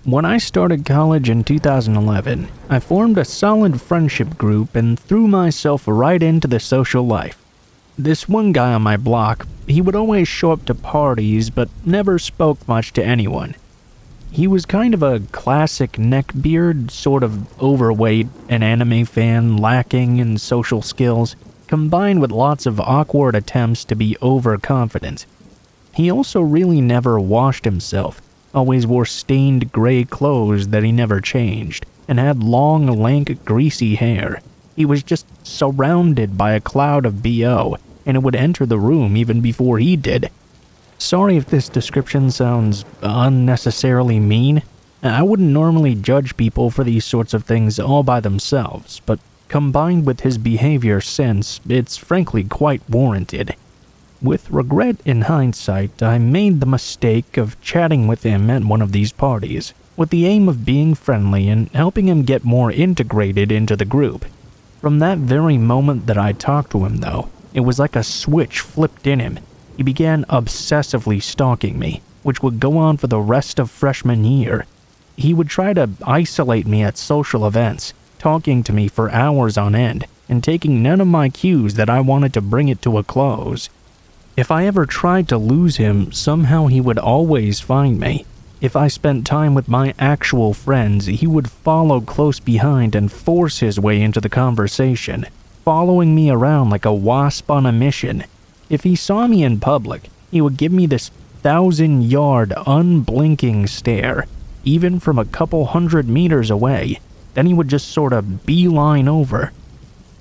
When I started college in 2011, I formed a solid friendship group and threw myself right into the social life. This one guy on my block, he would always show up to parties but never spoke much to anyone. He was kind of a classic neckbeard, sort of overweight, an anime fan lacking in social skills, combined with lots of awkward attempts to be overconfident. He also really never washed himself, always wore stained gray clothes that he never changed, and had long, lank, greasy hair. He was just surrounded by a cloud of BO, and it would enter the room even before he did. Sorry if this description sounds unnecessarily mean. I wouldn't normally judge people for these sorts of things all by themselves, but combined with his behavior since, it's frankly quite warranted. With regret in hindsight, I made the mistake of chatting with him at one of these parties, with the aim of being friendly and helping him get more integrated into the group. From that very moment that I talked to him, though, it was like a switch flipped in him. He began obsessively stalking me, which would go on for the rest of freshman year. He would try to isolate me at social events, talking to me for hours on end, and taking none of my cues that I wanted to bring it to a close. If I ever tried to lose him, somehow he would always find me. If I spent time with my actual friends, he would follow close behind and force his way into the conversation, following me around like a wasp on a mission. If he saw me in public, he would give me this 1,000-yard, unblinking stare, even from a couple 100 meters away. Then he would just sort of beeline over.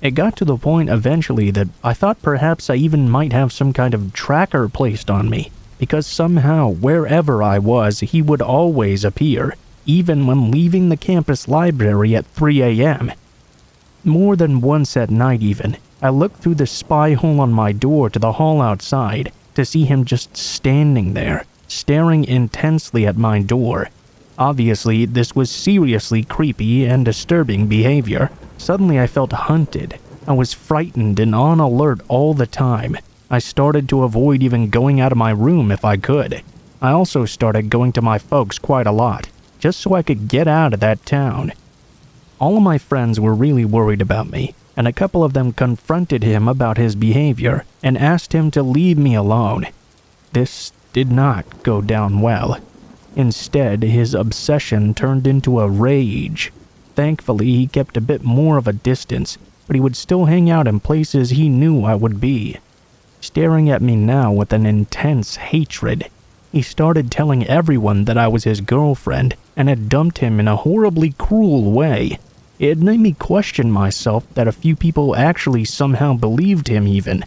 It got to the point eventually that I thought perhaps I even might have some kind of tracker placed on me, because somehow, wherever I was, he would always appear, even when leaving the campus library at 3 a.m. More than once at night even, I looked through the spy hole on my door to the hall outside to see him just standing there, staring intensely at my door. Obviously, this was seriously creepy and disturbing behavior. Suddenly I felt hunted. I was frightened and on alert all the time. I started to avoid even going out of my room if I could. I also started going to my folks quite a lot, just so I could get out of that town. All of my friends were really worried about me, and a couple of them confronted him about his behavior and asked him to leave me alone. This did not go down well. Instead, his obsession turned into a rage. Thankfully, he kept a bit more of a distance, but he would still hang out in places he knew I would be. Staring at me now with an intense hatred, he started telling everyone that I was his girlfriend and had dumped him in a horribly cruel way. It made me question myself that a few people actually somehow believed him even.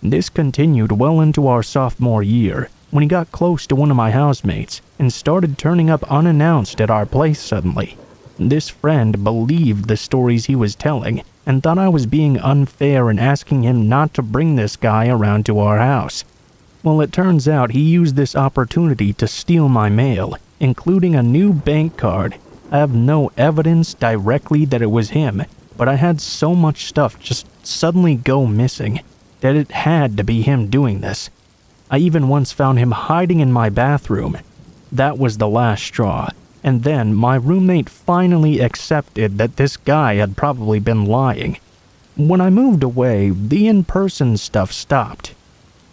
This continued well into our sophomore year, when he got close to one of my housemates and started turning up unannounced at our place suddenly. This friend believed the stories he was telling and thought I was being unfair in asking him not to bring this guy around to our house. Well, it turns out he used this opportunity to steal my mail, including a new bank card. I have no evidence directly that it was him, but I had so much stuff just suddenly go missing that it had to be him doing this. I even once found him hiding in my bathroom. That was the last straw. And then my roommate finally accepted that this guy had probably been lying. When I moved away, the in-person stuff stopped.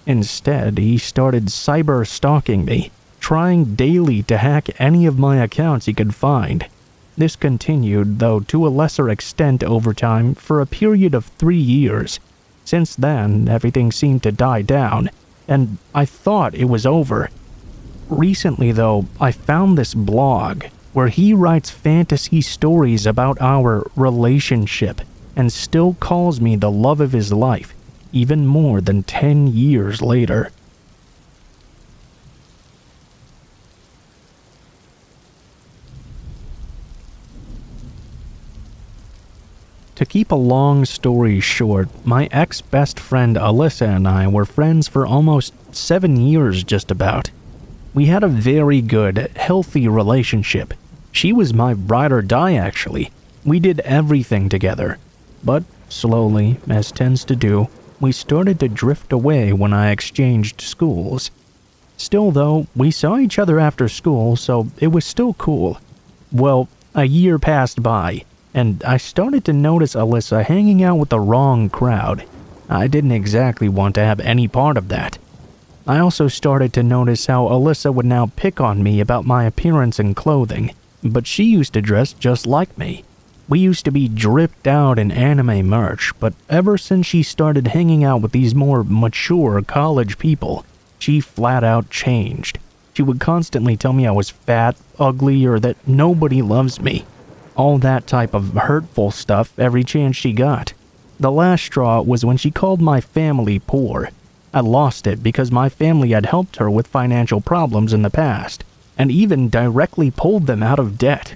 Instead, he started cyber-stalking me, trying daily to hack any of my accounts he could find. This continued, though to a lesser extent over time, for a period of 3 years. Since then, everything seemed to die down, and I thought it was over. Recently, though, I found this blog where he writes fantasy stories about our relationship and still calls me the love of his life, even more than 10 years later. To keep a long story short, my ex-best friend Alyssa and I were friends for almost 7 years just about. We had a very good, healthy relationship. She was my ride or die, actually. We did everything together. But slowly, as tends to do, we started to drift away when I exchanged schools. Still though, we saw each other after school, so it was still cool. Well, a year passed by, and I started to notice Alyssa hanging out with the wrong crowd. I didn't exactly want to have any part of that. I also started to notice how Alyssa would now pick on me about my appearance and clothing, but she used to dress just like me. We used to be dripped out in anime merch, but ever since she started hanging out with these more mature college people, she flat out changed. She would constantly tell me I was fat, ugly, or that nobody loves me. All that type of hurtful stuff every chance she got. The last straw was when she called my family poor. I lost it because my family had helped her with financial problems in the past, and even directly pulled them out of debt.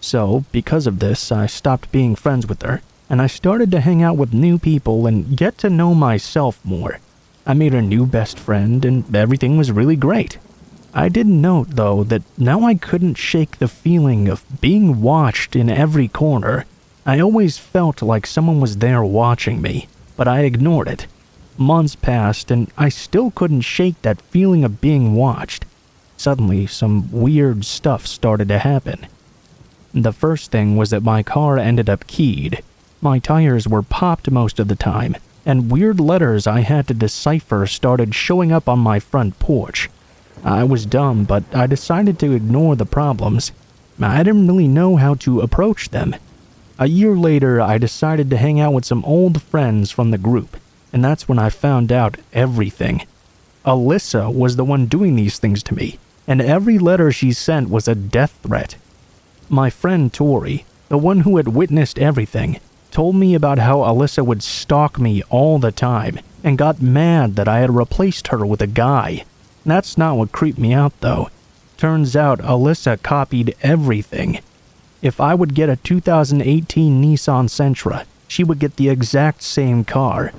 So, because of this, I stopped being friends with her, and I started to hang out with new people and get to know myself more. I made a new best friend, and everything was really great. I didn't note, though, that now I couldn't shake the feeling of being watched in every corner. I always felt like someone was there watching me, but I ignored it. Months passed, and I still couldn't shake that feeling of being watched. Suddenly, some weird stuff started to happen. The first thing was that my car ended up keyed. My tires were popped most of the time, and weird letters I had to decipher started showing up on my front porch. I was dumb, but I decided to ignore the problems. I didn't really know how to approach them. A year later, I decided to hang out with some old friends from the group, and that's when I found out everything. Alyssa was the one doing these things to me, and every letter she sent was a death threat. My friend Tori, the one who had witnessed everything, told me about how Alyssa would stalk me all the time and got mad that I had replaced her with a guy. That's not what creeped me out, though. Turns out Alyssa copied everything. If I would get a 2018 Nissan Sentra, she would get the exact same car.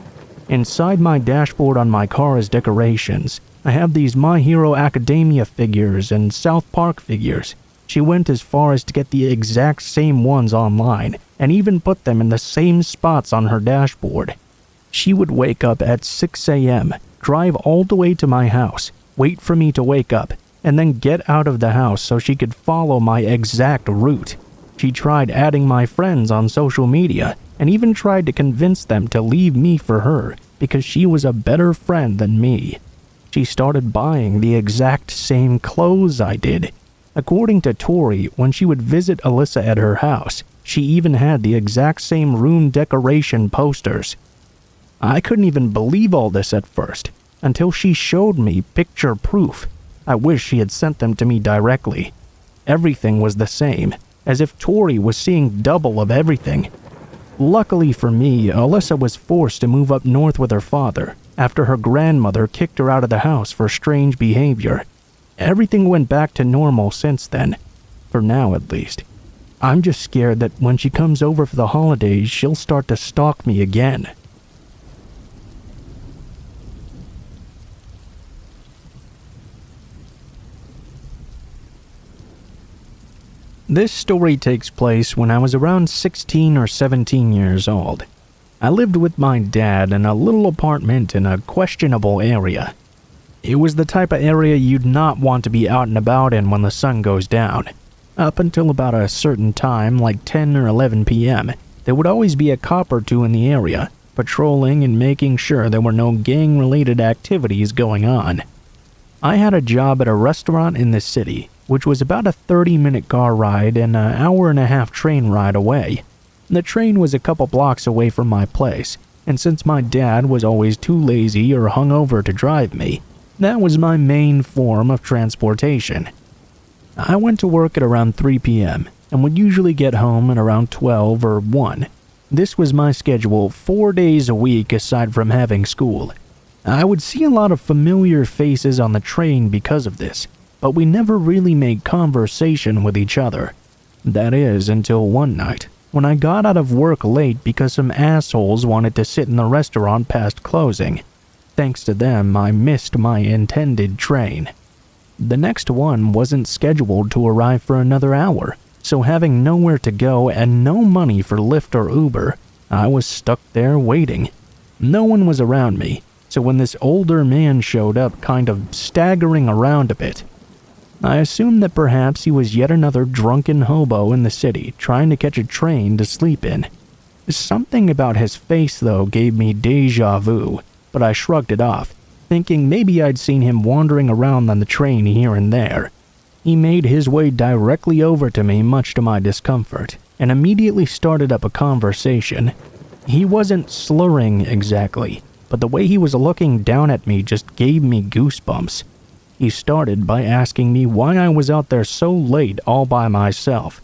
Inside my dashboard on my car as decorations, I have these My Hero Academia figures and South Park figures. She went as far as to get the exact same ones online, and even put them in the same spots on her dashboard. She would wake up at 6 a.m., drive all the way to my house, wait for me to wake up, and then get out of the house so she could follow my exact route. She tried adding my friends on social media, and even tried to convince them to leave me for her, because she was a better friend than me. She started buying the exact same clothes I did. According to Tori, when she would visit Alyssa at her house, she even had the exact same room decoration posters. I couldn't even believe all this at first, until she showed me picture proof. I wish she had sent them to me directly. Everything was the same, as if Tori was seeing double of everything. Luckily for me, Alyssa was forced to move up north with her father after her grandmother kicked her out of the house for strange behavior. Everything went back to normal since then, for now at least. I'm just scared that when she comes over for the holidays, she'll start to stalk me again. This story takes place when I was around 16 or 17 years old. I lived with my dad in a little apartment in a questionable area. It was the type of area you'd not want to be out and about in when the sun goes down. Up until about a certain time, like 10 or 11 p.m., there would always be a cop or two in the area, patrolling and making sure there were no gang-related activities going on. I had a job at a restaurant in the city, which was about a 30-minute car ride and an hour-and-a-half train ride away. The train was a couple blocks away from my place, and since my dad was always too lazy or hungover to drive me, that was my main form of transportation. I went to work at around 3 p.m. and would usually get home at around 12 or 1. This was my schedule 4 days a week aside from having school. I would see a lot of familiar faces on the train because of this, but we never really made conversation with each other. That is, until one night, when I got out of work late because some assholes wanted to sit in the restaurant past closing. Thanks to them, I missed my intended train. The next one wasn't scheduled to arrive for another hour, so having nowhere to go and no money for Lyft or Uber, I was stuck there waiting. No one was around me, so when this older man showed up kind of staggering around a bit, I assumed that perhaps he was yet another drunken hobo in the city trying to catch a train to sleep in. Something about his face, though, gave me déjà vu, but I shrugged it off, thinking maybe I'd seen him wandering around on the train here and there. He made his way directly over to me, much to my discomfort, and immediately started up a conversation. He wasn't slurring exactly, but the way he was looking down at me just gave me goosebumps. He started by asking me why I was out there so late all by myself.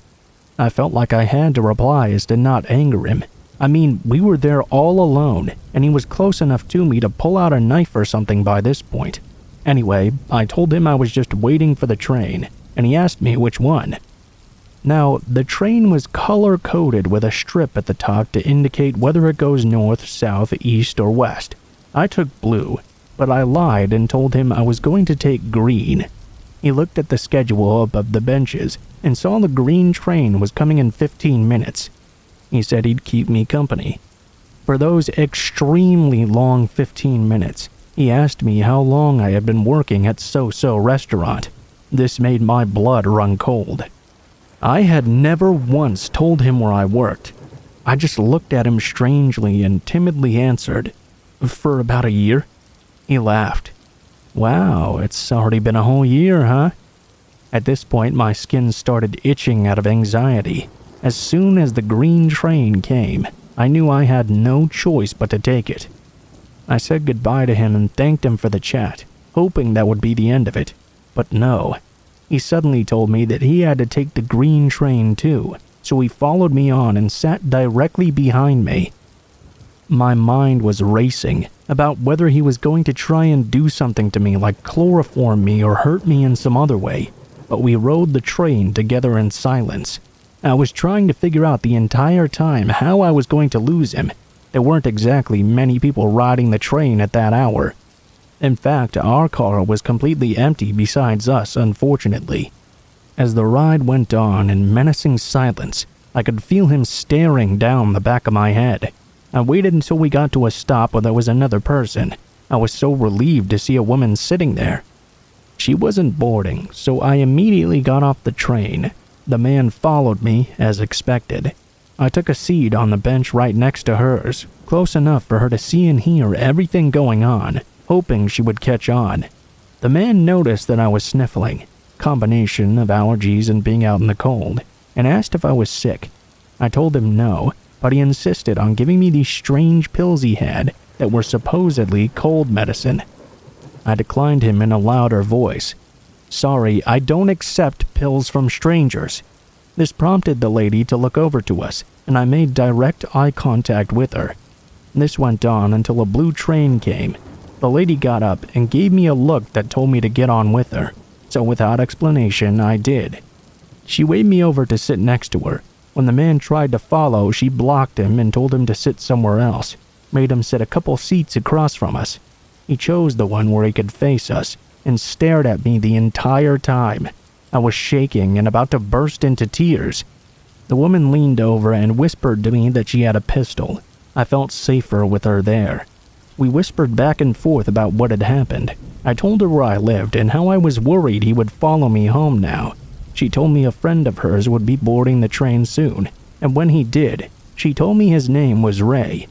I felt like I had to reply as to not anger him. I mean, we were there all alone, and he was close enough to me to pull out a knife or something by this point. Anyway, I told him I was just waiting for the train, and he asked me which one. Now, the train was color-coded with a strip at the top to indicate whether it goes north, south, east, or west. I took blue, but I lied and told him I was going to take green. He looked at the schedule above the benches and saw the green train was coming in 15 minutes. He said he'd keep me company. For those extremely long 15 minutes, he asked me how long I had been working at So-So Restaurant. This made my blood run cold. I had never once told him where I worked. I just looked at him strangely and timidly answered, "For about a year." He laughed. "Wow, it's already been a whole year, huh?" At this point, my skin started itching out of anxiety. As soon as the green train came, I knew I had no choice but to take it. I said goodbye to him and thanked him for the chat, hoping that would be the end of it. But no. He suddenly told me that he had to take the green train too, so he followed me on and sat directly behind me. My mind was racing about whether he was going to try and do something to me like chloroform me or hurt me in some other way, but we rode the train together in silence. I was trying to figure out the entire time how I was going to lose him. There weren't exactly many people riding the train at that hour. In fact, our car was completely empty besides us, unfortunately. As the ride went on in menacing silence, I could feel him staring down the back of my head. I waited until we got to a stop where there was another person. I was so relieved to see a woman sitting there. She wasn't boarding, so I immediately got off the train. The man followed me, as expected. I took a seat on the bench right next to hers, close enough for her to see and hear everything going on, hoping she would catch on. The man noticed that I was sniffling, combination of allergies and being out in the cold, and asked if I was sick. I told him no, but he insisted on giving me these strange pills he had that were supposedly cold medicine. I declined him in a louder voice. "Sorry, I don't accept pills from strangers." This prompted the lady to look over to us, and I made direct eye contact with her. This went on until a blue train came. The lady got up and gave me a look that told me to get on with her, so without explanation, I did. She waved me over to sit next to her. When the man tried to follow, she blocked him and told him to sit somewhere else, made him sit a couple seats across from us. He chose the one where he could face us, and stared at me the entire time. I was shaking and about to burst into tears. The woman leaned over and whispered to me that she had a pistol. I felt safer with her there. We whispered back and forth about what had happened. I told her where I lived and how I was worried he would follow me home now. She told me a friend of hers would be boarding the train soon, and when he did, she told me his name was Ray.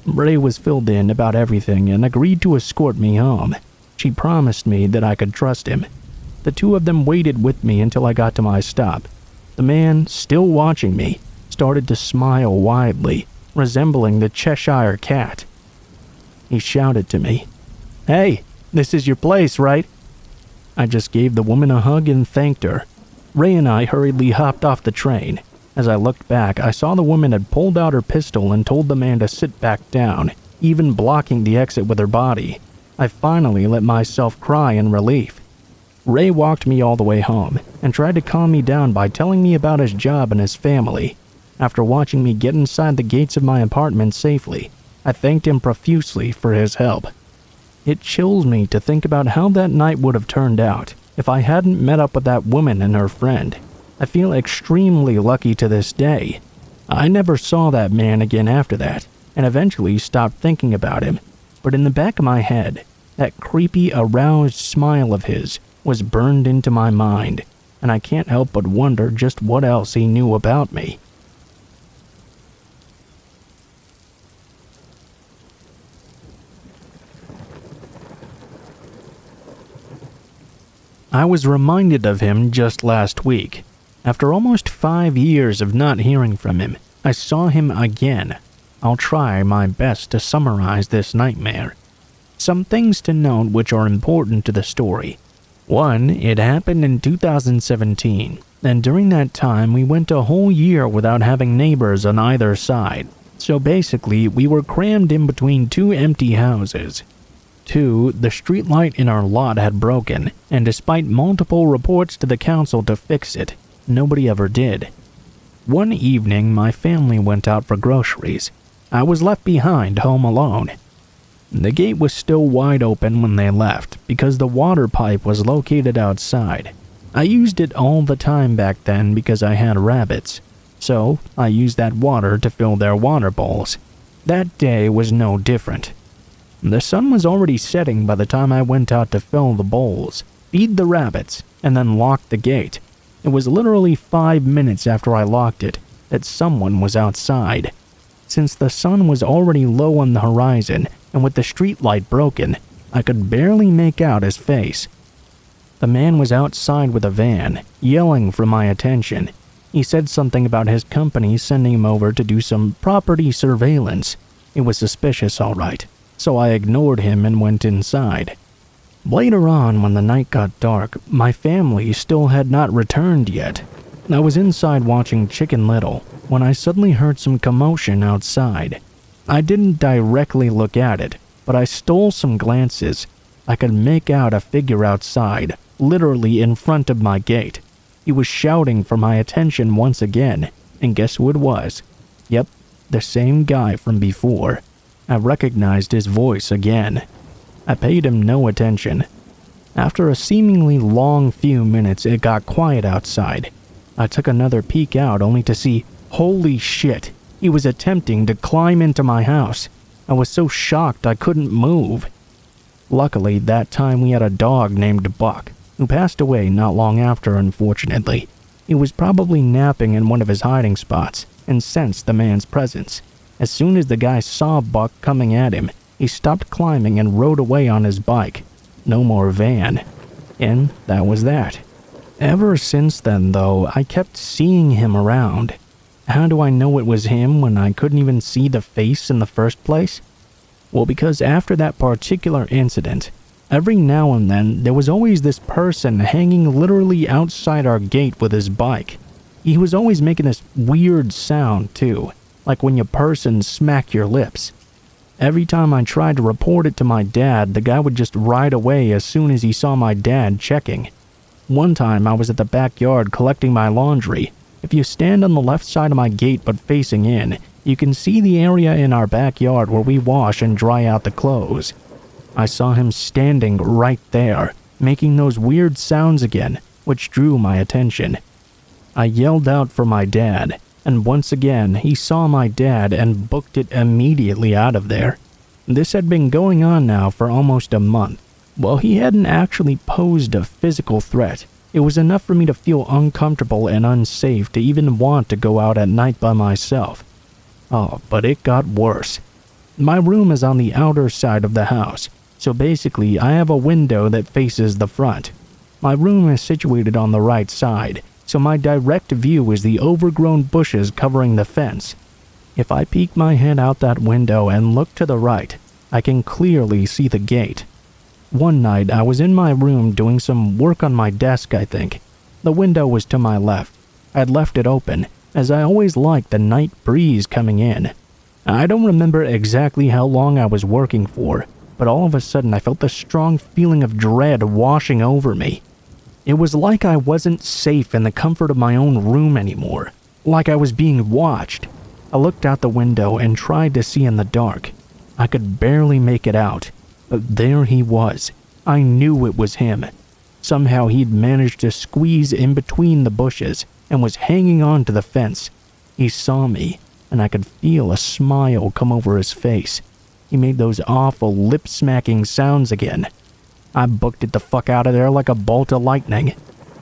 Ray was filled in about everything and agreed to escort me home. She promised me that I could trust him. The two of them waited with me until I got to my stop. The man, still watching me, started to smile widely, resembling the Cheshire Cat. He shouted to me, "Hey, this is your place, right?" I just gave the woman a hug and thanked her. Ray and I hurriedly hopped off the train. As I looked back, I saw the woman had pulled out her pistol and told the man to sit back down, even blocking the exit with her body. I finally let myself cry in relief. Ray walked me all the way home and tried to calm me down by telling me about his job and his family. After watching me get inside the gates of my apartment safely, I thanked him profusely for his help. It chills me to think about how that night would have turned out if I hadn't met up with that woman and her friend. I feel extremely lucky to this day. I never saw that man again after that, and eventually stopped thinking about him. But in the back of my head, that creepy, aroused smile of his was burned into my mind, and I can't help but wonder just what else he knew about me. I was reminded of him just last week. After almost 5 years of not hearing from him, I saw him again. I'll try my best to summarize this nightmare. Some things to note which are important to the story. 1. It happened in 2017, and during that time we went a whole year without having neighbors on either side. So basically, we were crammed in between 2 empty houses. 2. The streetlight in our lot had broken, and despite multiple reports to the council to fix it, nobody ever did. One evening, my family went out for groceries. I was left behind home alone. The gate was still wide open when they left because the water pipe was located outside. I used it all the time back then because I had rabbits, so I used that water to fill their water bowls. That day was no different. The sun was already setting by the time I went out to fill the bowls, feed the rabbits, and then lock the gate. It was literally 5 minutes after I locked it that someone was outside. Since the sun was already low on the horizon, and with the street light broken, I could barely make out his face. The man was outside with a van, yelling for my attention. He said something about his company sending him over to do some property surveillance. It was suspicious, all right, so I ignored him and went inside. Later on, when the night got dark, my family still had not returned yet. I was inside watching Chicken Little when I suddenly heard some commotion outside. I didn't directly look at it, but I stole some glances. I could make out a figure outside, literally in front of my gate. He was shouting for my attention once again, and guess who it was? Yep, the same guy from before. I recognized his voice again. I paid him no attention. After a seemingly long few minutes, it got quiet outside. I took another peek out only to see, holy shit, he was attempting to climb into my house. I was so shocked I couldn't move. Luckily, that time we had a dog named Buck, who passed away not long after, unfortunately. He was probably napping in one of his hiding spots and sensed the man's presence. As soon as the guy saw Buck coming at him, he stopped climbing and rode away on his bike. No more van. And that was that. Ever since then, though, I kept seeing him around. How do I know it was him when I couldn't even see the face in the first place? Well, because after that particular incident, every now and then there was always this person hanging literally outside our gate with his bike. He was always making this weird sound, too, like when your person smack your lips. Every time I tried to report it to my dad, the guy would just ride away as soon as he saw my dad checking. One time I was at the backyard collecting my laundry. If you stand on the left side of my gate but facing in, you can see the area in our backyard where we wash and dry out the clothes. I saw him standing right there, making those weird sounds again, which drew my attention. I yelled out for my dad, and once again he saw my dad and booked it immediately out of there. This had been going on now for almost a month. While he hadn't actually posed a physical threat, it was enough for me to feel uncomfortable and unsafe to even want to go out at night by myself. Oh, but it got worse. My room is on the outer side of the house, so basically I have a window that faces the front. My room is situated on the right side, so my direct view is the overgrown bushes covering the fence. If I peek my head out that window and look to the right, I can clearly see the gate. One night, I was in my room doing some work on my desk, I think. The window was to my left. I'd left it open, as I always liked the night breeze coming in. I don't remember exactly how long I was working for, but all of a sudden I felt this strong feeling of dread washing over me. It was like I wasn't safe in the comfort of my own room anymore, like I was being watched. I looked out the window and tried to see in the dark. I could barely make it out. But there he was. I knew it was him. Somehow he'd managed to squeeze in between the bushes and was hanging on to the fence. He saw me, and I could feel a smile come over his face. He made those awful lip-smacking sounds again. I booked it the fuck out of there like a bolt of lightning.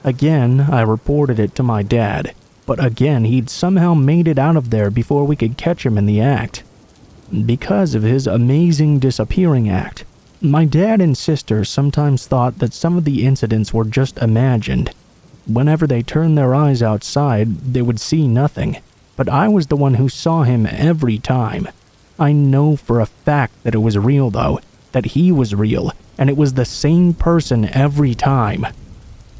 Again, I reported it to my dad, but again he'd somehow made it out of there before we could catch him in the act. Because of his amazing disappearing act, my dad and sister sometimes thought that some of the incidents were just imagined. Whenever they turned their eyes outside, they would see nothing, but I was the one who saw him every time. I know for a fact that it was real though, that he was real, and it was the same person every time.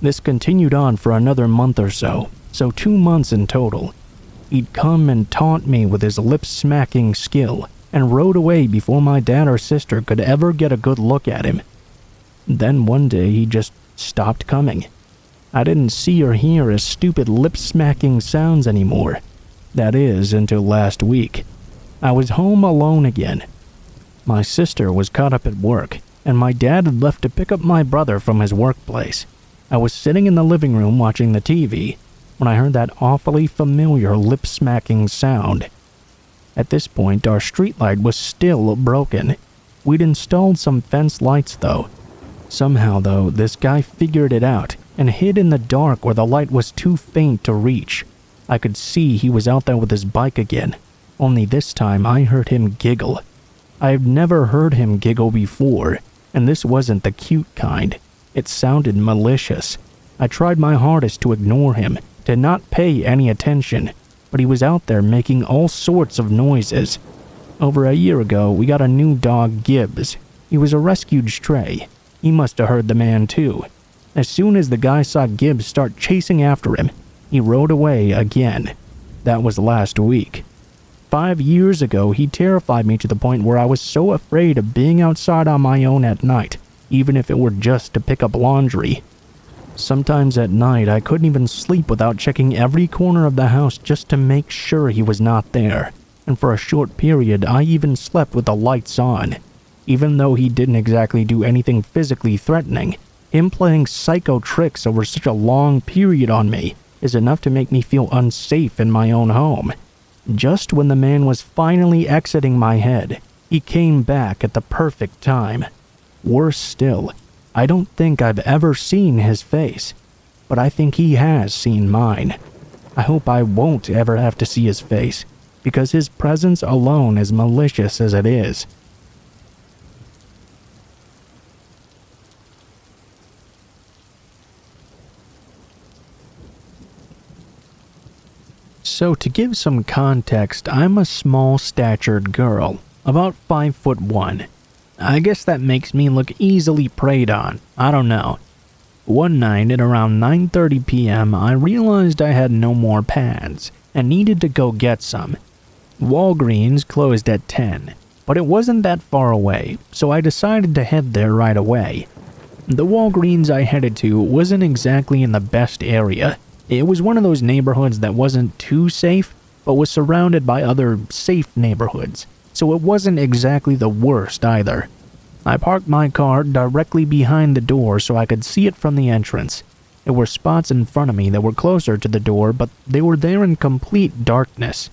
This continued on for another month or so 2 months in total. He'd come and taunt me with his lip-smacking skill, and rode away before my dad or sister could ever get a good look at him. Then one day he just stopped coming. I didn't see or hear his stupid lip-smacking sounds anymore. That is, until last week. I was home alone again. My sister was caught up at work, and my dad had left to pick up my brother from his workplace. I was sitting in the living room watching the TV when I heard that awfully familiar lip-smacking sound. At this point, our streetlight was still broken. We'd installed some fence lights though. Somehow though, this guy figured it out and hid in the dark where the light was too faint to reach. I could see he was out there with his bike again, only this time I heard him giggle. I've never heard him giggle before, and this wasn't the cute kind. It sounded malicious. I tried my hardest to ignore him, to not pay any attention, but he was out there making all sorts of noises. Over a year ago, we got a new dog, Gibbs. He was a rescued stray. He must have heard the man too. As soon as the guy saw Gibbs start chasing after him, he rode away again. That was last week. 5 years ago, he terrified me to the point where I was so afraid of being outside on my own at night, even if it were just to pick up laundry. Sometimes at night, I couldn't even sleep without checking every corner of the house just to make sure he was not there. And for a short period, I even slept with the lights on. Even though he didn't exactly do anything physically threatening, him playing psycho tricks over such a long period on me is enough to make me feel unsafe in my own home. Just when the man was finally exiting my head, he came back at the perfect time. Worse still, I don't think I've ever seen his face, but I think he has seen mine. I hope I won't ever have to see his face, because his presence alone is malicious as it is. So to give some context, I'm a small-statured girl, about 5'1". I guess that makes me look easily preyed on, I don't know. One night at around 9:30 p.m. I realized I had no more pads and needed to go get some. Walgreens closed at 10, but it wasn't that far away, so I decided to head there right away. The Walgreens I headed to wasn't exactly in the best area. It was one of those neighborhoods that wasn't too safe, but was surrounded by other safe neighborhoods, so it wasn't exactly the worst either. I parked my car directly behind the door so I could see it from the entrance. There were spots in front of me that were closer to the door, but they were there in complete darkness.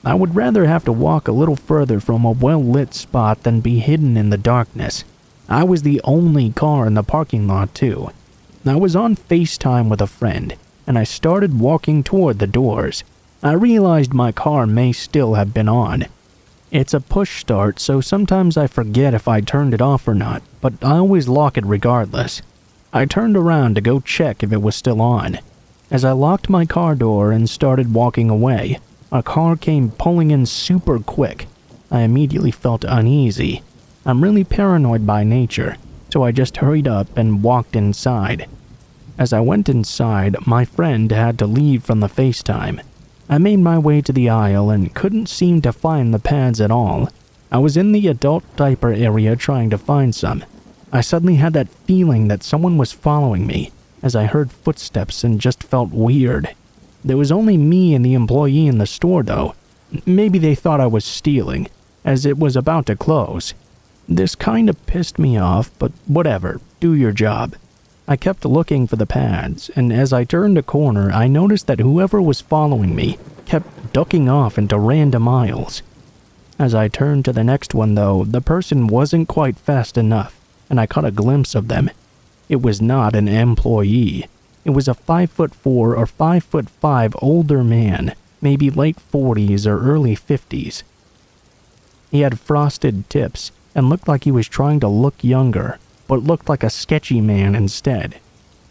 I would rather have to walk a little further from a well-lit spot than be hidden in the darkness. I was the only car in the parking lot too. I was on FaceTime with a friend, and I started walking toward the doors. I realized my car may still have been on. It's a push start, so sometimes I forget if I turned it off or not, but I always lock it regardless. I turned around to go check if it was still on. As I locked my car door and started walking away, a car came pulling in super quick. I immediately felt uneasy. I'm really paranoid by nature, so I just hurried up and walked inside. As I went inside, my friend had to leave from the FaceTime. I made my way to the aisle and couldn't seem to find the pads at all. I was in the adult diaper area trying to find some. I suddenly had that feeling that someone was following me, as I heard footsteps and just felt weird. There was only me and the employee in the store though. Maybe they thought I was stealing, as it was about to close. This kinda pissed me off, but whatever, do your job. I kept looking for the pads, and as I turned a corner, I noticed that whoever was following me kept ducking off into random aisles. As I turned to the next one though, the person wasn't quite fast enough. and I caught a glimpse of them. It was not an employee. It was a 5'4" or 5'5" older man, maybe late 40s or early 50s. He had frosted tips and looked like he was trying to look younger, but looked like a sketchy man instead.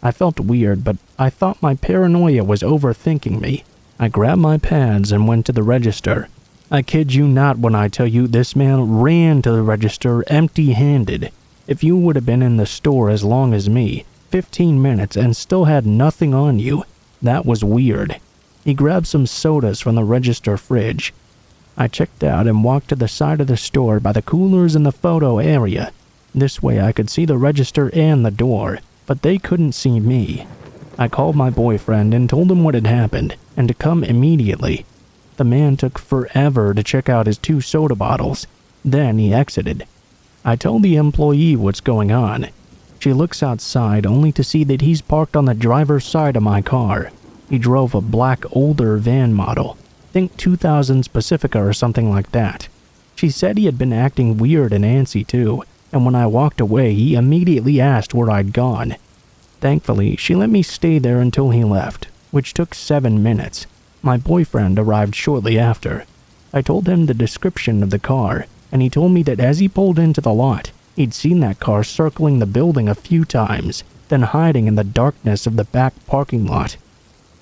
I felt weird, but I thought my paranoia was overthinking me. I grabbed my pads and went to the register. I kid you not when I tell you this man ran to the register empty-handed. If you would have been in the store as long as me, 15 minutes, and still had nothing on you, that was weird. He grabbed some sodas from the register fridge. I checked out and walked to the side of the store by the coolers in the photo area. This way I could see the register and the door, but they couldn't see me. I called my boyfriend and told him what had happened, and to come immediately. The man took forever to check out his 2 soda bottles. Then he exited. I told the employee what's going on. She looks outside only to see that he's parked on the driver's side of my car. He drove a black older van model. Think 2000s Pacifica or something like that. She said he had been acting weird and antsy too, and when I walked away he immediately asked where I'd gone. Thankfully, she let me stay there until he left, which took 7 minutes. My boyfriend arrived shortly after. I told him the description of the car, and he told me that as he pulled into the lot, he'd seen that car circling the building a few times, then hiding in the darkness of the back parking lot.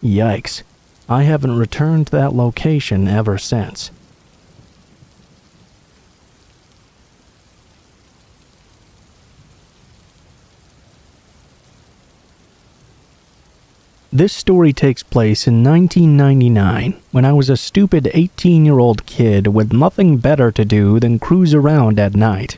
Yikes. I haven't returned to that location ever since. This story takes place in 1999, when I was a stupid 18-year-old kid with nothing better to do than cruise around at night.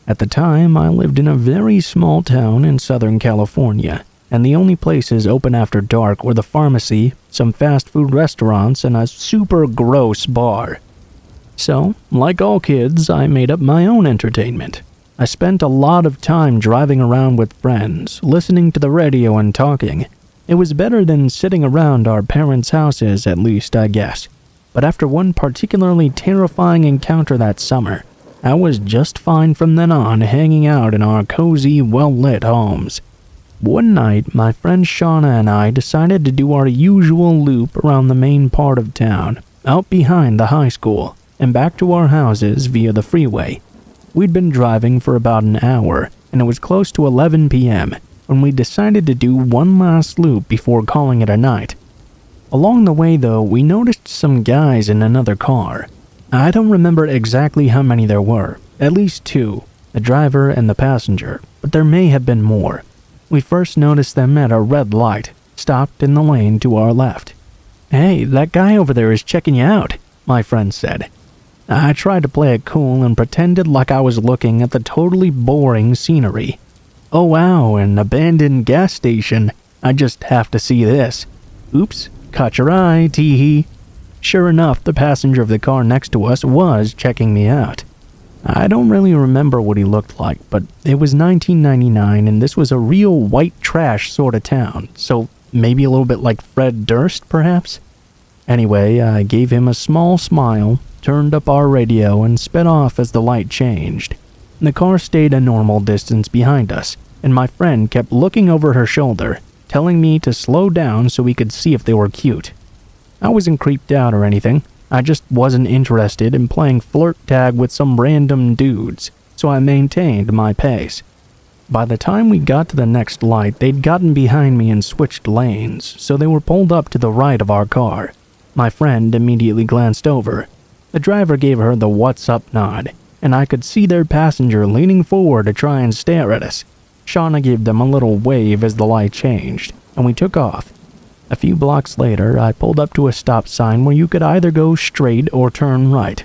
At the time, I lived in a very small town in Southern California, and the only places open after dark were the pharmacy, some fast food restaurants, and a super gross bar. So, like all kids, I made up my own entertainment. I spent a lot of time driving around with friends, listening to the radio and talking. It was better than sitting around our parents' houses, at least, I guess. But after one particularly terrifying encounter that summer, I was just fine from then on hanging out in our cozy, well-lit homes. One night, my friend Shauna and I decided to do our usual loop around the main part of town, out behind the high school, and back to our houses via the freeway. We'd been driving for about an hour, and it was close to 11 p.m., when we decided to do one last loop before calling it a night. Along the way, though, we noticed some guys in another car. I don't remember exactly how many there were, at least 2, the driver and the passenger, but there may have been more. We first noticed them at a red light, stopped in the lane to our left. "Hey, that guy over there is checking you out," my friend said. I tried to play it cool and pretended like I was looking at the totally boring scenery. "Oh wow, an abandoned gas station. I just have to see this. Oops, caught your eye, tee-hee." Sure enough, the passenger of the car next to us was checking me out. I don't really remember what he looked like, but it was 1999 and this was a real white trash sort of town, so maybe a little bit like Fred Durst, perhaps? Anyway, I gave him a small smile, turned up our radio, and sped off as the light changed. The car stayed a normal distance behind us, and my friend kept looking over her shoulder, telling me to slow down so we could see if they were cute. I wasn't creeped out or anything. I just wasn't interested in playing flirt tag with some random dudes, so I maintained my pace. By the time we got to the next light, they'd gotten behind me and switched lanes, so they were pulled up to the right of our car. My friend immediately glanced over. The driver gave her the "what's up" nod, and I could see their passenger leaning forward to try and stare at us. Shauna gave them a little wave as the light changed, and we took off. A few blocks later, I pulled up to a stop sign where you could either go straight or turn right.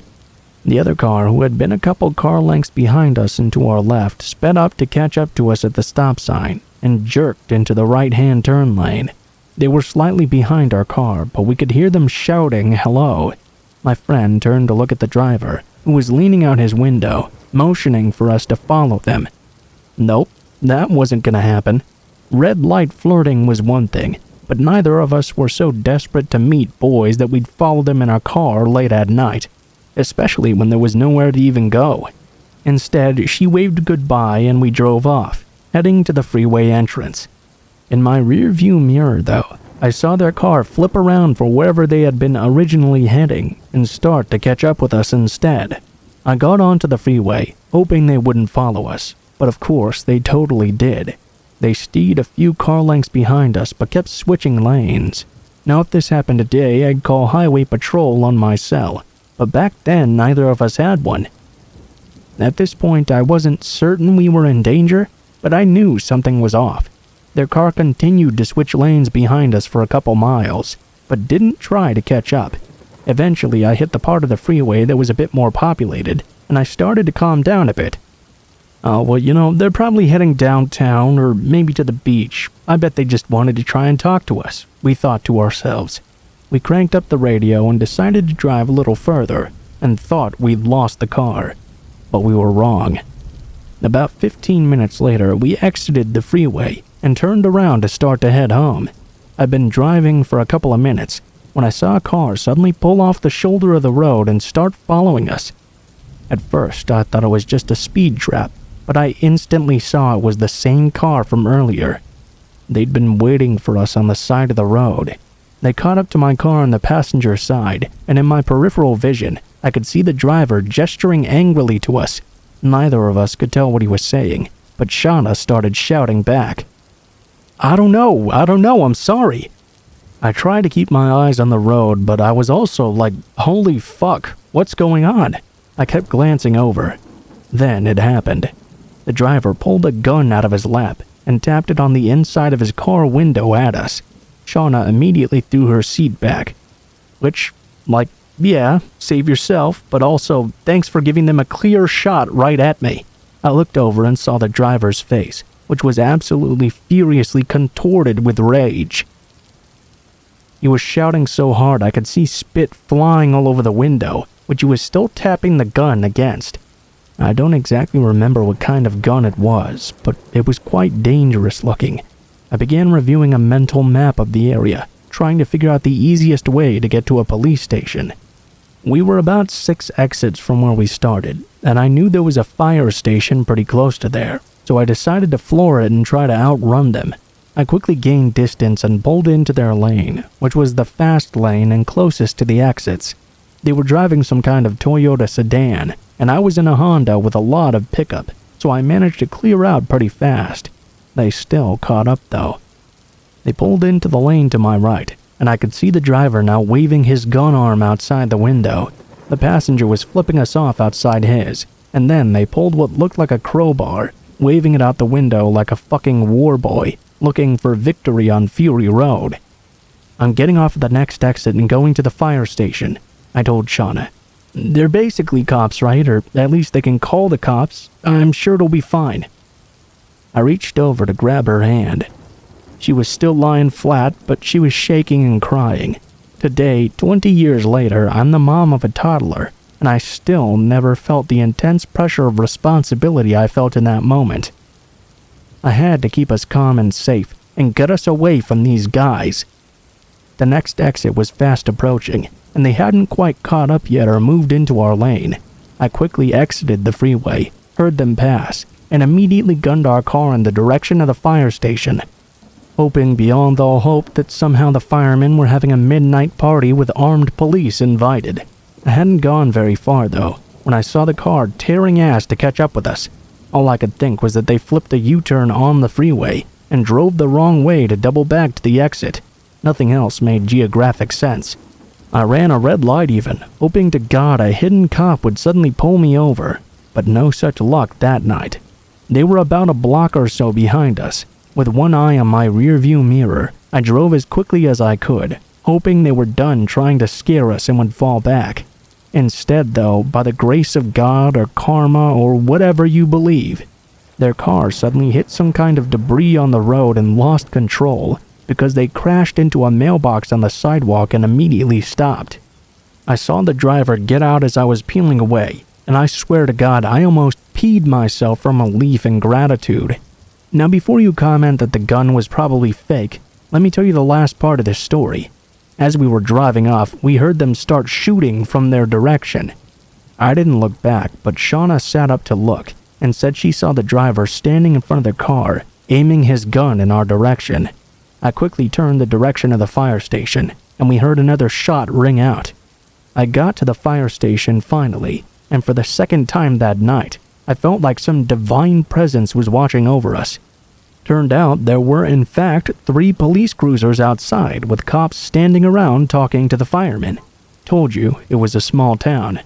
The other car, who had been a couple car lengths behind us and to our left, sped up to catch up to us at the stop sign and jerked into the right-hand turn lane. They were slightly behind our car, but we could hear them shouting hello. My friend turned to look at the driver, who was leaning out his window, motioning for us to follow them. Nope, that wasn't gonna happen. Red light flirting was one thing, but neither of us were so desperate to meet boys that we'd follow them in our car late at night, especially when there was nowhere to even go. Instead, she waved goodbye and we drove off, heading to the freeway entrance. In my rear-view mirror, though, I saw their car flip around for wherever they had been originally heading and start to catch up with us instead. I got onto the freeway, hoping they wouldn't follow us, but of course they totally did. They steed a few car lengths behind us but kept switching lanes. Now if this happened today, I'd call highway patrol on my cell, but back then neither of us had one. At this point I wasn't certain we were in danger, but I knew something was off. Their car continued to switch lanes behind us for a couple miles, but didn't try to catch up. Eventually I hit the part of the freeway that was a bit more populated, and I started to calm down a bit. Oh, well, they're probably heading downtown or maybe to the beach. I bet they just wanted to try and talk to us, we thought to ourselves. We cranked up the radio and decided to drive a little further, and thought we'd lost the car. But we were wrong. About 15 minutes later, we exited the freeway and turned around to start to head home. I'd been driving for a couple of minutes when I saw a car suddenly pull off the shoulder of the road and start following us. At first, I thought it was just a speed trap, but I instantly saw it was the same car from earlier. They'd been waiting for us on the side of the road. They caught up to my car on the passenger side, and in my peripheral vision, I could see the driver gesturing angrily to us. Neither of us could tell what he was saying, but Shauna started shouting back. I don't know, I'm sorry. I tried to keep my eyes on the road, but I was also like, holy fuck, what's going on? I kept glancing over. Then it happened. The driver pulled a gun out of his lap and tapped it on the inside of his car window at us. Shauna immediately threw her seat back. Which, yeah, save yourself, but also thanks for giving them a clear shot right at me. I looked over and saw the driver's face, which was absolutely furiously contorted with rage. He was shouting so hard I could see spit flying all over the window, which he was still tapping the gun against. I don't exactly remember what kind of gun it was, but it was quite dangerous looking. I began reviewing a mental map of the area, trying to figure out the easiest way to get to a police station. We were about 6 exits from where we started, and I knew there was a fire station pretty close to there, so I decided to floor it and try to outrun them. I quickly gained distance and pulled into their lane, which was the fast lane and closest to the exits. They were driving some kind of Toyota sedan, and I was in a Honda with a lot of pickup, so I managed to clear out pretty fast. They still caught up though. They pulled into the lane to my right, and I could see the driver now waving his gun arm outside the window. The passenger was flipping us off outside his, and then they pulled what looked like a crowbar, waving it out the window like a fucking war boy, looking for victory on Fury Road. I'm getting off at the next exit and going to the fire station, I told Shauna. They're basically cops, right? Or at least they can call the cops. I'm sure it'll be fine. I reached over to grab her hand. She was still lying flat, but she was shaking and crying. Today, 20 years later, I'm the mom of a toddler, and I still never felt the intense pressure of responsibility I felt in that moment. I had to keep us calm and safe, and get us away from these guys. The next exit was fast approaching, and they hadn't quite caught up yet or moved into our lane. I quickly exited the freeway, heard them pass, and immediately gunned our car in the direction of the fire station, hoping beyond all hope that somehow the firemen were having a midnight party with armed police invited. I hadn't gone very far, though, when I saw the car tearing ass to catch up with us. All I could think was that they flipped a U-turn on the freeway and drove the wrong way to double back to the exit. Nothing else made geographic sense. I ran a red light even, hoping to God a hidden cop would suddenly pull me over, but no such luck that night. They were about a block or so behind us. With one eye on my rearview mirror, I drove as quickly as I could, hoping they were done trying to scare us and would fall back. Instead, though, by the grace of God or karma or whatever you believe, their car suddenly hit some kind of debris on the road and lost control because they crashed into a mailbox on the sidewalk and immediately stopped. I saw the driver get out as I was peeling away, and I swear to God I almost peed myself from relief and gratitude. Now before you comment that the gun was probably fake, let me tell you the last part of this story. As we were driving off, we heard them start shooting from their direction. I didn't look back, but Shauna sat up to look and said she saw the driver standing in front of the car, aiming his gun in our direction. I quickly turned the direction of the fire station, and we heard another shot ring out. I got to the fire station finally, and for the second time that night, I felt like some divine presence was watching over us. Turned out there were in fact 3 police cruisers outside with cops standing around talking to the firemen. Told you it was a small town.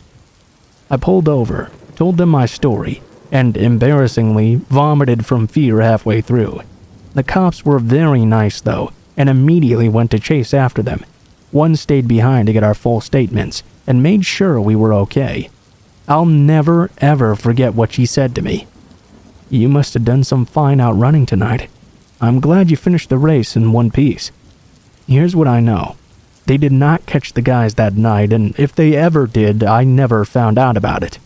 I pulled over, told them my story, and embarrassingly vomited from fear halfway through. The cops were very nice though, and immediately went to chase after them. One stayed behind to get our full statements, and made sure we were okay. I'll never ever forget what she said to me. "You must have done some fine outrunning tonight. I'm glad you finished the race in one piece." Here's what I know. They did not catch the guys that night, and if they ever did, I never found out about it.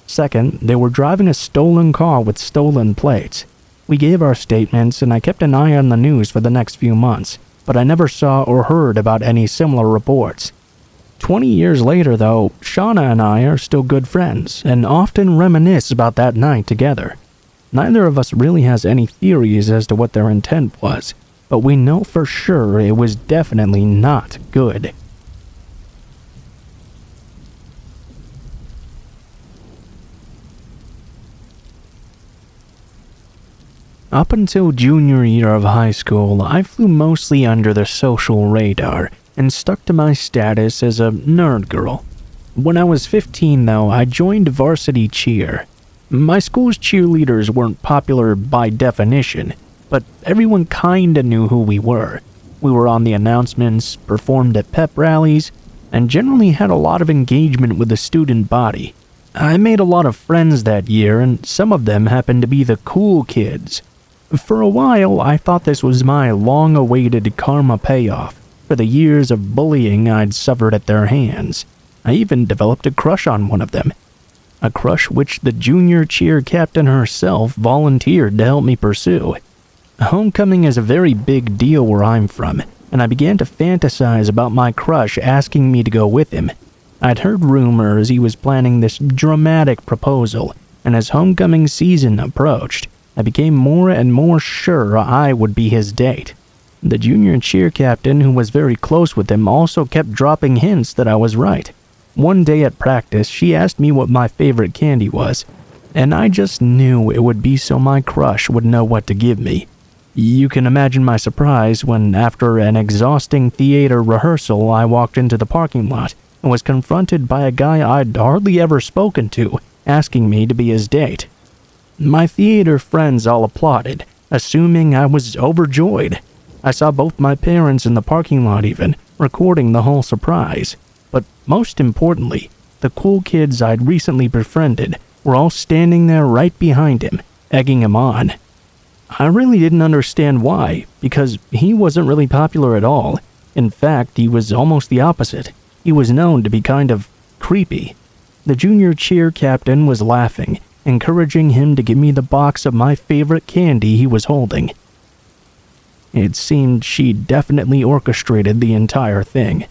Second, they were driving a stolen car with stolen plates. We gave our statements, and I kept an eye on the news for the next few months, but I never saw or heard about any similar reports. 20 years later, though, Shauna and I are still good friends, and often reminisce about that night together. Neither of us really has any theories as to what their intent was, but we know for sure it was definitely not good. Up until junior year of high school, I flew mostly under the social radar and stuck to my status as a nerd girl. When I was 15, though, I joined varsity cheer. My school's cheerleaders weren't popular by definition, but everyone kinda knew who we were. We were on the announcements, performed at pep rallies, and generally had a lot of engagement with the student body. I made a lot of friends that year, and some of them happened to be the cool kids. For a while, I thought this was my long-awaited karma payoff for the years of bullying I'd suffered at their hands. I even developed a crush on one of them. A crush which the junior cheer captain herself volunteered to help me pursue. Homecoming is a very big deal where I'm from, and I began to fantasize about my crush asking me to go with him. I'd heard rumors he was planning this dramatic proposal, and as homecoming season approached, I became more and more sure I would be his date. The junior cheer captain, who was very close with him, also kept dropping hints that I was right. One day at practice, she asked me what my favorite candy was, and I just knew it would be so my crush would know what to give me. You can imagine my surprise when, after an exhausting theater rehearsal, I walked into the parking lot and was confronted by a guy I'd hardly ever spoken to, asking me to be his date. My theater friends all applauded, assuming I was overjoyed. I saw both my parents in the parking lot even, recording the whole surprise. But most importantly, the cool kids I'd recently befriended were all standing there right behind him, egging him on. I really didn't understand why, because he wasn't really popular at all. In fact, he was almost the opposite. He was known to be kind of creepy. The junior cheer captain was laughing, encouraging him to give me the box of my favorite candy he was holding. It seemed she definitely orchestrated the entire thing.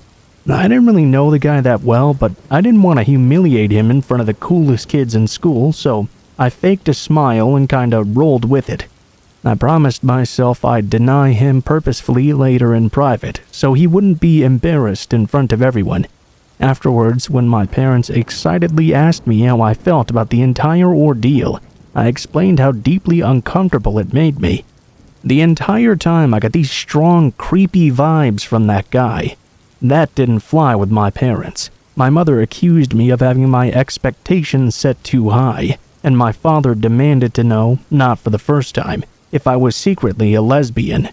I didn't really know the guy that well, but I didn't want to humiliate him in front of the coolest kids in school, so I faked a smile and kinda rolled with it. I promised myself I'd deny him purposefully later in private, so he wouldn't be embarrassed in front of everyone. Afterwards, when my parents excitedly asked me how I felt about the entire ordeal, I explained how deeply uncomfortable it made me. The entire time I got these strong, creepy vibes from that guy. That didn't fly with my parents. My mother accused me of having my expectations set too high, and my father demanded to know, not for the first time, if I was secretly a lesbian.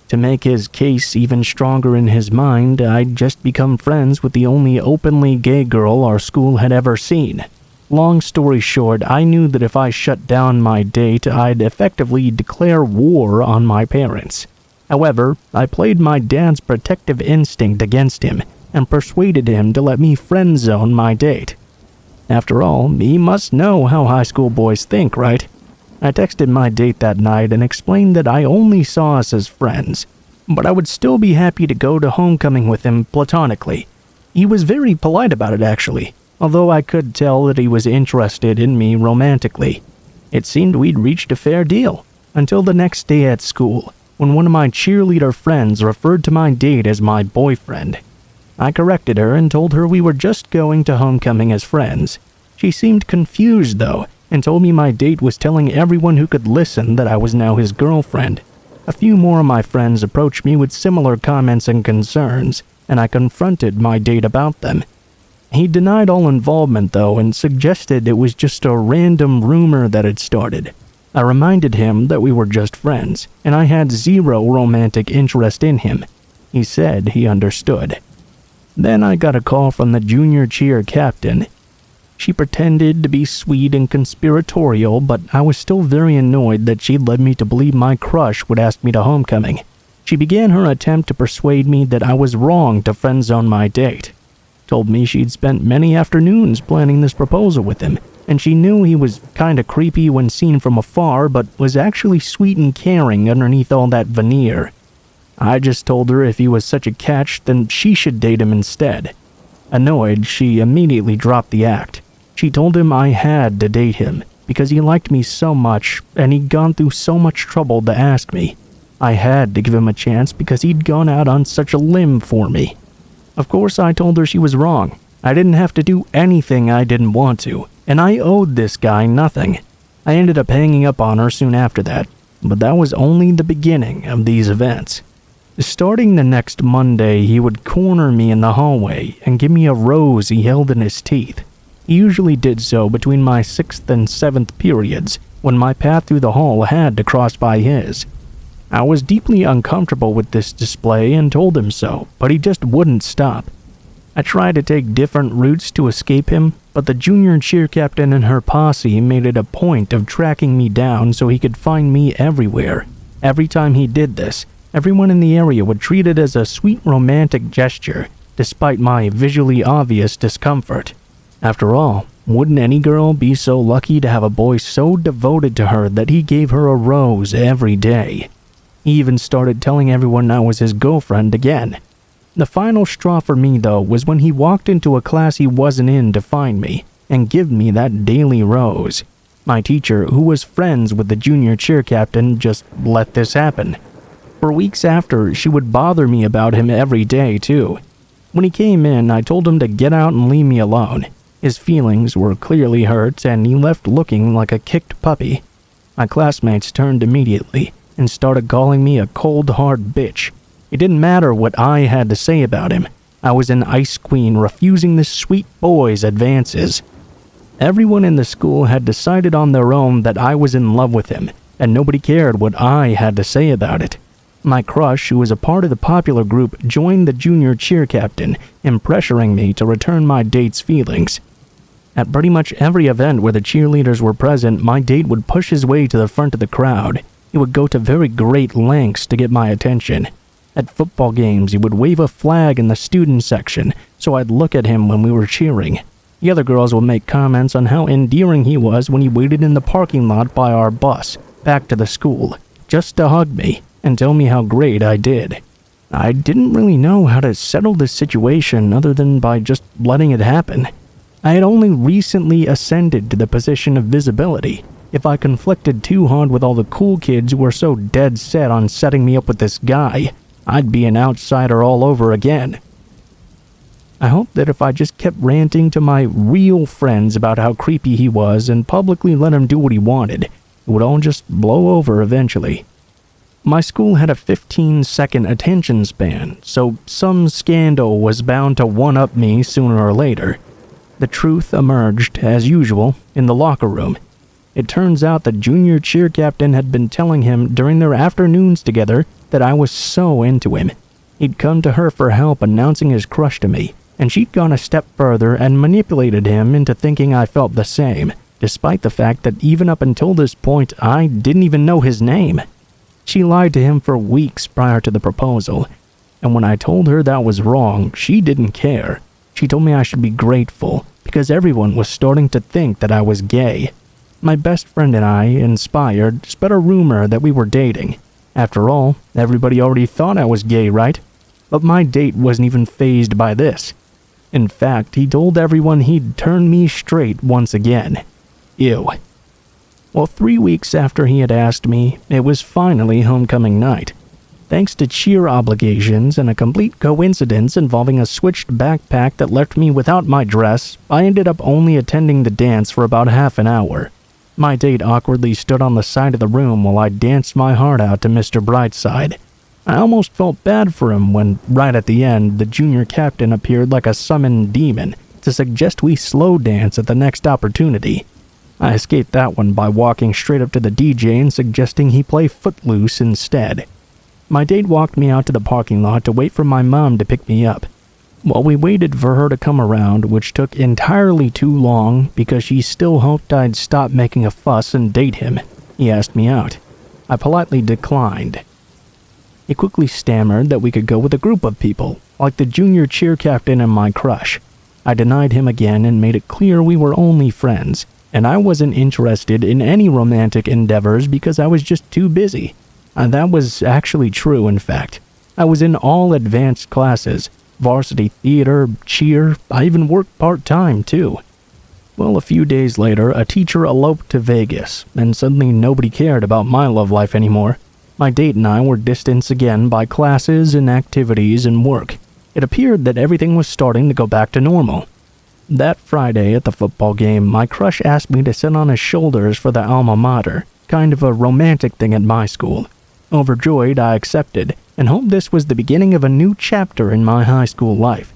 To make his case even stronger in his mind, I'd just become friends with the only openly gay girl our school had ever seen. Long story short, I knew that if I shut down my date, I'd effectively declare war on my parents. However, I played my dad's protective instinct against him and persuaded him to let me friend-zone my date. After all, he must know how high school boys think, right? I texted my date that night and explained that I only saw us as friends, but I would still be happy to go to homecoming with him platonically. He was very polite about it, actually, although I could tell that he was interested in me romantically. It seemed we'd reached a fair deal, until the next day at school, when one of my cheerleader friends referred to my date as my boyfriend. I corrected her and told her we were just going to homecoming as friends. She seemed confused, though, and told me my date was telling everyone who could listen that I was now his girlfriend. A few more of my friends approached me with similar comments and concerns, and I confronted my date about them. He denied all involvement, though, and suggested it was just a random rumor that had started. I reminded him that we were just friends, and I had zero romantic interest in him. He said he understood. Then I got a call from the junior cheer captain. She pretended to be sweet and conspiratorial, but I was still very annoyed that she'd led me to believe my crush would ask me to homecoming. She began her attempt to persuade me that I was wrong to friend-zone my date. Told me she'd spent many afternoons planning this proposal with him, and she knew he was kinda creepy when seen from afar, but was actually sweet and caring underneath all that veneer. I just told her if he was such a catch, then she should date him instead. Annoyed, she immediately dropped the act. She told him I had to date him, because he liked me so much, and he'd gone through so much trouble to ask me. I had to give him a chance because he'd gone out on such a limb for me. Of course, I told her she was wrong. I didn't have to do anything I didn't want to, and I owed this guy nothing. I ended up hanging up on her soon after that, but that was only the beginning of these events. Starting the next Monday, he would corner me in the hallway and give me a rose he held in his teeth. He usually did so between my 6th and 7th periods, when my path through the hall had to cross by his. I was deeply uncomfortable with this display and told him so, but he just wouldn't stop. I tried to take different routes to escape him, but the junior cheer captain and her posse made it a point of tracking me down so he could find me everywhere. Every time he did this, everyone in the area would treat it as a sweet romantic gesture, despite my visually obvious discomfort. After all, wouldn't any girl be so lucky to have a boy so devoted to her that he gave her a rose every day? He even started telling everyone I was his girlfriend again. The final straw for me, though, was when he walked into a class he wasn't in to find me and give me that daily rose. My teacher, who was friends with the junior cheer captain, just let this happen. For weeks after, she would bother me about him every day, too. When he came in, I told him to get out and leave me alone. His feelings were clearly hurt, and he left looking like a kicked puppy. My classmates turned immediately and started calling me a cold, hard bitch. It didn't matter what I had to say about him. I was an ice queen refusing this sweet boy's advances. Everyone in the school had decided on their own that I was in love with him, and nobody cared what I had to say about it. My crush, who was a part of the popular group, joined the junior cheer captain in pressuring me to return my date's feelings. At pretty much every event where the cheerleaders were present, my date would push his way to the front of the crowd. He would go to very great lengths to get my attention. At football games, he would wave a flag in the student section, so I'd look at him when we were cheering. The other girls would make comments on how endearing he was when he waited in the parking lot by our bus, back to the school, just to hug me and tell me how great I did. I didn't really know how to settle this situation other than by just letting it happen. I had only recently ascended to the position of visibility. If I conflicted too hard with all the cool kids who were so dead set on setting me up with this guy, I'd be an outsider all over again. I hoped that if I just kept ranting to my real friends about how creepy he was and publicly let him do what he wanted, it would all just blow over eventually. My school had a 15-second attention span, so some scandal was bound to one-up me sooner or later. The truth emerged, as usual, in the locker room. It turns out the junior cheer captain had been telling him during their afternoons together that I was so into him. He'd come to her for help announcing his crush to me, and she'd gone a step further and manipulated him into thinking I felt the same, despite the fact that even up until this point I didn't even know his name. She lied to him for weeks prior to the proposal, and when I told her that was wrong, she didn't care. She told me I should be grateful, because everyone was starting to think that I was gay. My best friend and I, inspired, spread a rumor that we were dating. After all, everybody already thought I was gay, right? But my date wasn't even fazed by this. In fact, he told everyone he'd turn me straight once again. Ew. Well, 3 weeks after he had asked me, it was finally homecoming night. Thanks to cheer obligations and a complete coincidence involving a switched backpack that left me without my dress, I ended up only attending the dance for about half an hour. My date awkwardly stood on the side of the room while I danced my heart out to Mr. Brightside. I almost felt bad for him when, right at the end, the junior captain appeared like a summoned demon to suggest we slow dance at the next opportunity. I escaped that one by walking straight up to the DJ and suggesting he play Footloose instead. My date walked me out to the parking lot to wait for my mom to pick me up. While we waited for her to come around, which took entirely too long because she still hoped I'd stop making a fuss and date him, he asked me out. I politely declined. He quickly stammered that we could go with a group of people, like the junior cheer captain and my crush. I denied him again and made it clear we were only friends, and I wasn't interested in any romantic endeavors because I was just too busy. And that was actually true, in fact. I was in all advanced classes, varsity theater, cheer, I even worked part-time too. Well, a few days later, a teacher eloped to Vegas, and suddenly nobody cared about my love life anymore. My date and I were distanced again by classes and activities and work. It appeared that everything was starting to go back to normal. That Friday at the football game, my crush asked me to sit on his shoulders for the alma mater, kind of a romantic thing at my school. Overjoyed, I accepted, and hoped this was the beginning of a new chapter in my high school life.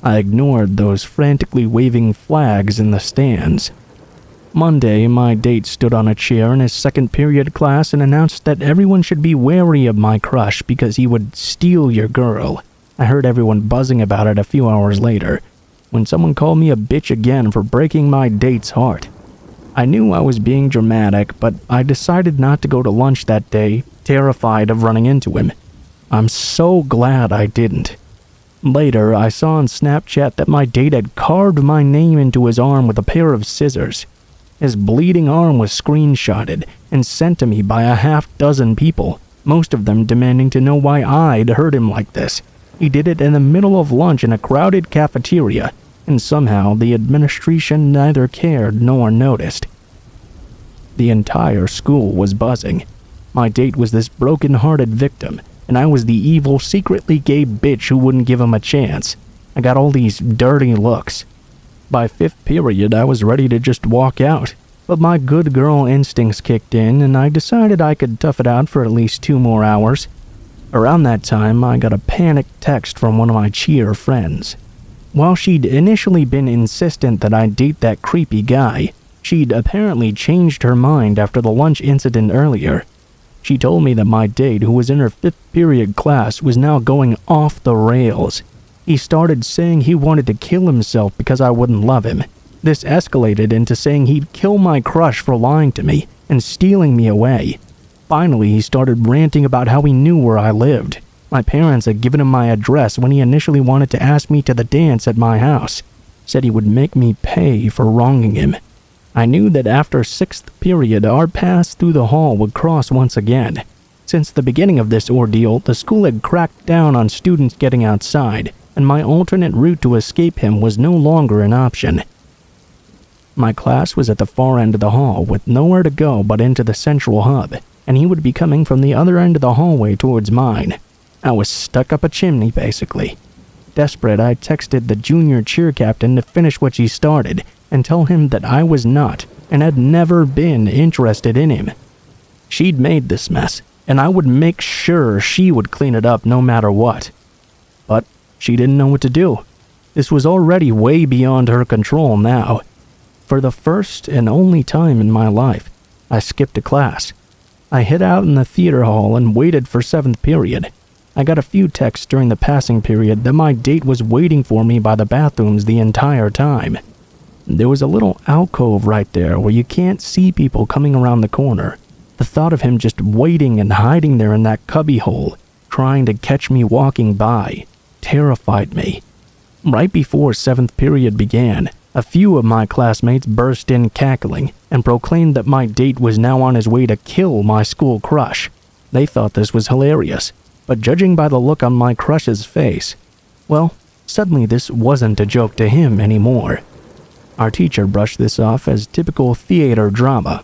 I ignored those frantically waving flags in the stands. Monday, my date stood on a chair in his second period class and announced that everyone should be wary of my crush because he would steal your girl. I heard everyone buzzing about it a few hours later, when someone called me a bitch again for breaking my date's heart. I knew I was being dramatic, but I decided not to go to lunch that day, terrified of running into him. I'm so glad I didn't. Later, I saw on Snapchat that my date had carved my name into his arm with a pair of scissors. His bleeding arm was screenshotted and sent to me by a half-dozen people, most of them demanding to know why I'd hurt him like this. He did it in the middle of lunch in a crowded cafeteria, and somehow the administration neither cared nor noticed. The entire school was buzzing. My date was this broken-hearted victim, and I was the evil, secretly gay bitch who wouldn't give him a chance. I got all these dirty looks. By fifth period, I was ready to just walk out, but my good girl instincts kicked in, and I decided I could tough it out for at least 2 more hours. Around that time, I got a panicked text from one of my cheer friends. While she'd initially been insistent that I date that creepy guy, she'd apparently changed her mind after the lunch incident earlier. She told me that my date, who was in her 5th period class, was now going off the rails. He started saying he wanted to kill himself because I wouldn't love him. This escalated into saying he'd kill my crush for lying to me and stealing me away. Finally, he started ranting about how he knew where I lived. My parents had given him my address when he initially wanted to ask me to the dance at my house. Said he would make me pay for wronging him. I knew that after 6th period, our paths through the hall would cross once again. Since the beginning of this ordeal, the school had cracked down on students getting outside, and my alternate route to escape him was no longer an option. My class was at the far end of the hall, with nowhere to go but into the central hub, and he would be coming from the other end of the hallway towards mine. I was stuck up a chimney, basically. Desperate, I texted the junior cheer captain to finish what she started and tell him that I was not and had never been interested in him. She'd made this mess, and I would make sure she would clean it up no matter what. But she didn't know what to do. This was already way beyond her control now. For the first and only time in my life, I skipped a class. I hid out in the theater hall and waited for 7th period. I got a few texts during the passing period that my date was waiting for me by the bathrooms the entire time. There was a little alcove right there where you can't see people coming around the corner. The thought of him just waiting and hiding there in that cubbyhole, trying to catch me walking by, terrified me. Right before 7th period began, a few of my classmates burst in cackling and proclaimed that my date was now on his way to kill my school crush. They thought this was hilarious, but judging by the look on my crush's face, well, Suddenly this wasn't a joke to him anymore. Our teacher brushed this off as typical theater drama.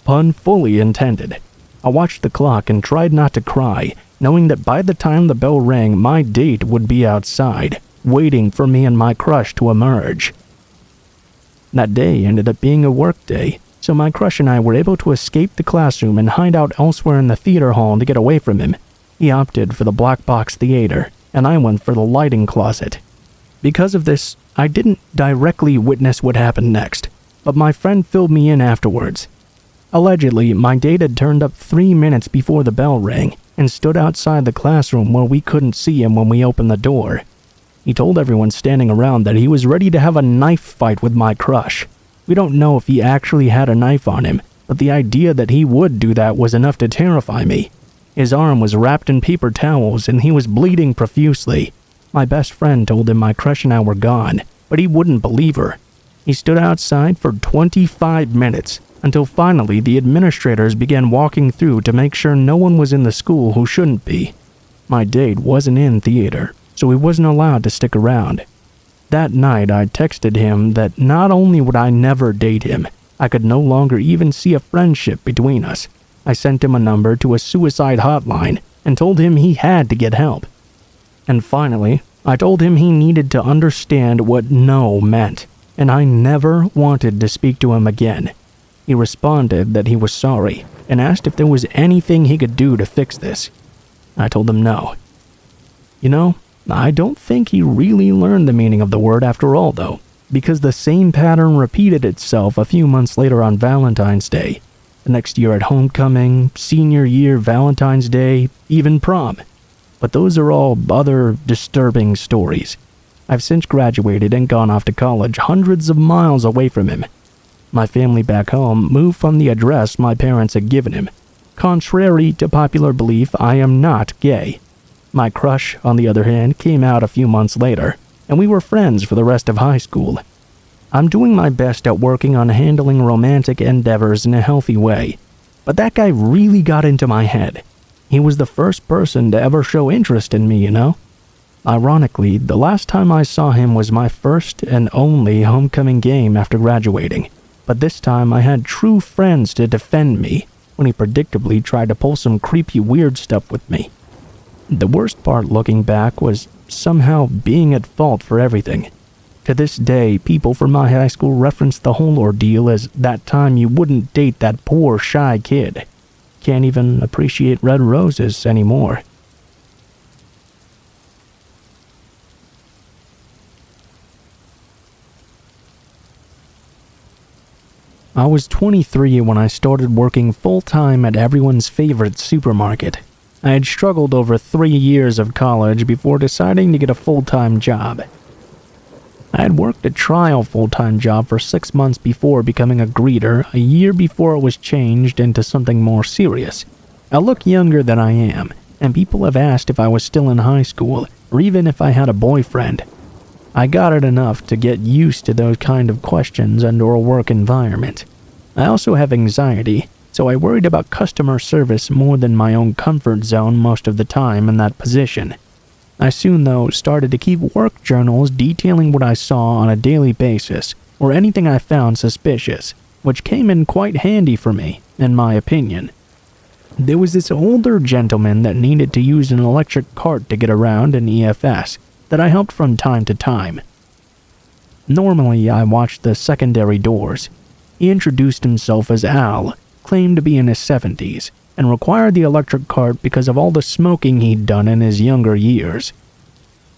Pun fully intended. I watched the clock and tried not to cry, knowing that by the time the bell rang, my date would be outside, waiting for me and my crush to emerge. That day ended up being a work day, so my crush and I were able to escape the classroom and hide out elsewhere in the theater hall to get away from him. He opted for the black box theater, and I went for the lighting closet. Because of this, I didn't directly witness what happened next, but my friend filled me in afterwards. Allegedly, my date had turned up 3 minutes before the bell rang and stood outside the classroom where we couldn't see him when we opened the door. He told everyone standing around that he was ready to have a knife fight with my crush. We don't know if he actually had a knife on him, but the idea that he would do that was enough to terrify me. His arm was wrapped in paper towels and he was bleeding profusely. My best friend told him my crush and I were gone, but he wouldn't believe her. He stood outside for 25 minutes, until finally the administrators began walking through to make sure no one was in the school who shouldn't be. My date wasn't in theater, so he wasn't allowed to stick around. That night I texted him that not only would I never date him, I could no longer even see a friendship between us. I sent him a number to a suicide hotline and told him he had to get help. And finally, I told him he needed to understand what no meant, and I never wanted to speak to him again. He responded that he was sorry and asked if there was anything he could do to fix this. I told him no. You know, I don't think he really learned the meaning of the word after all, though, because the same pattern repeated itself a few months later on Valentine's Day, the next year at homecoming, senior year, Valentine's Day, even prom. But those are all other disturbing stories. I've since graduated and gone off to college hundreds of miles away from him. My family back home moved from the address my parents had given him. Contrary to popular belief, I am not gay. My crush, on the other hand, came out a few months later, and we were friends for the rest of high school. I'm doing my best at working on handling romantic endeavors in a healthy way, but that guy really got into my head. He was the first person to ever show interest in me, you know? Ironically, the last time I saw him was my first and only homecoming game after graduating, but this time I had true friends to defend me when he predictably tried to pull some creepy weird stuff with me. The worst part looking back was somehow being at fault for everything. To this day, people from my high school reference the whole ordeal as that time you wouldn't date that poor shy kid. Can't even appreciate red roses anymore. I was 23 when I started working full-time at everyone's favorite supermarket. I had struggled over 3 years of college before deciding to get a full-time job. I had worked a trial full-time job for 6 months before becoming a greeter, a year before it was changed into something more serious. I look younger than I am, and people have asked if I was still in high school, or even if I had a boyfriend. I got it enough to get used to those kind of questions under a work environment. I also have anxiety, so I worried about customer service more than my own comfort zone most of the time in that position. I soon, though, started to keep work journals detailing what I saw on a daily basis, or anything I found suspicious, which came in quite handy for me, in my opinion. There was this older gentleman that needed to use an electric cart to get around in EFS that I helped from time to time. Normally, I watched the secondary doors. He introduced himself as Al, claimed to be in his 70s, and required the electric cart because of all the smoking he'd done in his younger years.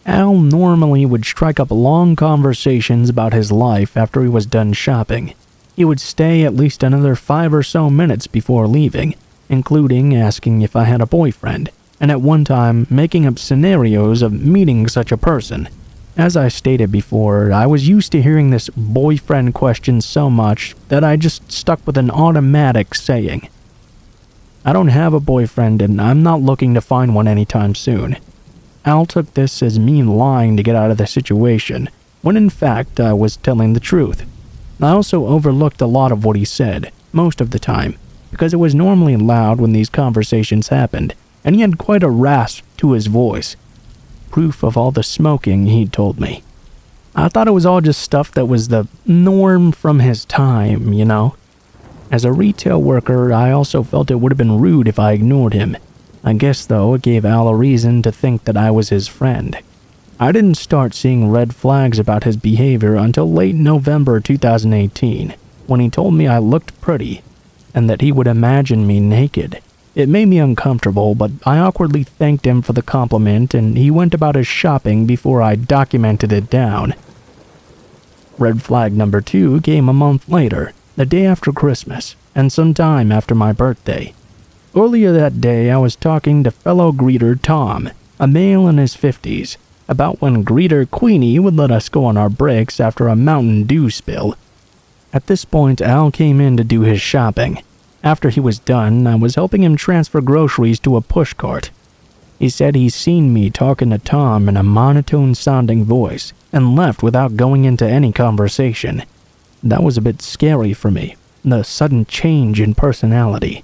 Al normally would strike up long conversations about his life after he was done shopping. He would stay at least another 5 or so minutes before leaving, including asking if I had a boyfriend, and at one time making up scenarios of meeting such a person. As I stated before, I was used to hearing this boyfriend question so much that I just stuck with an automatic saying. I don't have a boyfriend and I'm not looking to find one anytime soon. Al took this as me lying to get out of the situation, when in fact I was telling the truth. I also overlooked a lot of what he said, most of the time, because it was normally loud when these conversations happened, and he had quite a rasp to his voice. proof of all the smoking he'd told me. I thought it was all just stuff that was the norm from his time, you know? As a retail worker, I also felt it would have been rude if I ignored him. I guess, though, it gave Al a reason to think that I was his friend. I didn't start seeing red flags about his behavior until late November 2018, when he told me I looked pretty, and that he would imagine me naked. It made me uncomfortable, but I awkwardly thanked him for the compliment, and he went about his shopping before I documented it down. Red flag number 2 came a month later, the day after Christmas, and some time after my birthday. Earlier that day, I was talking to fellow greeter Tom, a male in his 50s, about when greeter Queenie would let us go on our breaks after a Mountain Dew spill. At this point, Al came in to do his shopping. After he was done, I was helping him transfer groceries to a pushcart. He said he's seen me talking to Tom in a monotone-sounding voice and left without going into any conversation. That was a bit scary for me, the sudden change in personality.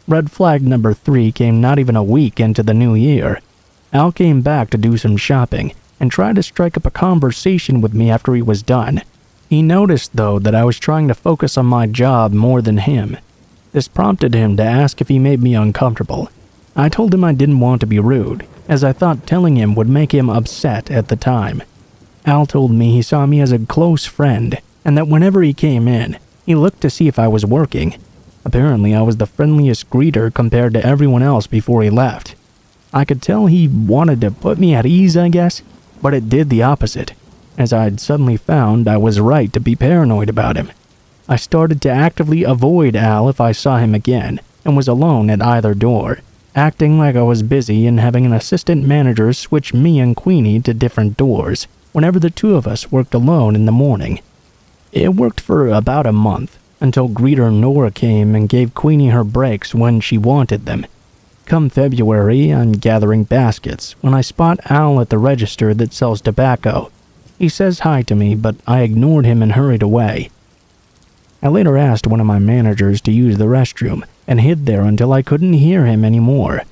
Red flag number 3 came not even a week into the new year. Al came back to do some shopping and tried to strike up a conversation with me after he was done. He noticed, though, that I was trying to focus on my job more than him. This prompted him to ask if he made me uncomfortable. I told him I didn't want to be rude, as I thought telling him would make him upset at the time. Al told me he saw me as a close friend, and that whenever he came in, he looked to see if I was working. Apparently, I was the friendliest greeter compared to everyone else before he left. I could tell he wanted to put me at ease, I guess, but it did the opposite, as I'd suddenly found I was right to be paranoid about him. I started to actively avoid Al if I saw him again, and was alone at either door, acting like I was busy and having an assistant manager switch me and Queenie to different doors whenever the two of us worked alone in the morning. It worked for about a month, until greeter Nora came and gave Queenie her breaks when she wanted them. Come February, I'm gathering baskets when I spot Al at the register that sells tobacco. He says hi to me, but I ignored him and hurried away. I later asked one of my managers to use the restroom and hid there until I couldn't hear him anymore.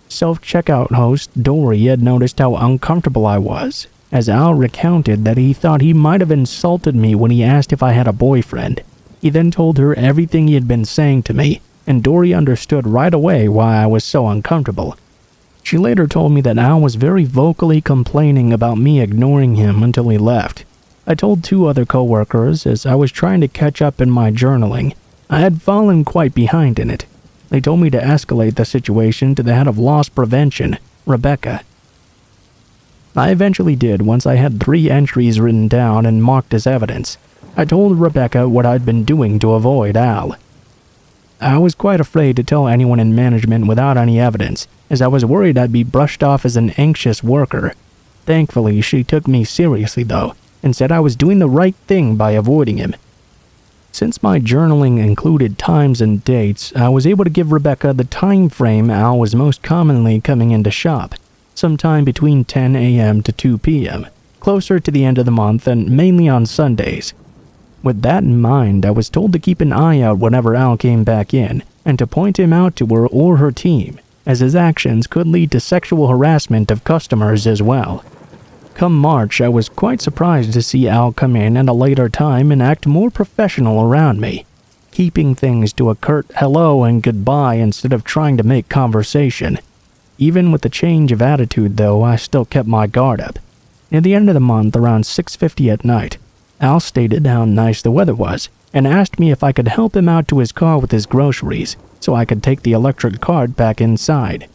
Self-checkout host Dory had noticed how uncomfortable I was, as Al recounted that he thought he might have insulted me when he asked if I had a boyfriend. He then told her everything he had been saying to me, and Dory understood right away why I was so uncomfortable. She later told me that Al was very vocally complaining about me ignoring him until he left. I told 2 other coworkers as I was trying to catch up in my journaling. I had fallen quite behind in it. They told me to escalate the situation to the head of loss prevention, Rebecca. I eventually did once I had 3 entries written down and marked as evidence. I told Rebecca what I'd been doing to avoid Al. I was quite afraid to tell anyone in management without any evidence, as I was worried I'd be brushed off as an anxious worker. Thankfully, she took me seriously, though, and said I was doing the right thing by avoiding him. Since my journaling included times and dates, I was able to give Rebecca the time frame Al was most commonly coming into shop, sometime between 10 a.m. to 2 p.m., closer to the end of the month and mainly on Sundays. With that in mind, I was told to keep an eye out whenever Al came back in, and to point him out to her or her team, as his actions could lead to sexual harassment of customers as well. Come March, I was quite surprised to see Al come in at a later time and act more professional around me, keeping things to a curt hello and goodbye instead of trying to make conversation. Even with the change of attitude, though, I still kept my guard up. Near the end of the month, around 6:50 at night, Al stated how nice the weather was and asked me if I could help him out to his car with his groceries so I could take the electric cart back inside.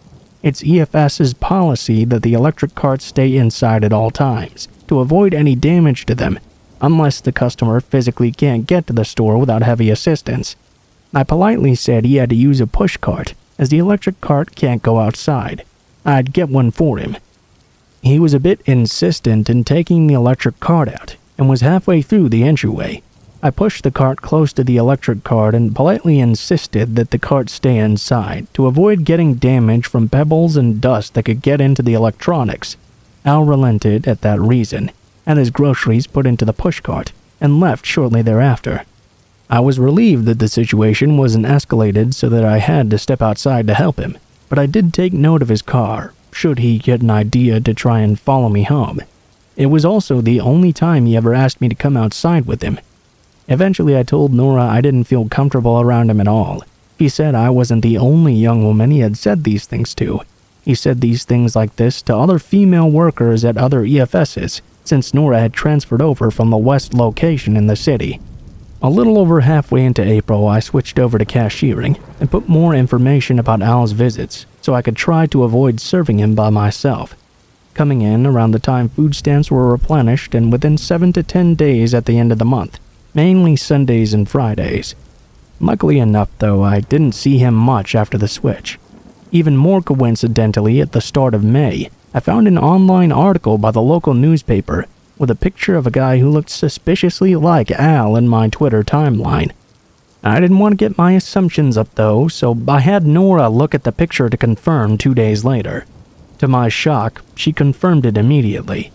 It's EFS's policy that the electric carts stay inside at all times to avoid any damage to them, unless the customer physically can't get to the store without heavy assistance. I politely said he had to use a push cart, as the electric cart can't go outside. I'd get one for him. He was a bit insistent in taking the electric cart out, and was halfway through the entryway. I pushed the cart close to the electric cart and politely insisted that the cart stay inside to avoid getting damage from pebbles and dust that could get into the electronics. Al relented at that reason, had his groceries put into the push cart, and left shortly thereafter. I was relieved that the situation wasn't escalated so that I had to step outside to help him, but I did take note of his car, should he get an idea to try and follow me home. It was also the only time he ever asked me to come outside with him. Eventually, I told Nora I didn't feel comfortable around him at all. He said I wasn't the only young woman he had said these things to. He said these things like this to other female workers at other EFSs, since Nora had transferred over from the west location in the city. A little over halfway into April, I switched over to cashiering and put more information about Al's visits so I could try to avoid serving him by myself. Coming in around the time food stamps were replenished and within 7 to 10 days at the end of the month, mainly Sundays and Fridays. Luckily enough, though, I didn't see him much after the switch. Even more coincidentally, at the start of May, I found an online article by the local newspaper with a picture of a guy who looked suspiciously like Al in my Twitter timeline. I didn't want to get my assumptions up though, so I had Nora look at the picture to confirm 2 days later. To my shock, she confirmed it immediately.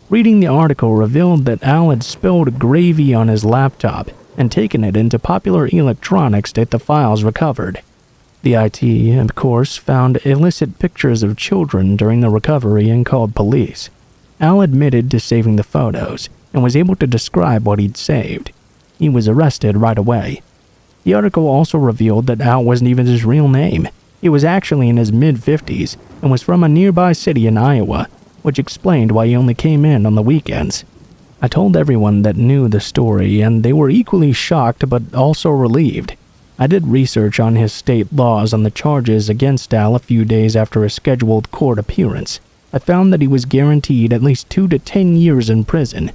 Reading the article revealed that Al had spilled gravy on his laptop and taken it into Popular Electronics to get the files recovered. The IT, of course, found illicit pictures of children during the recovery and called police. Al admitted to saving the photos and was able to describe what he'd saved. He was arrested right away. The article also revealed that Al wasn't even his real name. He was actually in his mid-50s and was from a nearby city in Iowa, which explained why he only came in on the weekends. I told everyone that knew the story, and they were equally shocked but also relieved. I did research on his state laws on the charges against Al a few days after a scheduled court appearance. I found that he was guaranteed at least 2 to 10 years in prison,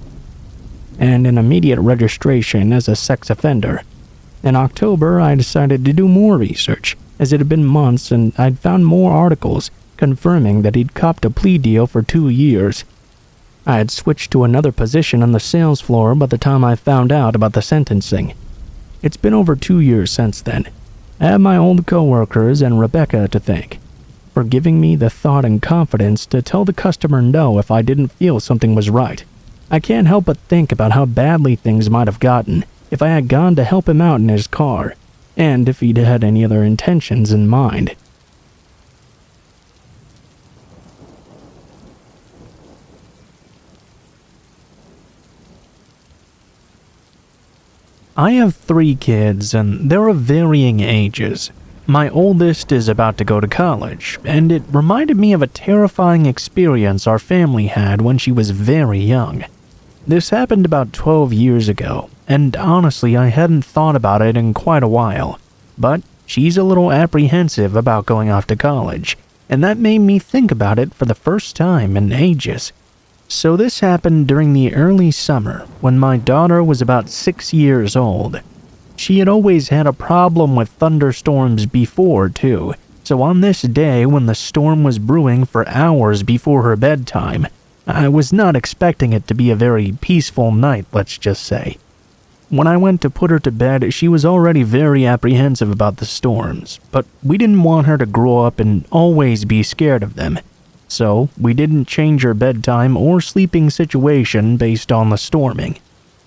and an immediate registration as a sex offender. In October, I decided to do more research, as it had been months and I'd found more articles confirming that he'd copped a plea deal for 2 years. I had switched to another position on the sales floor by the time I found out about the sentencing. It's been over 2 years since then. I have my old coworkers and Rebecca to thank for giving me the thought and confidence to tell the customer no if I didn't feel something was right. I can't help but think about how badly things might have gotten if I had gone to help him out in his car, and if he'd had any other intentions in mind. I have 3 kids, and they're of varying ages. My oldest is about to go to college, and it reminded me of a terrifying experience our family had when she was very young. This happened about 12 years ago, and honestly I hadn't thought about it in quite a while. But she's a little apprehensive about going off to college, and that made me think about it for the first time in ages. So this happened during the early summer when my daughter was about 6 years old. She had always had a problem with thunderstorms before too, so on this day when the storm was brewing for hours before her bedtime, I was not expecting it to be a very peaceful night, let's just say. When I went to put her to bed, she was already very apprehensive about the storms, but we didn't want her to grow up and always be scared of them. So we didn't change her bedtime or sleeping situation based on the storming.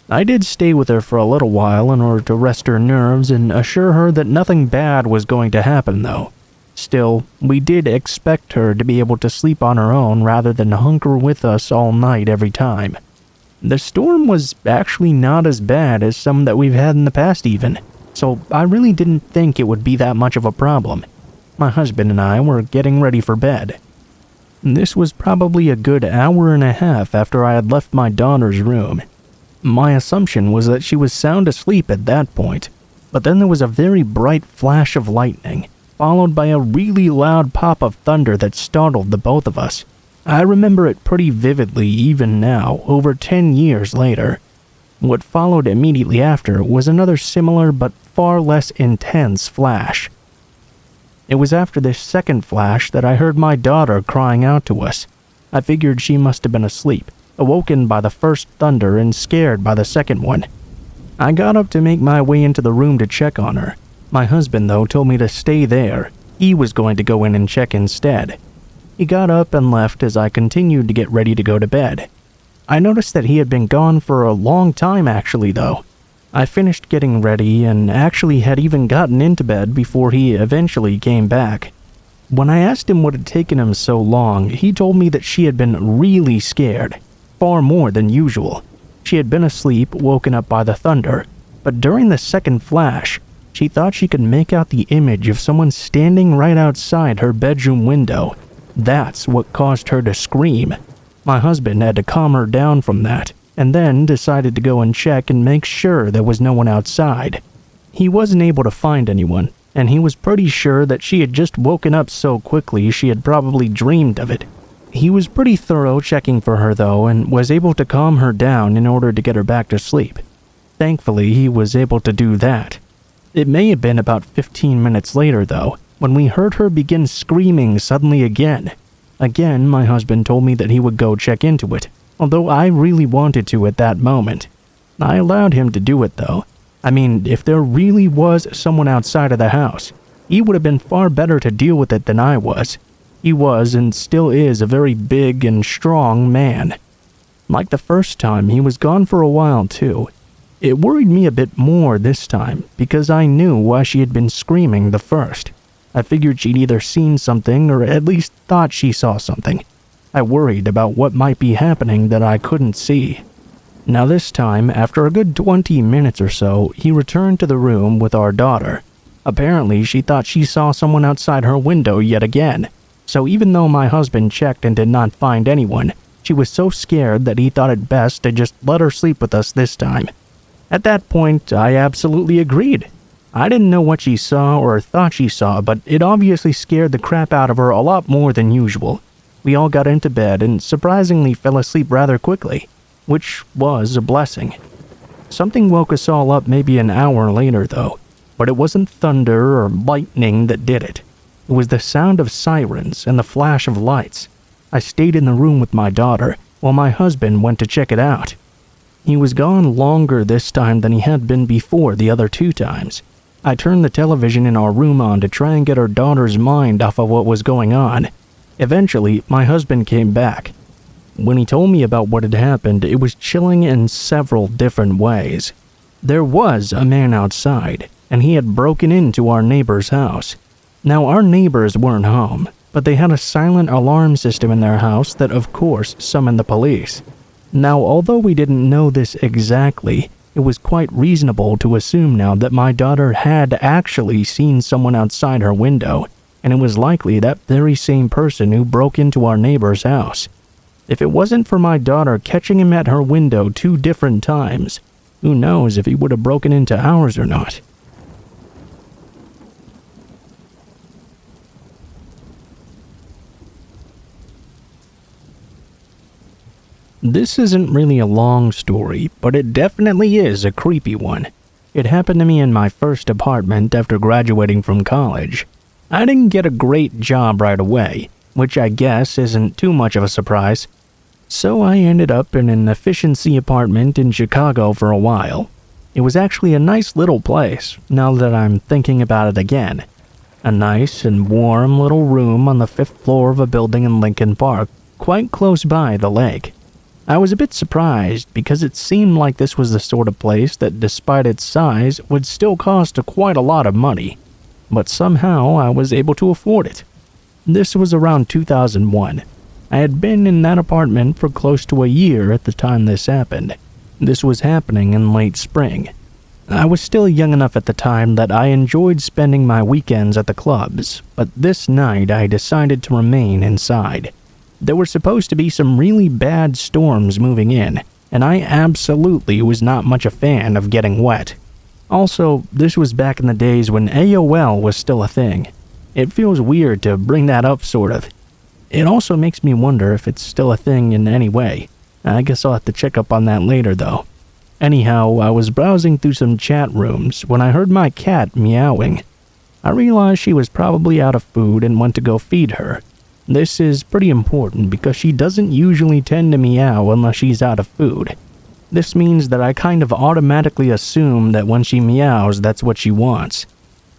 I did stay with her for a little while in order to rest her nerves and assure her that nothing bad was going to happen though. Still, we did expect her to be able to sleep on her own rather than hunker with us all night every time. The storm was actually not as bad as some that we've had in the past even, so I really didn't think it would be that much of a problem. My husband and I were getting ready for bed. This was probably a good hour and a half after I had left my daughter's room. My assumption was that she was sound asleep at that point, but then there was a very bright flash of lightning, followed by a really loud pop of thunder that startled the both of us. I remember it pretty vividly even now, over 10 years later. What followed immediately after was another similar but far less intense flash. It was after this second flash that I heard my daughter crying out to us. I figured she must have been asleep, awoken by the first thunder and scared by the second one. I got up to make my way into the room to check on her. My husband, though, told me to stay there. He was going to go in and check instead. He got up and left as I continued to get ready to go to bed. I noticed that he had been gone for a long time actually, though. I finished getting ready and actually had even gotten into bed before he eventually came back. When I asked him what had taken him so long, he told me that she had been really scared, far more than usual. She had been asleep, woken up by the thunder, but during the second flash, she thought she could make out the image of someone standing right outside her bedroom window. That's what caused her to scream. My husband had to calm her down from that, and then decided to go and check and make sure there was no one outside. He wasn't able to find anyone, and he was pretty sure that she had just woken up so quickly she had probably dreamed of it. He was pretty thorough checking for her though, and was able to calm her down in order to get her back to sleep. Thankfully, he was able to do that. It may have been about 15 minutes later though, when we heard her begin screaming suddenly again. Again, my husband told me that he would go check into it, although I really wanted to at that moment. I allowed him to do it though. I mean, if there really was someone outside of the house, he would have been far better to deal with it than I was. He was and still is a very big and strong man. Like the first time, he was gone for a while too. It worried me a bit more this time because I knew why she had been screaming the first. I figured she'd either seen something or at least thought she saw something. I worried about what might be happening that I couldn't see. Now this time, after a good 20 minutes or so, he returned to the room with our daughter. Apparently, she thought she saw someone outside her window yet again. So even though my husband checked and did not find anyone, she was so scared that he thought it best to just let her sleep with us this time. At that point, I absolutely agreed. I didn't know what she saw or thought she saw, but it obviously scared the crap out of her a lot more than usual. We all got into bed and surprisingly fell asleep rather quickly, which was a blessing. Something woke us all up maybe an hour later though, but it wasn't thunder or lightning that did it. It was the sound of sirens and the flash of lights. I stayed in the room with my daughter while my husband went to check it out. He was gone longer this time than he had been before the other 2 times. I turned the television in our room on to try and get our daughter's mind off of what was going on. Eventually, my husband came back. When he told me about what had happened, it was chilling in several different ways. There was a man outside, and he had broken into our neighbor's house. Now, our neighbors weren't home, but they had a silent alarm system in their house that, of course, summoned the police. Now, although we didn't know this exactly, it was quite reasonable to assume now that my daughter had actually seen someone outside her window, and it was likely that very same person who broke into our neighbor's house. If it wasn't for my daughter catching him at her window 2 different times, who knows if he would have broken into ours or not. This isn't really a long story, but it definitely is a creepy one. It happened to me in my first apartment after graduating from college. I didn't get a great job right away, which I guess isn't too much of a surprise. So I ended up in an efficiency apartment in Chicago for a while. It was actually a nice little place, now that I'm thinking about it again. A nice and warm little room on the 5th floor of a building in Lincoln Park, quite close by the lake. I was a bit surprised because it seemed like this was the sort of place that, despite its size, would still cost quite a lot of money. But somehow I was able to afford it. This was around 2001. I had been in that apartment for close to a year at the time this happened. This was happening in late spring. I was still young enough at the time that I enjoyed spending my weekends at the clubs, but this night I decided to remain inside. There were supposed to be some really bad storms moving in, and I absolutely was not much a fan of getting wet. Also, this was back in the days when AOL was still a thing. It feels weird to bring that up, sort of. It also makes me wonder if it's still a thing in any way. I guess I'll have to check up on that later, though. Anyhow, I was browsing through some chat rooms when I heard my cat meowing. I realized she was probably out of food and went to go feed her. This is pretty important because she doesn't usually tend to meow unless she's out of food. This means that I kind of automatically assume that when she meows, that's what she wants.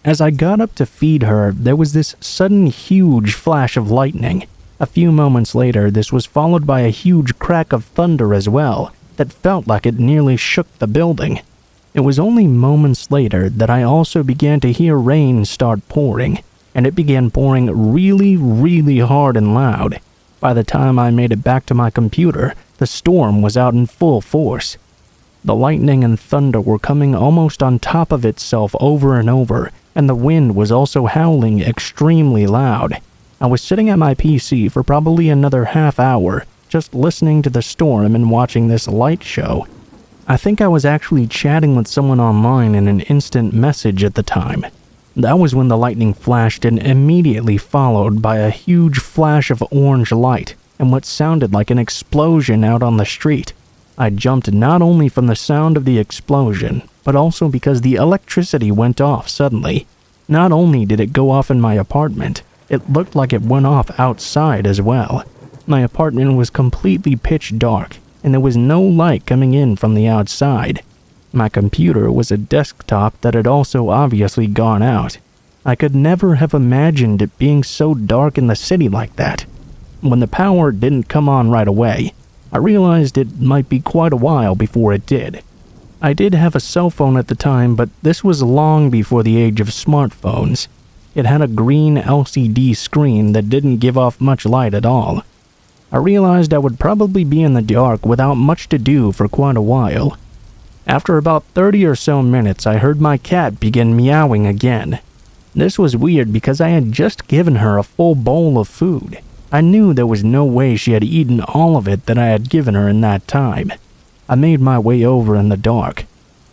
As I got up to feed her, there was this sudden huge flash of lightning. A few moments later, this was followed by a huge crack of thunder as well, that felt like it nearly shook the building. It was only moments later that I also began to hear rain start pouring. and it began pouring really, really hard and loud. By the time I made it back to my computer, the storm was out in full force. The lightning and thunder were coming almost on top of itself over and over, and the wind was also howling extremely loud. I was sitting at my PC for probably another half hour, just listening to the storm and watching this light show. I think I was actually chatting with someone online in an instant message at the time. That was when the lightning flashed and immediately followed by a huge flash of orange light and what sounded like an explosion out on the street. I jumped not only from the sound of the explosion, but also because the electricity went off suddenly. Not only did it go off in my apartment, it looked like it went off outside as well. My apartment was completely pitch dark, and there was no light coming in from the outside. My computer was a desktop that had also obviously gone out. I could never have imagined it being so dark in the city like that. When the power didn't come on right away, I realized it might be quite a while before it did. I did have a cell phone at the time, but this was long before the age of smartphones. It had a green LCD screen that didn't give off much light at all. I realized I would probably be in the dark without much to do for quite a while. After about 30 or so minutes, I heard my cat begin meowing again. This was weird because I had just given her a full bowl of food. I knew there was no way she had eaten all of it that I had given her in that time. I made my way over in the dark.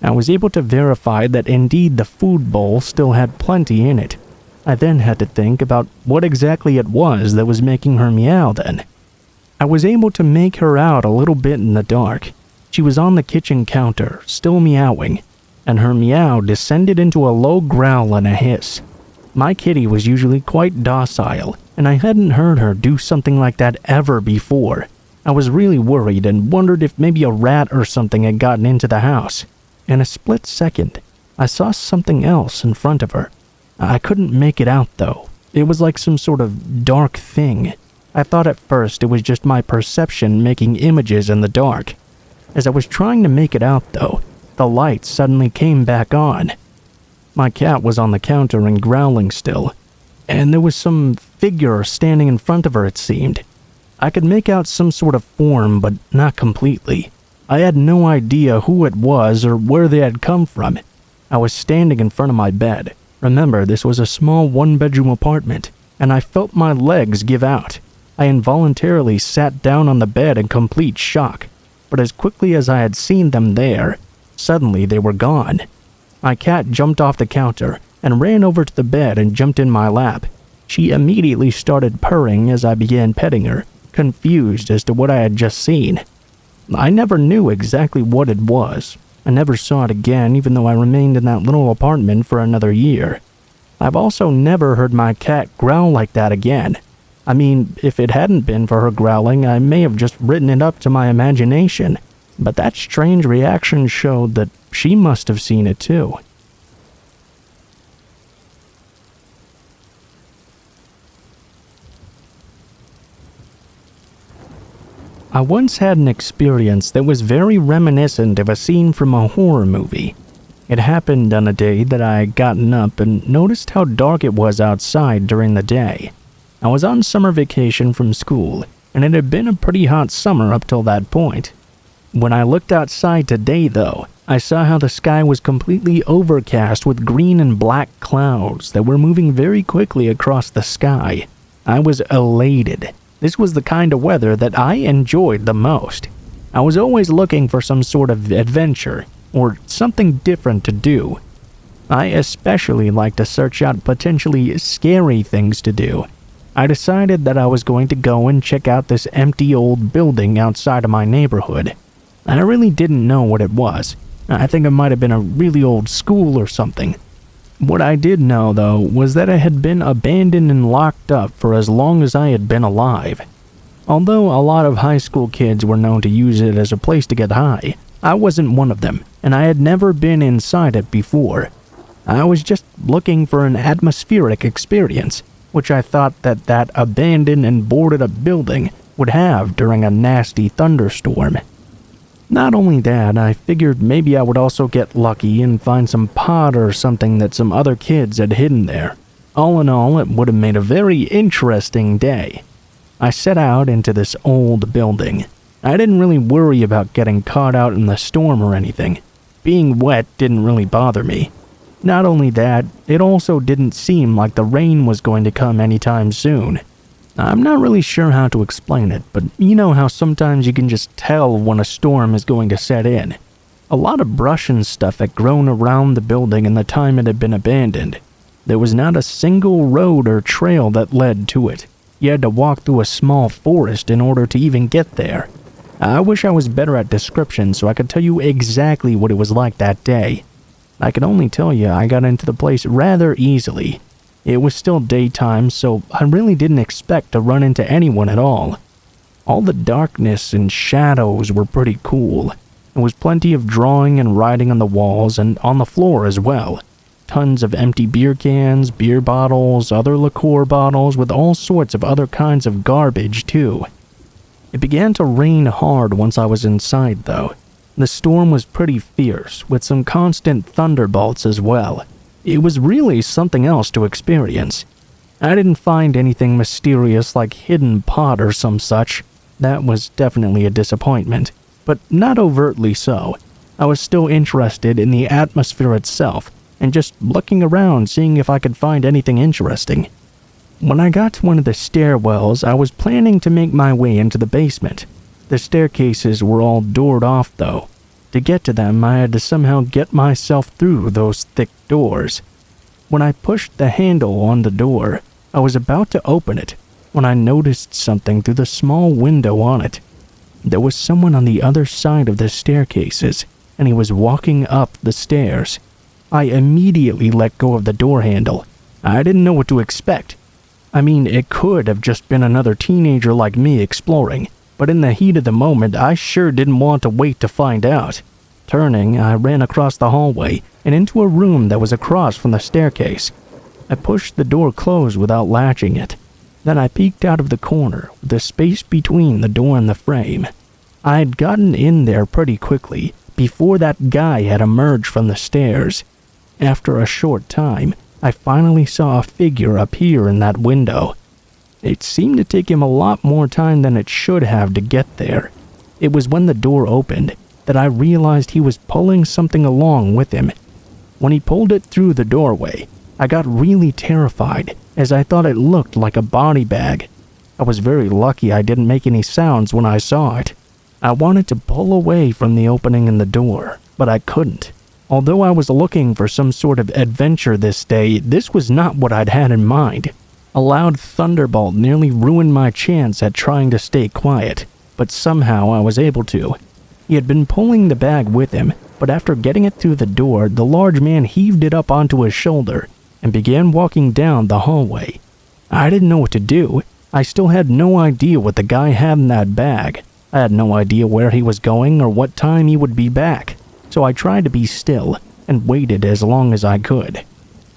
I was able to verify that indeed the food bowl still had plenty in it. I then had to think about what exactly it was that was making her meow then. I was able to make her out a little bit in the dark. She was on the kitchen counter, still meowing, and her meow descended into a low growl and a hiss. My kitty was usually quite docile, and I hadn't heard her do something like that ever before. I was really worried and wondered if maybe a rat or something had gotten into the house. In a split second, I saw something else in front of her. I couldn't make it out though. It was like some sort of dark thing. I thought at first it was just my perception making images in the dark. As I was trying to make it out though, the light suddenly came back on. My cat was on the counter and growling still, and there was some figure standing in front of her it seemed. I could make out some sort of form, but not completely. I had no idea who it was or where they had come from. I was standing in front of my bed. Remember, this was a small one-bedroom apartment, and I felt my legs give out. I involuntarily sat down on the bed in complete shock, but as quickly as I had seen them there, suddenly they were gone. My cat jumped off the counter and ran over to the bed and jumped in my lap. She immediately started purring as I began petting her, confused as to what I had just seen. I never knew exactly what it was. I never saw it again, even though I remained in that little apartment for another year. I've also never heard my cat growl like that again. I mean, if it hadn't been for her growling, I may have just written it up to my imagination, but that strange reaction showed that she must have seen it too. I once had an experience that was very reminiscent of a scene from a horror movie. It happened on a day that I had gotten up and noticed how dark it was outside during the day. I was on summer vacation from school, and it had been a pretty hot summer up till that point. When I looked outside today, though, I saw how the sky was completely overcast with green and black clouds that were moving very quickly across the sky. I was elated. This was the kind of weather that I enjoyed the most. I was always looking for some sort of adventure, or something different to do. I especially like to search out potentially scary things to do. I decided that I was going to go and check out this empty old building outside of my neighborhood. I really didn't know what it was. I think it might have been a really old school or something. What I did know, though, was that it had been abandoned and locked up for as long as I had been alive. Although a lot of high school kids were known to use it as a place to get high, I wasn't one of them, and I had never been inside it before. I was just looking for an atmospheric experience, which I thought that abandoned and boarded up building would have during a nasty thunderstorm. Not only that, I figured maybe I would also get lucky and find some pot or something that some other kids had hidden there. All in all, it would have made a very interesting day. I set out into this old building. I didn't really worry about getting caught out in the storm or anything. Being wet didn't really bother me. Not only that, it also didn't seem like the rain was going to come anytime soon. I'm not really sure how to explain it, but you know how sometimes you can just tell when a storm is going to set in. A lot of brush and stuff had grown around the building in the time it had been abandoned. There was not a single road or trail that led to it. You had to walk through a small forest in order to even get there. I wish I was better at description so I could tell you exactly what it was like that day. I can only tell you I got into the place rather easily. It was still daytime, so I really didn't expect to run into anyone at all. All the darkness and shadows were pretty cool. There was plenty of drawing and writing on the walls and on the floor as well. Tons of empty beer cans, beer bottles, other liqueur bottles with all sorts of other kinds of garbage too. It began to rain hard once I was inside though. The storm was pretty fierce, with some constant thunderbolts as well. It was really something else to experience. I didn't find anything mysterious like hidden pot or some such. That was definitely a disappointment, but not overtly so. I was still interested in the atmosphere itself, and just looking around seeing if I could find anything interesting. When I got to one of the stairwells, I was planning to make my way into the basement. The staircases were all doored off though. To get to them, I had to somehow get myself through those thick doors. When I pushed the handle on the door, I was about to open it when I noticed something through the small window on it. There was someone on the other side of the staircases, and he was walking up the stairs. I immediately let go of the door handle. I didn't know what to expect. I mean, it could have just been another teenager like me exploring, but in the heat of the moment, I sure didn't want to wait to find out. Turning, I ran across the hallway and into a room that was across from the staircase. I pushed the door closed without latching it. Then I peeked out of the corner, with the space between the door and the frame. I had gotten in there pretty quickly, before that guy had emerged from the stairs. After a short time, I finally saw a figure appear in that window. It seemed to take him a lot more time than it should have to get there. It was when the door opened that I realized he was pulling something along with him. When he pulled it through the doorway, I got really terrified as I thought it looked like a body bag. I was very lucky I didn't make any sounds when I saw it. I wanted to pull away from the opening in the door, but I couldn't. Although I was looking for some sort of adventure this day, this was not what I'd had in mind. A loud thunderbolt nearly ruined my chance at trying to stay quiet, but somehow I was able to. He had been pulling the bag with him, but after getting it through the door, the large man heaved it up onto his shoulder and began walking down the hallway. I didn't know what to do. I still had no idea what the guy had in that bag. I had no idea where he was going or what time he would be back. So I tried to be still and waited as long as I could.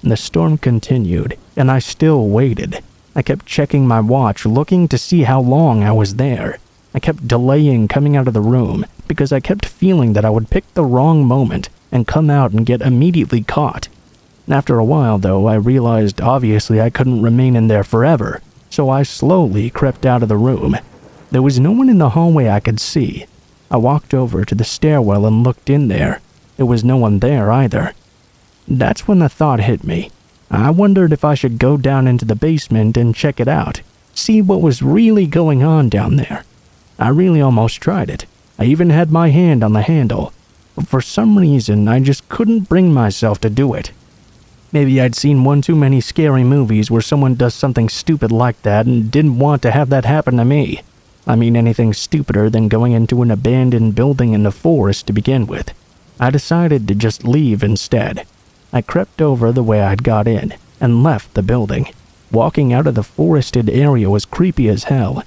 The storm continued, and I still waited. I kept checking my watch, looking to see how long I was there. I kept delaying coming out of the room because I kept feeling that I would pick the wrong moment and come out and get immediately caught. After a while, though, I realized obviously I couldn't remain in there forever, so I slowly crept out of the room. There was no one in the hallway I could see. I walked over to the stairwell and looked in there. There was no one there either. That's when the thought hit me. I wondered if I should go down into the basement and check it out, see what was really going on down there. I really almost tried it. I even had my hand on the handle, but for some reason I just couldn't bring myself to do it. Maybe I'd seen one too many scary movies where someone does something stupid like that and didn't want to have that happen to me. I mean, anything stupider than going into an abandoned building in the forest to begin with. I decided to just leave instead. I crept over the way I'd got in and left the building. Walking out of the forested area was creepy as hell.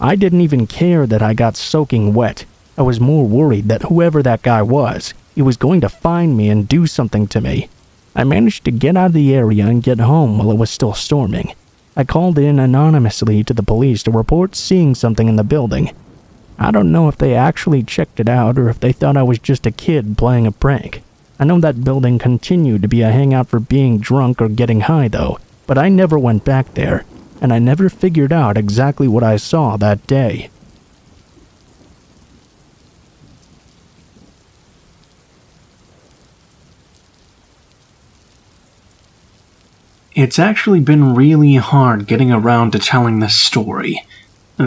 I didn't even care that I got soaking wet. I was more worried that whoever that guy was, he was going to find me and do something to me. I managed to get out of the area and get home while it was still storming. I called in anonymously to the police to report seeing something in the building. I don't know if they actually checked it out or if they thought I was just a kid playing a prank. I know that building continued to be a hangout for being drunk or getting high though, but I never went back there, and I never figured out exactly what I saw that day. It's actually been really hard getting around to telling this story.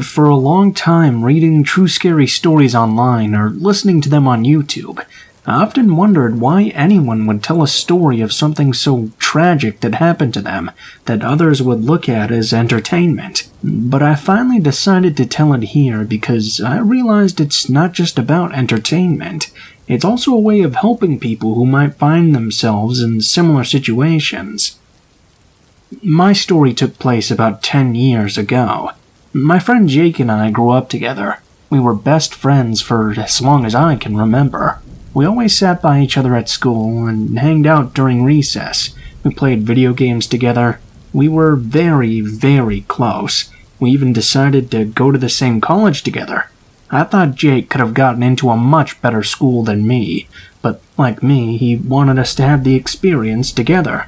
For a long time, reading true scary stories online or listening to them on YouTube, I often wondered why anyone would tell a story of something so tragic that happened to them that others would look at as entertainment. But I finally decided to tell it here because I realized it's not just about entertainment. It's also a way of helping people who might find themselves in similar situations. My story took place about 10 years ago. My friend Jake and I grew up together. We were best friends for as long as I can remember. We always sat by each other at school and hanged out during recess. We played video games together. We were very, very close. We even decided to go to the same college together. I thought Jake could have gotten into a much better school than me, but like me, he wanted us to have the experience together.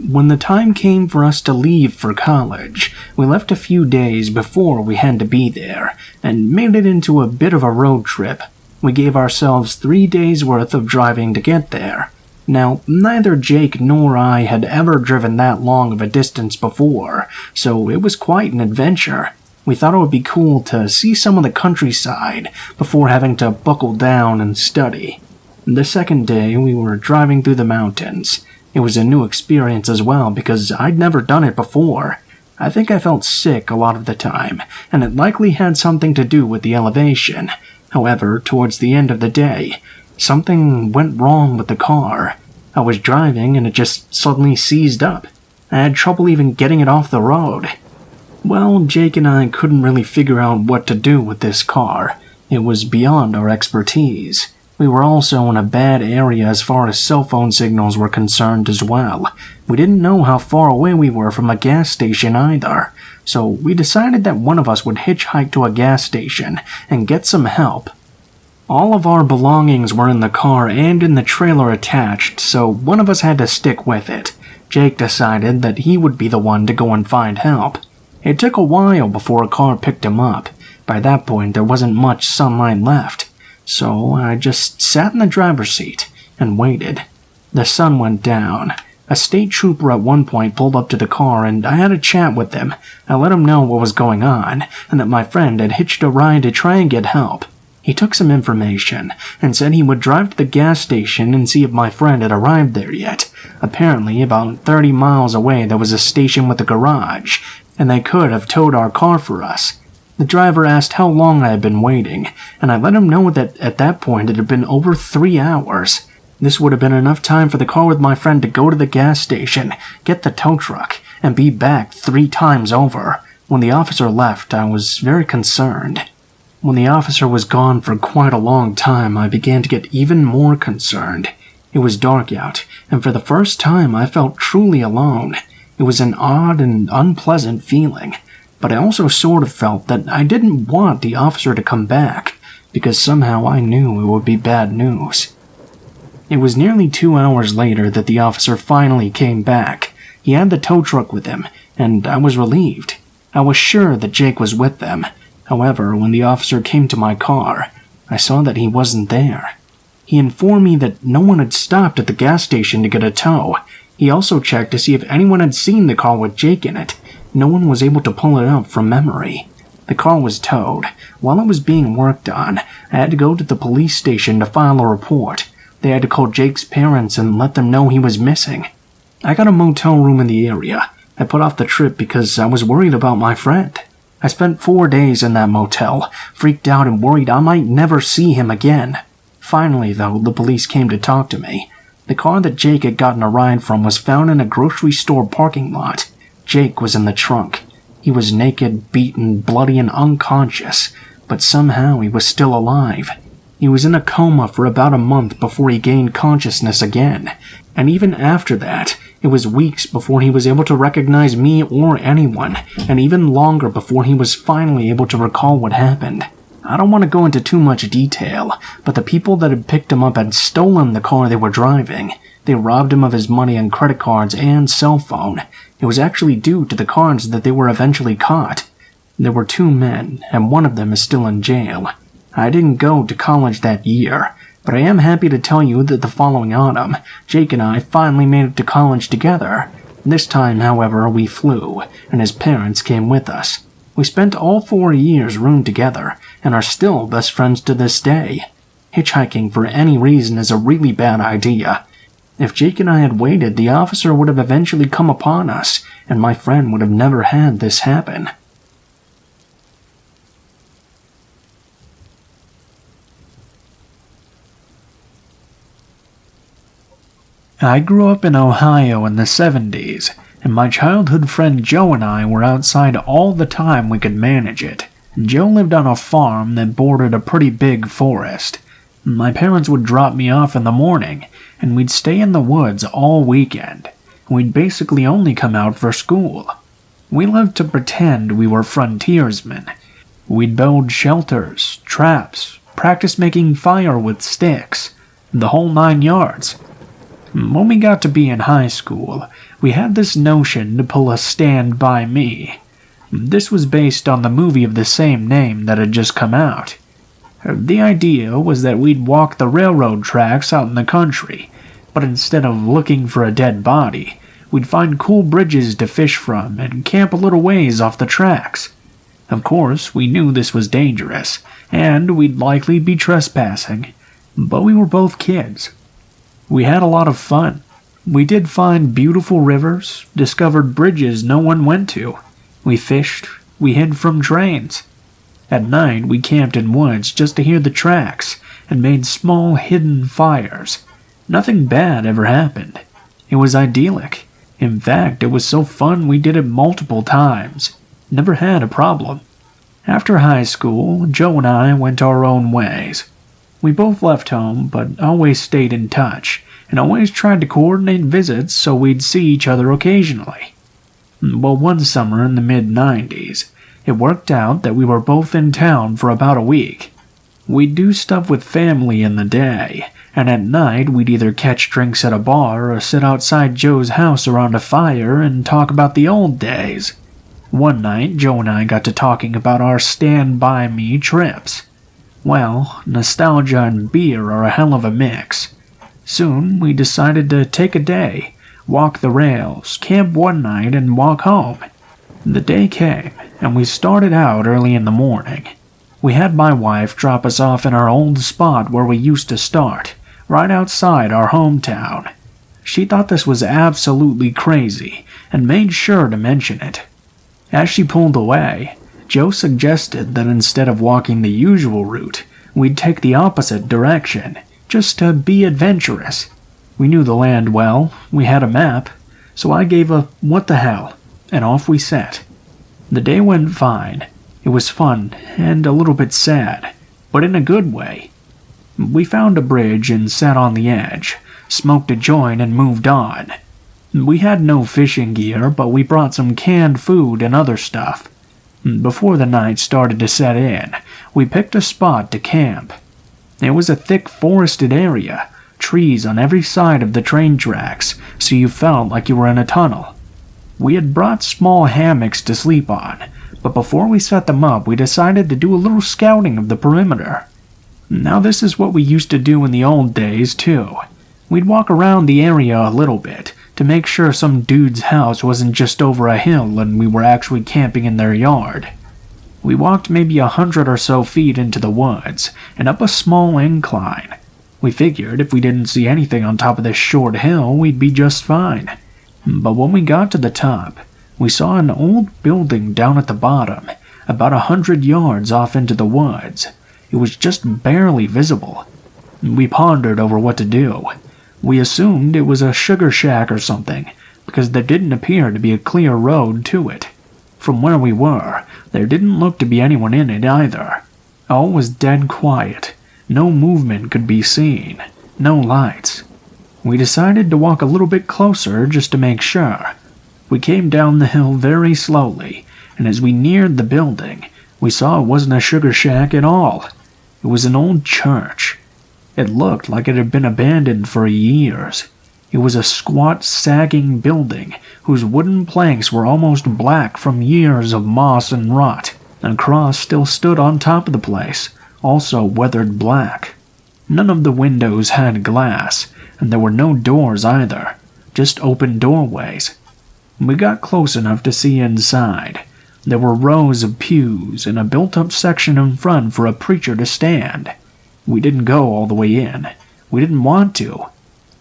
When the time came for us to leave for college, we left a few days before we had to be there, and made it into a bit of a road trip. We gave ourselves 3 days' worth of driving to get there. Now, neither Jake nor I had ever driven that long of a distance before, so it was quite an adventure. We thought it would be cool to see some of the countryside before having to buckle down and study. The second day, we were driving through the mountains. It was a new experience as well because I'd never done it before. I think I felt sick a lot of the time, and it likely had something to do with the elevation. However, towards the end of the day, something went wrong with the car. I was driving and it just suddenly seized up. I had trouble even getting it off the road. Well, Jake and I couldn't really figure out what to do with this car. It was beyond our expertise. We were also in a bad area as far as cell phone signals were concerned as well. We didn't know how far away we were from a gas station either, so we decided that one of us would hitchhike to a gas station and get some help. All of our belongings were in the car and in the trailer attached, so one of us had to stick with it. Jake decided that he would be the one to go and find help. It took a while before a car picked him up. By that point, there wasn't much sunlight left. So I just sat in the driver's seat and waited. The sun went down. A state trooper at one point pulled up to the car and I had a chat with him. I let him know what was going on and that my friend had hitched a ride to try and get help. He took some information and said he would drive to the gas station and see if my friend had arrived there yet. Apparently, about 30 miles away there was a station with a garage, and they could have towed our car for us. The driver asked how long I had been waiting, and I let him know that at that point it had been over 3 hours. This would have been enough time for the car with my friend to go to the gas station, get the tow truck, and be back 3 times over. When the officer left, I was very concerned. When the officer was gone for quite a long time, I began to get even more concerned. It was dark out, and for the first time I felt truly alone. It was an odd and unpleasant feeling. But I also sort of felt that I didn't want the officer to come back, because somehow I knew it would be bad news. It was nearly 2 hours later that the officer finally came back. He had the tow truck with him, and I was relieved. I was sure that Jake was with them. However, when the officer came to my car, I saw that he wasn't there. He informed me that no one had stopped at the gas station to get a tow. He also checked to see if anyone had seen the car with Jake in it. No one was able to pull it up from memory. The car was towed. While it was being worked on, I had to go to the police station to file a report. They had to call Jake's parents and let them know he was missing. I got a motel room in the area. I put off the trip because I was worried about my friend. I spent 4 days in that motel, freaked out and worried I might never see him again. Finally, though, the police came to talk to me. The car that Jake had gotten a ride from was found in a grocery store parking lot. Jake was in the trunk. He was naked, beaten, bloody, and unconscious, but somehow he was still alive. He was in a coma for about a month before he gained consciousness again, and even after that, it was weeks before he was able to recognize me or anyone, and even longer before he was finally able to recall what happened. I don't want to go into too much detail, but the people that had picked him up had stolen the car they were driving. They robbed him of his money and credit cards and cell phone. It was actually due to the cards that they were eventually caught. There were 2 men, and one of them is still in jail. I didn't go to college that year, but I am happy to tell you that the following autumn, Jake and I finally made it to college together. This time, however, we flew, and his parents came with us. We spent all 4 years roomed together, and are still best friends to this day. Hitchhiking for any reason is a really bad idea. If Jake and I had waited, the officer would have eventually come upon us, and my friend would have never had this happen. I grew up in Ohio in the 70s, and my childhood friend Joe and I were outside all the time we could manage it. Joe lived on a farm that bordered a pretty big forest. My parents would drop me off in the morning, and we'd stay in the woods all weekend. We'd basically only come out for school. We loved to pretend we were frontiersmen. We'd build shelters, traps, practice making fire with sticks, the whole 9 yards. When we got to be in high school, we had this notion to pull a Stand By Me. This was based on the movie of the same name that had just come out. The idea was that we'd walk the railroad tracks out in the country, but instead of looking for a dead body, we'd find cool bridges to fish from and camp a little ways off the tracks. Of course, we knew this was dangerous, and we'd likely be trespassing, but we were both kids. We had a lot of fun. We did find beautiful rivers, discovered bridges no one went to. We fished, we hid from trains. At night, we camped in woods just to hear the tracks and made small hidden fires. Nothing bad ever happened. It was idyllic. In fact, it was so fun we did it multiple times. Never had a problem. After high school, Joe and I went our own ways. We both left home, but always stayed in touch, and always tried to coordinate visits so we'd see each other occasionally. Well, one summer in the mid-90s, it worked out that we were both in town for about a week. We'd do stuff with family in the day, and at night we'd either catch drinks at a bar or sit outside Joe's house around a fire and talk about the old days. One night, Joe and I got to talking about our Stand By Me trips. Well, nostalgia and beer are a hell of a mix. Soon, we decided to take a day, walk the rails, camp one night, and walk home. The day came, and we started out early in the morning. We had my wife drop us off in our old spot where we used to start, right outside our hometown. She thought this was absolutely crazy, and made sure to mention it. As she pulled away, Joe suggested that instead of walking the usual route, we'd take the opposite direction, just to be adventurous. We knew the land well, we had a map, so I gave a what the hell, and off we set. The day went fine. It was fun and a little bit sad, but in a good way. We found a bridge and sat on the edge, smoked a joint and moved on. We had no fishing gear, but we brought some canned food and other stuff. Before the night started to set in, we picked a spot to camp. It was a thick forested area, trees on every side of the train tracks, so you felt like you were in a tunnel. We had brought small hammocks to sleep on, but before we set them up, we decided to do a little scouting of the perimeter. Now this is what we used to do in the old days, too. We'd walk around the area a little bit, to make sure some dude's house wasn't just over a hill and we were actually camping in their yard. We walked maybe 100 or so feet into the woods, and up a small incline. We figured if we didn't see anything on top of this short hill, we'd be just fine. But when we got to the top, we saw an old building down at the bottom, about 100 yards off into the woods. It was just barely visible. We pondered over what to do. We assumed it was a sugar shack or something, because there didn't appear to be a clear road to it. From where we were, there didn't look to be anyone in it either. All was dead quiet. No movement could be seen. No lights. We decided to walk a little bit closer just to make sure. We came down the hill very slowly, and as we neared the building, we saw it wasn't a sugar shack at all. It was an old church. It looked like it had been abandoned for years. It was a squat, sagging building whose wooden planks were almost black from years of moss and rot. A cross still stood on top of the place, also weathered black. None of the windows had glass, and there were no doors either, just open doorways. We got close enough to see inside. There were rows of pews and a built-up section in front for a preacher to stand. We didn't go all the way in. We didn't want to.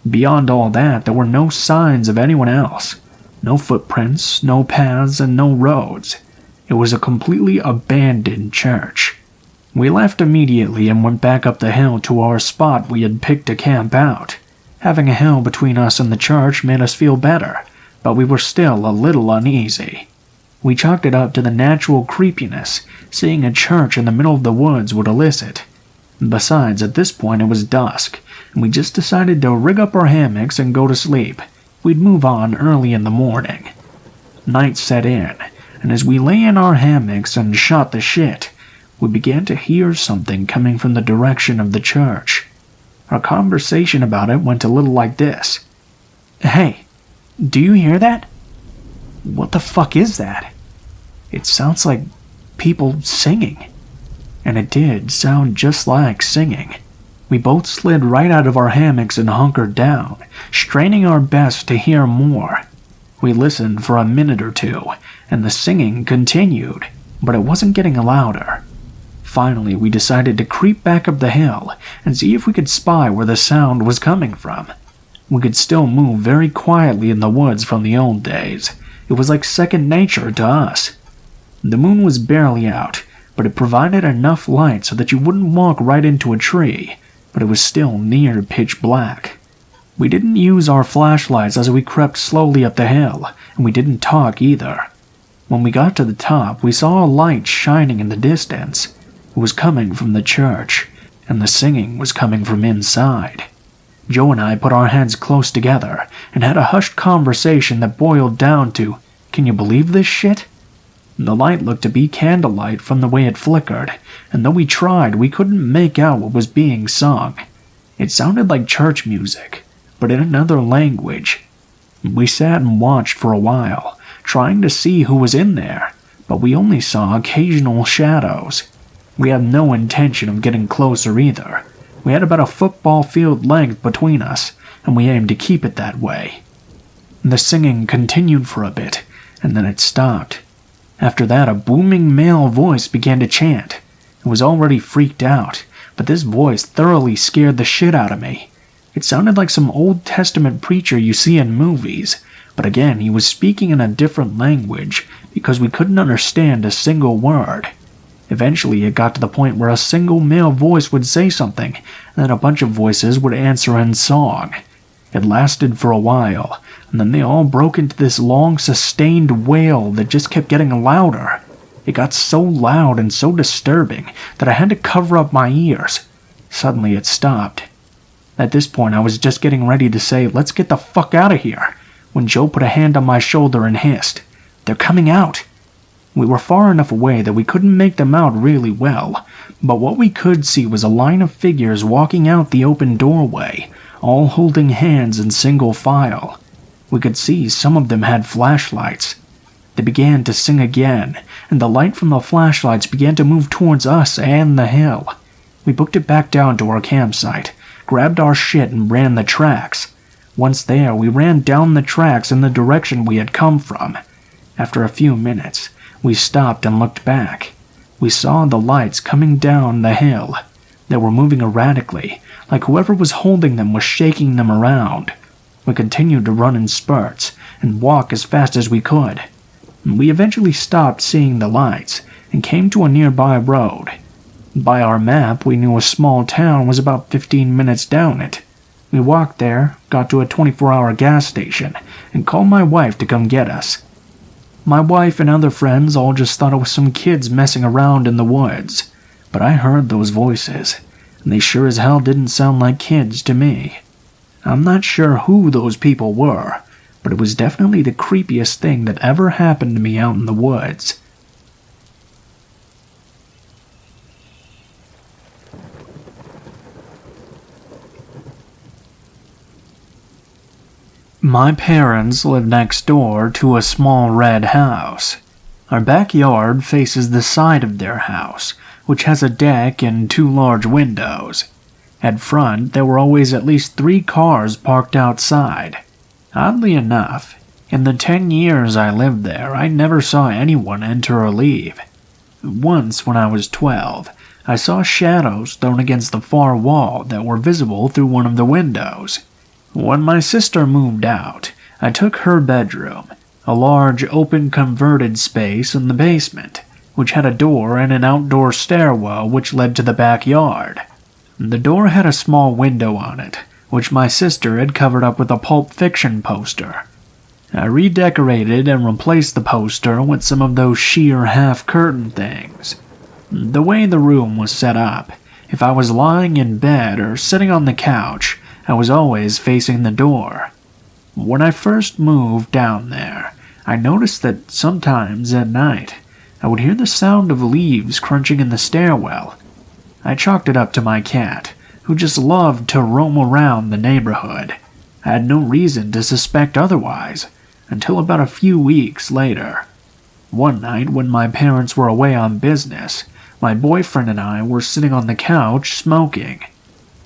Beyond all that, there were no signs of anyone else. No footprints, no paths, and no roads. It was a completely abandoned church. We left immediately and went back up the hill to our spot we had picked to camp out. Having a hill between us and the church made us feel better, but we were still a little uneasy. We chalked it up to the natural creepiness seeing a church in the middle of the woods would elicit. Besides, at this point it was dusk, and we just decided to rig up our hammocks and go to sleep. We'd move on early in the morning. Night set in, and as we lay in our hammocks and shot the shit, we began to hear something coming from the direction of the church. Our conversation about it went a little like this. "Hey, do you hear that? What the fuck is that? It sounds like people singing." And it did sound just like singing. We both slid right out of our hammocks and hunkered down, straining our best to hear more. We listened for a minute or two, and the singing continued, but it wasn't getting louder. Finally, we decided to creep back up the hill and see if we could spy where the sound was coming from. We could still move very quietly in the woods from the old days. It was like second nature to us. The moon was barely out, but it provided enough light so that you wouldn't walk right into a tree, but it was still near pitch black. We didn't use our flashlights as we crept slowly up the hill, and we didn't talk either. When we got to the top, we saw a light shining in the distance. It was coming from the church, and the singing was coming from inside. Joe and I put our heads close together and had a hushed conversation that boiled down to, "Can you believe this shit?" The light looked to be candlelight from the way it flickered, and though we tried, we couldn't make out what was being sung. It sounded like church music, but in another language. We sat and watched for a while, trying to see who was in there, but we only saw occasional shadows. We had no intention of getting closer either. We had about a football field length between us, and we aimed to keep it that way. The singing continued for a bit, and then it stopped. After that, a booming male voice began to chant. I was already freaked out, but this voice thoroughly scared the shit out of me. It sounded like some Old Testament preacher you see in movies, but again, he was speaking in a different language because we couldn't understand a single word. Eventually, it got to the point where a single male voice would say something, and then a bunch of voices would answer in song. It lasted for a while, and then they all broke into this long, sustained wail that just kept getting louder. It got so loud and so disturbing that I had to cover up my ears. Suddenly, it stopped. At this point, I was just getting ready to say, "Let's get the fuck out of here," when Joe put a hand on my shoulder and hissed, "They're coming out." We were far enough away that we couldn't make them out really well, but what we could see was a line of figures walking out the open doorway, all holding hands in single file. We could see some of them had flashlights. They began to sing again, and the light from the flashlights began to move towards us and the hill. We booked it back down to our campsite, grabbed our shit and ran the tracks. Once there, we ran down the tracks in the direction we had come from. After a few minutes, we stopped and looked back. We saw the lights coming down the hill. They were moving erratically, like whoever was holding them was shaking them around. We continued to run in spurts and walk as fast as we could. We eventually stopped seeing the lights and came to a nearby road. By our map, we knew a small town was about 15 minutes down it. We walked there, got to a 24-hour gas station, and called my wife to come get us. My wife and other friends all just thought it was some kids messing around in the woods, but I heard those voices, and they sure as hell didn't sound like kids to me. I'm not sure who those people were, but it was definitely the creepiest thing that ever happened to me out in the woods. My parents live next door to a small red house. Our backyard faces the side of their house, which has a deck and 2 large windows. At front, there were always at least 3 cars parked outside. Oddly enough, in the 10 years I lived there, I never saw anyone enter or leave. Once, when I was 12, I saw shadows thrown against the far wall that were visible through one of the windows. When my sister moved out, I took her bedroom, a large open converted space in the basement, which had a door and an outdoor stairwell which led to the backyard. The door had a small window on it, which my sister had covered up with a Pulp Fiction poster. I redecorated and replaced the poster with some of those sheer half-curtain things. The way the room was set up, if I was lying in bed or sitting on the couch, I was always facing the door. When I first moved down there, I noticed that sometimes at night, I would hear the sound of leaves crunching in the stairwell. I chalked it up to my cat, who just loved to roam around the neighborhood. I had no reason to suspect otherwise, until about a few weeks later. One night when my parents were away on business, my boyfriend and I were sitting on the couch smoking.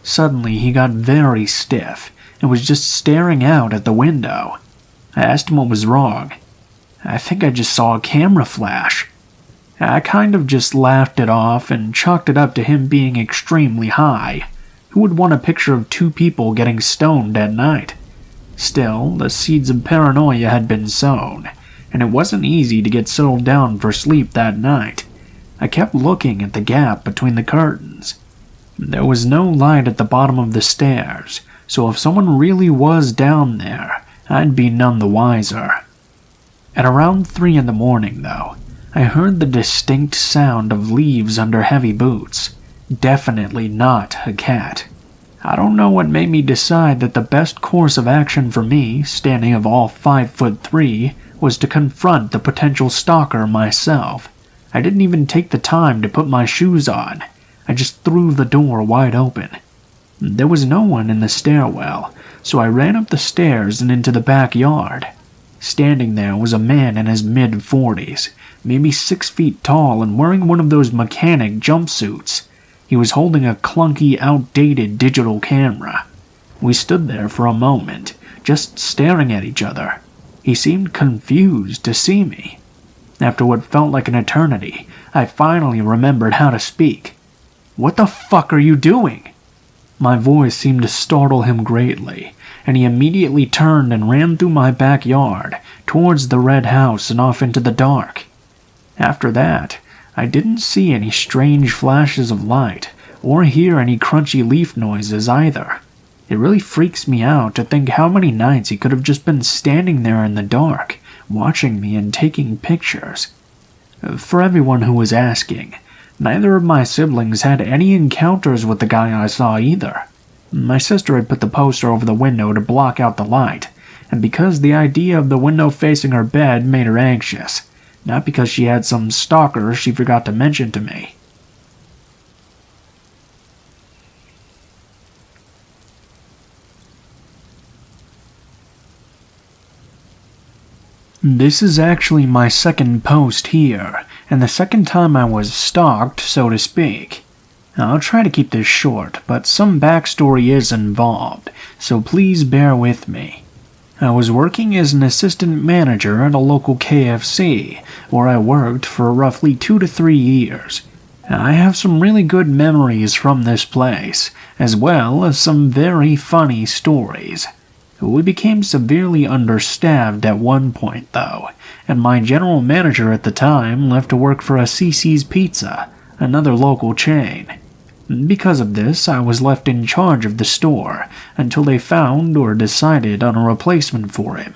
Suddenly he got very stiff and was just staring out at the window. I asked him what was wrong. I think I just saw a camera flash. I kind of just laughed it off and chalked it up to him being extremely high. Who would want a picture of 2 people getting stoned at night? Still, the seeds of paranoia had been sown, and it wasn't easy to get settled down for sleep that night. I kept looking at the gap between the curtains. There was no light at the bottom of the stairs, so if someone really was down there, I'd be none the wiser. At around 3 in the morning, though, I heard the distinct sound of leaves under heavy boots. Definitely not a cat. I don't know what made me decide that the best course of action for me, standing of all 5'3", was to confront the potential stalker myself. I didn't even take the time to put my shoes on. I just threw the door wide open. There was no one in the stairwell, so I ran up the stairs and into the backyard. Standing there was a man in his mid-40s, maybe 6 feet tall and wearing one of those mechanic jumpsuits. He was holding a clunky, outdated digital camera. We stood there for a moment, just staring at each other. He seemed confused to see me. After what felt like an eternity, I finally remembered how to speak. "What the fuck are you doing?" My voice seemed to startle him greatly, and he immediately turned and ran through my backyard, towards the red house and off into the dark. After that, I didn't see any strange flashes of light, or hear any crunchy leaf noises either. It really freaks me out to think how many nights he could have just been standing there in the dark, watching me and taking pictures. For everyone who was asking, neither of my siblings had any encounters with the guy I saw either. My sister had put the poster over the window to block out the light, and because the idea of the window facing her bed made her anxious, not because she had some stalker she forgot to mention to me. This is actually my second post here, and the second time I was stalked, so to speak. I'll try to keep this short, but some backstory is involved, so please bear with me. I was working as an assistant manager at a local KFC, where I worked for roughly 2 to 3 years. I have some really good memories from this place, as well as some very funny stories. We became severely understaffed at one point, though, and my general manager at the time left to work for a CC's Pizza, another local chain. Because of this, I was left in charge of the store until they found or decided on a replacement for him.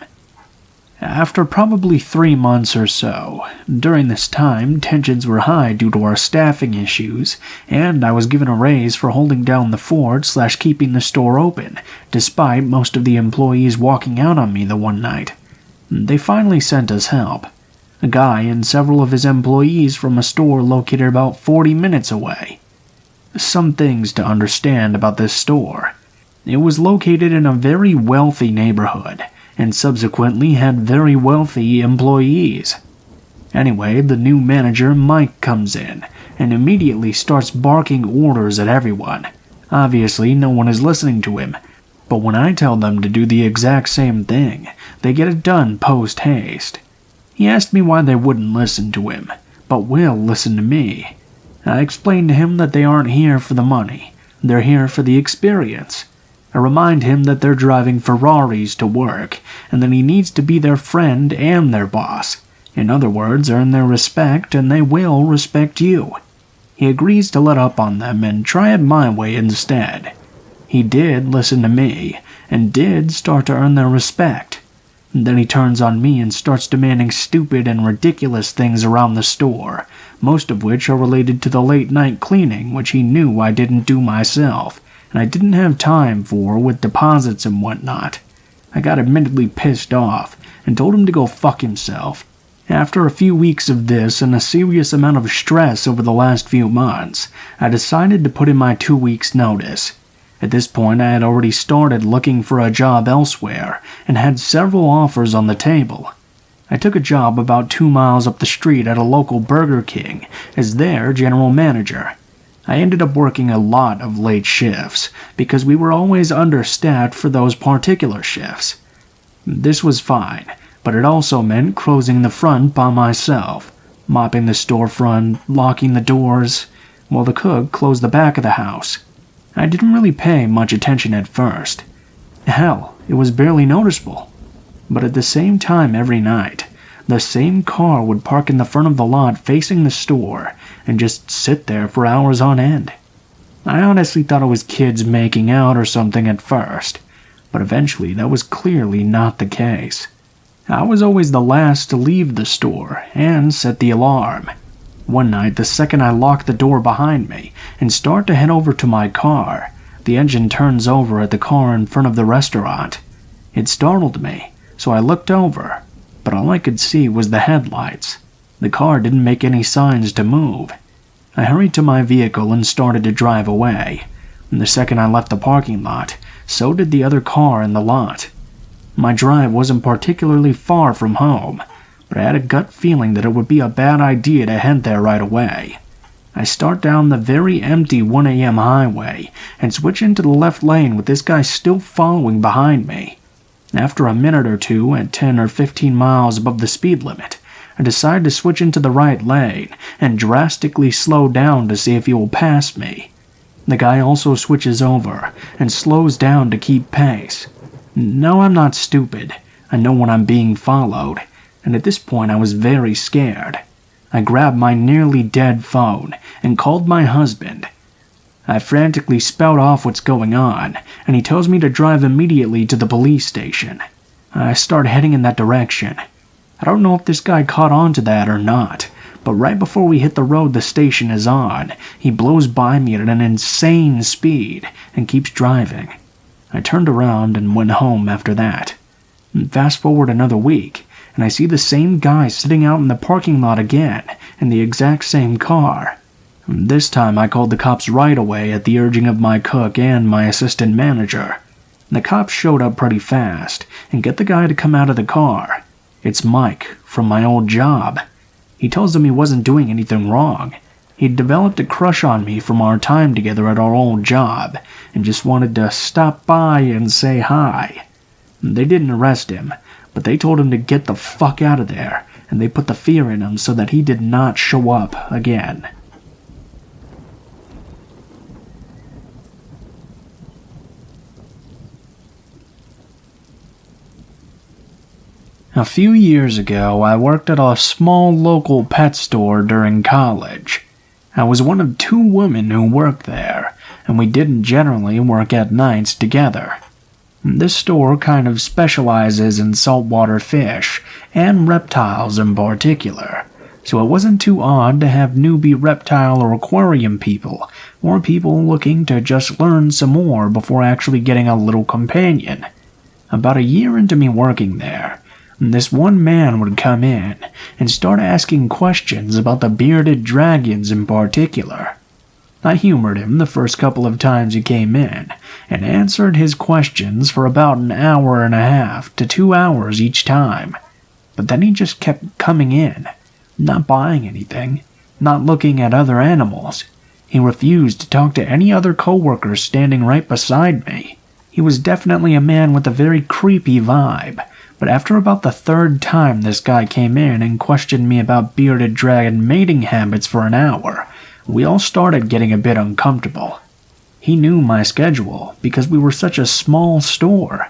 After probably 3 months or so, during this time tensions were high due to our staffing issues, and I was given a raise for holding down the fort/keeping the store open, despite most of the employees walking out on me the one night. They finally sent us help. A guy and several of his employees from a store located about 40 minutes away. Some things to understand about this store. It was located in a very wealthy neighborhood, and subsequently had very wealthy employees. Anyway, the new manager, Mike, comes in and immediately starts barking orders at everyone. Obviously, no one is listening to him, but when I tell them to do the exact same thing, they get it done post-haste. He asked me why they wouldn't listen to him, but will listen to me. I explained to him that they aren't here for the money, they're here for the experience. I remind him that they're driving Ferraris to work, and that he needs to be their friend and their boss. In other words, earn their respect and they will respect you. He agrees to let up on them and try it my way instead. He did listen to me, and did start to earn their respect. Then he turns on me and starts demanding stupid and ridiculous things around the store, most of which are related to the late-night cleaning which he knew I didn't do myself, and I didn't have time for with deposits and whatnot. I got admittedly pissed off, and told him to go fuck himself. After a few weeks of this and a serious amount of stress over the last few months, I decided to put in my 2 weeks' notice. At this point, I had already started looking for a job elsewhere and had several offers on the table. I took a job about 2 miles up the street at a local Burger King as their general manager. I ended up working a lot of late shifts because we were always understaffed for those particular shifts. This was fine, but it also meant closing the front by myself, mopping the storefront, locking the doors, while the cook closed the back of the house. I didn't really pay much attention at first. Hell, it was barely noticeable. But at the same time every night, the same car would park in the front of the lot facing the store and just sit there for hours on end. I honestly thought it was kids making out or something at first, but eventually that was clearly not the case. I was always the last to leave the store and set the alarm. One night, the second I lock the door behind me and start to head over to my car, the engine turns over at the car in front of the restaurant. It startled me, so I looked over, but all I could see was the headlights. The car didn't make any signs to move. I hurried to my vehicle and started to drive away. And the second I left the parking lot, so did the other car in the lot. My drive wasn't particularly far from home, but I had a gut feeling that it would be a bad idea to head there right away. I start down the very empty 1 a.m. highway and switch into the left lane with this guy still following behind me. After a minute or two, at 10 or 15 miles above the speed limit, I decide to switch into the right lane and drastically slow down to see if he will pass me. The guy also switches over and slows down to keep pace. No, I'm not stupid. I know when I'm being followed, and at this point I was very scared. I grabbed my nearly dead phone and called my husband. I frantically spout off what's going on, and he tells me to drive immediately to the police station. I start heading in that direction. I don't know if this guy caught on to that or not, but right before we hit the road the station is on, he blows by me at an insane speed and keeps driving. I turned around and went home after that. Fast forward another week, and I see the same guy sitting out in the parking lot again, in the exact same car. This time I called the cops right away at the urging of my cook and my assistant manager. The cops showed up pretty fast and get the guy to come out of the car. It's Mike, from my old job. He tells them he wasn't doing anything wrong. He'd developed a crush on me from our time together at our old job, and just wanted to stop by and say hi. They didn't arrest him, but they told him to get the fuck out of there, and they put the fear in him so that he did not show up again. A few years ago, I worked at a small local pet store during college. I was one of 2 women who worked there, and we didn't generally work at nights together. This store kind of specializes in saltwater fish, and reptiles in particular, so it wasn't too odd to have newbie reptile or aquarium people, or people looking to just learn some more before actually getting a little companion. About a year into me working there, this one man would come in and start asking questions about the bearded dragons in particular. I humored him the first couple of times he came in, and answered his questions for about an hour and a half to 2 hours each time. But then he just kept coming in, not buying anything, not looking at other animals. He refused to talk to any other coworkers standing right beside me. He was definitely a man with a very creepy vibe, but after about the third time this guy came in and questioned me about bearded dragon mating habits for an hour, we all started getting a bit uncomfortable. He knew my schedule because we were such a small store.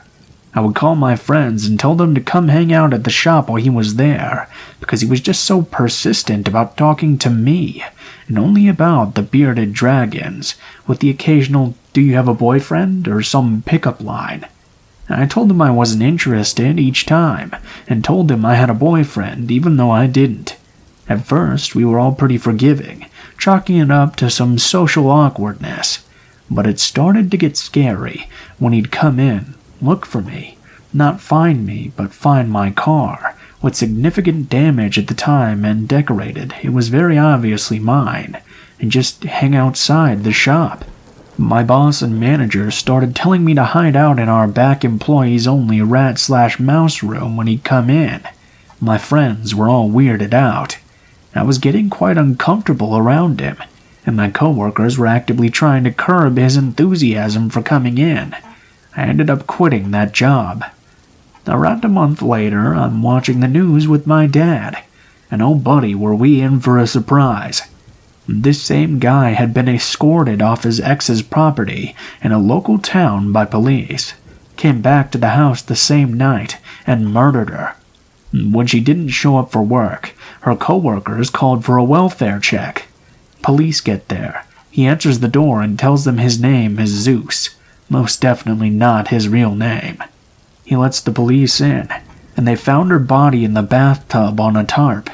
I would call my friends and tell them to come hang out at the shop while he was there, because he was just so persistent about talking to me, and only about the bearded dragons, with the occasional "do you have a boyfriend?" or some pickup line. I told him I wasn't interested each time, and told him I had a boyfriend even though I didn't. At first, we were all pretty forgiving, chalking it up to some social awkwardness, but it started to get scary when he'd come in, look for me, not find me, but find my car, with significant damage at the time and decorated. It was very obviously mine, and just hang outside the shop. My boss and manager started telling me to hide out in our back employees-only rat/mouse room when he'd come in. My friends were all weirded out. I was getting quite uncomfortable around him, and my coworkers were actively trying to curb his enthusiasm for coming in. I ended up quitting that job. Around a month later, I'm watching the news with my dad, and oh buddy, were we in for a surprise. This same guy had been escorted off his ex's property in a local town by police, came back to the house the same night, and murdered her. When she didn't show up for work, her coworkers called for a welfare check. Police get there. He answers the door and tells them his name is Zeus. Most definitely not his real name. He lets the police in, and they found her body in the bathtub on a tarp.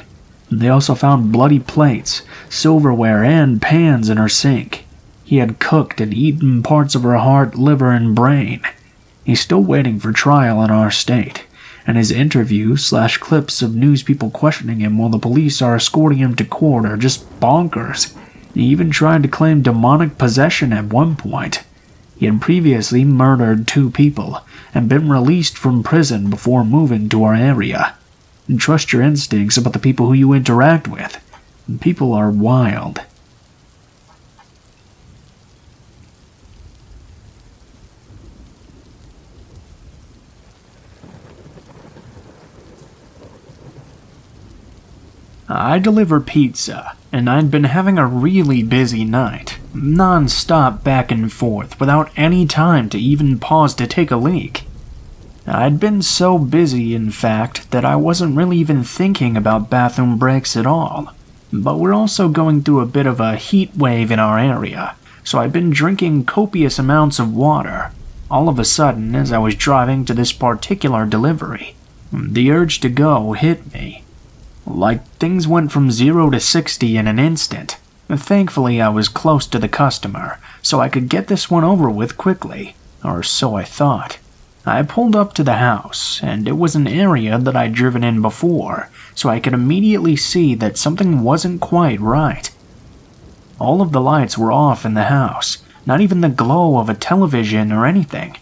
They also found bloody plates, silverware, and pans in her sink. He had cooked and eaten parts of her heart, liver, and brain. He's still waiting for trial in our state, and his interview/clips of news people questioning him while the police are escorting him to court are just bonkers. He even tried to claim demonic possession at one point. He had previously murdered 2 people and been released from prison before moving to our area. Trust your instincts about the people who you interact with. People are wild. I deliver pizza, and I'd been having a really busy night, non-stop back and forth without any time to even pause to take a leak. I'd been so busy, in fact, that I wasn't really even thinking about bathroom breaks at all. But we're also going through a bit of a heat wave in our area, so I'd been drinking copious amounts of water. All of a sudden, as I was driving to this particular delivery, the urge to go hit me. Like, things went from 0 to 60 in an instant. Thankfully, I was close to the customer, so I could get this one over with quickly, or so I thought. I pulled up to the house, and it was an area that I'd driven in before, so I could immediately see that something wasn't quite right. All of the lights were off in the house, not even the glow of a television or anything.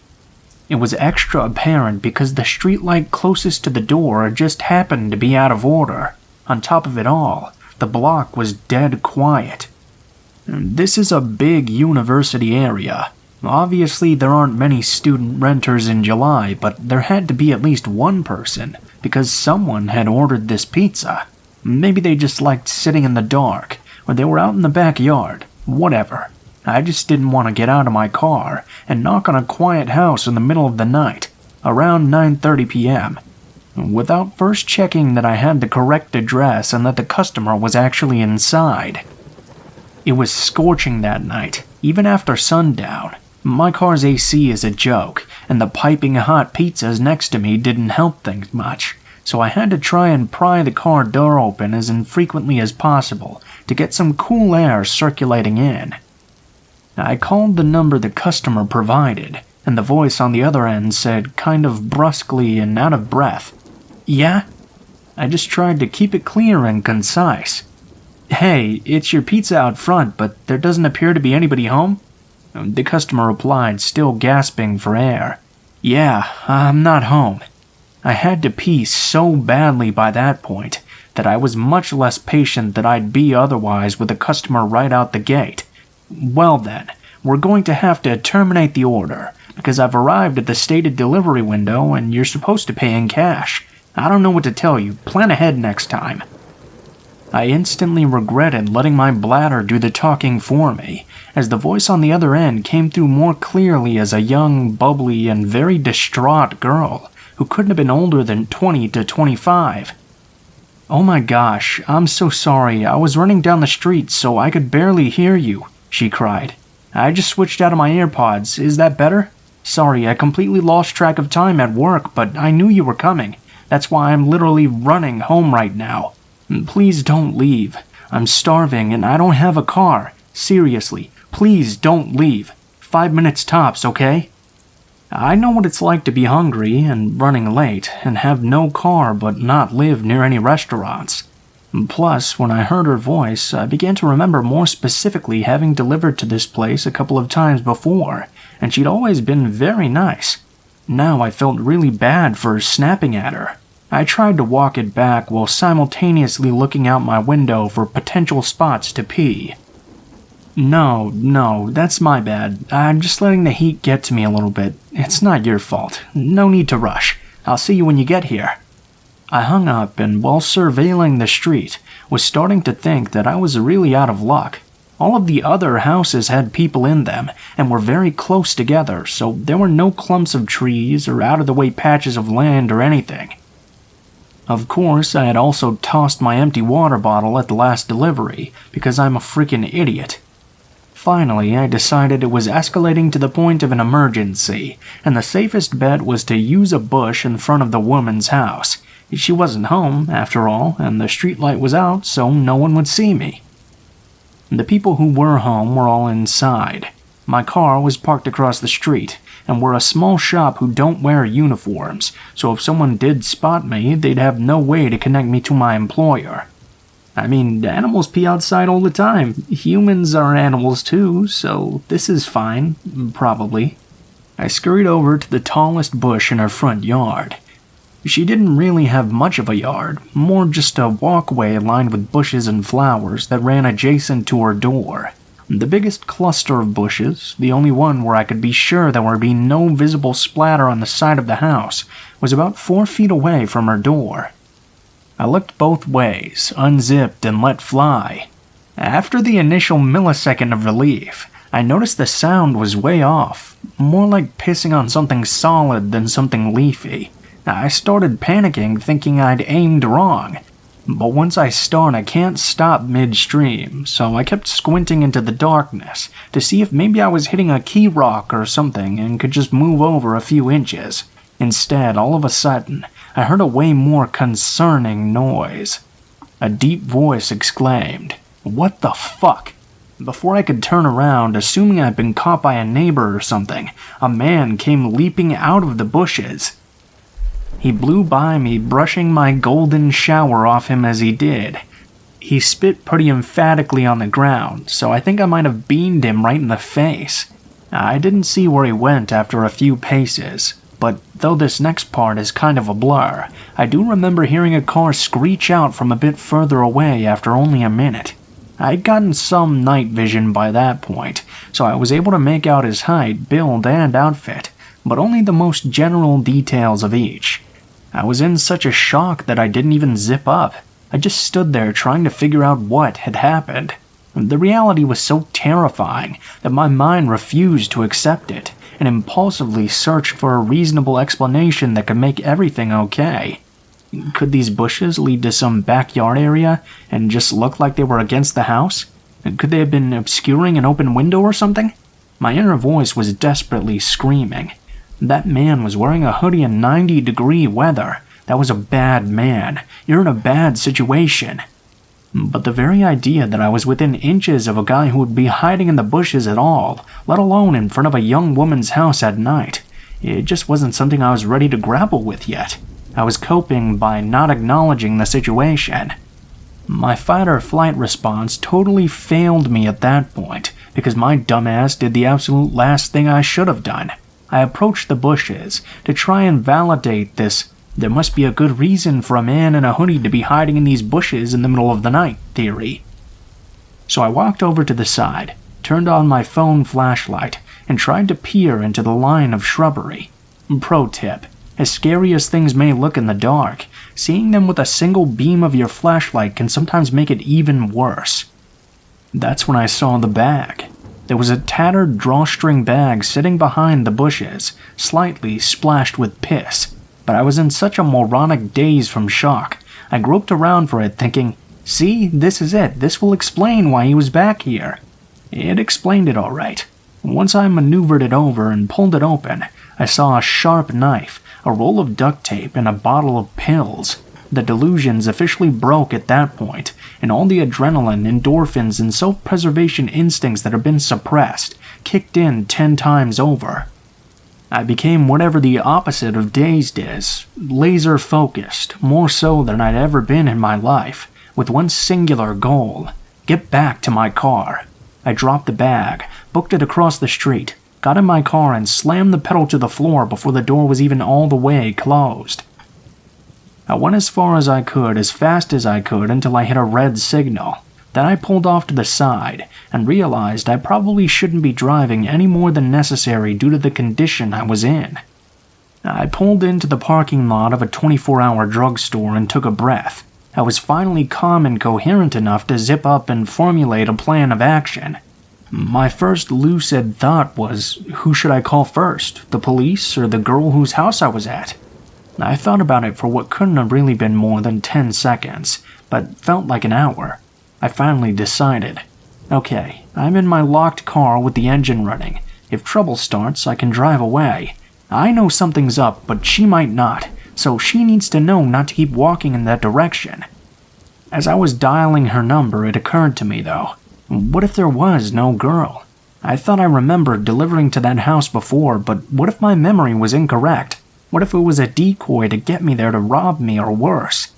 It was extra apparent because the streetlight closest to the door just happened to be out of order. On top of it all, the block was dead quiet. This is a big university area. Obviously, there aren't many student renters in July, but there had to be at least one person, because someone had ordered this pizza. Maybe they just liked sitting in the dark, or they were out in the backyard, whatever. I just didn't want to get out of my car and knock on a quiet house in the middle of the night, around 9:30 p.m., without first checking that I had the correct address and that the customer was actually inside. It was scorching that night, even after sundown. My car's AC is a joke, and the piping hot pizzas next to me didn't help things much, so I had to try and pry the car door open as infrequently as possible to get some cool air circulating in. I called the number the customer provided, and the voice on the other end said, kind of brusquely and out of breath, "Yeah?" I just tried to keep it clear and concise. "Hey, it's your pizza out front, but there doesn't appear to be anybody home?" The customer replied, still gasping for air. "Yeah, I'm not home." I had to pee so badly by that point that I was much less patient than I'd be otherwise with a customer right out the gate. "Well then, we're going to have to terminate the order, because I've arrived at the stated delivery window and you're supposed to pay in cash. I don't know what to tell you. Plan ahead next time." I instantly regretted letting my bladder do the talking for me, as the voice on the other end came through more clearly as a young, bubbly, and very distraught girl who couldn't have been older than 20 to 25. "Oh my gosh, I'm so sorry. I was running down the street so I could barely hear you," she cried. "I just switched out of my AirPods. Is that better? Sorry, I completely lost track of time at work, but I knew you were coming. That's why I'm literally running home right now. Please don't leave. I'm starving and I don't have a car. Seriously, please don't leave. 5 minutes tops, okay?" I know what it's like to be hungry and running late and have no car but not live near any restaurants. Plus, when I heard her voice, I began to remember more specifically having delivered to this place a couple of times before, and she'd always been very nice. Now I felt really bad for snapping at her. I tried to walk it back while simultaneously looking out my window for potential spots to pee. No, that's my bad. I'm just letting the heat get to me a little bit. It's not your fault. No need to rush. I'll see you when you get here." I hung up and, while surveilling the street, was starting to think that I was really out of luck. All of the other houses had people in them and were very close together, so there were no clumps of trees or out-of-the-way patches of land or anything. Of course, I had also tossed my empty water bottle at the last delivery, because I'm a freaking idiot. Finally, I decided it was escalating to the point of an emergency, and the safest bet was to use a bush in front of the woman's house. She wasn't home, after all, and the streetlight was out, so no one would see me. The people who were home were all inside. My car was parked across the street, and we're a small shop who don't wear uniforms, so if someone did spot me, they'd have no way to connect me to my employer. I mean, animals pee outside all the time. Humans are animals too, so this is fine, probably. I scurried over to the tallest bush in her front yard. She didn't really have much of a yard, more just a walkway lined with bushes and flowers that ran adjacent to her door. The biggest cluster of bushes, the only one where I could be sure there would be no visible splatter on the side of the house, was about 4 feet away from her door. I looked both ways, unzipped, and let fly. After the initial millisecond of relief, I noticed the sound was way off, more like pissing on something solid than something leafy. I started panicking, thinking I'd aimed wrong. But once I start, I can't stop midstream, so I kept squinting into the darkness to see if maybe I was hitting a key rock or something and could just move over a few inches. Instead, all of a sudden, I heard a way more concerning noise. A deep voice exclaimed, "What the fuck?" Before I could turn around, assuming I'd been caught by a neighbor or something, a man came leaping out of the bushes. He blew by me, brushing my golden shower off him as he did. He spit pretty emphatically on the ground, so I think I might have beamed him right in the face. I didn't see where he went after a few paces, but though this next part is kind of a blur, I do remember hearing a car screech out from a bit further away after only a minute. I'd gotten some night vision by that point, so I was able to make out his height, build, and outfit, but only the most general details of each. I was in such a shock that I didn't even zip up. I just stood there trying to figure out what had happened. The reality was so terrifying that my mind refused to accept it and impulsively searched for a reasonable explanation that could make everything okay. Could these bushes lead to some backyard area and just look like they were against the house? Could they have been obscuring an open window or something? My inner voice was desperately screaming. That man was wearing a hoodie in 90-degree weather. That was a bad man. You're in a bad situation. But the very idea that I was within inches of a guy who would be hiding in the bushes at all, let alone in front of a young woman's house at night, it just wasn't something I was ready to grapple with yet. I was coping by not acknowledging the situation. My fight or flight response totally failed me at that point, because my dumbass did the absolute last thing I should have done. I approached the bushes to try and validate this "there must be a good reason for a man in a hoodie to be hiding in these bushes in the middle of the night" theory. So I walked over to the side, turned on my phone flashlight, and tried to peer into the line of shrubbery. Pro tip: as scary as things may look in the dark, seeing them with a single beam of your flashlight can sometimes make it even worse. That's when I saw the bag. There was a tattered drawstring bag sitting behind the bushes, slightly splashed with piss, but I was in such a moronic daze from shock, I groped around for it thinking, "See, this is it, this will explain why he was back here." It explained it alright. Once I maneuvered it over and pulled it open, I saw a sharp knife, a roll of duct tape, and a bottle of pills. The delusions officially broke at that point, and all the adrenaline, endorphins, and self-preservation instincts that had been suppressed kicked in 10 times over. I became whatever the opposite of dazed is, laser-focused, more so than I'd ever been in my life, with one singular goal: get back to my car. I dropped the bag, booked it across the street, got in my car, and slammed the pedal to the floor before the door was even all the way closed. I went as far as I could, as fast as I could, until I hit a red signal. Then I pulled off to the side and realized I probably shouldn't be driving any more than necessary due to the condition I was in. I pulled into the parking lot of a 24-hour drugstore and took a breath. I was finally calm and coherent enough to zip up and formulate a plan of action. My first lucid thought was, who should I call first, the police or the girl whose house I was at? I thought about it for what couldn't have really been more than 10 seconds, but felt like an hour. I finally decided. Okay, I'm in my locked car with the engine running. If trouble starts, I can drive away. I know something's up, but she might not, so she needs to know not to keep walking in that direction. As I was dialing her number, it occurred to me, though. What if there was no girl? I thought I remembered delivering to that house before, but what if my memory was incorrect? What if it was a decoy to get me there to rob me, or worse?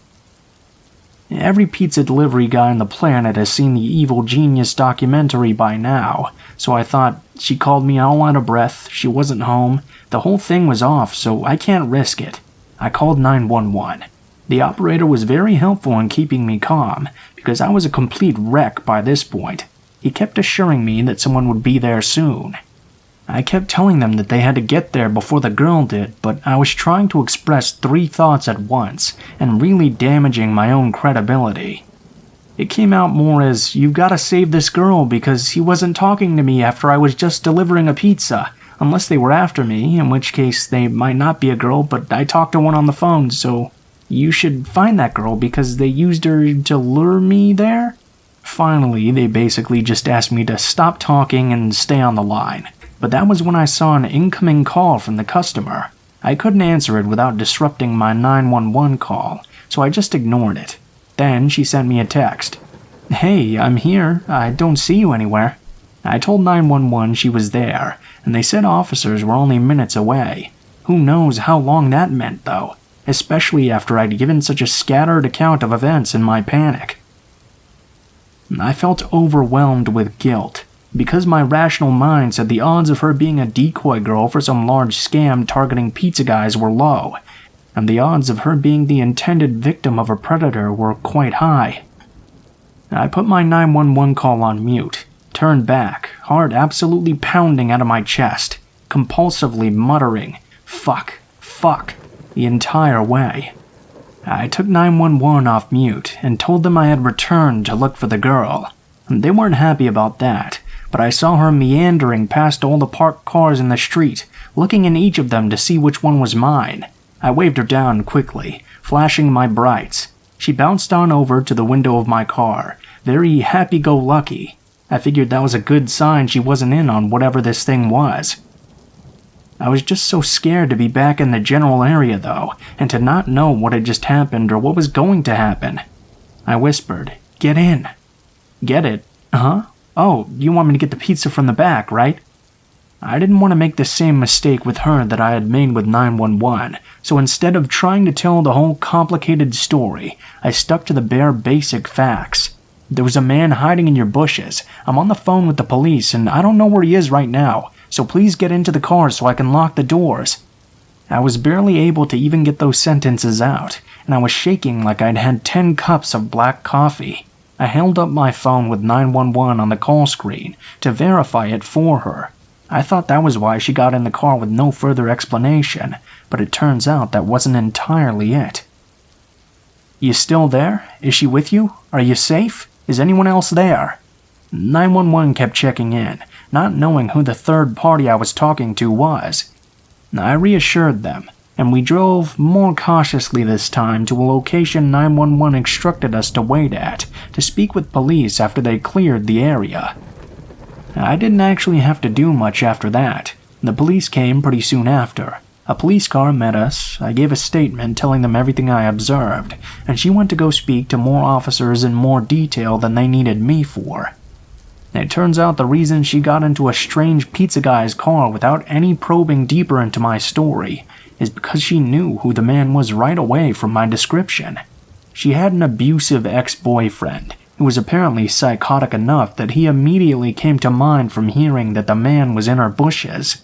Every pizza delivery guy on the planet has seen the Evil Genius documentary by now, so I thought, she called me all out of breath, she wasn't home, the whole thing was off, so I can't risk it. I called 911. The operator was very helpful in keeping me calm, because I was a complete wreck by this point. He kept assuring me that someone would be there soon. I kept telling them that they had to get there before the girl did, but I was trying to express 3 thoughts at once, and really damaging my own credibility. It came out more as, "You've got to save this girl because he wasn't talking to me after I was just delivering a pizza, unless they were after me, in which case they might not be a girl, but I talked to one on the phone, so you should find that girl because they used her to lure me there." Finally, they basically just asked me to stop talking and stay on the line. But that was when I saw an incoming call from the customer. I couldn't answer it without disrupting my 911 call, so I just ignored it. Then she sent me a text. "Hey, I'm here. I don't see you anywhere." I told 911 she was there, and they said officers were only minutes away. Who knows how long that meant, though, especially after I'd given such a scattered account of events in my panic. I felt overwhelmed with guilt, because my rational mind said the odds of her being a decoy girl for some large scam targeting pizza guys were low, and the odds of her being the intended victim of a predator were quite high. I put my 911 call on mute, turned back, heart absolutely pounding out of my chest, compulsively muttering, "Fuck, fuck," the entire way. I took 911 off mute and told them I had returned to look for the girl. They weren't happy about that, but I saw her meandering past all the parked cars in the street, looking in each of them to see which one was mine. I waved her down quickly, flashing my brights. She bounced on over to the window of my car, very happy-go-lucky. I figured that was a good sign she wasn't in on whatever this thing was. I was just so scared to be back in the general area, though, and to not know what had just happened or what was going to happen. I whispered, "Get in." "Get it? Huh? Oh, you want me to get the pizza from the back, right?" I didn't want to make the same mistake with her that I had made with 911, so instead of trying to tell the whole complicated story, I stuck to the bare basic facts. There was a man hiding in your bushes. I'm on the phone with the police and I don't know where he is right now, so please get into the car so I can lock the doors. I was barely able to even get those sentences out, and I was shaking like I'd had 10 cups of black coffee. I held up my phone with 911 on the call screen to verify it for her. I thought that was why she got in the car with no further explanation, but it turns out that wasn't entirely it. You still there? Is she with you? Are you safe? Is anyone else there? 911 kept checking in, not knowing who the third party I was talking to was. I reassured them, and we drove more cautiously this time to a location 911 instructed us to wait at to speak with police after they cleared the area. I didn't actually have to do much after that. The police came pretty soon after. A police car met us. I gave a statement telling them everything I observed, and she went to go speak to more officers in more detail than they needed me for. It turns out the reason she got into a strange pizza guy's car without any probing deeper into my story is because she knew who the man was right away from my description. She had an abusive ex-boyfriend who was apparently psychotic enough that he immediately came to mind from hearing that the man was in her bushes.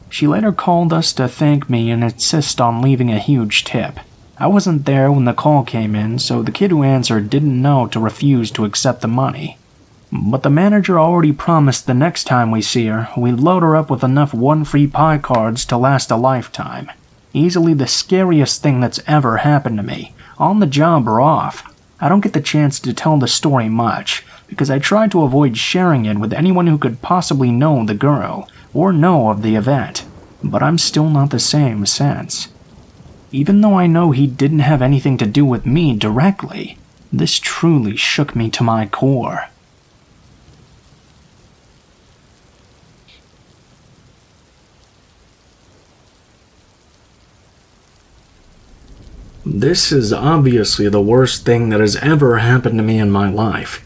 She later called us to thank me and insist on leaving a huge tip. I wasn't there when the call came in, so the kid who answered didn't know to refuse to accept the money. But the manager already promised the next time we see her, we'd load her up with enough one free pie cards to last a lifetime. Easily the scariest thing that's ever happened to me, on the job or off. I don't get the chance to tell the story much, because I try to avoid sharing it with anyone who could possibly know the girl, or know of the event, but I'm still not the same since. Even though I know he didn't have anything to do with me directly, this truly shook me to my core. This is obviously the worst thing that has ever happened to me in my life.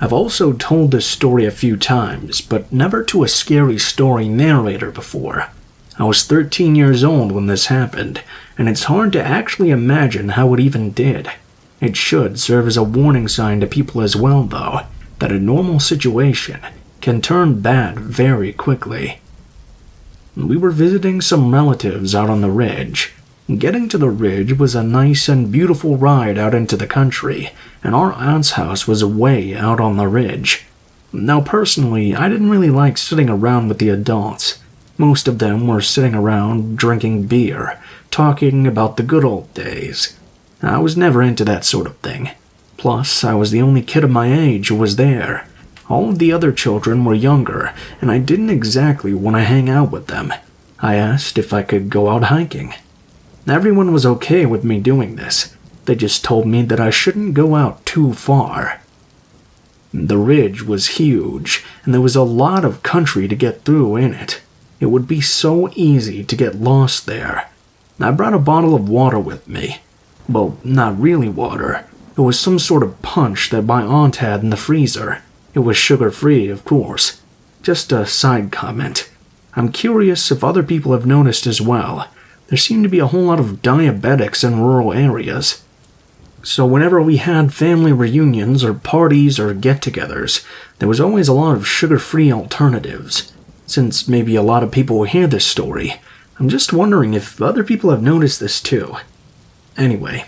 I've also told this story a few times, but never to a scary story narrator before. I was 13 years old when this happened, and it's hard to actually imagine how it even did. It should serve as a warning sign to people as well, though, that a normal situation can turn bad very quickly. We were visiting some relatives out on the ridge. Getting to the ridge was a nice and beautiful ride out into the country, and our aunt's house was way out on the ridge. Now personally, I didn't really like sitting around with the adults. Most of them were sitting around drinking beer, talking about the good old days. I was never into that sort of thing. Plus, I was the only kid of my age who was there. All of the other children were younger, and I didn't exactly want to hang out with them. I asked if I could go out hiking. Everyone was okay with me doing this. They just told me that I shouldn't go out too far. The ridge was huge, and there was a lot of country to get through in it. It would be so easy to get lost there. I brought a bottle of water with me. Well, not really water. It was some sort of punch that my aunt had in the freezer. It was sugar-free, of course. Just a side comment. I'm curious if other people have noticed as well. There seemed to be a whole lot of diabetics in rural areas. So whenever we had family reunions or parties or get-togethers, there was always a lot of sugar-free alternatives. Since maybe a lot of people will hear this story, I'm just wondering if other people have noticed this too. Anyway,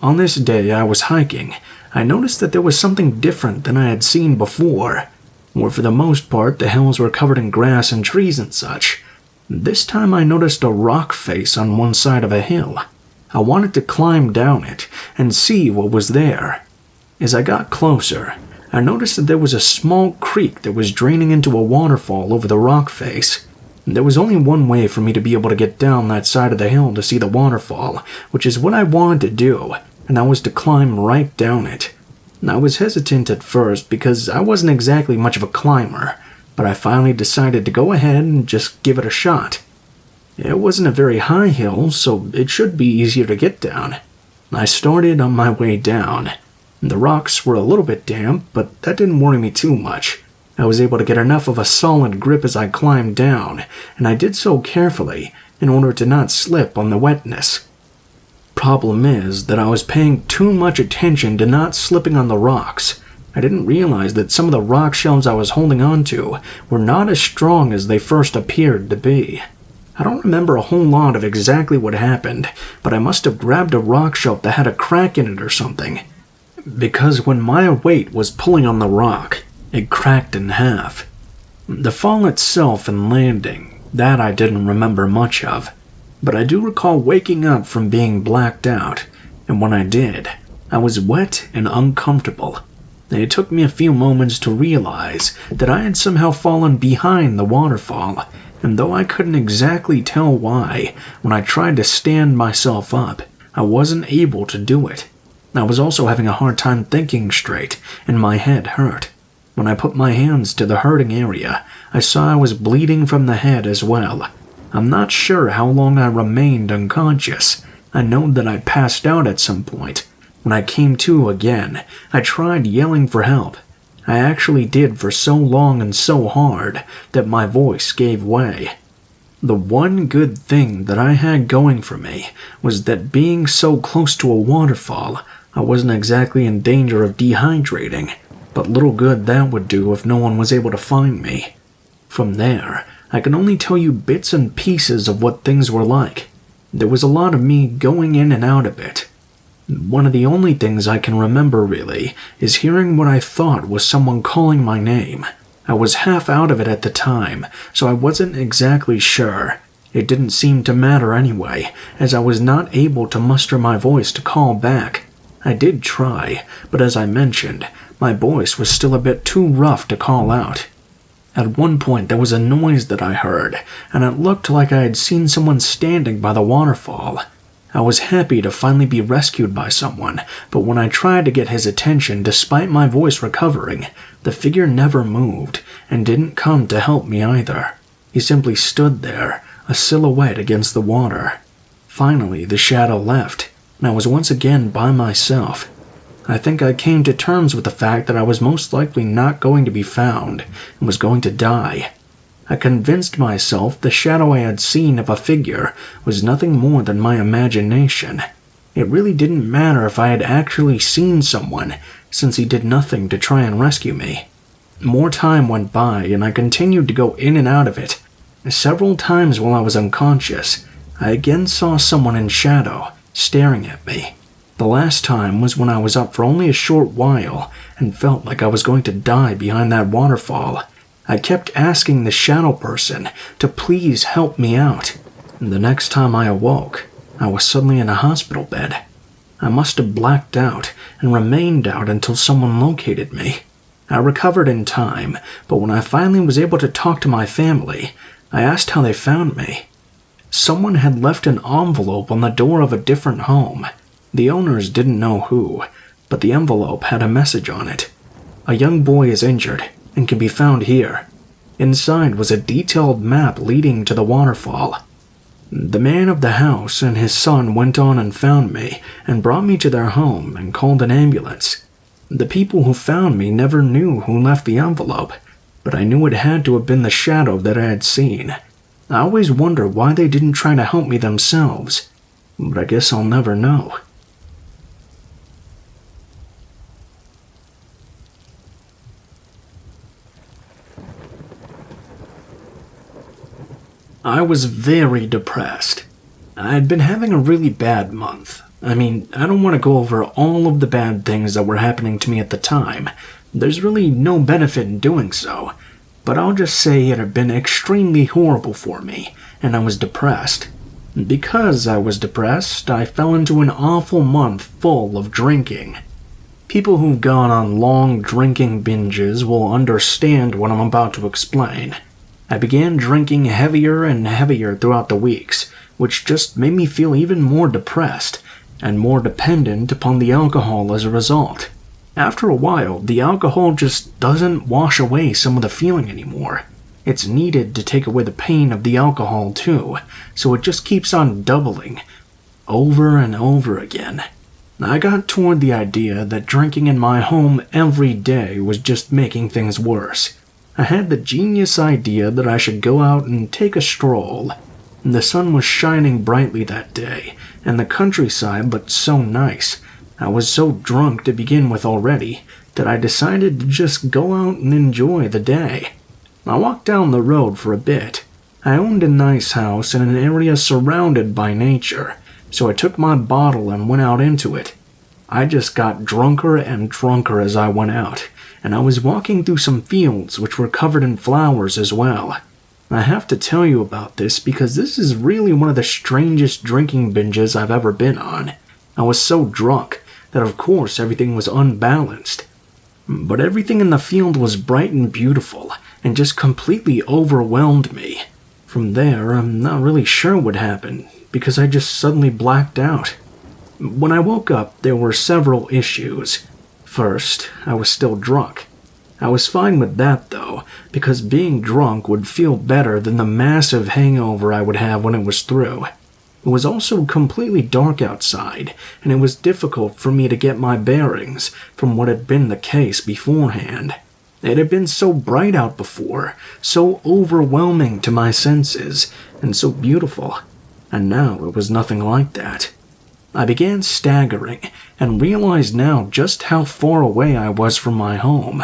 on this day I was hiking, I noticed that there was something different than I had seen before, where for the most part the hills were covered in grass and trees and such. This time I noticed a rock face on one side of a hill. I wanted to climb down it and see what was there. As I got closer, I noticed that there was a small creek that was draining into a waterfall over the rock face. There was only one way for me to be able to get down that side of the hill to see the waterfall, which is what I wanted to do, and that was to climb right down it. I was hesitant at first because I wasn't exactly much of a climber, but I finally decided to go ahead and just give it a shot. It wasn't a very high hill, so it should be easier to get down. I started on my way down. The rocks were a little bit damp, but that didn't worry me too much. I was able to get enough of a solid grip as I climbed down, and I did so carefully in order to not slip on the wetness. Problem is that I was paying too much attention to not slipping on the rocks. I didn't realize that some of the rock shelves I was holding onto were not as strong as they first appeared to be. I don't remember a whole lot of exactly what happened, but I must have grabbed a rock shelf that had a crack in it or something, because when my weight was pulling on the rock, it cracked in half. The fall itself and landing, that I didn't remember much of, but I do recall waking up from being blacked out, and when I did, I was wet and uncomfortable. It took me a few moments to realize that I had somehow fallen behind the waterfall, and though I couldn't exactly tell why, when I tried to stand myself up, I wasn't able to do it. I was also having a hard time thinking straight, and my head hurt. When I put my hands to the hurting area, I saw I was bleeding from the head as well. I'm not sure how long I remained unconscious. I know that I passed out at some point. When I came to again, I tried yelling for help. I actually did for so long and so hard that my voice gave way. The one good thing that I had going for me was that being so close to a waterfall, I wasn't exactly in danger of dehydrating, but little good that would do if no one was able to find me. From there, I can only tell you bits and pieces of what things were like. There was a lot of me going in and out of it. One of the only things I can remember really is hearing what I thought was someone calling my name. I was half out of it at the time, so I wasn't exactly sure. It didn't seem to matter anyway, as I was not able to muster my voice to call back. I did try, but as I mentioned, my voice was still a bit too rough to call out. At one point there was a noise that I heard, and it looked like I had seen someone standing by the waterfall. I was happy to finally be rescued by someone, but when I tried to get his attention despite my voice recovering, the figure never moved and didn't come to help me either. He simply stood there, a silhouette against the water. Finally, the shadow left, and I was once again by myself. I think I came to terms with the fact that I was most likely not going to be found and was going to die. I convinced myself the shadow I had seen of a figure was nothing more than my imagination. It really didn't matter if I had actually seen someone, since he did nothing to try and rescue me. More time went by, and I continued to go in and out of it. Several times while I was unconscious, I again saw someone in shadow, staring at me. The last time was when I was up for only a short while and felt like I was going to die behind that waterfall. I kept asking the shadow person to please help me out. The next time I awoke, I was suddenly in a hospital bed. I must have blacked out and remained out until someone located me. I recovered in time, but when I finally was able to talk to my family, I asked how they found me. Someone had left an envelope on the door of a different home. The owners didn't know who, but the envelope had a message on it. A young boy is injured and can be found here. Inside was a detailed map leading to the waterfall. The man of the house and his son went on and found me and brought me to their home and called an ambulance. The people who found me never knew who left the envelope, but I knew it had to have been the shadow that I had seen. I always wonder why they didn't try to help me themselves, but I guess I'll never know. I was very depressed. I had been having a really bad month. I don't want to go over all of the bad things that were happening to me at the time. There's really no benefit in doing so. But I'll just say it had been extremely horrible for me, and I was depressed. Because I was depressed, I fell into an awful month full of drinking. People who've gone on long drinking binges will understand what I'm about to explain. I began drinking heavier and heavier throughout the weeks, which just made me feel even more depressed and more dependent upon the alcohol as a result. After a while, the alcohol just doesn't wash away some of the feeling anymore. It's needed to take away the pain of the alcohol too, so it just keeps on doubling, over and over again. I got toward the idea that drinking in my home every day was just making things worse. I had the genius idea that I should go out and take a stroll. The sun was shining brightly that day, and the countryside looked so nice. I was so drunk to begin with already that I decided to just go out and enjoy the day. I walked down the road for a bit. I owned a nice house in an area surrounded by nature, so I took my bottle and went out into it. I just got drunker and drunker as I went out, and I was walking through some fields which were covered in flowers as well. I have to tell you about this because this is really one of the strangest drinking binges I've ever been on. I was so drunk that of course everything was unbalanced. But everything in the field was bright and beautiful and just completely overwhelmed me. From there, I'm not really sure what happened because I just suddenly blacked out. When I woke up, there were several issues. First, I was still drunk. I was fine with that though, because being drunk would feel better than the massive hangover I would have when it was through. It was also completely dark outside, and it was difficult for me to get my bearings from what had been the case beforehand. It had been so bright out before, so overwhelming to my senses, and so beautiful, and now it was nothing like that. I began staggering, and realized now just how far away I was from my home.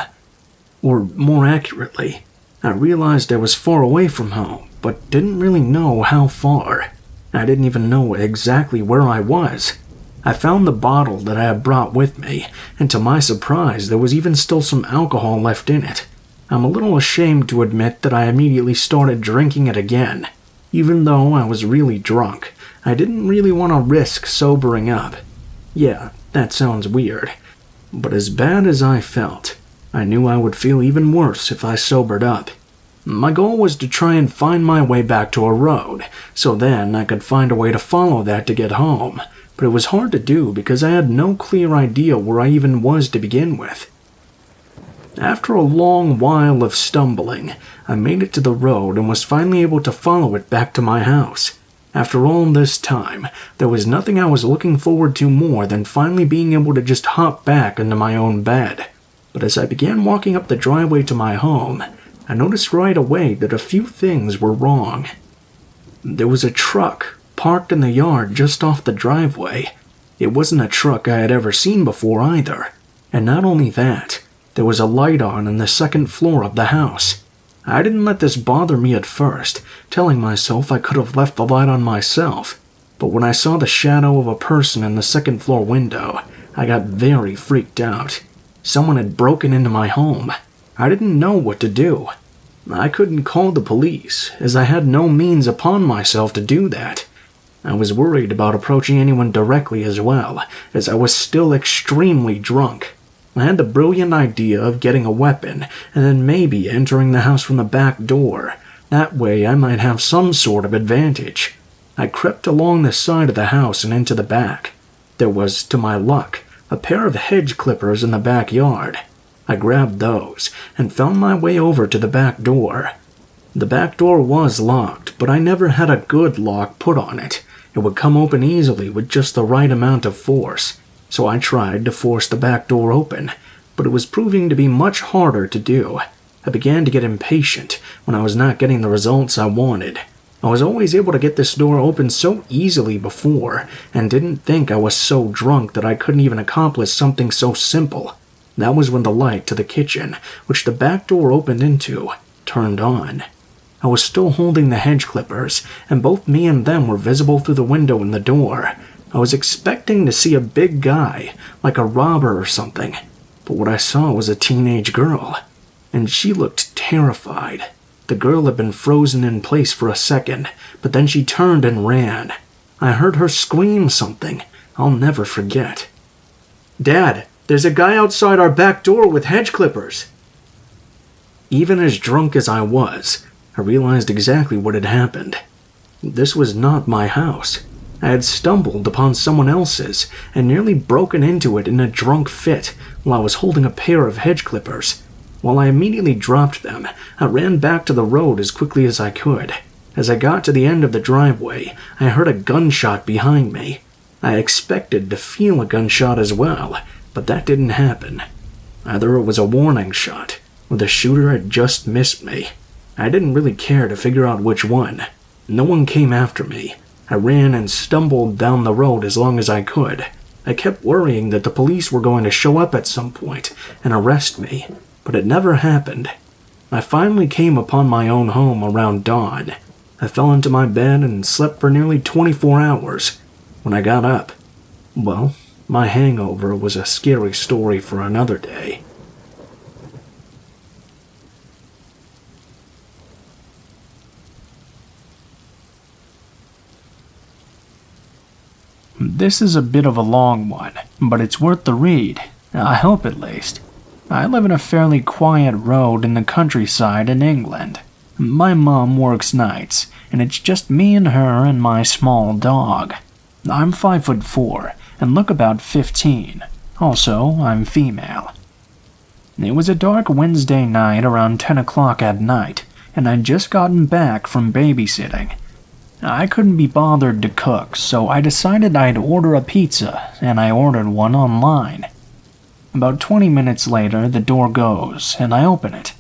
Or more accurately, I realized I was far away from home, but didn't really know how far. I didn't even know exactly where I was. I found the bottle that I had brought with me, and to my surprise, there was even still some alcohol left in it. I'm a little ashamed to admit that I immediately started drinking it again. Even though I was really drunk, I didn't really want to risk sobering up. Yeah, that sounds weird. But as bad as I felt, I knew I would feel even worse if I sobered up. My goal was to try and find my way back to a road, so then I could find a way to follow that to get home. But it was hard to do because I had no clear idea where I even was to begin with. After a long while of stumbling, I made it to the road and was finally able to follow it back to my house. After all this time, there was nothing I was looking forward to more than finally being able to just hop back into my own bed. But as I began walking up the driveway to my home, I noticed right away that a few things were wrong. There was a truck parked in the yard just off the driveway. It wasn't a truck I had ever seen before either. And not only that, there was a light on in the second floor of the house. I didn't let this bother me at first, telling myself I could have left the light on myself. But when I saw the shadow of a person in the second floor window, I got very freaked out. Someone had broken into my home. I didn't know what to do. I couldn't call the police, as I had no means upon myself to do that. I was worried about approaching anyone directly as well, as I was still extremely drunk. I had the brilliant idea of getting a weapon, and then maybe entering the house from the back door. That way I might have some sort of advantage. I crept along the side of the house and into the back. There was, to my luck, a pair of hedge clippers in the backyard. I grabbed those, and found my way over to the back door. The back door was locked, but I never had a good lock put on it. It would come open easily with just the right amount of force. So I tried to force the back door open, but it was proving to be much harder to do. I began to get impatient when I was not getting the results I wanted. I was always able to get this door open so easily before, and didn't think I was so drunk that I couldn't even accomplish something so simple. That was when the light to the kitchen, which the back door opened into, turned on. I was still holding the hedge clippers, and both me and them were visible through the window in the door. I was expecting to see a big guy, like a robber or something, but what I saw was a teenage girl, and she looked terrified. The girl had been frozen in place for a second, but then she turned and ran. I heard her scream something I'll never forget. "Dad, there's a guy outside our back door with hedge clippers." Even as drunk as I was, I realized exactly what had happened. This was not my house. I had stumbled upon someone else's and nearly broken into it in a drunk fit while I was holding a pair of hedge clippers. While I immediately dropped them, I ran back to the road as quickly as I could. As I got to the end of the driveway, I heard a gunshot behind me. I expected to feel a gunshot as well, but that didn't happen. Either it was a warning shot, The shooter had just missed me. I didn't really care to figure out which one. No one came after me. I ran and stumbled down the road as long as I could. I kept worrying that the police were going to show up at some point and arrest me, but it never happened. I finally came upon my own home around dawn. I fell into my bed and slept for nearly 24 hours. When I got up, well, my hangover was a scary story for another day. This is a bit of a long one, but it's worth the read. I hope at least. I live in a fairly quiet road in the countryside in England. My mom works nights, and it's just me and her and my small dog. I'm 5'4" and look about 15. Also, I'm female. It was a dark Wednesday night around 10 o'clock at night, and I'd just gotten back from babysitting. I couldn't be bothered to cook, so I decided I'd order a pizza, and I ordered one online. About 20 minutes later, the door goes, and I open it.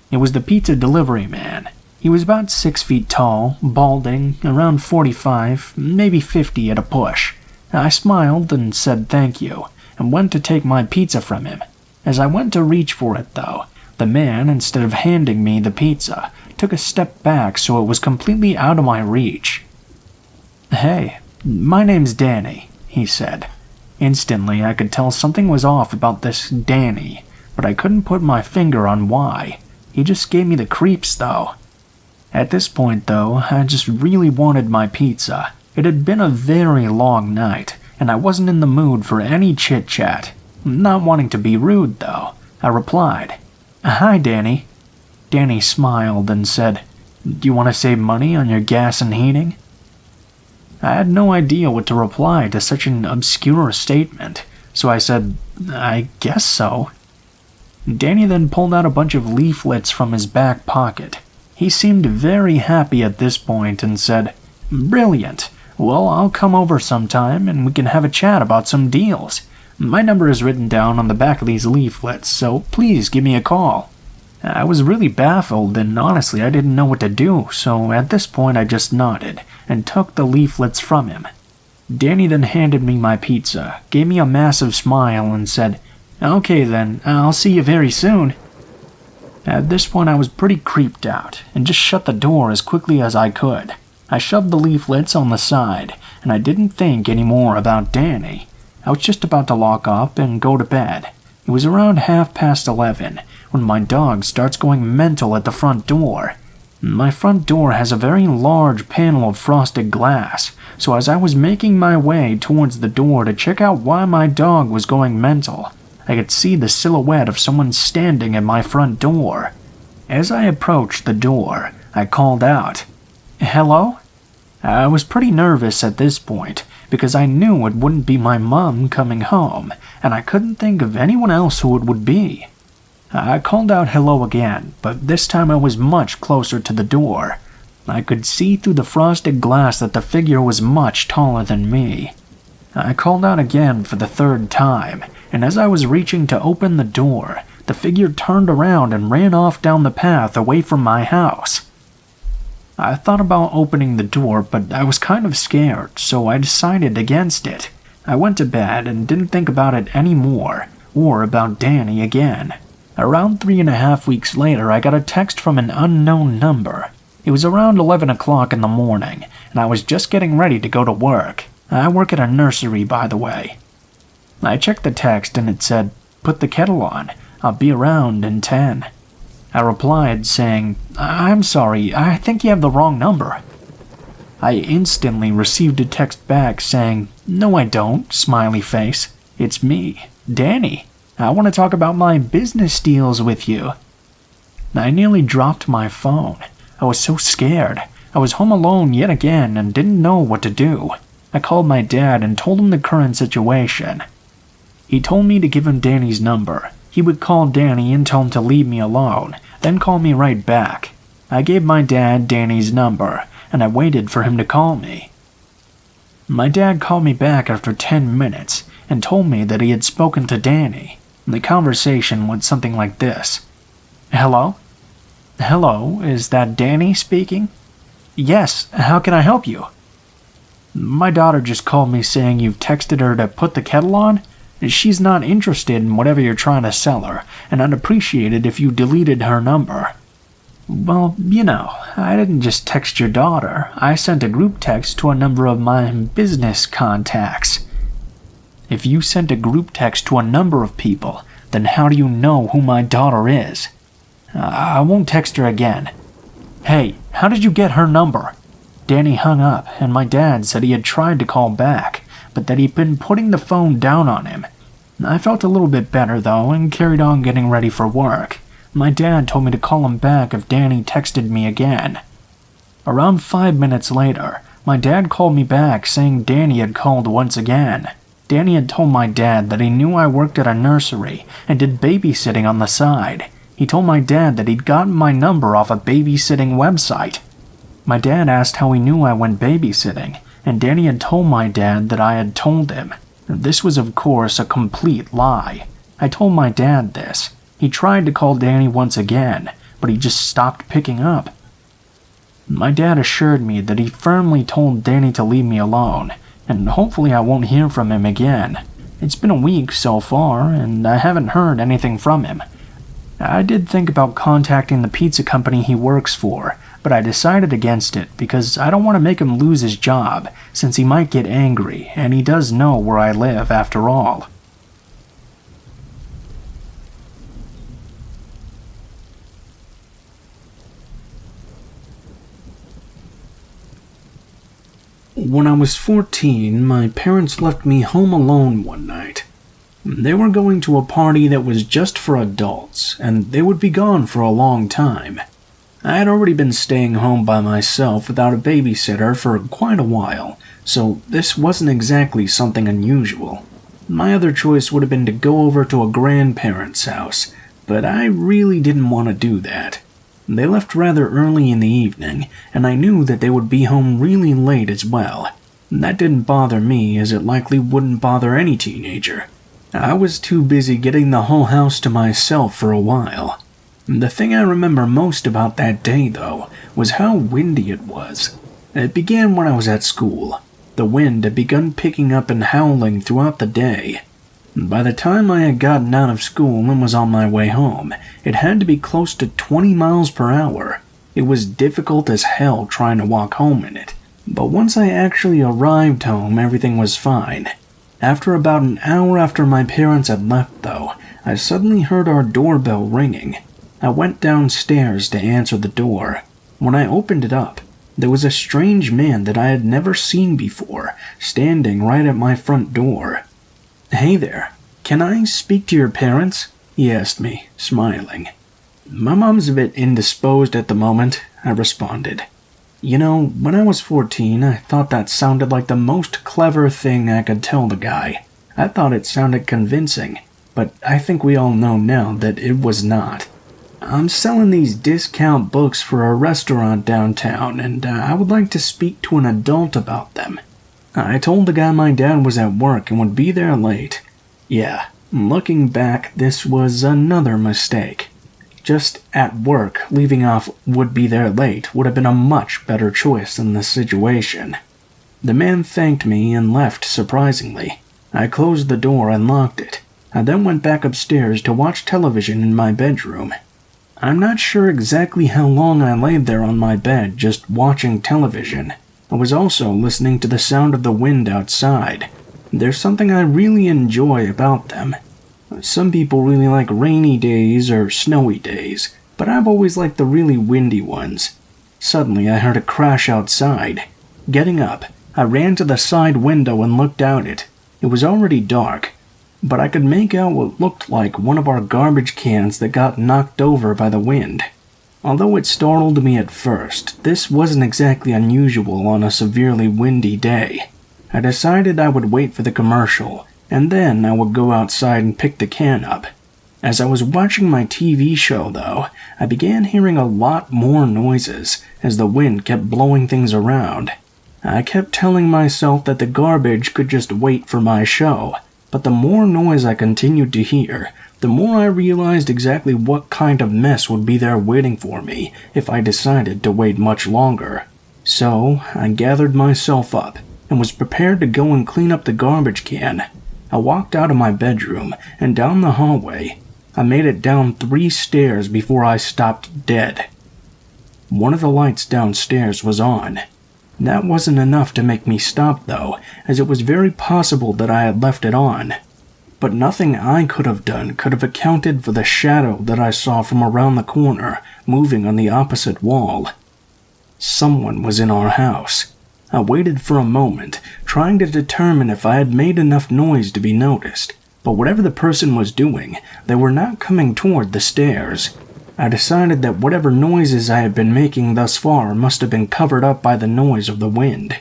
It was the pizza delivery man. He was about 6 feet tall, balding, around 45, maybe 50 at a push. I smiled and said thank you, and went to take my pizza from him. As I went to reach for it, though, the man, instead of handing me the pizza, took a step back so it was completely out of my reach. "Hey, my name's Danny," he said. Instantly, I could tell something was off about this Danny, but I couldn't put my finger on why. He just gave me the creeps, though. At this point, though, I just really wanted my pizza. It had been a very long night, and I wasn't in the mood for any chit-chat. Not wanting to be rude, though, I replied, "Hi, Danny." Danny smiled and said, "Do you want to save money on your gas and heating?" I had no idea what to reply to such an obscure statement, so I said, "I guess so." Danny then pulled out a bunch of leaflets from his back pocket. He seemed very happy at this point and said, "Brilliant. Well, I'll come over sometime and we can have a chat about some deals. My number is written down on the back of these leaflets, so please give me a call." I was really baffled, and honestly I didn't know what to do, so at this point I just nodded and took the leaflets from him. Danny then handed me my pizza, gave me a massive smile, and said, "Okay then, I'll see you very soon." At this point I was pretty creeped out, and just shut the door as quickly as I could. I shoved the leaflets on the side, and I didn't think any more about Danny. I was just about to lock up and go to bed. It was around 11:30, when my dog starts going mental at the front door. My front door has a very large panel of frosted glass, so as I was making my way towards the door to check out why my dog was going mental, I could see the silhouette of someone standing at my front door. As I approached the door, I called out, "Hello?" I was pretty nervous at this point, because I knew it wouldn't be my mom coming home, and I couldn't think of anyone else who it would be. I called out hello again, but this time I was much closer to the door. I could see through the frosted glass that the figure was much taller than me. I called out again for the third time, and as I was reaching to open the door, the figure turned around and ran off down the path away from my house. I thought about opening the door, but I was kind of scared, so I decided against it. I went to bed and didn't think about it anymore, or about Danny again. Around 3.5 weeks later, I got a text from an unknown number. It was around 11 o'clock in the morning, and I was just getting ready to go to work. I work at a nursery, by the way. I checked the text and it said, "Put the kettle on. I'll be around in 10. I replied saying, "I'm sorry, I think you have the wrong number." I instantly received a text back saying, "No I don't, smiley face. It's me, Danny. I want to talk about my business deals with you." I nearly dropped my phone. I was so scared. I was home alone yet again and didn't know what to do. I called my dad and told him the current situation. He told me to give him Danny's number. He would call Danny and tell him to leave me alone, then call me right back. I gave my dad Danny's number, and I waited for him to call me. My dad called me back after 10 minutes and told me that he had spoken to Danny. The conversation went something like this. Hello? Hello, is that Danny speaking? Yes, how can I help you? My daughter just called me saying you've texted her to put the kettle on. She's not interested in whatever you're trying to sell her, and I'd appreciate it if you deleted her number. Well, I didn't just text your daughter. I sent a group text to a number of my business contacts. If you sent a group text to a number of people, then how do you know who my daughter is? I won't text her again. Hey, how did you get her number? Danny hung up, and my dad said he had tried to call back, but that he'd been putting the phone down on him. I felt a little bit better, though, and carried on getting ready for work. My dad told me to call him back if Danny texted me again. Around 5 minutes later, my dad called me back saying Danny had called once again. Danny had told my dad that he knew I worked at a nursery and did babysitting on the side. He told my dad that he'd gotten my number off a babysitting website. My dad asked how he knew I went babysitting, and Danny had told my dad that I had told him. This was, of course, a complete lie. I told my dad this. He tried to call Danny once again, but he just stopped picking up. My dad assured me that he firmly told Danny to leave me alone, and hopefully I won't hear from him again. It's been a week so far, and I haven't heard anything from him. I did think about contacting the pizza company he works for, but I decided against it because I don't want to make him lose his job, since he might get angry, and he does know where I live after all. When I was 14, my parents left me home alone one night. They were going to a party that was just for adults, and they would be gone for a long time. I had already been staying home by myself without a babysitter for quite a while, so this wasn't exactly something unusual. My other choice would have been to go over to a grandparent's house, but I really didn't want to do that. They left rather early in the evening, and I knew that they would be home really late as well. That didn't bother me, as it likely wouldn't bother any teenager. I was too busy getting the whole house to myself for a while. The thing I remember most about that day, though, was how windy it was. It began when I was at school. The wind had begun picking up and howling throughout the day. By the time I had gotten out of school and was on my way home, it had to be close to 20 miles per hour. It was difficult as hell trying to walk home in it. But once I actually arrived home, everything was fine. After about an hour after my parents had left, though, I suddenly heard our doorbell ringing. I went downstairs to answer the door. When I opened it up, there was a strange man that I had never seen before, standing right at my front door. "Hey there, can I speak to your parents?" he asked me, smiling. "My mom's a bit indisposed at the moment," I responded. When I was 14, I thought that sounded like the most clever thing I could tell the guy. I thought it sounded convincing, but I think we all know now that it was not. "I'm selling these discount books for a restaurant downtown, and I would like to speak to an adult about them." I told the guy my dad was at work and would be there late. Yeah, looking back, this was another mistake. Just at work, leaving off "would be there late" would have been a much better choice in this situation. The man thanked me and left, surprisingly. I closed the door and locked it. I then went back upstairs to watch television in my bedroom. I'm not sure exactly how long I lay there on my bed just watching television. I was also listening to the sound of the wind outside. There's something I really enjoy about them. Some people really like rainy days or snowy days, but I've always liked the really windy ones. Suddenly I heard a crash outside. Getting up, I ran to the side window and looked out it. It was already dark, but I could make out what looked like one of our garbage cans that got knocked over by the wind. Although it startled me at first, this wasn't exactly unusual on a severely windy day. I decided I would wait for the commercial, and then I would go outside and pick the can up. As I was watching my TV show, though, I began hearing a lot more noises as the wind kept blowing things around. I kept telling myself that the garbage could just wait for my show. But the more noise I continued to hear, the more I realized exactly what kind of mess would be there waiting for me if I decided to wait much longer. So, I gathered myself up and was prepared to go and clean up the garbage can. I walked out of my bedroom and down the hallway. I made it down 3 stairs before I stopped dead. One of the lights downstairs was on. That wasn't enough to make me stop though, as it was very possible that I had left it on. But nothing I could have done could have accounted for the shadow that I saw from around the corner, moving on the opposite wall. Someone was in our house. I waited for a moment, trying to determine if I had made enough noise to be noticed, but whatever the person was doing, they were not coming toward the stairs. I decided that whatever noises I had been making thus far must have been covered up by the noise of the wind.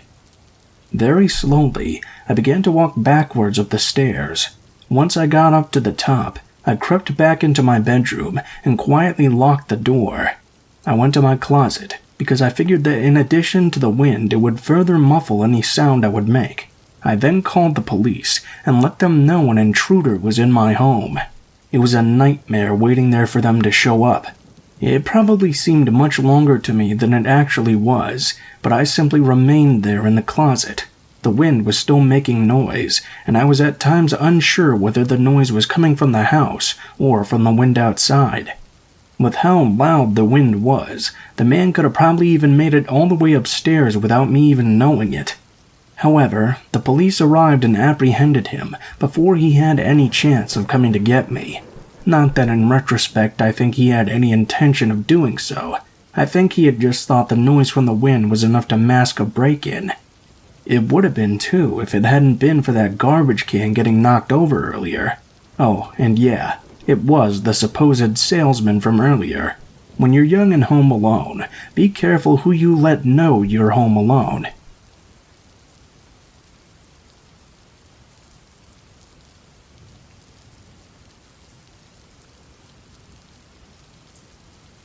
Very slowly, I began to walk backwards up the stairs. Once I got up to the top, I crept back into my bedroom and quietly locked the door. I went to my closet, because I figured that in addition to the wind, it would further muffle any sound I would make. I then called the police and let them know an intruder was in my home. It was a nightmare waiting there for them to show up. It probably seemed much longer to me than it actually was, but I simply remained there in the closet. The wind was still making noise, and I was at times unsure whether the noise was coming from the house or from the wind outside. With how loud the wind was, the man could have probably even made it all the way upstairs without me even knowing it. However, the police arrived and apprehended him before he had any chance of coming to get me. Not that in retrospect I think he had any intention of doing so. I think he had just thought the noise from the wind was enough to mask a break-in. It would have been too if it hadn't been for that garbage can getting knocked over earlier. Oh, and yeah, it was the supposed salesman from earlier. When you're young and home alone, be careful who you let know you're home alone.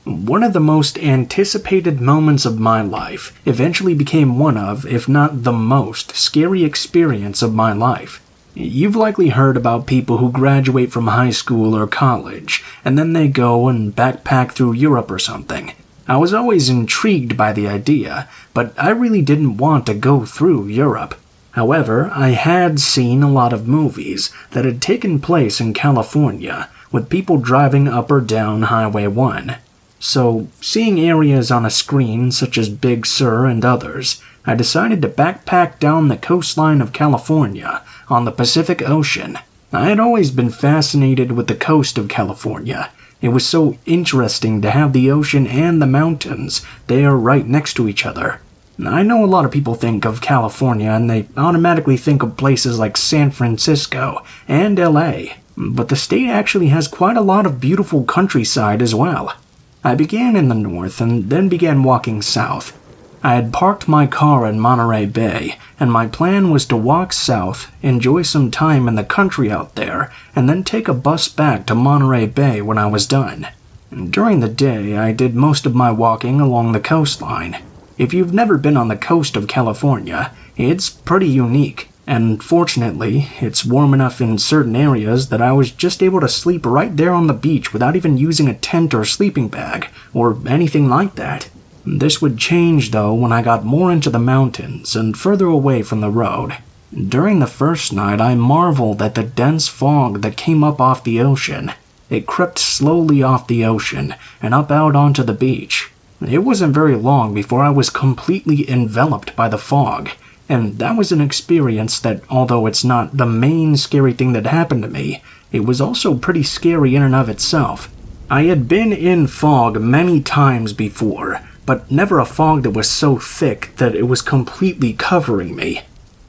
One of the most anticipated moments of my life eventually became one of, if not the most, scary experience of my life. You've likely heard about people who graduate from high school or college, and then they go and backpack through Europe or something. I was always intrigued by the idea, but I really didn't want to go through Europe. However, I had seen a lot of movies that had taken place in California, with people driving up or down Highway 1. So, seeing areas on a screen such as Big Sur and others, I decided to backpack down the coastline of California on the Pacific Ocean. I had always been fascinated with the coast of California. It was so interesting to have the ocean and the mountains there right next to each other. I know a lot of people think of California and they automatically think of places like San Francisco and LA, but the state actually has quite a lot of beautiful countryside as well. I began in the north and then began walking south. I had parked my car in Monterey Bay, and my plan was to walk south, enjoy some time in the country out there, and then take a bus back to Monterey Bay when I was done. During the day, I did most of my walking along the coastline. If you've never been on the coast of California, it's pretty unique. And fortunately, it's warm enough in certain areas that I was just able to sleep right there on the beach without even using a tent or sleeping bag, or anything like that. This would change though when I got more into the mountains and further away from the road. During the first night, I marveled at the dense fog that came up off the ocean. It crept slowly off the ocean and up out onto the beach. It wasn't very long before I was completely enveloped by the fog. And that was an experience that, although it's not the main scary thing that happened to me, it was also pretty scary in and of itself. I had been in fog many times before, but never a fog that was so thick that it was completely covering me.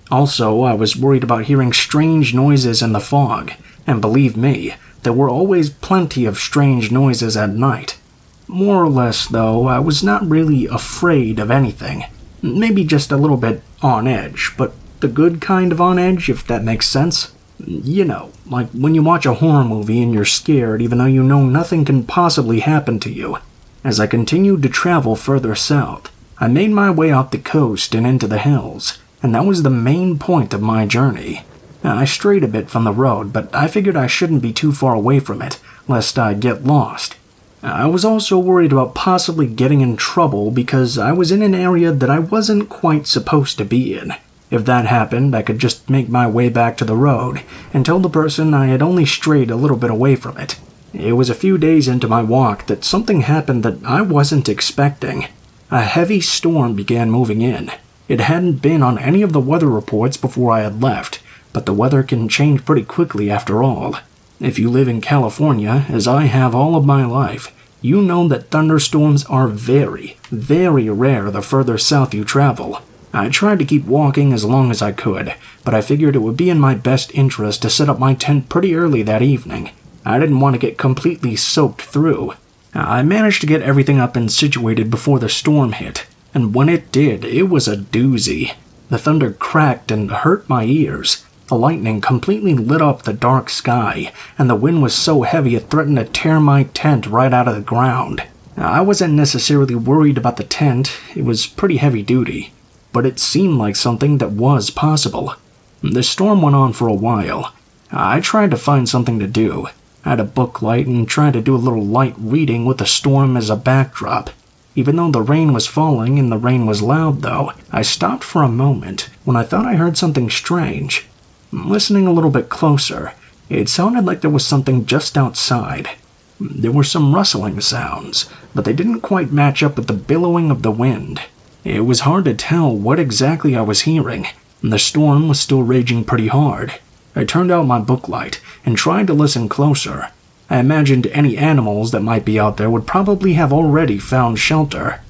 Also, I was worried about hearing strange noises in the fog, and believe me, there were always plenty of strange noises at night. More or less, though, I was not really afraid of anything. Maybe just a little bit on edge, but the good kind of on edge, if that makes sense. You know, like when you watch a horror movie and you're scared even though you know nothing can possibly happen to you. As I continued to travel further south, I made my way up the coast and into the hills, and that was the main point of my journey. I strayed a bit from the road, but I figured I shouldn't be too far away from it, lest I get lost. I was also worried about possibly getting in trouble because I was in an area that I wasn't quite supposed to be in. If that happened, I could just make my way back to the road and tell the person I had only strayed a little bit away from it. It was a few days into my walk that something happened that I wasn't expecting. A heavy storm began moving in. It hadn't been on any of the weather reports before I had left, but the weather can change pretty quickly after all. If you live in California, as I have all of my life, you know that thunderstorms are very, very rare the further south you travel. I tried to keep walking as long as I could, but I figured it would be in my best interest to set up my tent pretty early that evening. I didn't want to get completely soaked through. I managed to get everything up and situated before the storm hit, and when it did, it was a doozy. The thunder cracked and hurt my ears. The lightning completely lit up the dark sky, and the wind was so heavy it threatened to tear my tent right out of the ground. I wasn't necessarily worried about the tent, it was pretty heavy duty, but it seemed like something that was possible. The storm went on for a while. I tried to find something to do. I had a book light and tried to do a little light reading with the storm as a backdrop. Even though the rain was falling and the rain was loud though, I stopped for a moment when I thought I heard something strange. Listening a little bit closer, it sounded like there was something just outside. There were some rustling sounds, but they didn't quite match up with the billowing of the wind. It was hard to tell what exactly I was hearing, and the storm was still raging pretty hard. I turned out my book light and tried to listen closer. I imagined any animals that might be out there would probably have already found shelter.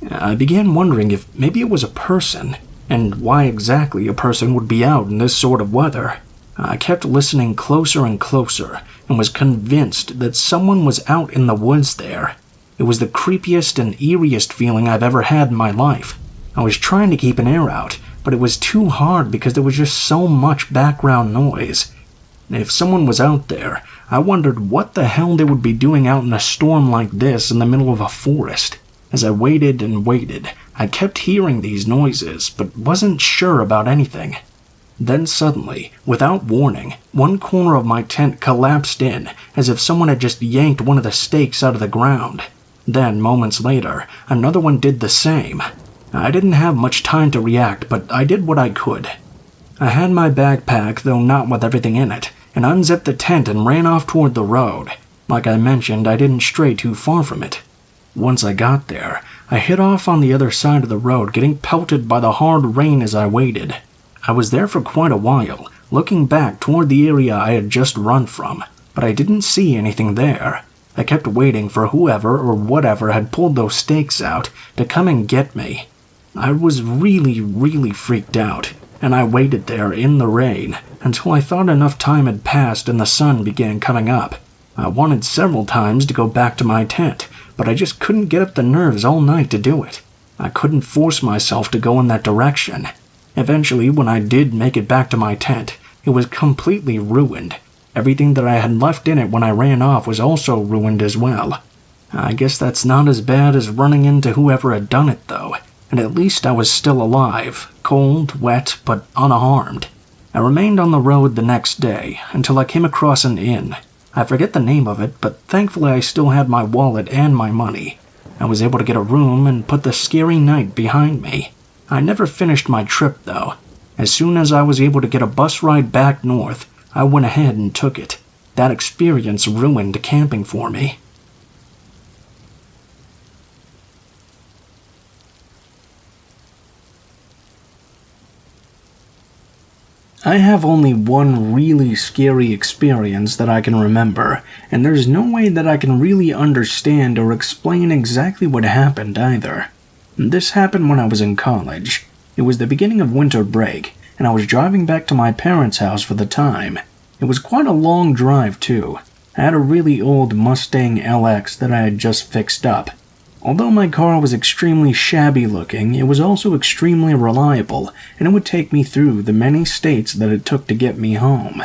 I began wondering if maybe it was a person, and why exactly a person would be out in this sort of weather. I kept listening closer and closer, and was convinced that someone was out in the woods there. It was the creepiest and eeriest feeling I've ever had in my life. I was trying to keep an ear out, but it was too hard because there was just so much background noise. If someone was out there, I wondered what the hell they would be doing out in a storm like this in the middle of a forest. As I waited and waited, I kept hearing these noises, but wasn't sure about anything. Then suddenly, without warning, one corner of my tent collapsed in, as if someone had just yanked one of the stakes out of the ground. Then, moments later, another one did the same. I didn't have much time to react, but I did what I could. I had my backpack, though not with everything in it, and unzipped the tent and ran off toward the road. Like I mentioned, I didn't stray too far from it. Once I got there, I hid off on the other side of the road, getting pelted by the hard rain as I waited. I was there for quite a while, looking back toward the area I had just run from, but I didn't see anything there. I kept waiting for whoever or whatever had pulled those stakes out to come and get me. I was really freaked out, and I waited there in the rain until I thought enough time had passed and the sun began coming up. I wanted several times to go back to my tent, but I just couldn't get up the nerves all night to do it. I couldn't force myself to go in that direction. Eventually, when I did make it back to my tent, it was completely ruined. Everything that I had left in it when I ran off was also ruined as well. I guess that's not as bad as running into whoever had done it, though, and at least I was still alive, cold, wet, but unharmed. I remained on the road the next day until I came across an inn. I forget the name of it, but thankfully I still had my wallet and my money. I was able to get a room and put the scary night behind me. I never finished my trip, though. As soon as I was able to get a bus ride back north, I went ahead and took it. That experience ruined camping for me. I have only one really scary experience that I can remember, and there's no way that I can really understand or explain exactly what happened either. This happened when I was in college. It was the beginning of winter break, and I was driving back to my parents' house for the time. It was quite a long drive, too. I had a really old Mustang LX that I had just fixed up. Although my car was extremely shabby looking, it was also extremely reliable, and it would take me through the many states that it took to get me home.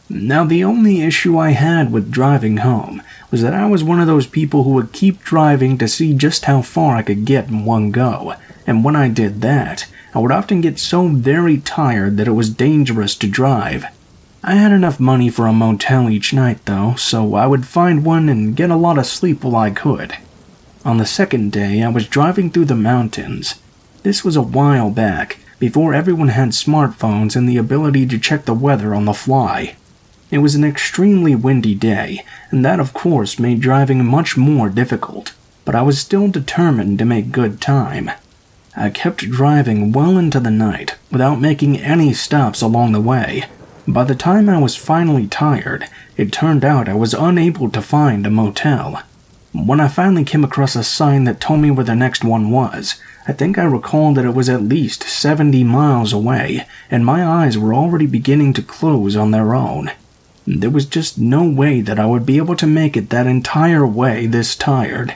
Now, the only issue I had with driving home was that I was one of those people who would keep driving to see just how far I could get in one go, and when I did that, I would often get so very tired that it was dangerous to drive. I had enough money for a motel each night though, so I would find one and get a lot of sleep while I could. On the second day, I was driving through the mountains. This was a while back, before everyone had smartphones and the ability to check the weather on the fly. It was an extremely windy day, and that of course made driving much more difficult, but I was still determined to make good time. I kept driving well into the night without making any stops along the way. By the time I was finally tired, it turned out I was unable to find a motel. When I finally came across a sign that told me where the next one was, I think I recalled that it was at least 70 miles away, and my eyes were already beginning to close on their own. There was just no way that I would be able to make it that entire way this tired.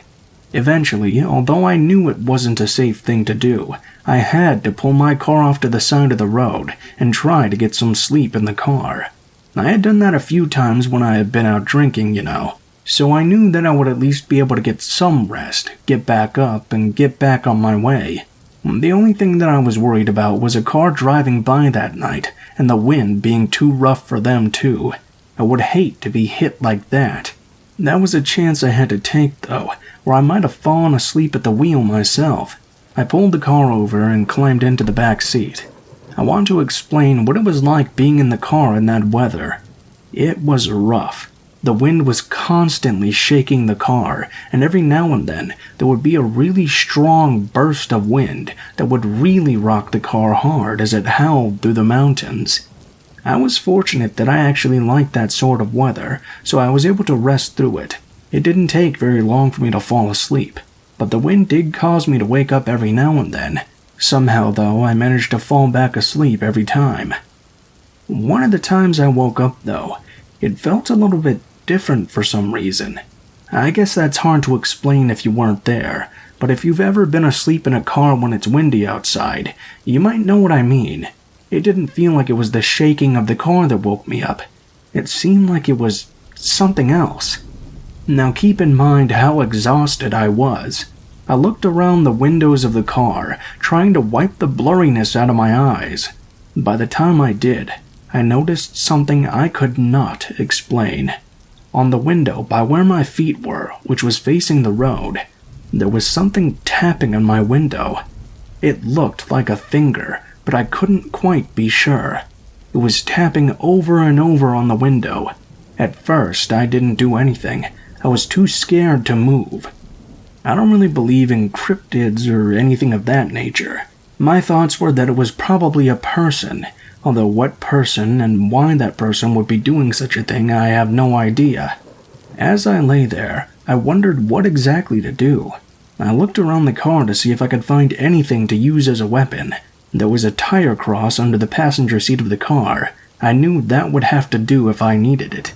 Eventually, although I knew it wasn't a safe thing to do, I had to pull my car off to the side of the road and try to get some sleep in the car. I had done that a few times when I had been out drinking, so I knew that I would at least be able to get some rest, get back up, and get back on my way. The only thing that I was worried about was a car driving by that night, and the wind being too rough for them too. I would hate to be hit like that. That was a chance I had to take though, or I might have fallen asleep at the wheel myself. I pulled the car over and climbed into the back seat. I want to explain what it was like being in the car in that weather. It was rough. The wind was constantly shaking the car, and every now and then there would be a really strong burst of wind that would really rock the car hard as it howled through the mountains. I was fortunate that I actually liked that sort of weather, so I was able to rest through it. It didn't take very long for me to fall asleep, but the wind did cause me to wake up every now and then. Somehow, though, I managed to fall back asleep every time. One of the times I woke up, though, it felt a little bit different for some reason. I guess that's hard to explain if you weren't there, but if you've ever been asleep in a car when it's windy outside, you might know what I mean. It didn't feel like it was the shaking of the car that woke me up. It seemed like it was something else. Now keep in mind how exhausted I was. I looked around the windows of the car, trying to wipe the blurriness out of my eyes. By the time I did, I noticed something I could not explain. On the window by where my feet were, which was facing the road, there was something tapping on my window. It looked like a finger, but I couldn't quite be sure. It was tapping over and over on the window. At first, I didn't do anything. I was too scared to move. I don't really believe in cryptids or anything of that nature. My thoughts were that it was probably a person, although what person and why that person would be doing such a thing, I have no idea. As I lay there, I wondered what exactly to do. I looked around the car to see if I could find anything to use as a weapon. There was a tire cross under the passenger seat of the car. I knew that would have to do if I needed it.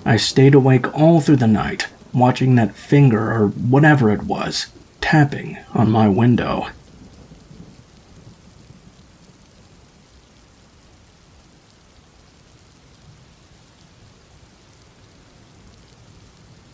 I stayed awake all through the night, watching that finger or whatever it was, tapping on my window.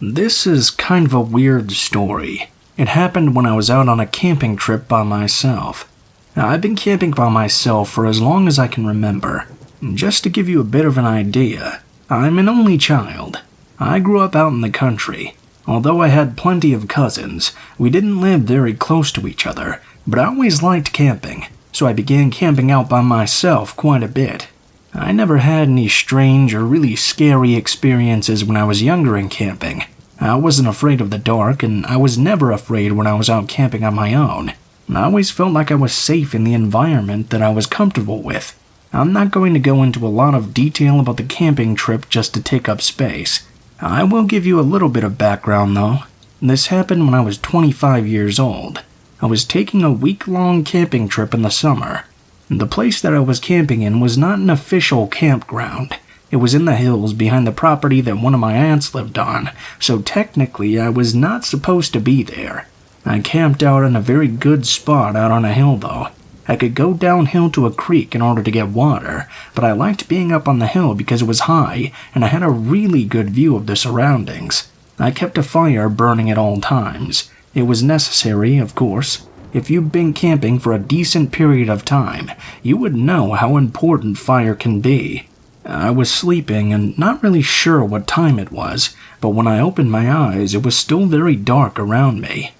This is kind of a weird story. It happened when I was out on a camping trip by myself. Now, I've been camping by myself for as long as I can remember. Just to give you a bit of an idea, I'm an only child. I grew up out in the country. Although I had plenty of cousins, we didn't live very close to each other, but I always liked camping, so I began camping out by myself quite a bit. I never had any strange or really scary experiences when I was younger in camping. I wasn't afraid of the dark, and I was never afraid when I was out camping on my own. I always felt like I was safe in the environment that I was comfortable with. I'm not going to go into a lot of detail about the camping trip just to take up space. I will give you a little bit of background though. This happened when I was 25 years old. I was taking a week-long camping trip in the summer. The place that I was camping in was not an official campground. It was in the hills behind the property that one of my aunts lived on, so technically I was not supposed to be there. I camped out in a very good spot out on a hill though. I could go downhill to a creek in order to get water, but I liked being up on the hill because it was high and I had a really good view of the surroundings. I kept a fire burning at all times. It was necessary, of course. If you've been camping for a decent period of time, you would know how important fire can be. I was sleeping and not really sure what time it was, but when I opened my eyes, it was still very dark around me.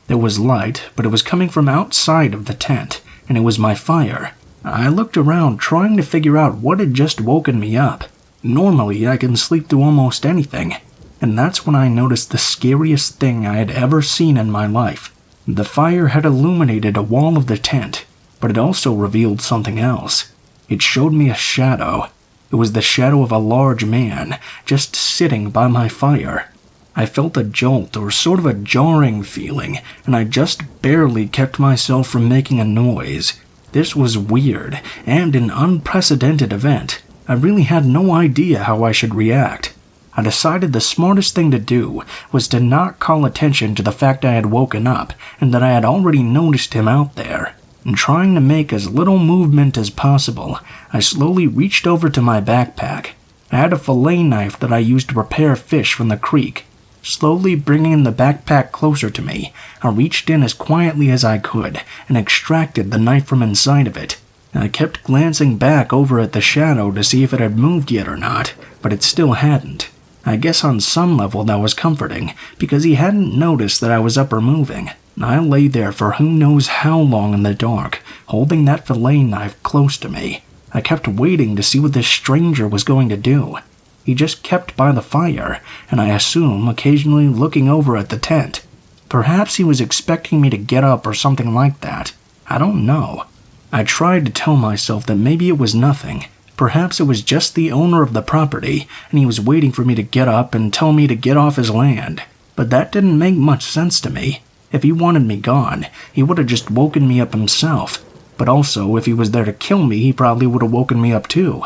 There was light, but it was coming from outside of the tent, and it was my fire. I looked around trying to figure out what had just woken me up. Normally, I can sleep through almost anything, and that's when I noticed the scariest thing I had ever seen in my life. The fire had illuminated a wall of the tent, but it also revealed something else. It showed me a shadow. It was the shadow of a large man, just sitting by my fire. I felt a jolt or sort of a jarring feeling, and I just barely kept myself from making a noise. This was weird, and an unprecedented event. I really had no idea how I should react. I decided the smartest thing to do was to not call attention to the fact I had woken up and that I had already noticed him out there. And trying to make as little movement as possible, I slowly reached over to my backpack. I had a fillet knife that I used to prepare fish from the creek. Slowly bringing the backpack closer to me, I reached in as quietly as I could and extracted the knife from inside of it. I kept glancing back over at the shadow to see if it had moved yet or not, but it still hadn't. I guess on some level that was comforting, because he hadn't noticed that I was up or moving. I lay there for who knows how long in the dark, holding that fillet knife close to me. I kept waiting to see what this stranger was going to do. He just kept by the fire, and I assume occasionally looking over at the tent. Perhaps he was expecting me to get up or something like that. I don't know. I tried to tell myself that maybe it was nothing. Perhaps it was just the owner of the property, and he was waiting for me to get up and tell me to get off his land. But that didn't make much sense to me. If he wanted me gone, he would have just woken me up himself. But also, if he was there to kill me, he probably would have woken me up too.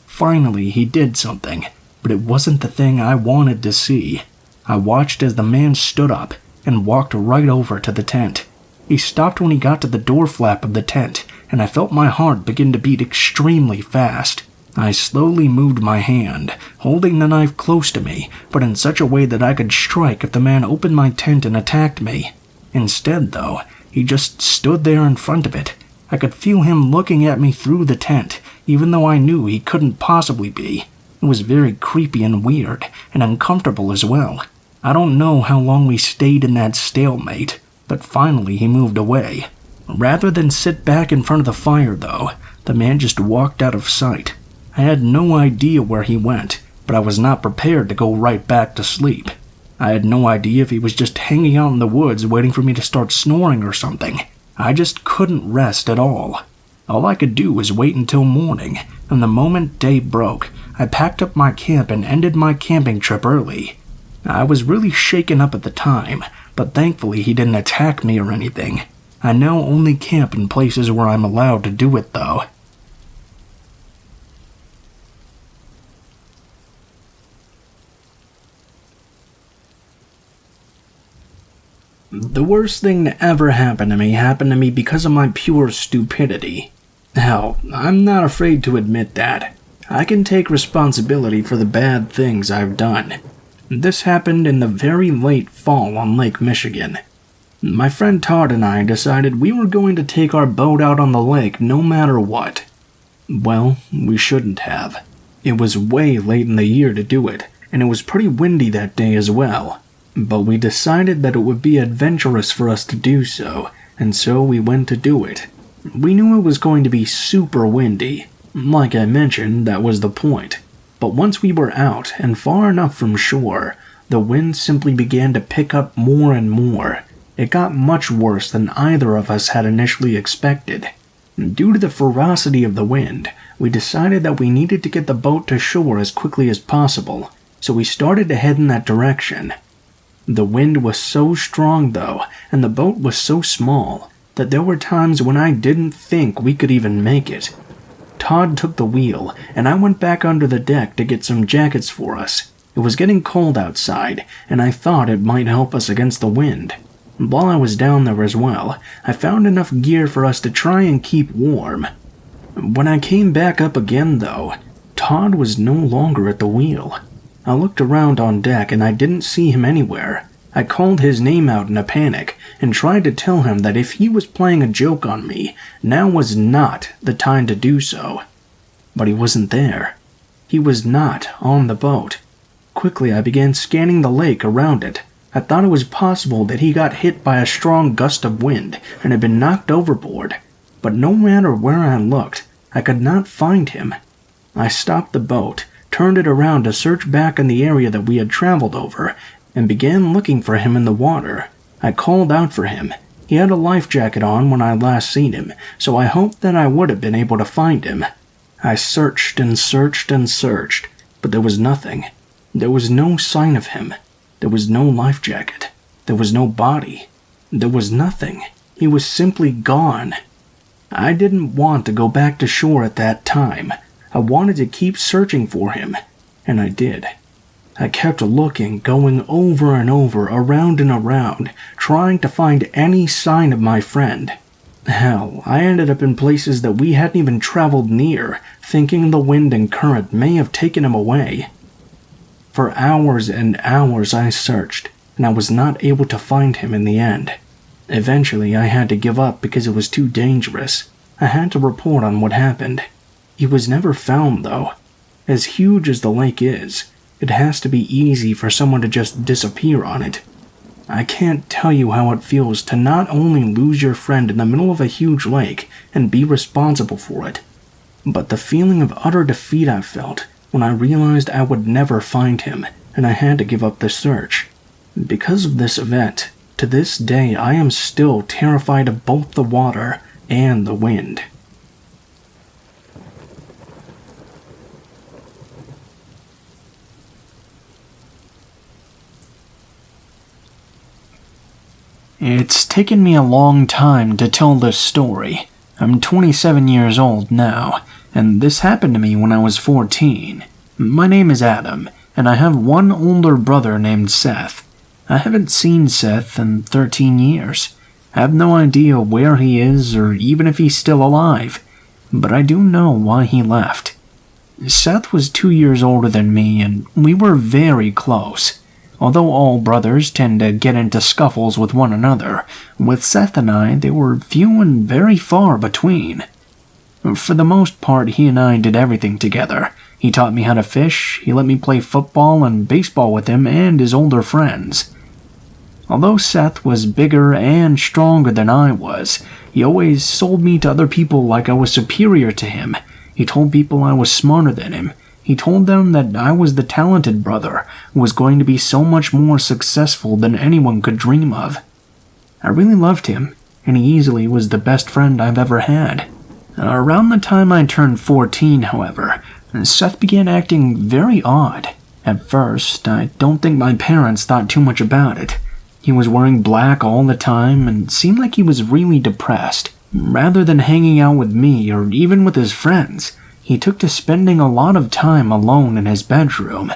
Finally, he did something, but it wasn't the thing I wanted to see. I watched as the man stood up and walked right over to the tent. He stopped when he got to the door flap of the tent, and I felt my heart begin to beat extremely fast. I slowly moved my hand, holding the knife close to me, but in such a way that I could strike if the man opened my tent and attacked me. Instead, though, he just stood there in front of it. I could feel him looking at me through the tent, even though I knew he couldn't possibly be. It was very creepy and weird, and uncomfortable as well. I don't know how long we stayed in that stalemate, but finally he moved away. Rather than sit back in front of the fire, though, the man just walked out of sight. I had no idea where he went, but I was not prepared to go right back to sleep. I had no idea if he was just hanging out in the woods waiting for me to start snoring or something. I just couldn't rest at all. All I could do was wait until morning, and the moment day broke, I packed up my camp and ended my camping trip early. I was really shaken up at the time, but thankfully he didn't attack me or anything. I now only camp in places where I'm allowed to do it, though. The worst thing to ever happen to me because of my pure stupidity. Hell, I'm not afraid to admit that. I can take responsibility for the bad things I've done. This happened in the very late fall on Lake Michigan. My friend Todd and I decided we were going to take our boat out on the lake no matter what. Well, we shouldn't have. It was way late in the year to do it, and it was pretty windy that day as well. But we decided that it would be adventurous for us to do so, and so we went to do it. We knew it was going to be super windy. Like I mentioned, that was the point. But once we were out and far enough from shore, the wind simply began to pick up more and more. It got much worse than either of us had initially expected. Due to the ferocity of the wind, we decided that we needed to get the boat to shore as quickly as possible, so we started to head in that direction. The wind was so strong, though, and the boat was so small, that there were times when I didn't think we could even make it. Todd took the wheel, and I went back under the deck to get some jackets for us. It was getting cold outside, and I thought it might help us against the wind. While I was down there as well, I found enough gear for us to try and keep warm. When I came back up again, though, Todd was no longer at the wheel. I looked around on deck and I didn't see him anywhere. I called his name out in a panic and tried to tell him that if he was playing a joke on me, now was not the time to do so. But he wasn't there. He was not on the boat. Quickly, I began scanning the lake around it. I thought it was possible that he got hit by a strong gust of wind and had been knocked overboard, but no matter where I looked, I could not find him. I stopped the boat, turned it around to search back in the area that we had traveled over, and began looking for him in the water. I called out for him. He had a life jacket on when I last seen him, so I hoped that I would have been able to find him. I searched and searched and searched, but there was nothing. There was no sign of him. There was no life jacket. There was no body. There was nothing. He was simply gone. I didn't want to go back to shore at that time. I wanted to keep searching for him, and I did. I kept looking, going over and over, around and around, trying to find any sign of my friend. Hell, I ended up in places that we hadn't even traveled near, thinking the wind and current may have taken him away. For hours and hours I searched, and I was not able to find him in the end. Eventually, I had to give up because it was too dangerous. I had to report on what happened. He was never found, though. As huge as the lake is, it has to be easy for someone to just disappear on it. I can't tell you how it feels to not only lose your friend in the middle of a huge lake and be responsible for it, but the feeling of utter defeat I felt when I realized I would never find him and I had to give up the search. Because of this event, to this day I am still terrified of both the water and the wind. It's taken me a long time to tell this story. I'm 27 years old now, and this happened to me when I was 14. My name is Adam, and I have one older brother named Seth. I haven't seen Seth in 13 years. I have no idea where he is or even if he's still alive, but I do know why he left. Seth was 2 years older than me, and we were very close. Although all brothers tend to get into scuffles with one another, with Seth and I, they were few and very far between. For the most part, he and I did everything together. He taught me how to fish, he let me play football and baseball with him and his older friends. Although Seth was bigger and stronger than I was, he always sold me to other people like I was superior to him. He told people I was smarter than him. He told them that I was the talented brother who was going to be so much more successful than anyone could dream of. I really loved him, and he easily was the best friend I've ever had. Around the time I turned 14, however, Seth began acting very odd. At first, I don't think my parents thought too much about it. He was wearing black all the time and seemed like he was really depressed. Rather than hanging out with me or even with his friends, he took to spending a lot of time alone in his bedroom.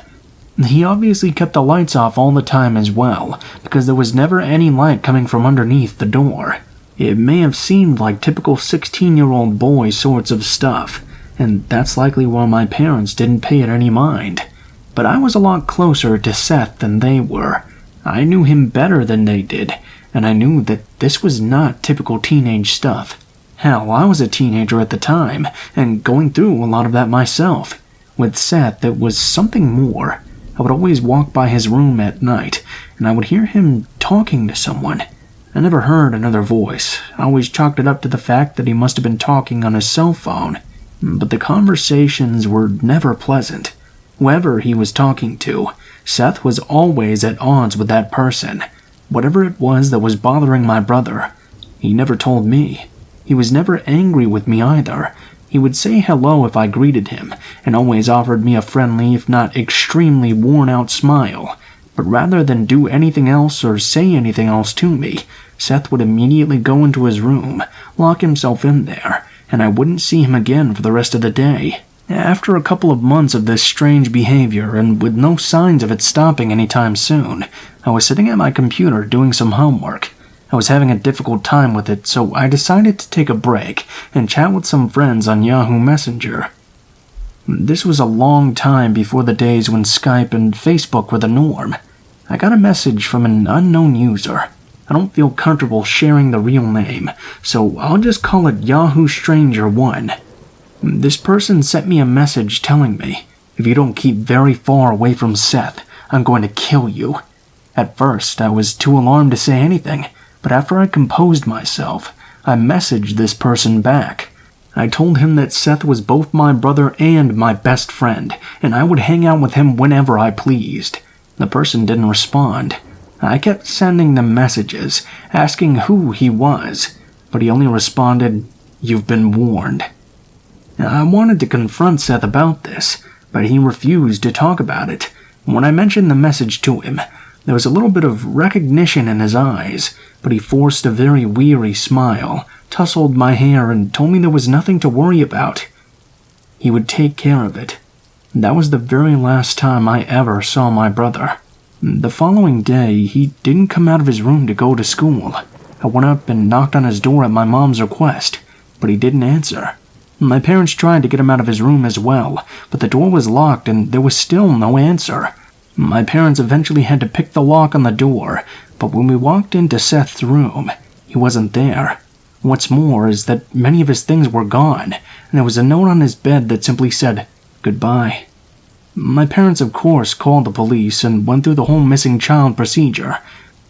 He obviously kept the lights off all the time as well, because there was never any light coming from underneath the door. It may have seemed like typical 16-year-old boy sorts of stuff, and that's likely why my parents didn't pay it any mind. But I was a lot closer to Seth than they were. I knew him better than they did, and I knew that this was not typical teenage stuff. Hell, I was a teenager at the time, and going through a lot of that myself. With Seth, it was something more. I would always walk by his room at night, and I would hear him talking to someone. I never heard another voice. I always chalked it up to the fact that he must have been talking on his cell phone. But the conversations were never pleasant. Whoever he was talking to, Seth was always at odds with that person. Whatever it was that was bothering my brother, he never told me. He was never angry with me either. He would say hello if I greeted him, and always offered me a friendly, if not extremely worn-out smile. But rather than do anything else or say anything else to me, Seth would immediately go into his room, lock himself in there, and I wouldn't see him again for the rest of the day. After a couple of months of this strange behavior, and with no signs of it stopping anytime soon, I was sitting at my computer doing some homework. I was having a difficult time with it, so I decided to take a break and chat with some friends on Yahoo Messenger. This was a long time before the days when Skype and Facebook were the norm. I got a message from an unknown user. I don't feel comfortable sharing the real name, so I'll just call it Yahoo Stranger 1. This person sent me a message telling me, If you don't keep very far away from Seth, I'm going to kill you." At first, I was too alarmed to say anything, but after I composed myself, I messaged this person back. I told him that Seth was both my brother and my best friend, and I would hang out with him whenever I pleased. The person didn't respond. I kept sending them messages, asking who he was, but he only responded, "You've been warned." I wanted to confront Seth about this, but he refused to talk about it. When I mentioned the message to him, there was a little bit of recognition in his eyes, but he forced a very weary smile, tousled my hair, and told me there was nothing to worry about. He would take care of it. That was the very last time I ever saw my brother. The following day, he didn't come out of his room to go to school. I went up and knocked on his door at my mom's request, but he didn't answer. My parents tried to get him out of his room as well, but the door was locked and there was still no answer. My parents eventually had to pick the lock on the door, but when we walked into Seth's room, he wasn't there. What's more is that many of his things were gone, and there was a note on his bed that simply said, "Goodbye." My parents, of course, called the police and went through the whole missing child procedure,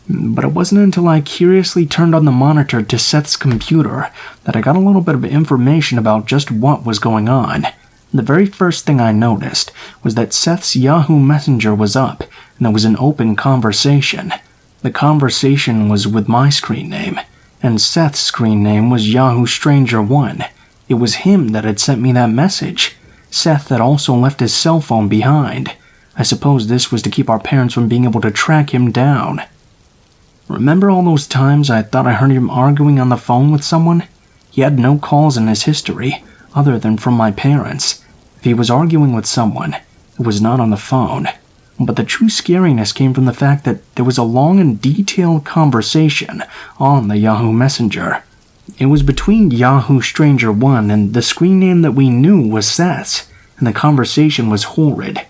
but it wasn't until I curiously turned on the monitor to Seth's computer that I got a little bit of information about just what was going on. The very first thing I noticed was that Seth's Yahoo Messenger was up, and there was an open conversation. The conversation was with my screen name, and Seth's screen name was Yahoo Stranger 1. It was him that had sent me that message. Seth had also left his cell phone behind. I suppose this was to keep our parents from being able to track him down. Remember all those times I thought I heard him arguing on the phone with someone? He had no calls in his history, other than from my parents. If he was arguing with someone, it was not on the phone. But the true scariness came from the fact that there was a long and detailed conversation on the Yahoo Messenger. It was between Yahoo Stranger 1 and the screen name that we knew was Seth's, and the conversation was horrid.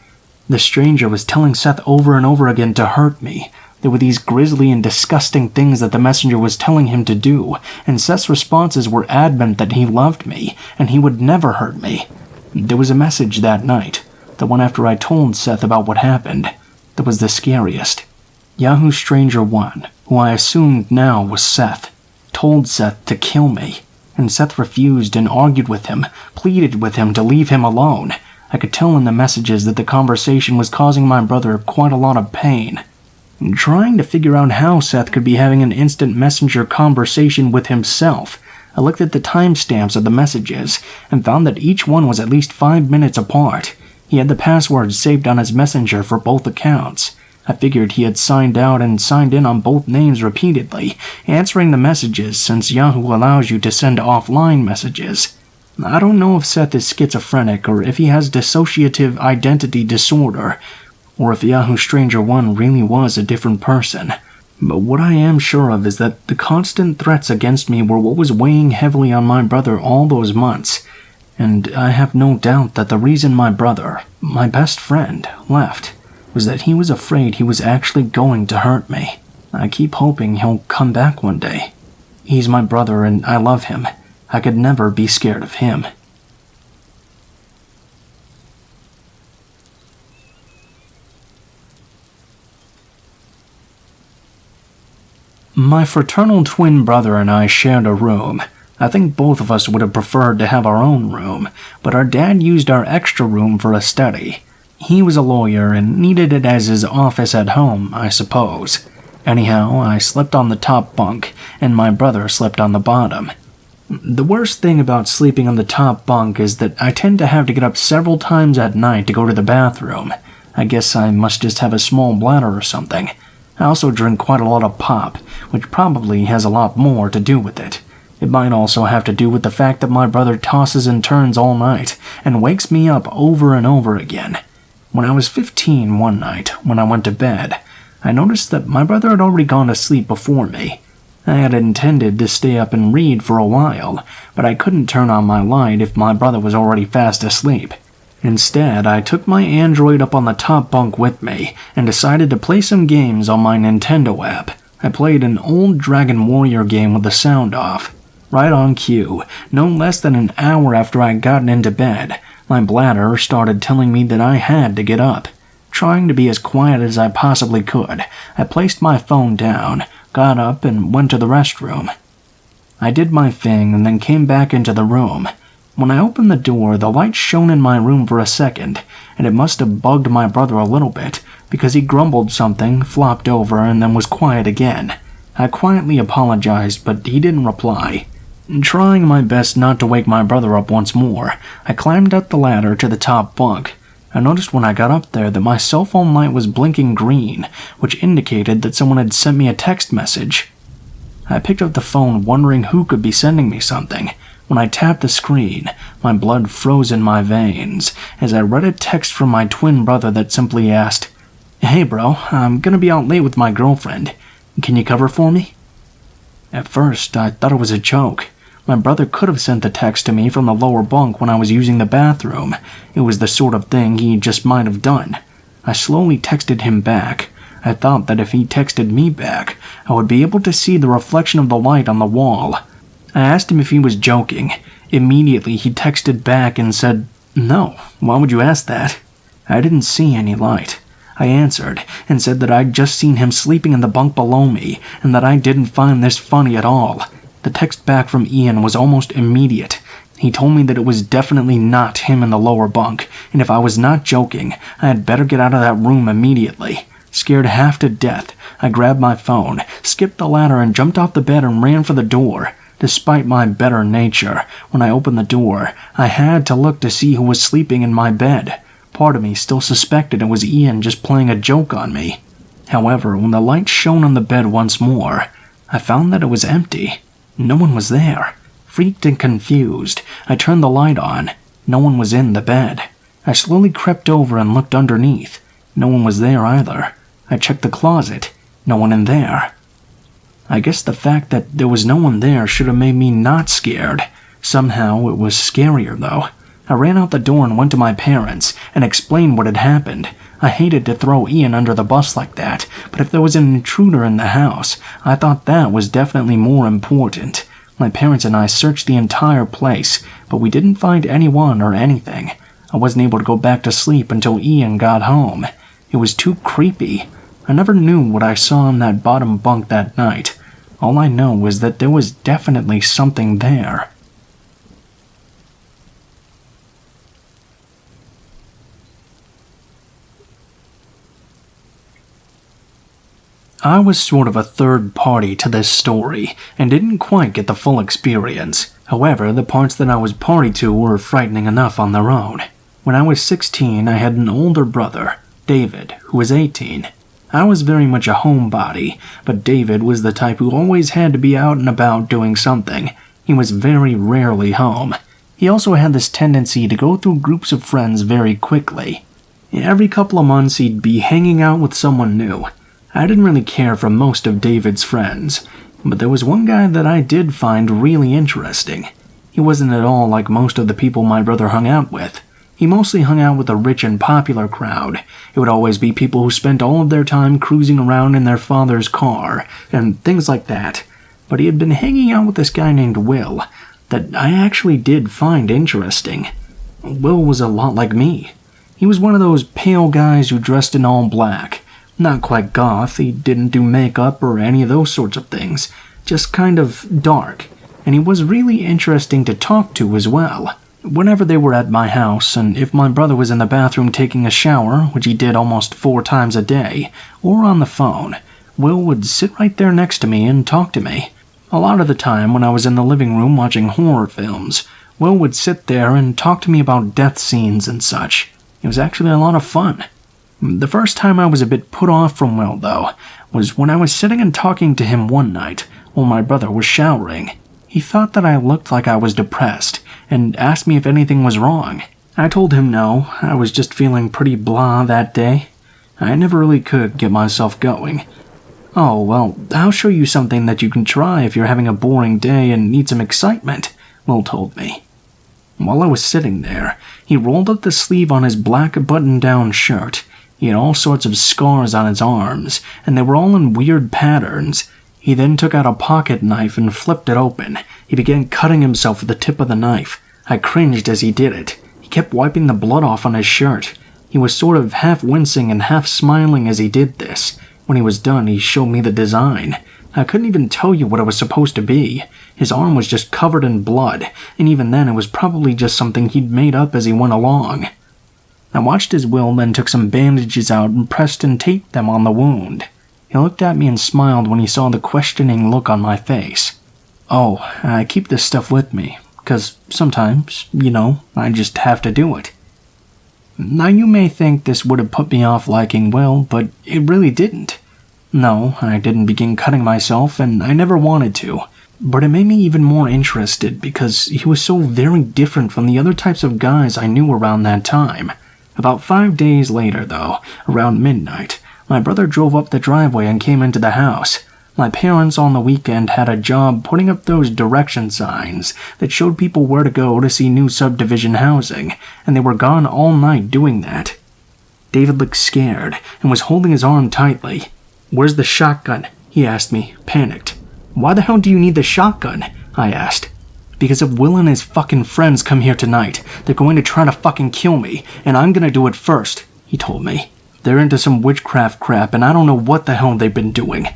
The stranger was telling Seth over and over again to hurt me. There were these grisly and disgusting things that the messenger was telling him to do, and Seth's responses were adamant that he loved me, and he would never hurt me. There was a message that night, the one after I told Seth about what happened, that was the scariest. Yahoo Stranger 1, who I assumed now was Seth, told Seth to kill me, and Seth refused and argued with him, pleaded with him to leave him alone. I could tell in the messages that the conversation was causing my brother quite a lot of pain. Trying to figure out how Seth could be having an instant messenger conversation with himself, I looked at the timestamps of the messages and found that each one was at least 5 minutes apart. He had the passwords saved on his messenger for both accounts. I figured he had signed out and signed in on both names repeatedly, answering the messages since Yahoo allows you to send offline messages. I don't know if Seth is schizophrenic or if he has dissociative identity disorder, or if Yahoo Stranger 1 really was a different person. But what I am sure of is that the constant threats against me were what was weighing heavily on my brother all those months, and I have no doubt that the reason my brother, my best friend, left was that he was afraid he was actually going to hurt me. I keep hoping he'll come back one day. He's my brother and I love him. I could never be scared of him. My fraternal twin brother and I shared a room. I think both of us would have preferred to have our own room, but our dad used our extra room for a study. He was a lawyer and needed it as his office at home, I suppose. Anyhow, I slept on the top bunk, and my brother slept on the bottom. The worst thing about sleeping on the top bunk is that I tend to have to get up several times at night to go to the bathroom. I guess I must just have a small bladder or something. I also drink quite a lot of pop, which probably has a lot more to do with it. It might also have to do with the fact that my brother tosses and turns all night and wakes me up over and over again. When I was 15 one night, when I went to bed, I noticed that my brother had already gone to sleep before me. I had intended to stay up and read for a while, but I couldn't turn on my light if my brother was already fast asleep. Instead, I took my Android up on the top bunk with me and decided to play some games on my Nintendo app. I played an old Dragon Warrior game with the sound off. Right on cue, no less than an hour after I had gotten into bed, My bladder started telling me that I had to get up. Trying to be as quiet as I possibly could, I placed my phone down, got up, and went to the restroom. I did my thing and then came back into the room. When I opened the door, the light shone in my room for a second, and it must have bugged my brother a little bit, because he grumbled something, flopped over, and then was quiet again. I quietly apologized, but he didn't reply. Trying my best not to wake my brother up once more, I climbed up the ladder to the top bunk. I noticed when I got up there that my cell phone light was blinking green, which indicated that someone had sent me a text message. I picked up the phone wondering who could be sending me something. When I tapped the screen, my blood froze in my veins as I read a text from my twin brother that simply asked, "Hey bro, I'm gonna be out late with my girlfriend. Can you cover for me?" At first, I thought it was a joke. My brother could have sent the text to me from the lower bunk when I was using the bathroom. It was the sort of thing he just might have done. I slowly texted him back. I thought that if he texted me back, I would be able to see the reflection of the light on the wall. I asked him if he was joking. Immediately, he texted back and said, "No, why would you ask that?" I didn't see any light. I answered and said that I'd just seen him sleeping in the bunk below me and that I didn't find this funny at all. The text back from Ian was almost immediate. He told me that it was definitely not him in the lower bunk, and if I was not joking, I had better get out of that room immediately. Scared half to death, I grabbed my phone, skipped the ladder, and jumped off the bed and ran for the door. Despite my better nature, when I opened the door, I had to look to see who was sleeping in my bed. Part of me still suspected it was Ian just playing a joke on me. However, when the light shone on the bed once more, I found that it was empty. No one was there. Freaked and confused, I turned the light on. No one was in the bed. I slowly crept over and looked underneath. No one was there either. I checked the closet. No one in there. I guess the fact that there was no one there should have made me not scared. Somehow it was scarier though. I ran out the door and went to my parents and explained what had happened. I hated to throw Ian under the bus like that, but if there was an intruder in the house, I thought that was definitely more important. My parents and I searched the entire place, but we didn't find anyone or anything. I wasn't able to go back to sleep until Ian got home. It was too creepy. I never knew what I saw in that bottom bunk that night. All I know is that there was definitely something there. I was sort of a third party to this story, and didn't quite get the full experience. However, the parts that I was party to were frightening enough on their own. When I was 16, I had an older brother, David, who was 18. I was very much a homebody, but David was the type who always had to be out and about doing something. He was very rarely home. He also had this tendency to go through groups of friends very quickly. Every couple of months he'd be hanging out with someone new. I didn't really care for most of David's friends, but there was one guy that I did find really interesting. He wasn't at all like most of the people my brother hung out with. He mostly hung out with a rich and popular crowd. It would always be people who spent all of their time cruising around in their father's car, and things like that. But he had been hanging out with this guy named Will, that I actually did find interesting. Will was a lot like me. He was one of those pale guys who dressed in all black. Not quite goth, he didn't do makeup or any of those sorts of things, just kind of dark, and he was really interesting to talk to as well. Whenever they were at my house, and if my brother was in the bathroom taking a shower, which he did almost 4 times a day, or on the phone, Will would sit right there next to me and talk to me. A lot of the time when I was in the living room watching horror films, Will would sit there and talk to me about death scenes and such. It was actually a lot of fun. The first time I was a bit put off from Will, though, was when I was sitting and talking to him one night while my brother was showering. He thought that I looked like I was depressed, and asked me if anything was wrong. I told him no, I was just feeling pretty blah that day. I never really could get myself going. "Oh, well, I'll show you something that you can try if you're having a boring day and need some excitement," Will told me. While I was sitting there, he rolled up the sleeve on his black button-down shirt. He had all sorts of scars on his arms, and they were all in weird patterns. He then took out a pocket knife and flipped it open. He began cutting himself with the tip of the knife. I cringed as he did it. He kept wiping the blood off on his shirt. He was sort of half wincing and half smiling as he did this. When he was done, he showed me the design. I couldn't even tell you what it was supposed to be. His arm was just covered in blood, and even then it was probably just something he'd made up as he went along. I watched as Will then took some bandages out and pressed and taped them on the wound. He looked at me and smiled when he saw the questioning look on my face. "Oh, I keep this stuff with me, 'cause sometimes, I just have to do it." Now you may think this would have put me off liking Will, but it really didn't. No, I didn't begin cutting myself, and I never wanted to. But it made me even more interested because he was so very different from the other types of guys I knew around that time. About 5 days later, though, around midnight, my brother drove up the driveway and came into the house. My parents on the weekend had a job putting up those direction signs that showed people where to go to see new subdivision housing, and they were gone all night doing that. David looked scared and was holding his arm tightly. "Where's the shotgun?" he asked me, panicked. "Why the hell do you need the shotgun?" I asked. "Because if Will and his fucking friends come here tonight, they're going to try to fucking kill me, and I'm gonna do it first," he told me. "They're into some witchcraft crap, and I don't know what the hell they've been doing."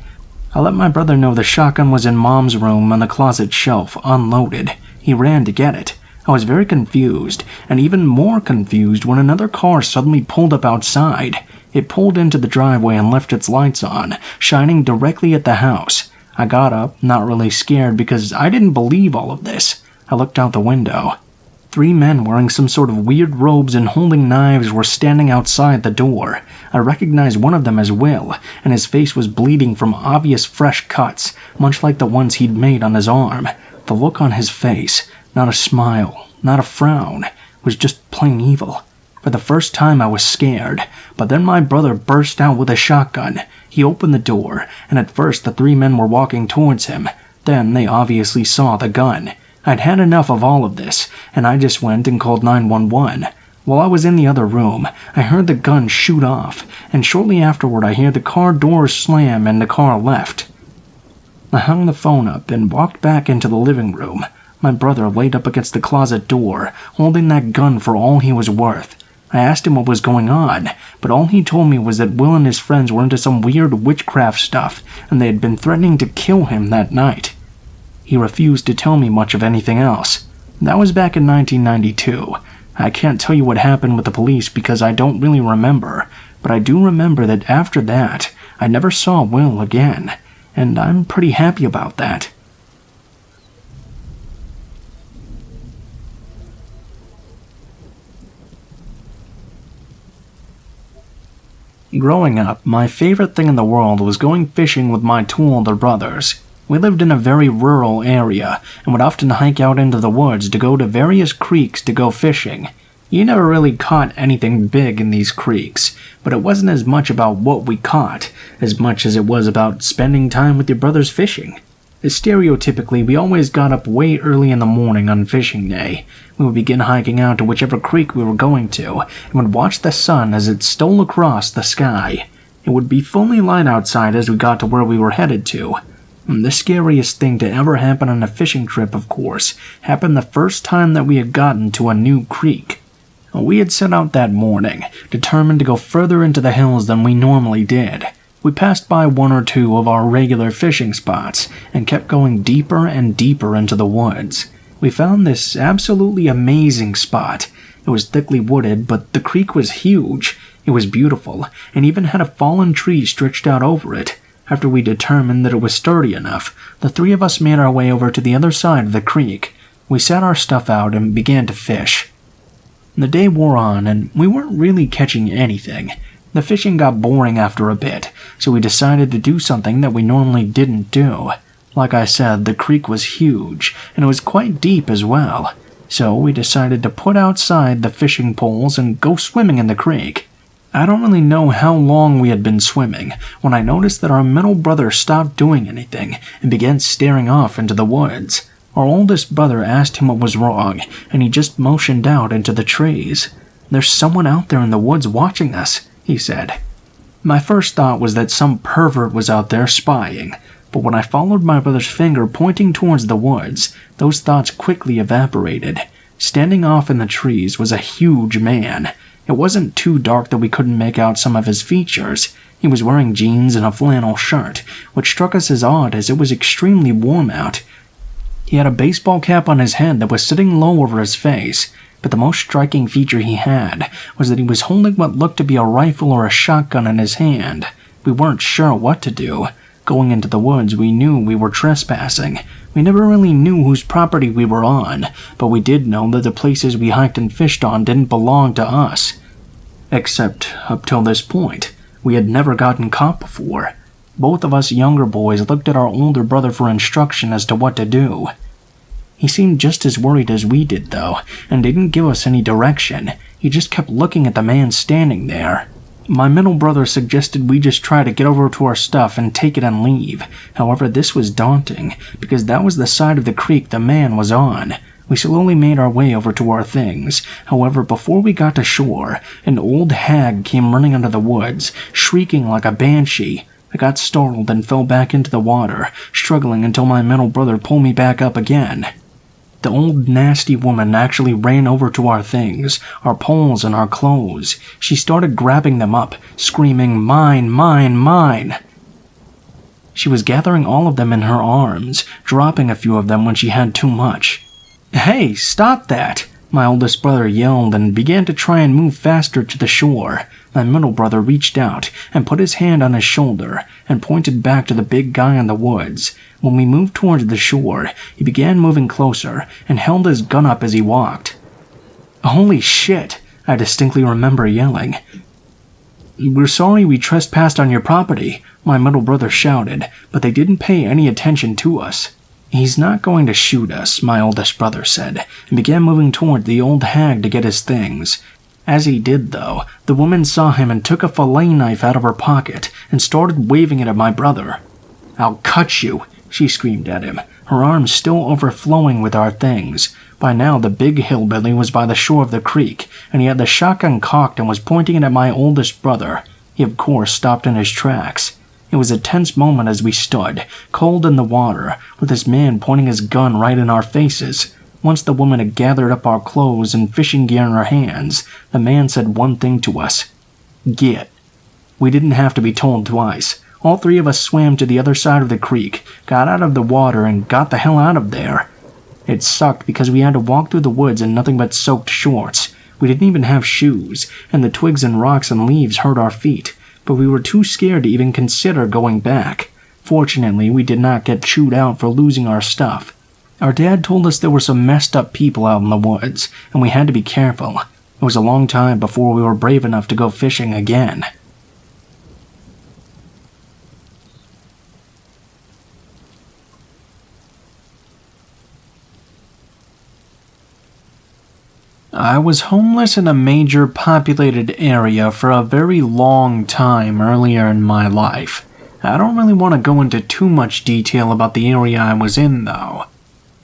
I let my brother know the shotgun was in Mom's room on the closet shelf, unloaded. He ran to get it. I was very confused, and even more confused when another car suddenly pulled up outside. It pulled into the driveway and left its lights on, shining directly at the house. I got up, not really scared because I didn't believe all of this. I looked out the window. 3 men wearing some sort of weird robes and holding knives were standing outside the door. I recognized one of them as Will, and his face was bleeding from obvious fresh cuts, much like the ones he'd made on his arm. The look on his face, not a smile, not a frown, was just plain evil. For the first time I was scared, but then my brother burst out with a shotgun. He opened the door, and at first the 3 men were walking towards him. Then they obviously saw the gun. I'd had enough of all of this, and I just went and called 911. While I was in the other room, I heard the gun shoot off, and shortly afterward I heard the car doors slam and the car left. I hung the phone up and walked back into the living room. My brother laid up against the closet door, holding that gun for all he was worth. I asked him what was going on, but all he told me was that Will and his friends were into some weird witchcraft stuff, and they had been threatening to kill him that night. He refused to tell me much of anything else. That was back in 1992. I can't tell you what happened with the police because I don't really remember, but I do remember that after that, I never saw Will again, and I'm pretty happy about that. Growing up, my favorite thing in the world was going fishing with my 2 older brothers. We lived in a very rural area and would often hike out into the woods to go to various creeks to go fishing. You never really caught anything big in these creeks, but it wasn't as much about what we caught as much as it was about spending time with your brothers fishing. Stereotypically, we always got up way early in the morning on fishing day. We would begin hiking out to whichever creek we were going to and would watch the sun as it stole across the sky. It would be fully light outside as we got to where we were headed to. The scariest thing to ever happen on a fishing trip, of course, happened the first time that we had gotten to a new creek. We had set out that morning, determined to go further into the hills than we normally did. We passed by 1 or 2 of our regular fishing spots and kept going deeper and deeper into the woods. We found this absolutely amazing spot. It was thickly wooded, but the creek was huge. It was beautiful, and even had a fallen tree stretched out over it. After we determined that it was sturdy enough, the 3 of us made our way over to the other side of the creek. We set our stuff out and began to fish. The day wore on, and we weren't really catching anything. The fishing got boring after a bit, so we decided to do something that we normally didn't do. Like I said, the creek was huge, and it was quite deep as well. So we decided to put outside the fishing poles and go swimming in the creek. I don't really know how long we had been swimming when I noticed that our middle brother stopped doing anything and began staring off into the woods. Our oldest brother asked him what was wrong, and he just motioned out into the trees. "There's someone out there in the woods watching us," he said. My first thought was that some pervert was out there spying, but when I followed my brother's finger pointing towards the woods, those thoughts quickly evaporated. Standing off in the trees was a huge man. It wasn't too dark that we couldn't make out some of his features. He was wearing jeans and a flannel shirt, which struck us as odd as it was extremely warm out. He had a baseball cap on his head that was sitting low over his face, but the most striking feature he had was that he was holding what looked to be a rifle or a shotgun in his hand. We weren't sure what to do. Going into the woods, we knew we were trespassing. We never really knew whose property we were on, but we did know that the places we hiked and fished on didn't belong to us. Except up till this point, we had never gotten caught before. Both of us younger boys looked at our older brother for instruction as to what to do. He seemed just as worried as we did, though, and didn't give us any direction. He just kept looking at the man standing there. My middle brother suggested we just try to get over to our stuff and take it and leave. However, this was daunting, because that was the side of the creek the man was on. We slowly made our way over to our things. However, before we got to shore, an old hag came running out of the woods, shrieking like a banshee. I got startled and fell back into the water, struggling until my middle brother pulled me back up again. The old nasty woman actually ran over to our things, our poles and our clothes. She started grabbing them up, screaming, "Mine, mine, mine!" She was gathering all of them in her arms, dropping a few of them when she had too much. "Hey, stop that!" My oldest brother yelled and began to try and move faster to the shore. My middle brother reached out and put his hand on his shoulder and pointed back to the big guy in the woods. When we moved towards the shore, he began moving closer and held his gun up as he walked. "Holy shit!" I distinctly remember yelling. "We're sorry we trespassed on your property," my middle brother shouted, but they didn't pay any attention to us. "He's not going to shoot us," my oldest brother said, and began moving toward the old hag to get his things. As he did, though, the woman saw him and took a fillet knife out of her pocket and started waving it at my brother. "I'll cut you," she screamed at him, her arms still overflowing with our things. By now, the big hillbilly was by the shore of the creek, and he had the shotgun cocked and was pointing it at my oldest brother. He, of course, stopped in his tracks. It was a tense moment as we stood, cold in the water, with this man pointing his gun right in our faces. Once the woman had gathered up our clothes and fishing gear in her hands, the man said one thing to us: "Get." We didn't have to be told twice. All three of us swam to the other side of the creek, got out of the water, and got the hell out of there. It sucked because we had to walk through the woods in nothing but soaked shorts. We didn't even have shoes, and the twigs and rocks and leaves hurt our feet, but we were too scared to even consider going back. Fortunately, we did not get chewed out for losing our stuff. Our dad told us there were some messed up people out in the woods, and we had to be careful. It was a long time before we were brave enough to go fishing again. I was homeless in a major populated area for a very long time earlier in my life. I don't really want to go into too much detail about the area I was in, though.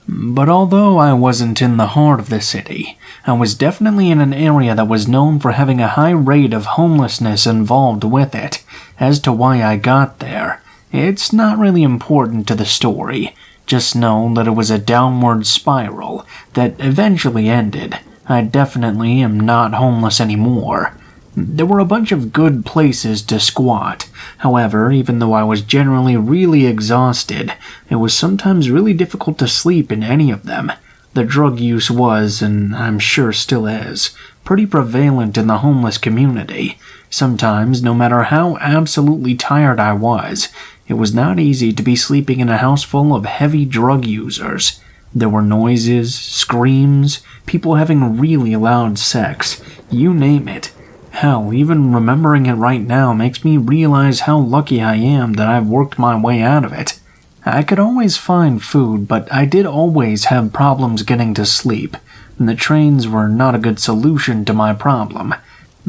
But although I wasn't in the heart of the city, I was definitely in an area that was known for having a high rate of homelessness involved with it. As to why I got there, it's not really important to the story. Just know that it was a downward spiral that eventually ended. I definitely am not homeless anymore. There were a bunch of good places to squat. However, even though I was generally really exhausted, it was sometimes really difficult to sleep in any of them. The drug use was, and I'm sure still is, pretty prevalent in the homeless community. Sometimes, no matter how absolutely tired I was, it was not easy to be sleeping in a house full of heavy drug users. There were noises, screams, people having really loud sex, you name it. Hell, even remembering it right now makes me realize how lucky I am that I've worked my way out of it. I could always find food, but I did always have problems getting to sleep, and the trains were not a good solution to my problem.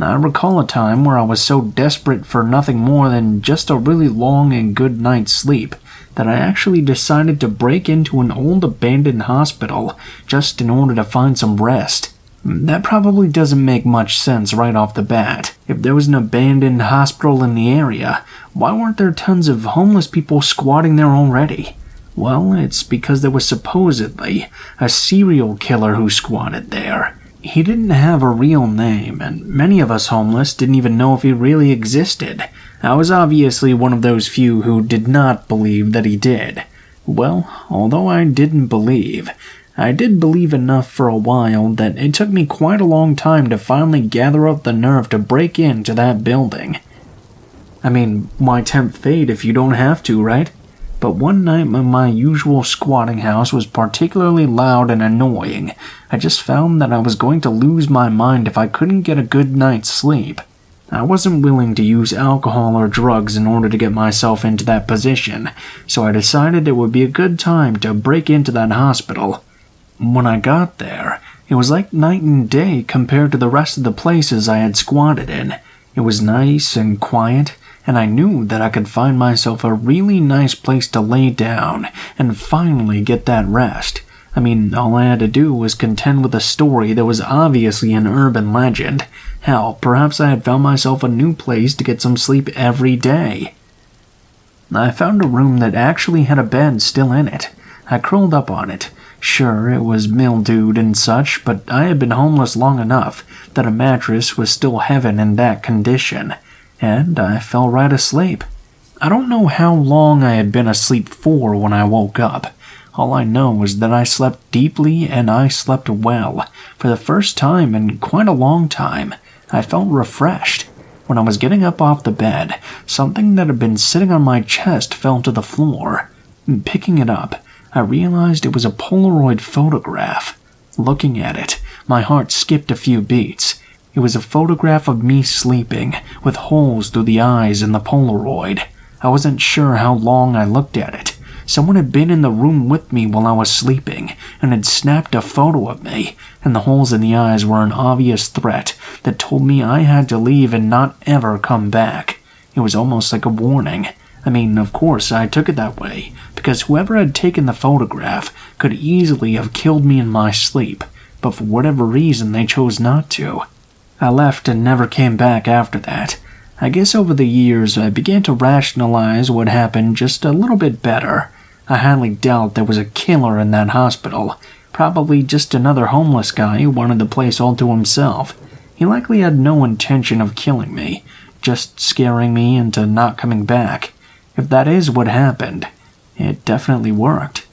I recall a time where I was so desperate for nothing more than just a really long and good night's sleep that I actually decided to break into an old abandoned hospital just in order to find some rest. That probably doesn't make much sense right off the bat. If there was an abandoned hospital in the area, why weren't there tons of homeless people squatting there already? Well, it's because there was supposedly a serial killer who squatted there. He didn't have a real name, and many of us homeless didn't even know if he really existed. I was obviously one of those few who did not believe that he did. Well, although I didn't believe, I did believe enough for a while that it took me quite a long time to finally gather up the nerve to break into that building. I mean, why tempt fate if you don't have to, right? But one night when my usual squatting house was particularly loud and annoying, I just found that I was going to lose my mind if I couldn't get a good night's sleep. I wasn't willing to use alcohol or drugs in order to get myself into that position, so I decided it would be a good time to break into that hospital. When I got there, it was like night and day compared to the rest of the places I had squatted in. It was nice and quiet, and I knew that I could find myself a really nice place to lay down and finally get that rest. I mean, all I had to do was contend with a story that was obviously an urban legend. Hell, perhaps I had found myself a new place to get some sleep every day. I found a room that actually had a bed still in it. I curled up on it. Sure, it was mildewed and such, but I had been homeless long enough that a mattress was still heaven in that condition. And I fell right asleep. I don't know how long I had been asleep for when I woke up. All I know is that I slept deeply and I slept well. For the first time in quite a long time, I felt refreshed. When I was getting up off the bed, something that had been sitting on my chest fell to the floor. Picking it up, I realized it was a Polaroid photograph. Looking at it, my heart skipped a few beats. It was a photograph of me sleeping, with holes through the eyes in the Polaroid. I wasn't sure how long I looked at it. Someone had been in the room with me while I was sleeping, and had snapped a photo of me, and the holes in the eyes were an obvious threat that told me I had to leave and not ever come back. It was almost like a warning. I mean, of course, I took it that way, because whoever had taken the photograph could easily have killed me in my sleep, but for whatever reason they chose not to. I left and never came back after that. I guess over the years I began to rationalize what happened just a little bit better. I highly doubt there was a killer in that hospital. Probably just another homeless guy who wanted the place all to himself. He likely had no intention of killing me, just scaring me into not coming back. If that is what happened, it definitely worked.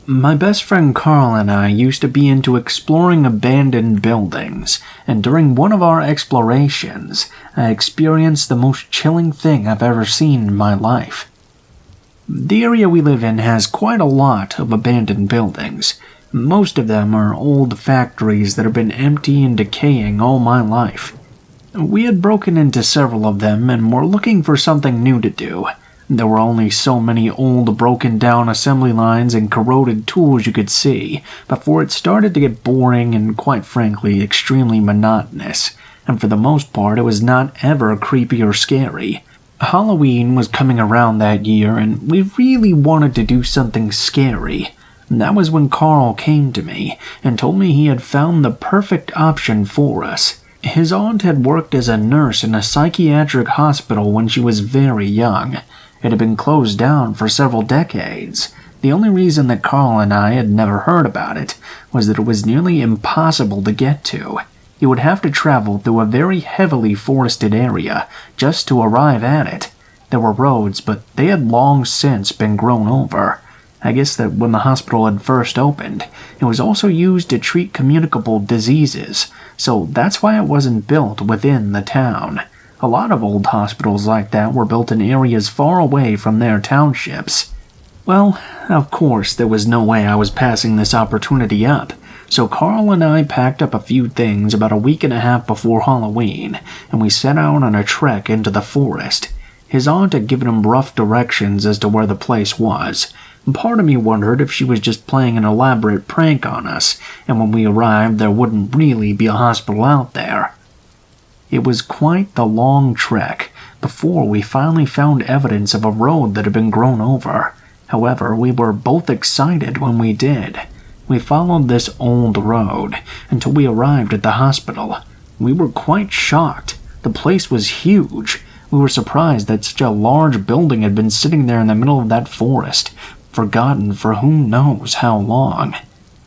My best friend Carl and I used to be into exploring abandoned buildings, and during one of our explorations, I experienced the most chilling thing I've ever seen in my life. The area we live in has quite a lot of abandoned buildings. Most of them are old factories that have been empty and decaying all my life. We had broken into several of them and were looking for something new to do. There were only so many old, broken-down assembly lines and corroded tools you could see before it started to get boring and, quite frankly, extremely monotonous, and for the most part it was not ever creepy or scary. Halloween was coming around that year, and we really wanted to do something scary. That was when Carl came to me and told me he had found the perfect option for us. His aunt had worked as a nurse in a psychiatric hospital when she was very young. It had been closed down for several decades. The only reason that Carl and I had never heard about it was that it was nearly impossible to get to. You would have to travel through a very heavily forested area just to arrive at it. There were roads, but they had long since been grown over. I guess that when the hospital had first opened, it was also used to treat communicable diseases, so that's why it wasn't built within the town. A lot of old hospitals like that were built in areas far away from their townships. Well, of course, there was no way I was passing this opportunity up, so Carl and I packed up a few things about a week and a half before Halloween, and we set out on a trek into the forest. His aunt had given him rough directions as to where the place was, and part of me wondered if she was just playing an elaborate prank on us, and when we arrived there wouldn't really be a hospital out there. It was quite the long trek before we finally found evidence of a road that had been grown over. However, we were both excited when we did. We followed this old road until we arrived at the hospital. We were quite shocked. The place was huge. We were surprised that such a large building had been sitting there in the middle of that forest, forgotten for who knows how long.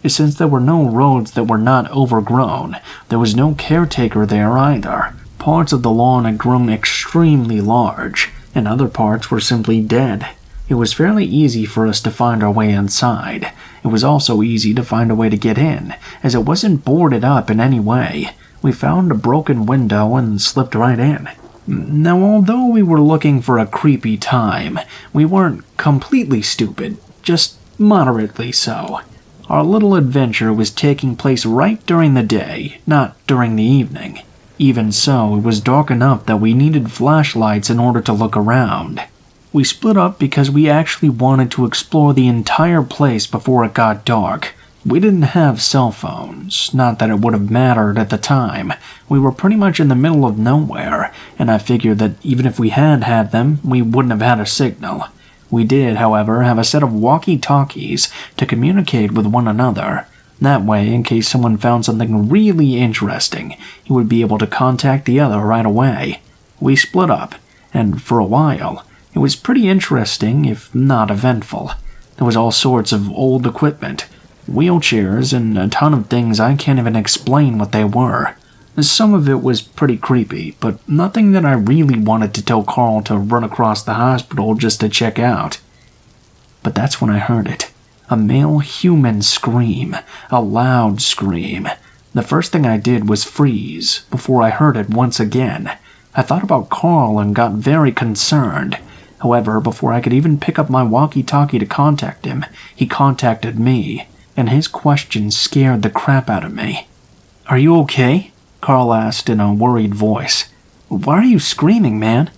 Since there were no roads that were not overgrown, there was no caretaker there either. Parts of the lawn had grown extremely large, and other parts were simply dead. It was fairly easy for us to find our way inside. It was also easy to find a way to get in, as it wasn't boarded up in any way. We found a broken window and slipped right in. Now, although we were looking for a creepy time, we weren't completely stupid, just moderately so. Our little adventure was taking place right during the day, not during the evening. Even so, it was dark enough that we needed flashlights in order to look around. We split up because we actually wanted to explore the entire place before it got dark. We didn't have cell phones, not that it would have mattered at the time. We were pretty much in the middle of nowhere, and I figured that even if we had had them, we wouldn't have had a signal. We did, however, have a set of walkie-talkies to communicate with one another. That way, in case someone found something really interesting, he would be able to contact the other right away. We split up, and for a while, it was pretty interesting, if not eventful. There was all sorts of old equipment, wheelchairs, and a ton of things I can't even explain what they were. Some of it was pretty creepy, but nothing that I really wanted to tell Carl to run across the hospital just to check out. But that's when I heard it. A male human scream. A loud scream. The first thing I did was freeze before I heard it once again. I thought about Carl and got very concerned. However, before I could even pick up my walkie-talkie to contact him, he contacted me, and his question scared the crap out of me. "Are you okay?" Carl asked in a worried voice. "Why are you screaming, man?"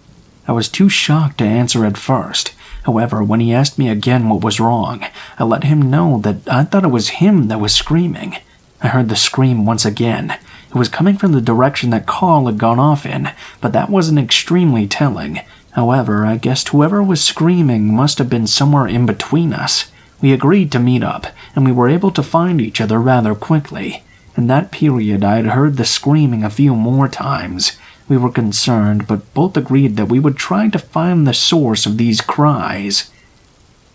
I was too shocked to answer at first. However, when he asked me again what was wrong, I let him know that I thought it was him that was screaming. I heard the scream once again. It was coming from the direction that Carl had gone off in, but that wasn't extremely telling. However, I guessed whoever was screaming must have been somewhere in between us. We agreed to meet up, and we were able to find each other rather quickly. In that period, I had heard the screaming a few more times. We were concerned, but both agreed that we would try to find the source of these cries.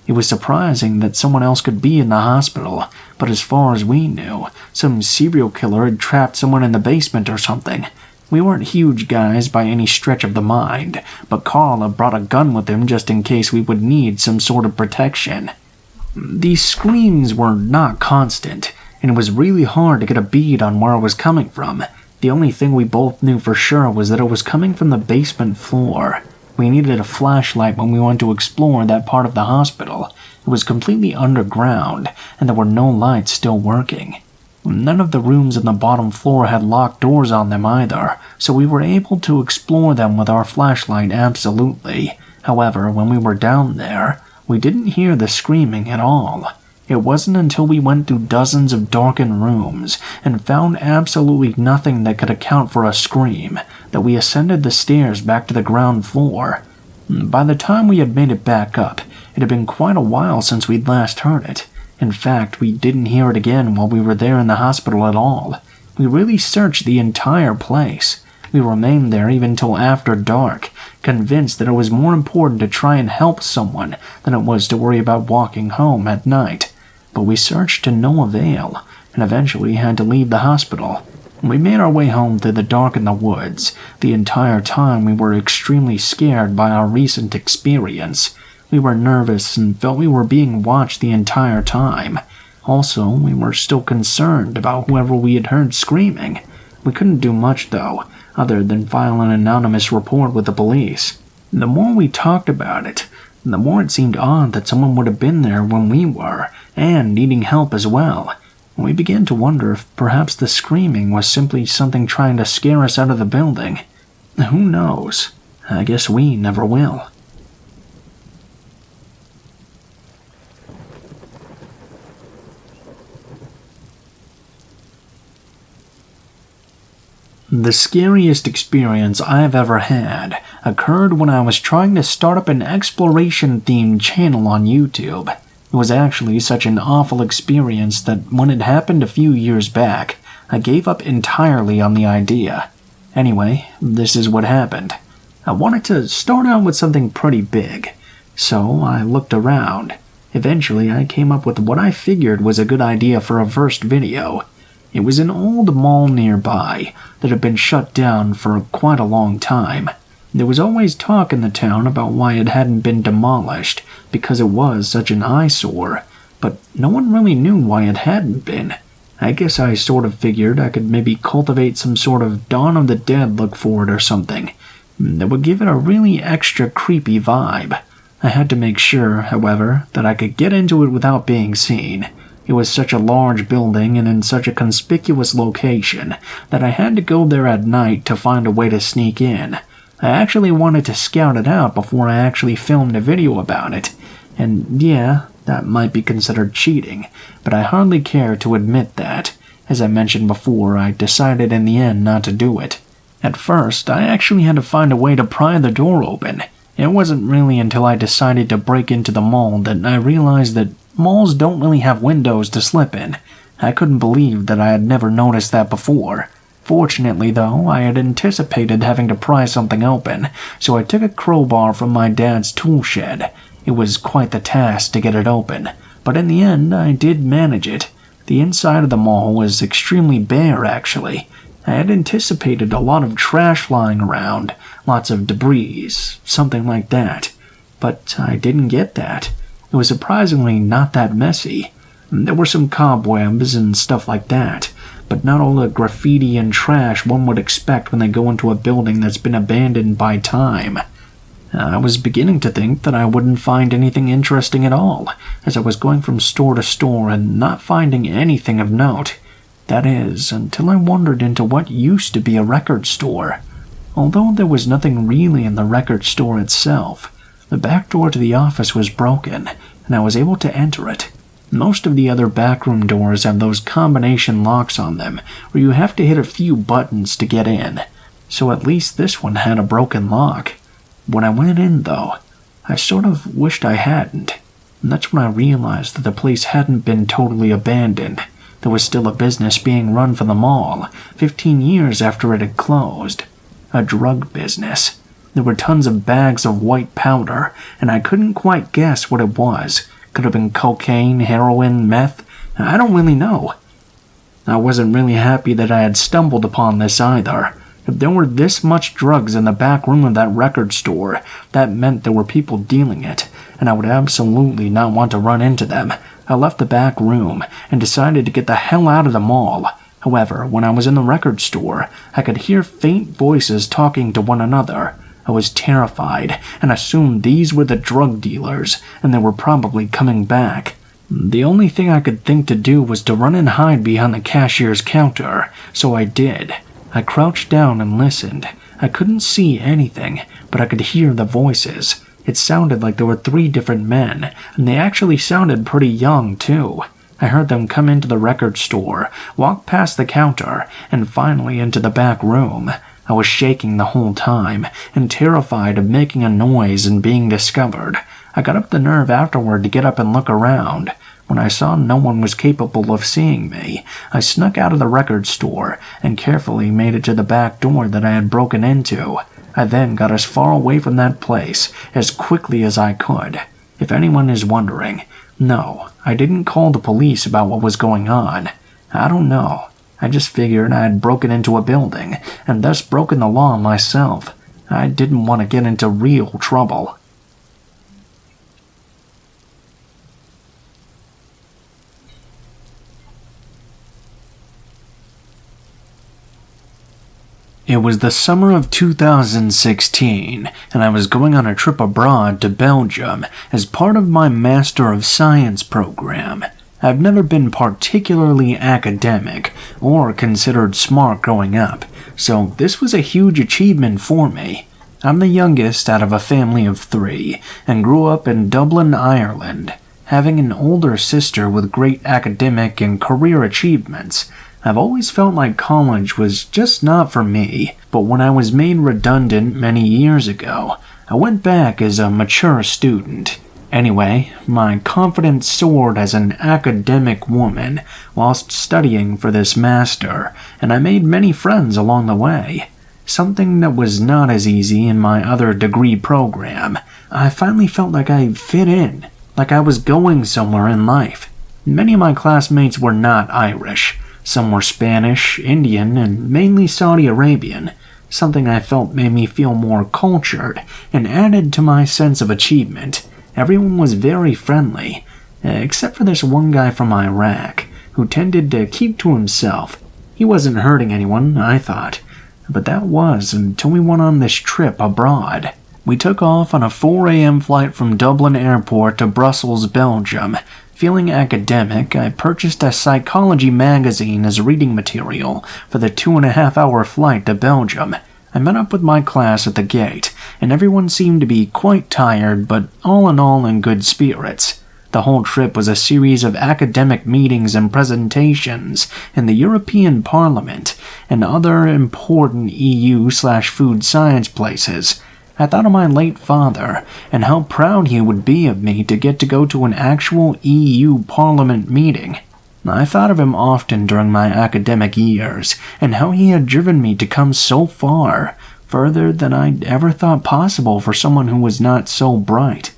It was surprising that someone else could be in the hospital, but as far as we knew, some serial killer had trapped someone in the basement or something. We weren't huge guys by any stretch of the mind, but Carl had brought a gun with him just in case we would need some sort of protection. These screams were not constant, and it was really hard to get a bead on where it was coming from. The only thing we both knew for sure was that it was coming from the basement floor. We needed a flashlight when we went to explore that part of the hospital. It was completely underground, and there were no lights still working. None of the rooms on the bottom floor had locked doors on them either, so we were able to explore them with our flashlight absolutely. However, when we were down there, we didn't hear the screaming at all. It wasn't until we went through dozens of darkened rooms and found absolutely nothing that could account for a scream that we ascended the stairs back to the ground floor. By the time we had made it back up, it had been quite a while since we'd last heard it. In fact, we didn't hear it again while we were there in the hospital at all. We really searched the entire place. We remained there even till after dark, convinced that it was more important to try and help someone than it was to worry about walking home at night. But we searched to no avail, and eventually had to leave the hospital. We made our way home through the dark in the woods. The entire time we were extremely scared by our recent experience. We were nervous and felt we were being watched the entire time. Also, we were still concerned about whoever we had heard screaming. We couldn't do much, though, other than file an anonymous report with the police. The more we talked about it, the more it seemed odd that someone would have been there when we were, and needing help as well. We began to wonder if perhaps the screaming was simply something trying to scare us out of the building. Who knows? I guess we never will. The scariest experience I've ever had occurred when I was trying to start up an exploration-themed channel on YouTube. It was actually such an awful experience that when it happened a few years back, I gave up entirely on the idea. Anyway, this is what happened. I wanted to start out with something pretty big, so I looked around. Eventually, I came up with what I figured was a good idea for a first video. It was an old mall nearby that had been shut down for quite a long time. There was always talk in the town about why it hadn't been demolished because it was such an eyesore, but no one really knew why it hadn't been. I guess I sort of figured I could maybe cultivate some sort of Dawn of the Dead look for it or something that would give it a really extra creepy vibe. I had to make sure, however, that I could get into it without being seen. It was such a large building and in such a conspicuous location that I had to go there at night to find a way to sneak in. I actually wanted to scout it out before I actually filmed a video about it. And yeah, that might be considered cheating, but I hardly care to admit that. As I mentioned before, I decided in the end not to do it. At first, I actually had to find a way to pry the door open. It wasn't really until I decided to break into the mall that I realized that malls don't really have windows to slip in. I couldn't believe that I had never noticed that before. Fortunately, though, I had anticipated having to pry something open, so I took a crowbar from my dad's tool shed. It was quite the task to get it open, but in the end, I did manage it. The inside of the mall was extremely bare, actually. I had anticipated a lot of trash lying around, lots of debris, something like that. But I didn't get that. It was surprisingly not that messy. There were some cobwebs and stuff like that, but not all the graffiti and trash one would expect when they go into a building that's been abandoned by time. I was beginning to think that I wouldn't find anything interesting at all, as I was going from store to store and not finding anything of note. That is, until I wandered into what used to be a record store. Although there was nothing really in the record store itself, the back door to the office was broken, and I was able to enter it. Most of the other backroom doors have those combination locks on them, where you have to hit a few buttons to get in, so at least this one had a broken lock. When I went in, though, I sort of wished I hadn't, and that's when I realized that the place hadn't been totally abandoned. There was still a business being run for the mall, 15 years after it had closed. A drug business. There were tons of bags of white powder, and I couldn't quite guess what it was. Could have been cocaine, heroin, meth. I don't really know. I wasn't really happy that I had stumbled upon this either. If there were this much drugs in the back room of that record store, that meant there were people dealing it, and I would absolutely not want to run into them. I left the back room and decided to get the hell out of the mall. However, when I was in the record store, I could hear faint voices talking to one another. I was terrified and assumed these were the drug dealers, and they were probably coming back. The only thing I could think to do was to run and hide behind the cashier's counter, so I did. I crouched down and listened. I couldn't see anything, but I could hear the voices. It sounded like there were 3 different men, and they actually sounded pretty young, too. I heard them come into the record store, walk past the counter, and finally into the back room. I was shaking the whole time, and terrified of making a noise and being discovered. I got up the nerve afterward to get up and look around. When I saw no one was capable of seeing me, I snuck out of the record store and carefully made it to the back door that I had broken into. I then got as far away from that place as quickly as I could. If anyone is wondering, no, I didn't call the police about what was going on. I don't know. I just figured I had broken into a building, and thus broken the law myself. I didn't want to get into real trouble. It was the summer of 2016, and I was going on a trip abroad to Belgium as part of my Master of Science program. I've never been particularly academic or considered smart growing up, so this was a huge achievement for me. I'm the youngest out of a family of 3 and grew up in Dublin, Ireland. Having an older sister with great academic and career achievements, I've always felt like college was just not for me, but when I was made redundant many years ago, I went back as a mature student. Anyway, my confidence soared as an academic woman whilst studying for this master, and I made many friends along the way. Something that was not as easy in my other degree program. I finally felt like I fit in, like I was going somewhere in life. Many of my classmates were not Irish. Some were Spanish, Indian, and mainly Saudi Arabian. Something I felt made me feel more cultured and added to my sense of achievement. Everyone was very friendly, except for this one guy from Iraq, who tended to keep to himself. He wasn't hurting anyone, I thought, but that was until we went on this trip abroad. We took off on a 4 a.m. flight from Dublin Airport to Brussels, Belgium. Feeling academic, I purchased a psychology magazine as reading material for the 2.5-hour flight to Belgium. I met up with my class at the gate, and everyone seemed to be quite tired, but all in all in good spirits. The whole trip was a series of academic meetings and presentations in the European Parliament and other important EU/food science places. I thought of my late father and how proud he would be of me to get to go to an actual EU Parliament meeting. I thought of him often during my academic years, and how he had driven me to come so far, further than I'd ever thought possible for someone who was not so bright.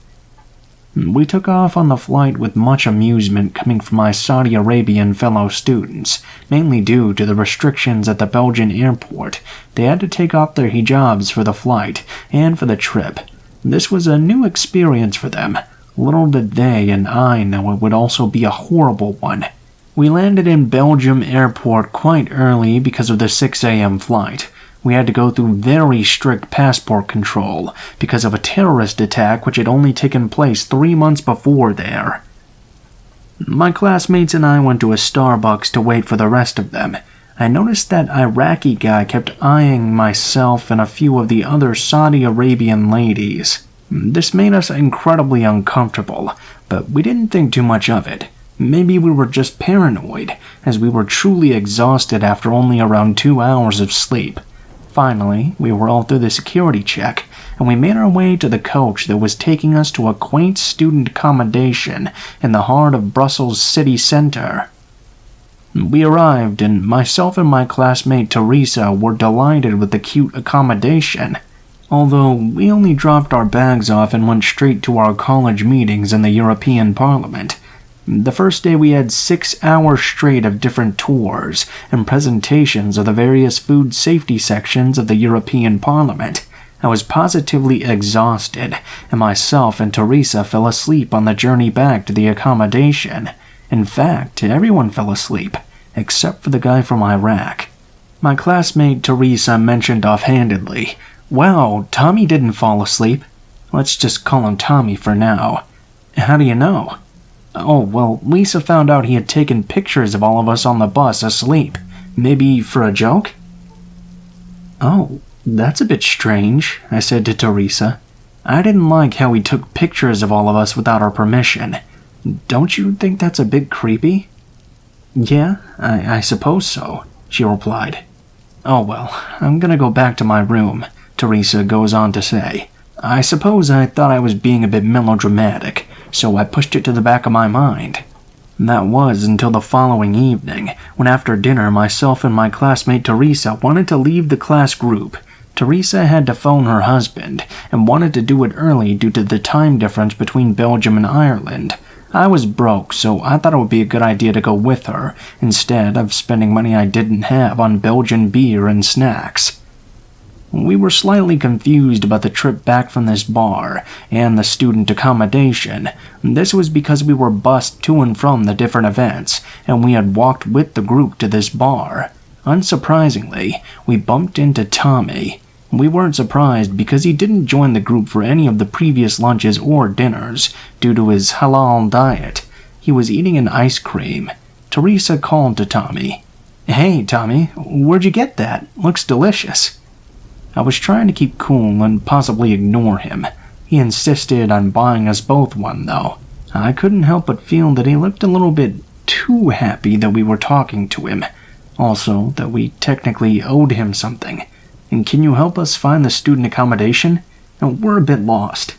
We took off on the flight with much amusement coming from my Saudi Arabian fellow students, mainly due to the restrictions at the Belgian airport. They had to take off their hijabs for the flight and for the trip. This was a new experience for them. Little did they and I know it would also be a horrible one. We landed in Belgium airport quite early because of the 6 a.m. flight. We had to go through very strict passport control because of a terrorist attack which had only taken place 3 months before there. My classmates and I went to a Starbucks to wait for the rest of them. I noticed that Iraqi guy kept eyeing myself and a few of the other Saudi Arabian ladies. This made us incredibly uncomfortable, but we didn't think too much of it. Maybe we were just paranoid, as we were truly exhausted after only around 2 hours of sleep. Finally, we were all through the security check, and we made our way to the coach that was taking us to a quaint student accommodation in the heart of Brussels city centre. We arrived, and myself and my classmate Teresa were delighted with the cute accommodation. Although we only dropped our bags off and went straight to our college meetings in the European Parliament. The first day we had 6 hours straight of different tours and presentations of the various food safety sections of the European Parliament. I was positively exhausted, and myself and Teresa fell asleep on the journey back to the accommodation. In fact, everyone fell asleep, except for the guy from Iraq. My classmate Teresa mentioned offhandedly, "Wow, Tommy didn't fall asleep." Let's just call him Tommy for now. How do you know? Oh, well, Lisa found out he had taken pictures of all of us on the bus asleep. Maybe for a joke? Oh, that's a bit strange, I said to Teresa. I didn't like how he took pictures of all of us without our permission. Don't you think that's a bit creepy? Yeah, I suppose so, she replied. Oh well, I'm gonna go back to my room, Teresa goes on to say. I suppose I thought I was being a bit melodramatic, so I pushed it to the back of my mind. That was until the following evening, when after dinner myself and my classmate Teresa wanted to leave the class group. Teresa had to phone her husband, and wanted to do it early due to the time difference between Belgium and Ireland. I was broke, so I thought it would be a good idea to go with her, instead of spending money I didn't have on Belgian beer and snacks. We were slightly confused about the trip back from this bar and the student accommodation. This was because we were bused to and from the different events, and we had walked with the group to this bar. Unsurprisingly, we bumped into Tommy. We weren't surprised because he didn't join the group for any of the previous lunches or dinners due to his halal diet. He was eating an ice cream. Teresa called to Tommy. "Hey, Tommy, where'd you get that? Looks delicious." I was trying to keep cool and possibly ignore him. He insisted on buying us both one, though. I couldn't help but feel that he looked a little bit too happy that we were talking to him. Also, that we technically owed him something. And can you help us find the student accommodation? We're a bit lost.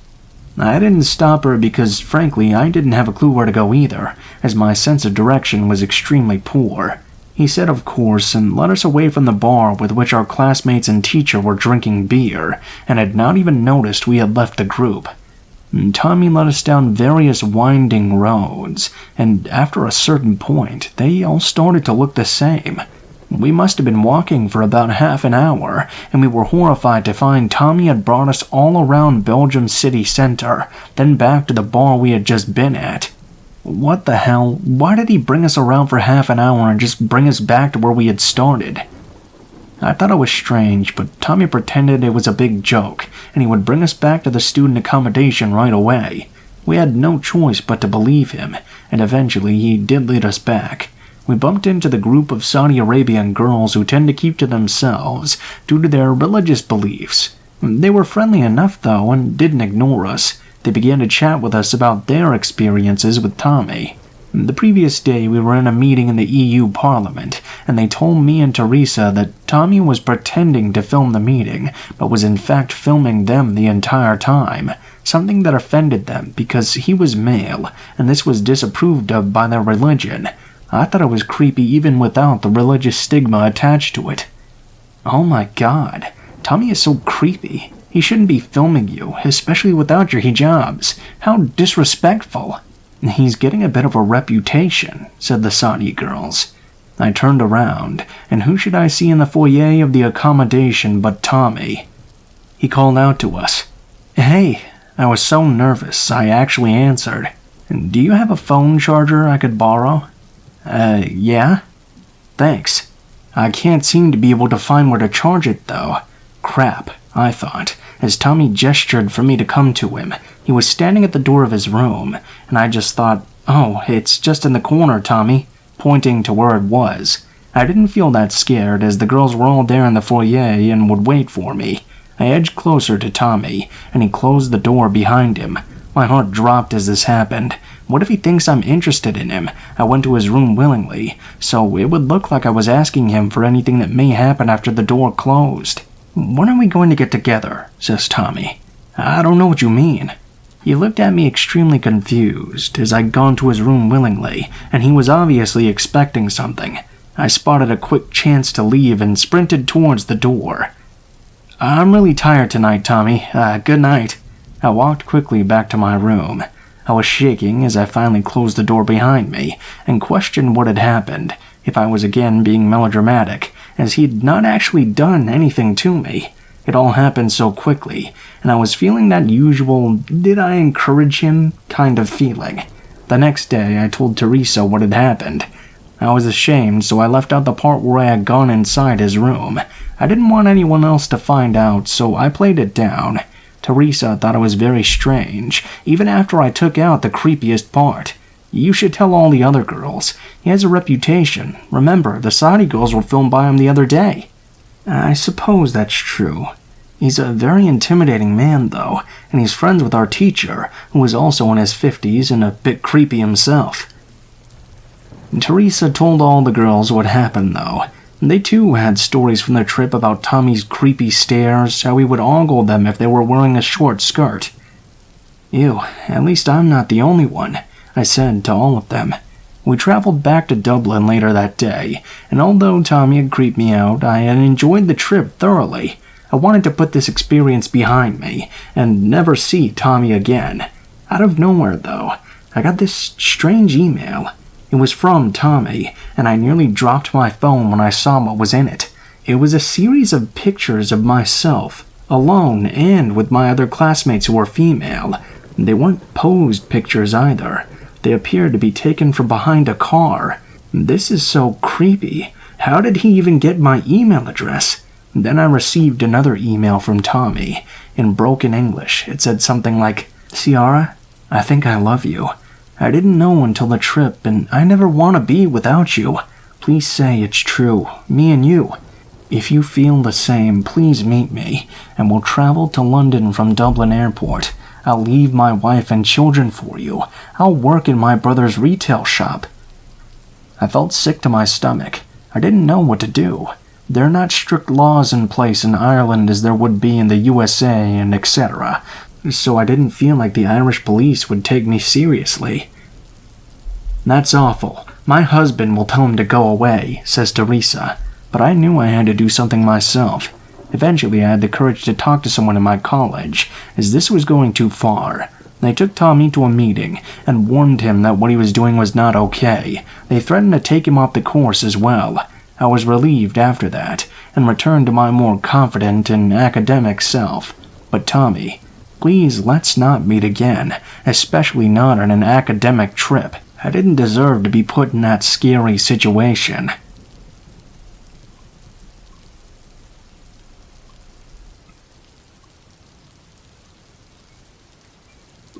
I didn't stop her because, frankly, I didn't have a clue where to go either, as my sense of direction was extremely poor. He said of course and led us away from the bar with which our classmates and teacher were drinking beer, and had not even noticed we had left the group. Tommy led us down various winding roads, and after a certain point, they all started to look the same. We must have been walking for about half an hour, and we were horrified to find Tommy had brought us all around Belgium city center, then back to the bar we had just been at. What the hell? Why did he bring us around for half an hour and just bring us back to where we had started? I thought it was strange, but Tommy pretended it was a big joke, and he would bring us back to the student accommodation right away. We had no choice but to believe him, and eventually he did lead us back. We bumped into the group of Saudi Arabian girls who tend to keep to themselves due to their religious beliefs. They were friendly enough, though, and didn't ignore us. They began to chat with us about their experiences with Tommy. The previous day, we were in a meeting in the EU Parliament, and they told me and Teresa that Tommy was pretending to film the meeting, but was in fact filming them the entire time, something that offended them because he was male, and this was disapproved of by their religion. I thought it was creepy even without the religious stigma attached to it. Oh my god, Tommy is so creepy. He shouldn't be filming you, especially without your hijabs. How disrespectful. He's getting a bit of a reputation, said the Saudi girls. I turned around, and who should I see in the foyer of the accommodation but Tommy? He called out to us. Hey, I was so nervous, I actually answered. Do you have a phone charger I could borrow? Yeah? Thanks. I can't seem to be able to find where to charge it, though. Crap, I thought, as Tommy gestured for me to come to him. He was standing at the door of his room, and I just thought, oh, it's just in the corner, Tommy, pointing to where it was. I didn't feel that scared, as the girls were all there in the foyer and would wait for me. I edged closer to Tommy, and he closed the door behind him. My heart dropped as this happened. What if he thinks I'm interested in him? I went to his room willingly, so it would look like I was asking him for anything that may happen after the door closed. When are we going to get together? Says Tommy. I don't know what you mean. He looked at me extremely confused, as I'd gone to his room willingly, and he was obviously expecting something. I spotted a quick chance to leave and sprinted towards the door. I'm really tired tonight, Tommy. Good night. I walked quickly back to my room. I was shaking as I finally closed the door behind me and questioned what had happened, if I was again being melodramatic, as he'd not actually done anything to me. It all happened so quickly, and I was feeling that usual "did I encourage him" kind of feeling. The next day, I told Teresa what had happened. I was ashamed, so I left out the part where I had gone inside his room. I didn't want anyone else to find out, so I played it down. Teresa thought it was very strange, even after I took out the creepiest part. You should tell all the other girls. He has a reputation. Remember, the Saudi girls were filmed by him the other day. I suppose that's true. He's a very intimidating man, though, and he's friends with our teacher, who is also in his 50s and a bit creepy himself. Teresa told all the girls what happened, though. They too had stories from their trip about Tommy's creepy stares, how he would ogle them if they were wearing a short skirt. Ew, at least I'm not the only one, I said to all of them. We traveled back to Dublin later that day, and although Tommy had creeped me out, I had enjoyed the trip thoroughly. I wanted to put this experience behind me, and never see Tommy again. Out of nowhere, though, I got this strange email. It was from Tommy, and I nearly dropped my phone when I saw what was in it. It was a series of pictures of myself, alone and with my other classmates who were female. They weren't posed pictures either. They appeared to be taken from behind a car. This is so creepy. How did he even get my email address? Then I received another email from Tommy. In broken English, it said something like, "Ciara, I think I love you. I didn't know until the trip, and I never want to be without you. Please say it's true, me and you. If you feel the same, please meet me, and we'll travel to London from Dublin Airport. I'll leave my wife and children for you. I'll work in my brother's retail shop." I felt sick to my stomach. I didn't know what to do. There are not strict laws in place in Ireland as there would be in the USA and etc. so I didn't feel like the Irish police would take me seriously. "That's awful. My husband will tell him to go away," says Teresa, but I knew I had to do something myself. Eventually, I had the courage to talk to someone in my college, as this was going too far. They took Tommy to a meeting and warned him that what he was doing was not okay. They threatened to take him off the course as well. I was relieved after that, and returned to my more confident and academic self. But Tommy, please let's not meet again, especially not on an academic trip. I didn't deserve to be put in that scary situation.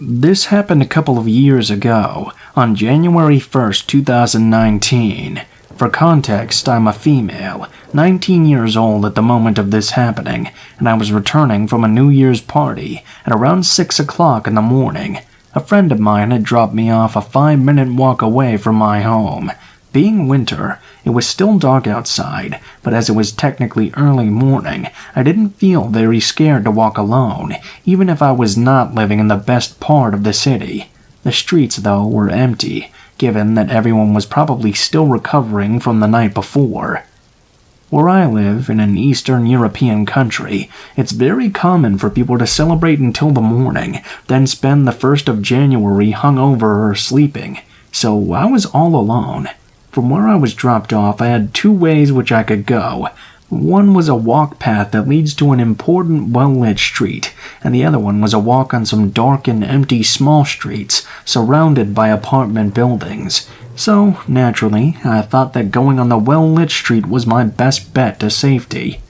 This happened a couple of years ago, on January 1st, 2019. For context, I'm a female, 19 years old at the moment of this happening, and I was returning from a New Year's party at around 6 o'clock in the morning. A friend of mine had dropped me off a 5-minute walk away from my home. Being winter, it was still dark outside, but as it was technically early morning, I didn't feel very scared to walk alone, even if I was not living in the best part of the city. The streets, though, were empty, given that everyone was probably still recovering from the night before. Where I live, in an Eastern European country, it's very common for people to celebrate until the morning, then spend the 1st of January hungover or sleeping, so I was all alone. From where I was dropped off, I had 2 ways which I could go. One was a walk path that leads to an important well-lit street, and the other one was a walk on some dark and empty small streets surrounded by apartment buildings. So, naturally, I thought that going on the well-lit street was my best bet to safety.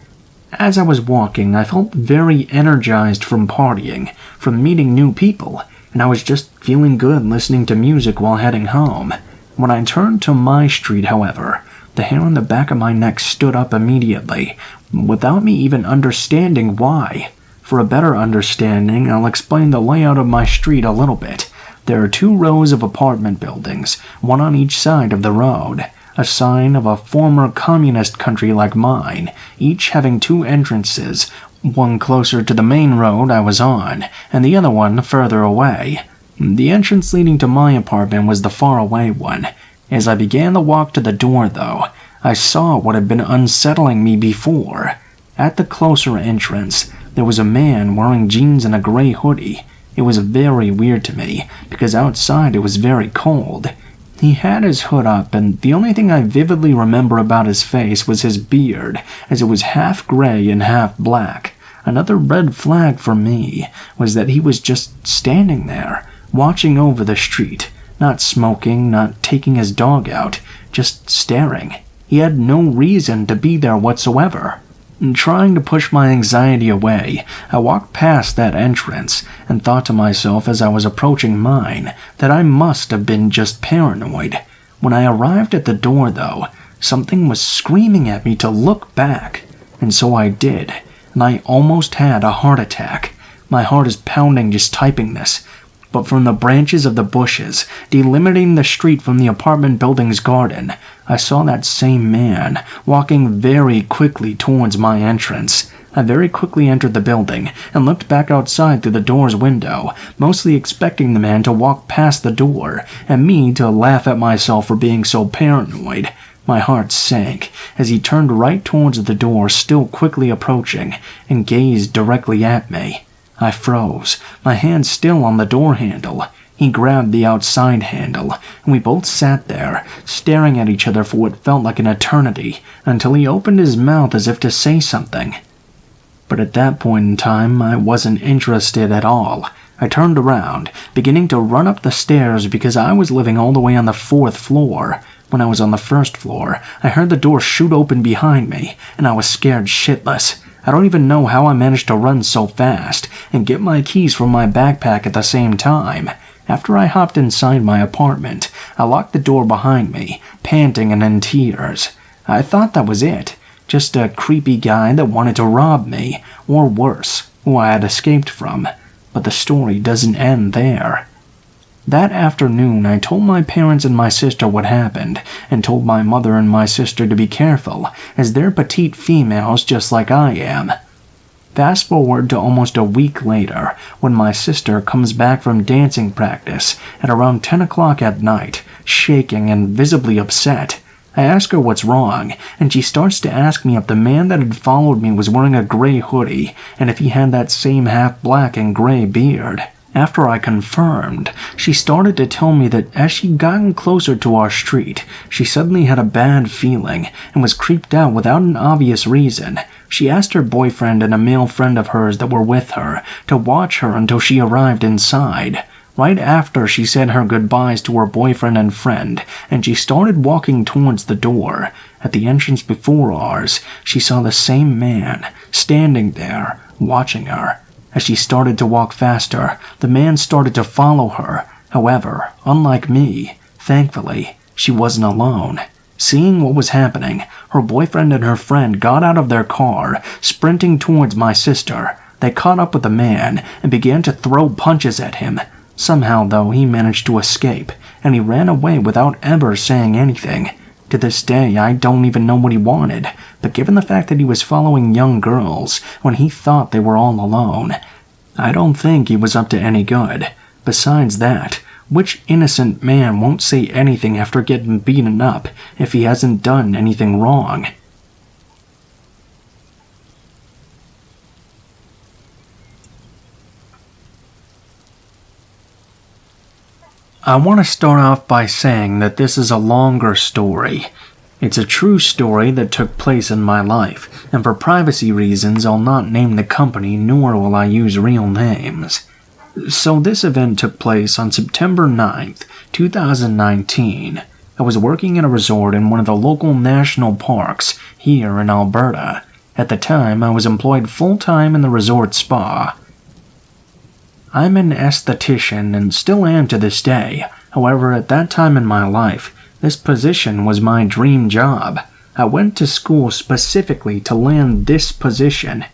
As I was walking, I felt very energized from partying, from meeting new people, and I was just feeling good listening to music while heading home. When I turned to my street, however, the hair on the back of my neck stood up immediately, without me even understanding why. For a better understanding, I'll explain the layout of my street a little bit. There are 2 rows of apartment buildings, one on each side of the road, a sign of a former communist country like mine, each having 2 entrances, one closer to the main road I was on, and the other one further away. The entrance leading to my apartment was the faraway one. As I began the walk to the door, though, I saw what had been unsettling me before. At the closer entrance, there was a man wearing jeans and a gray hoodie. It was very weird to me, because outside it was very cold. He had his hood up, and the only thing I vividly remember about his face was his beard, as it was half gray and half black. Another red flag for me was that he was just standing there, watching over the street, not smoking, not taking his dog out, just staring. He had no reason to be there whatsoever. Trying to push my anxiety away, I walked past that entrance and thought to myself as I was approaching mine that I must have been just paranoid. When I arrived at the door, though, something was screaming at me to look back, and so I did, and I almost had a heart attack. My heart is pounding just typing this. But from the branches of the bushes, delimiting the street from the apartment building's garden, I saw that same man, walking very quickly towards my entrance. I very quickly entered the building, and looked back outside through the door's window, mostly expecting the man to walk past the door, and me to laugh at myself for being so paranoid. My heart sank, as he turned right towards the door, still quickly approaching, and gazed directly at me. I froze, my hand still on the door handle. He grabbed the outside handle, and we both sat there, staring at each other for what felt like an eternity, until he opened his mouth as if to say something. But at that point in time, I wasn't interested at all. I turned around, beginning to run up the stairs because I was living all the way on the 4th floor. When I was on the 1st floor, I heard the door shoot open behind me, and I was scared shitless. I don't even know how I managed to run so fast and get my keys from my backpack at the same time. After I hopped inside my apartment, I locked the door behind me, panting and in tears. I thought that was it, just a creepy guy that wanted to rob me, or worse, who I had escaped from. But the story doesn't end there. That afternoon, I told my parents and my sister what happened, and told my mother and my sister to be careful, as they're petite females just like I am. Fast forward to almost a week later, when my sister comes back from dancing practice at around 10 o'clock at night, shaking and visibly upset. I ask her what's wrong, and she starts to ask me if the man that had followed me was wearing a gray hoodie, and if he had that same half-black and gray beard. After I confirmed, she started to tell me that as she'd gotten closer to our street, she suddenly had a bad feeling and was creeped out without an obvious reason. She asked her boyfriend and a male friend of hers that were with her to watch her until she arrived inside. Right after she said her goodbyes to her boyfriend and friend, and she started walking towards the door. At the entrance before ours, she saw the same man standing there, watching her. As she started to walk faster, the man started to follow her. However, unlike me, thankfully, she wasn't alone. Seeing what was happening, her boyfriend and her friend got out of their car, sprinting towards my sister. They caught up with the man and began to throw punches at him. Somehow, though, he managed to escape, and he ran away without ever saying anything. To this day, I don't even know what he wanted, but given the fact that he was following young girls when he thought they were all alone, I don't think he was up to any good. Besides that, which innocent man won't say anything after getting beaten up if he hasn't done anything wrong? I want to start off by saying that this is a longer story. It's a true story that took place in my life, and for privacy reasons I'll not name the company nor will I use real names. So this event took place on September 9th, 2019. I was working at a resort in one of the local national parks here in Alberta. At the time, I was employed full-time in the resort spa. I'm an esthetician and still am to this day. However, at that time in my life, this position was my dream job. I went to school specifically to land this position.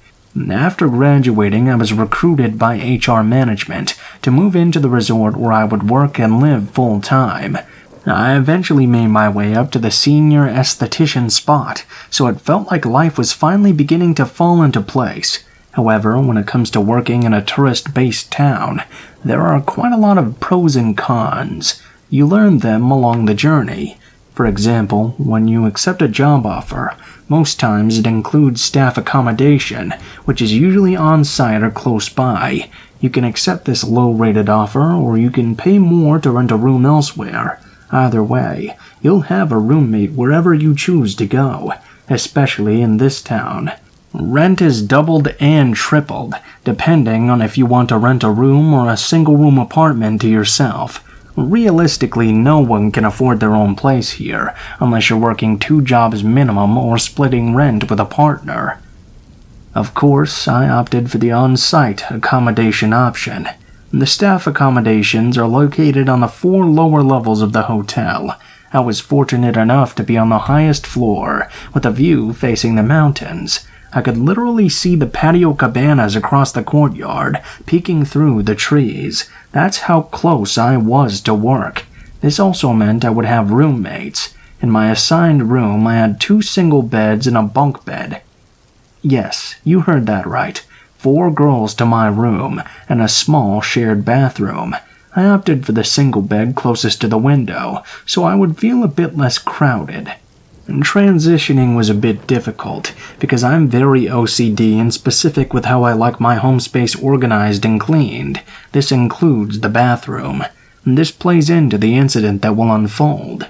After graduating, I was recruited by HR management to move into the resort where I would work and live full-time. I eventually made my way up to the senior esthetician spot, so it felt like life was finally beginning to fall into place. However, when it comes to working in a tourist-based town, there are quite a lot of pros and cons. You learn them along the journey. For example, when you accept a job offer, most times it includes staff accommodation, which is usually on-site or close by. You can accept this low-rated offer, or you can pay more to rent a room elsewhere. Either way, you'll have a roommate wherever you choose to go, especially in this town. Rent is doubled and tripled, depending on if you want to rent a room or a single-room apartment to yourself. Realistically, no one can afford their own place here, unless you're working 2 jobs minimum or splitting rent with a partner. Of course, I opted for the on-site accommodation option. The staff accommodations are located on the 4 lower levels of the hotel. I was fortunate enough to be on the highest floor, with a view facing the mountains. I could literally see the patio cabanas across the courtyard, peeking through the trees. That's how close I was to work. This also meant I would have roommates. In my assigned room, I had 2 single beds and a bunk bed. Yes, you heard that right. 4 girls to my room, and a small shared bathroom. I opted for the single bed closest to the window, so I would feel a bit less crowded. Transitioning was a bit difficult, because I'm very OCD and specific with how I like my home space organized and cleaned. This includes the bathroom. This plays into the incident that will unfold.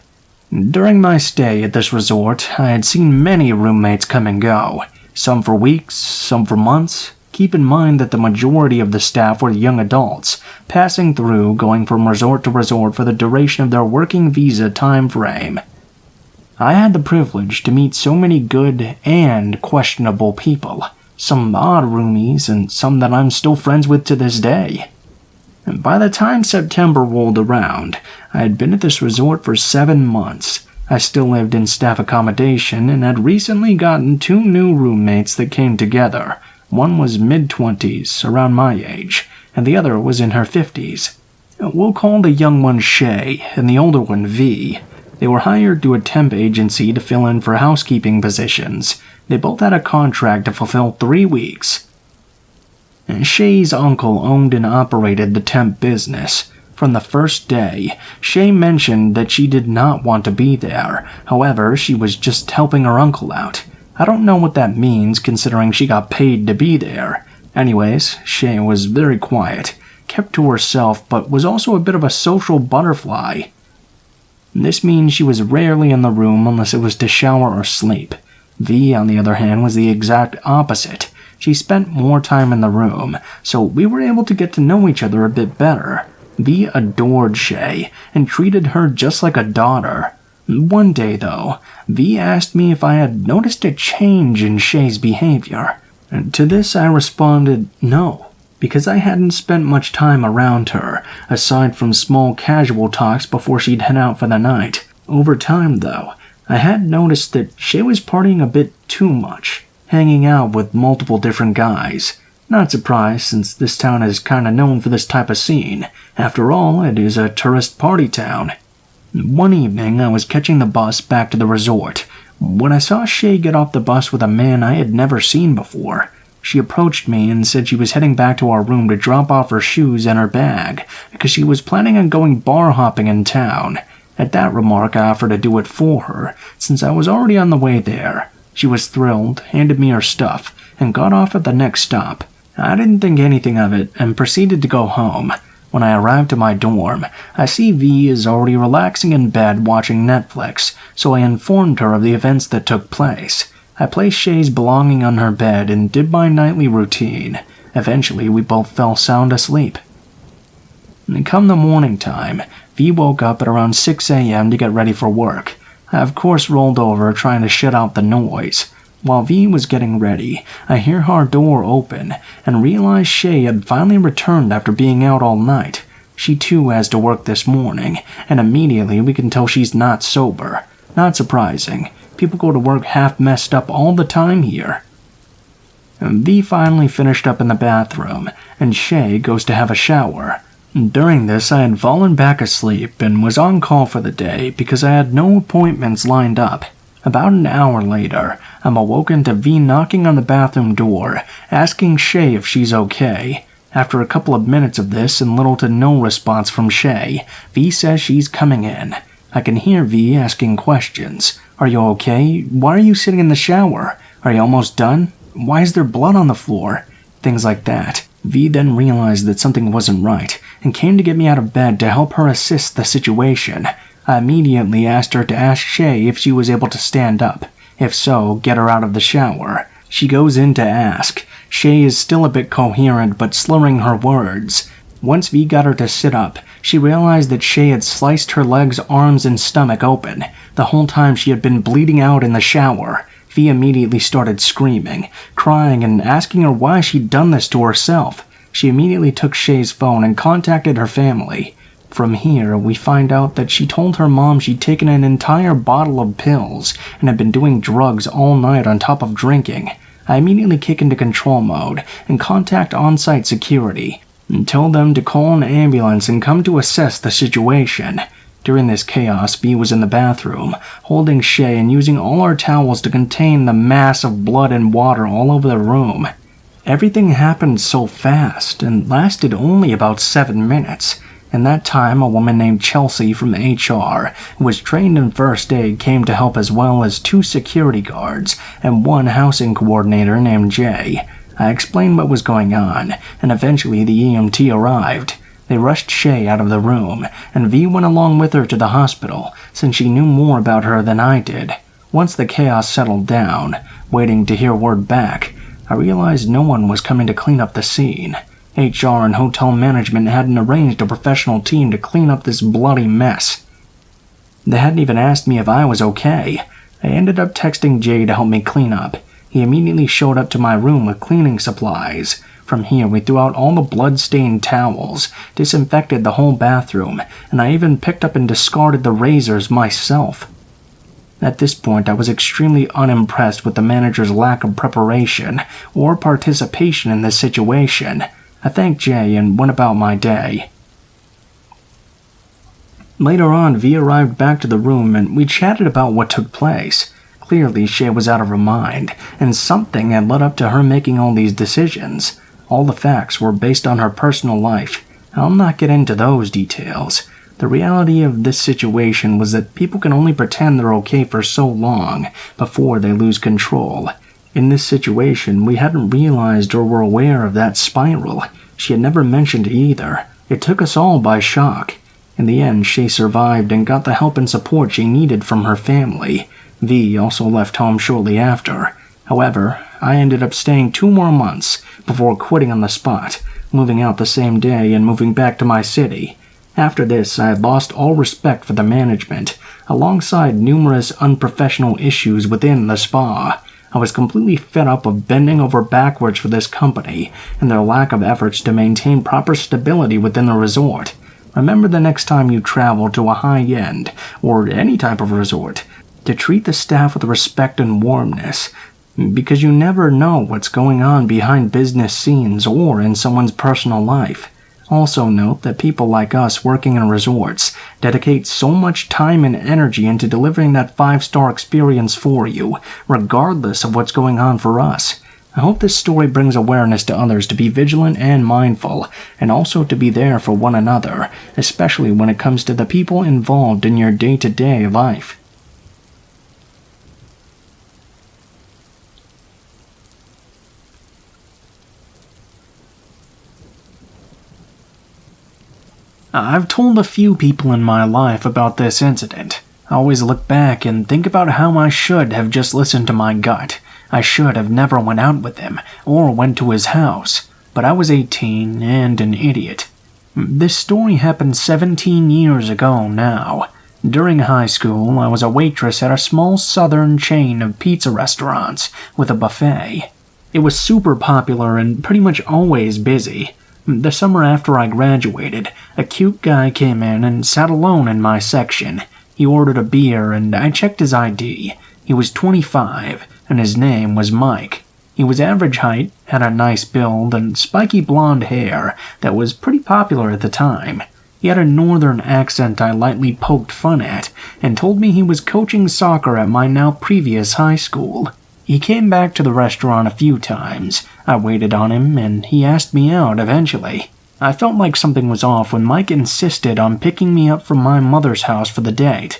During my stay at this resort, I had seen many roommates come and go, some for weeks, some for months. Keep in mind that the majority of the staff were young adults, passing through, going from resort to resort for the duration of their working visa time frame. I had the privilege to meet so many good and questionable people, some odd roomies and some that I'm still friends with to this day. And by the time September rolled around, I had been at this resort for 7 months. I still lived in staff accommodation and had recently gotten 2 new roommates that came together. One was mid-20s, around my age, and the other was in her 50s. We'll call the young one Shay and the older one V. They were hired to a temp agency to fill in for housekeeping positions. They both had a contract to fulfill 3 weeks. Shay's uncle owned and operated the temp business. From the first day, Shay mentioned that she did not want to be there. However, she was just helping her uncle out. I don't know what that means considering she got paid to be there. Anyways, Shay was very quiet, kept to herself, but was also a bit of a social butterfly. This means she was rarely in the room unless it was to shower or sleep. V, on the other hand, was the exact opposite. She spent more time in the room, so we were able to get to know each other a bit better. V adored Shay and treated her just like a daughter. One day, though, V asked me if I had noticed a change in Shay's behavior. To this I responded no, because I hadn't spent much time around her, aside from small casual talks before she'd head out for the night. Over time, though, I had noticed that Shay was partying a bit too much, hanging out with multiple different guys. Not surprised, since this town is kinda known for this type of scene. After all, it is a tourist party town. One evening, I was catching the bus back to the resort when I saw Shay get off the bus with a man I had never seen before. She approached me and said she was heading back to our room to drop off her shoes and her bag because she was planning on going bar hopping in town. At that remark, I offered to do it for her, since I was already on the way there. She was thrilled, handed me her stuff, and got off at the next stop. I didn't think anything of it and proceeded to go home. When I arrived at my dorm, I see V is already relaxing in bed watching Netflix, so I informed her of the events that took place. I placed Shay's belongings on her bed and did my nightly routine. Eventually, we both fell sound asleep. Come the morning time, V woke up at around 6 a.m. to get ready for work. I of course rolled over trying to shut out the noise. While V was getting ready, I hear her door open and realize Shay had finally returned after being out all night. She too has to work this morning, and immediately we can tell she's not sober. Not surprising. People go to work half messed up all the time here. V finally finished up in the bathroom, and Shay goes to have a shower. During this, I had fallen back asleep and was on call for the day because I had no appointments lined up. About an hour later, I'm awoken to V knocking on the bathroom door, asking Shay if she's okay. After a couple of minutes of this and little to no response from Shay, V says she's coming in. I can hear V asking questions. Are you okay? Why are you sitting in the shower? Are you almost done? Why is there blood on the floor? Things like that. V then realized that something wasn't right and came to get me out of bed to help her assess the situation. I immediately asked her to ask Shay if she was able to stand up. If so, get her out of the shower. She goes in to ask. Shay is still a bit coherent but slurring her words. Once V got her to sit up, she realized that Shay had sliced her legs, arms, and stomach open. The whole time she had been bleeding out in the shower. V immediately started screaming, crying, and asking her why she'd done this to herself. She immediately took Shay's phone and contacted her family. From here, we find out that she told her mom she'd taken an entire bottle of pills and had been doing drugs all night on top of drinking. I immediately kick into control mode and contact on-site security and tell them to call an ambulance and come to assess the situation. During this chaos, V was in the bathroom, holding Shay and using all our towels to contain the mass of blood and water all over the room. Everything happened so fast and lasted only about 7 minutes. In that time, a woman named Chelsea from HR, who was trained in first aid, came to help, as well as 2 security guards and 1 housing coordinator named Jay. I explained what was going on, and eventually the EMT arrived. They rushed Shay out of the room, and V went along with her to the hospital, since she knew more about her than I did. Once the chaos settled down, waiting to hear word back, I realized no one was coming to clean up the scene. HR and hotel management hadn't arranged a professional team to clean up this bloody mess. They hadn't even asked me if I was okay. I ended up texting Jay to help me clean up. He immediately showed up to my room with cleaning supplies. From here, we threw out all the blood-stained towels, disinfected the whole bathroom, and I even picked up and discarded the razors myself. At this point, I was extremely unimpressed with the manager's lack of preparation or participation in this situation. I thanked Jay and went about my day. Later on, V arrived back to the room and we chatted about what took place. Clearly, Shay was out of her mind, and something had led up to her making all these decisions. All the facts were based on her personal life. I'll not get into those details. The reality of this situation was that people can only pretend they're okay for so long before they lose control. In this situation, we hadn't realized or were aware of that spiral. She had never mentioned it either. It took us all by shock. In the end, she survived and got the help and support she needed from her family. V also left home shortly after. However, I ended up staying 2 more months before quitting on the spot, moving out the same day and moving back to my city. After this, I had lost all respect for the management, alongside numerous unprofessional issues within the spa. I was completely fed up of bending over backwards for this company and their lack of efforts to maintain proper stability within the resort. Remember the next time you travel to a high-end, or any type of resort, to treat the staff with respect and warmness, because you never know what's going on behind business scenes or in someone's personal life. Also note that people like us working in resorts dedicate so much time and energy into delivering that 5-star experience for you, regardless of what's going on for us. I hope this story brings awareness to others to be vigilant and mindful, and also to be there for one another, especially when it comes to the people involved in your day-to-day life. I've told a few people in my life about this incident. I always look back and think about how I should have just listened to my gut. I should have never went out with him, or went to his house. But I was 18 and an idiot. This story happened 17 years ago now. During high school, I was a waitress at a small southern chain of pizza restaurants with a buffet. It was super popular and pretty much always busy. The summer after I graduated, a cute guy came in and sat alone in my section. He ordered a beer and I checked his ID. He was 25, and his name was Mike. He was average height, had a nice build, and spiky blonde hair that was pretty popular at the time. He had a northern accent I lightly poked fun at, and told me he was coaching soccer at my now previous high school. He came back to the restaurant a few times. I waited on him, and he asked me out eventually. I felt like something was off when Mike insisted on picking me up from my mother's house for the date.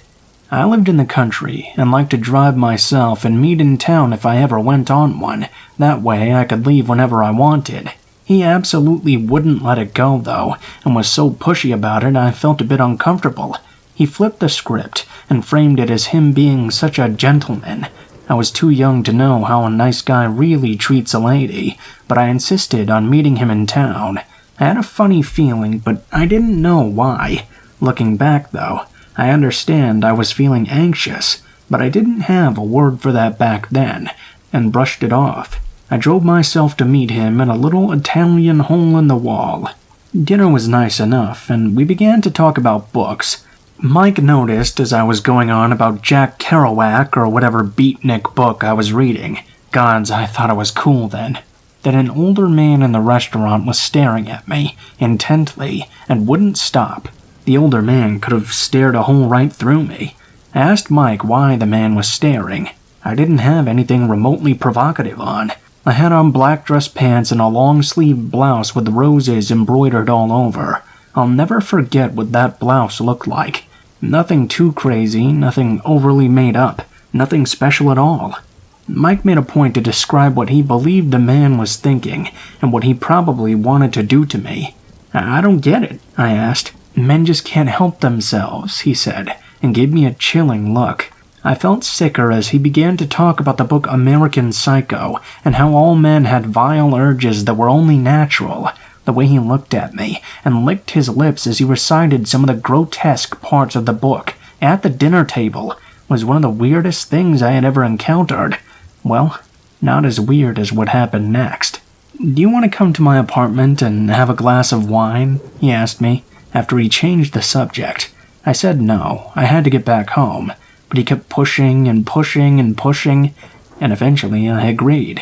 I lived in the country and liked to drive myself and meet in town if I ever went on one. That way I could leave whenever I wanted. He absolutely wouldn't let it go, though, and was so pushy about it I felt a bit uncomfortable. He flipped the script and framed it as him being such a gentleman. I was too young to know how a nice guy really treats a lady, but I insisted on meeting him in town. I had a funny feeling, but I didn't know why. Looking back, though, I understand I was feeling anxious, but I didn't have a word for that back then, and brushed it off. I drove myself to meet him at a little Italian hole-in-the-wall. Dinner was nice enough, and we began to talk about books. Mike noticed as I was going on about Jack Kerouac or whatever beatnik book I was reading. Gods, I thought I was cool then. That an older man in the restaurant was staring at me, intently, and wouldn't stop. The older man could have stared a hole right through me. I asked Mike why the man was staring. I didn't have anything remotely provocative on. I had on black dress pants and a long-sleeved blouse with roses embroidered all over. I'll never forget what that blouse looked like. Nothing too crazy, nothing overly made up, nothing special at all. Mike made a point to describe what he believed the man was thinking, and what he probably wanted to do to me. I don't get it, I asked. Men just can't help themselves, he said, and gave me a chilling look. I felt sicker as he began to talk about the book American Psycho, and how all men had vile urges that were only natural. The way he looked at me, and licked his lips as he recited some of the grotesque parts of the book, at the dinner table, was one of the weirdest things I had ever encountered. Well, not as weird as what happened next. "Do you want to come to my apartment and have a glass of wine?" he asked me, after he changed the subject. I said no, I had to get back home, but he kept pushing and pushing and pushing, and eventually I agreed.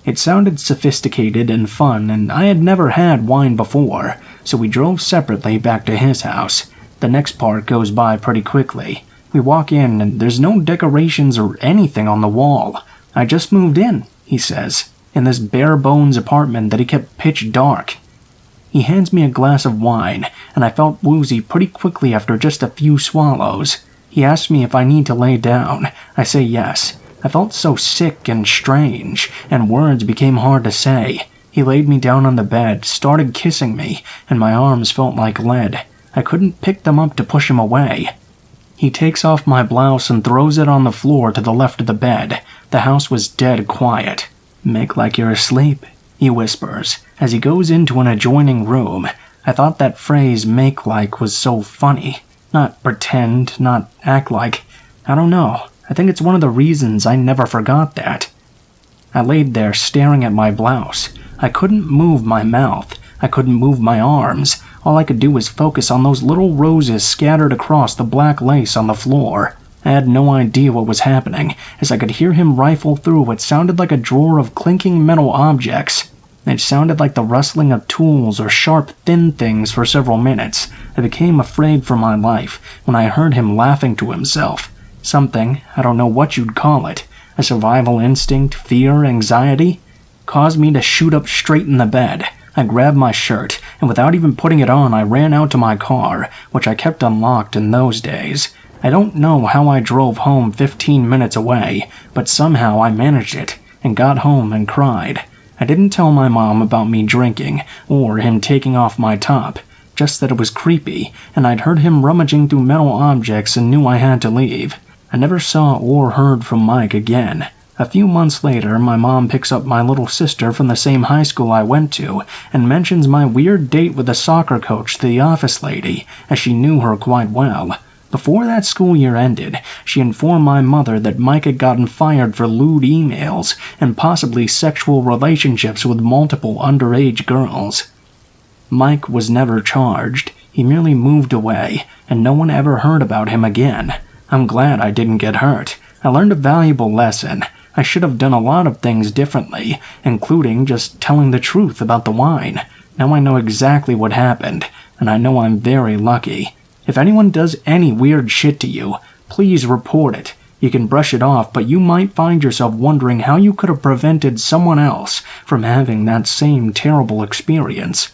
It sounded sophisticated and fun, and I had never had wine before, so we drove separately back to his house. The next part goes by pretty quickly. We walk in, and there's no decorations or anything on the wall. "I just moved in," he says, in this bare-bones apartment that he kept pitch dark. He hands me a glass of wine, and I felt woozy pretty quickly after just a few swallows. He asks me if I need to lay down. I say yes. I felt so sick and strange, and words became hard to say. He laid me down on the bed, started kissing me, and my arms felt like lead. I couldn't pick them up to push him away. He takes off my blouse and throws it on the floor to the left of the bed. The house was dead quiet. "Make like you're asleep," he whispers, as he goes into an adjoining room. I thought that phrase, "make like," was so funny. Not pretend, not act like. I don't know. I think it's one of the reasons I never forgot that. I laid there staring at my blouse. I couldn't move my mouth. I couldn't move my arms. All I could do was focus on those little roses scattered across the black lace on the floor. I had no idea what was happening, as I could hear him rifle through what sounded like a drawer of clinking metal objects. It sounded like the rustling of tools or sharp, thin things for several minutes. I became afraid for my life when I heard him laughing to himself. Something, I don't know what you'd call it, a survival instinct, fear, anxiety, caused me to shoot up straight in the bed. I grabbed my shirt, and without even putting it on, I ran out to my car, which I kept unlocked in those days. I don't know how I drove home 15 minutes away, but somehow I managed it, and got home and cried. I didn't tell my mom about me drinking, or him taking off my top, just that it was creepy, and I'd heard him rummaging through metal objects and knew I had to leave. I never saw or heard from Mike again. A few months later, my mom picks up my little sister from the same high school I went to, and mentions my weird date with the soccer coach, the office lady, as she knew her quite well. Before that school year ended, she informed my mother that Mike had gotten fired for lewd emails and possibly sexual relationships with multiple underage girls. Mike was never charged. He merely moved away, and no one ever heard about him again. I'm glad I didn't get hurt. I learned a valuable lesson. I should have done a lot of things differently, including just telling the truth about the wine. Now I know exactly what happened, and I know I'm very lucky. If anyone does any weird shit to you, please report it. You can brush it off, but you might find yourself wondering how you could have prevented someone else from having that same terrible experience.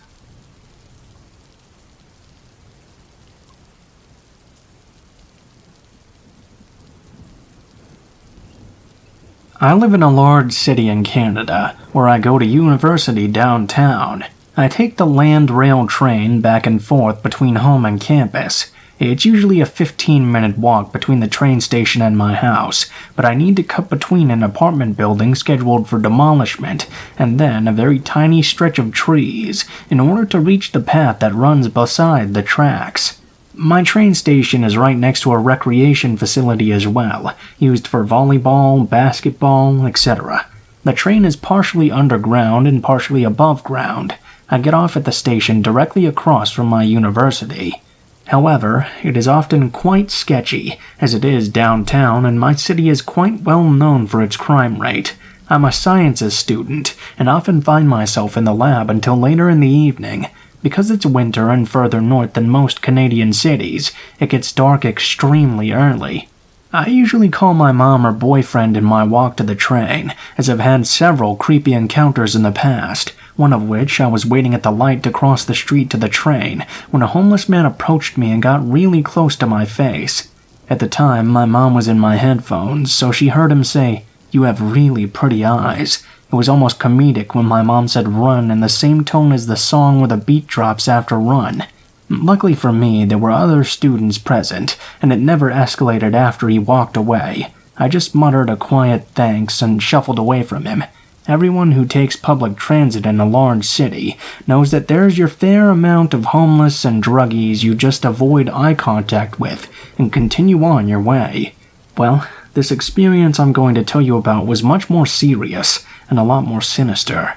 I live in a large city in Canada, where I go to university downtown. I take the land rail train back and forth between home and campus. It's usually a 15-minute walk between the train station and my house, but I need to cut between an apartment building scheduled for demolishment, and then a very tiny stretch of trees, in order to reach the path that runs beside the tracks. My train station is right next to a recreation facility as well, used for volleyball, basketball, etc. The train is partially underground and partially above ground. I get off at the station directly across from my university. However, it is often quite sketchy, as it is downtown and my city is quite well known for its crime rate. I'm a sciences student, and often find myself in the lab until later in the evening. Because it's winter and further north than most Canadian cities, it gets dark extremely early. I usually call my mom or boyfriend in my walk to the train, as I've had several creepy encounters in the past, one of which I was waiting at the light to cross the street to the train when a homeless man approached me and got really close to my face. At the time, my mom was in my headphones, so she heard him say, "You have really pretty eyes." It was almost comedic when my mom said "run" in the same tone as the song where the beat drops after "run." Luckily for me, there were other students present, and it never escalated after he walked away. I just muttered a quiet thanks and shuffled away from him. Everyone who takes public transit in a large city knows that there's your fair amount of homeless and druggies you just avoid eye contact with and continue on your way. Well, this experience I'm going to tell you about was much more serious and a lot more sinister.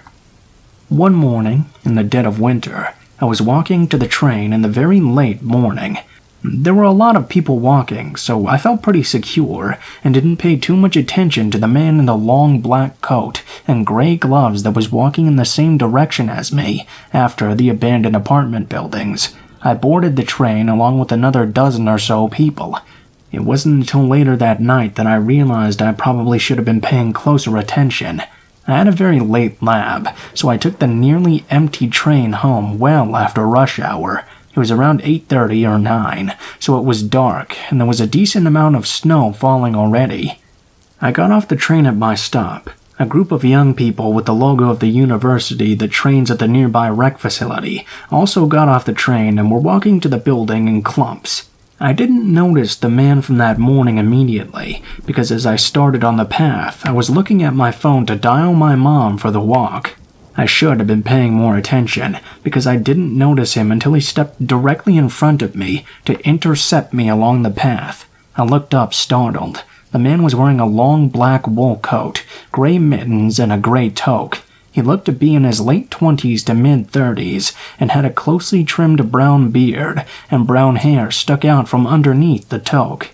One morning, in the dead of winter, I was walking to the train in the very late morning. There were a lot of people walking, so I felt pretty secure and didn't pay too much attention to the man in the long black coat and gray gloves that was walking in the same direction as me after the abandoned apartment buildings. I boarded the train along with another dozen or so people. It wasn't until later that night that I realized I probably should have been paying closer attention. I had a very late lab, so I took the nearly empty train home well after rush hour. It was around 8:30 or 9, so it was dark, and there was a decent amount of snow falling already. I got off the train at my stop. A group of young people with the logo of the university that trains at the nearby rec facility also got off the train and were walking to the building in clumps. I didn't notice the man from that morning immediately, because as I started on the path, I was looking at my phone to dial my mom for the walk. I should have been paying more attention, because I didn't notice him until he stepped directly in front of me to intercept me along the path. I looked up, startled. The man was wearing a long black wool coat, gray mittens, and a gray toque. He looked to be in his late 20s to mid-30s and had a closely trimmed brown beard, and brown hair stuck out from underneath the toque.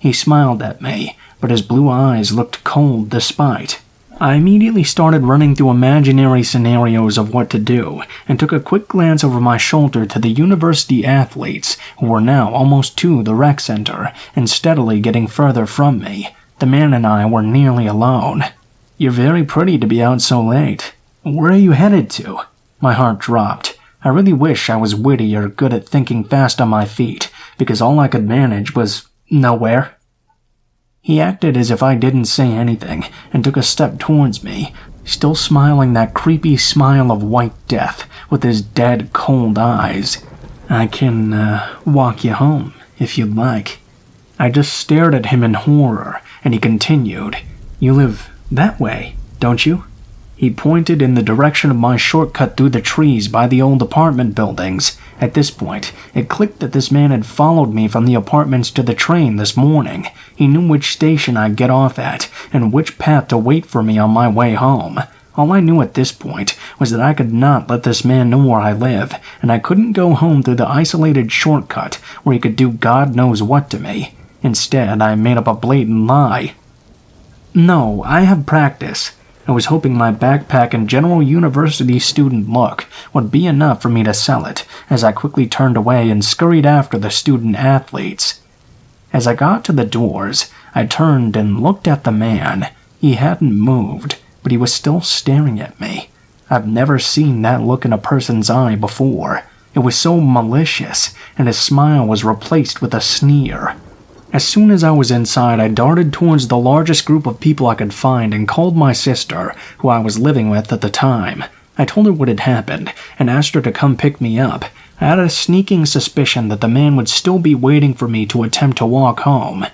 He smiled at me, but his blue eyes looked cold despite. I immediately started running through imaginary scenarios of what to do, and took a quick glance over my shoulder to the university athletes, who were now almost to the rec center, and steadily getting further from me. The man and I were nearly alone. "You're very pretty to be out so late. Where are you headed to?" My heart dropped. I really wish I was witty or good at thinking fast on my feet, because all I could manage was nowhere. He acted as if I didn't say anything, and took a step towards me, still smiling that creepy smile of white death with his dead, cold eyes. "I can, walk you home, if you'd like." I just stared at him in horror, and he continued, "You live that way, don't you?" He pointed in the direction of my shortcut through the trees by the old apartment buildings. At this point, it clicked that this man had followed me from the apartments to the train this morning. He knew which station I'd get off at, and which path to wait for me on my way home. All I knew at this point was that I could not let this man know where I live, and I couldn't go home through the isolated shortcut where he could do God knows what to me. Instead, I made up a blatant lie. "No, I have practice." I was hoping my backpack and general university student look would be enough for me to sell it, as I quickly turned away and scurried after the student athletes. As I got to the doors, I turned and looked at the man. He hadn't moved, but he was still staring at me. I've never seen that look in a person's eye before. It was so malicious, and his smile was replaced with a sneer. As soon as I was inside, I darted towards the largest group of people I could find and called my sister, who I was living with at the time. I told her what had happened and asked her to come pick me up. I had a sneaking suspicion that the man would still be waiting for me to attempt to walk home.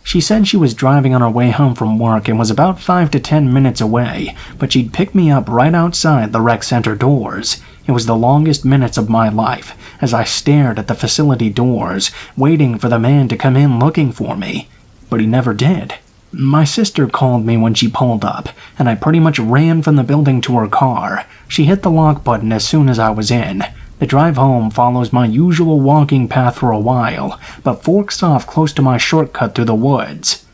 She said she was driving on her way home from work and was about 5 to 10 minutes away, but she'd pick me up right outside the rec center doors. It was the longest minutes of my life, as I stared at the facility doors, waiting for the man to come in looking for me. But he never did. My sister called me when she pulled up, and I pretty much ran from the building to her car. She hit the lock button as soon as I was in. The drive home follows my usual walking path for a while, but forks off close to my shortcut through the woods.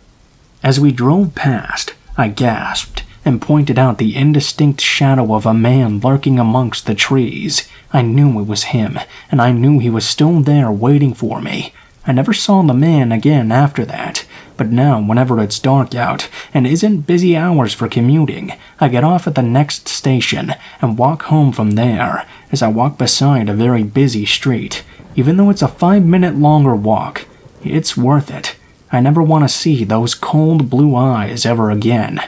As we drove past, I gasped and pointed out the indistinct shadow of a man lurking amongst the trees. I knew it was him, and I knew he was still there waiting for me. I never saw the man again after that, but now whenever it's dark out and isn't busy hours for commuting, I get off at the next station and walk home from there, as I walk beside a very busy street. Even though it's a 5-minute longer walk, it's worth it. I never want to see those cold blue eyes ever again.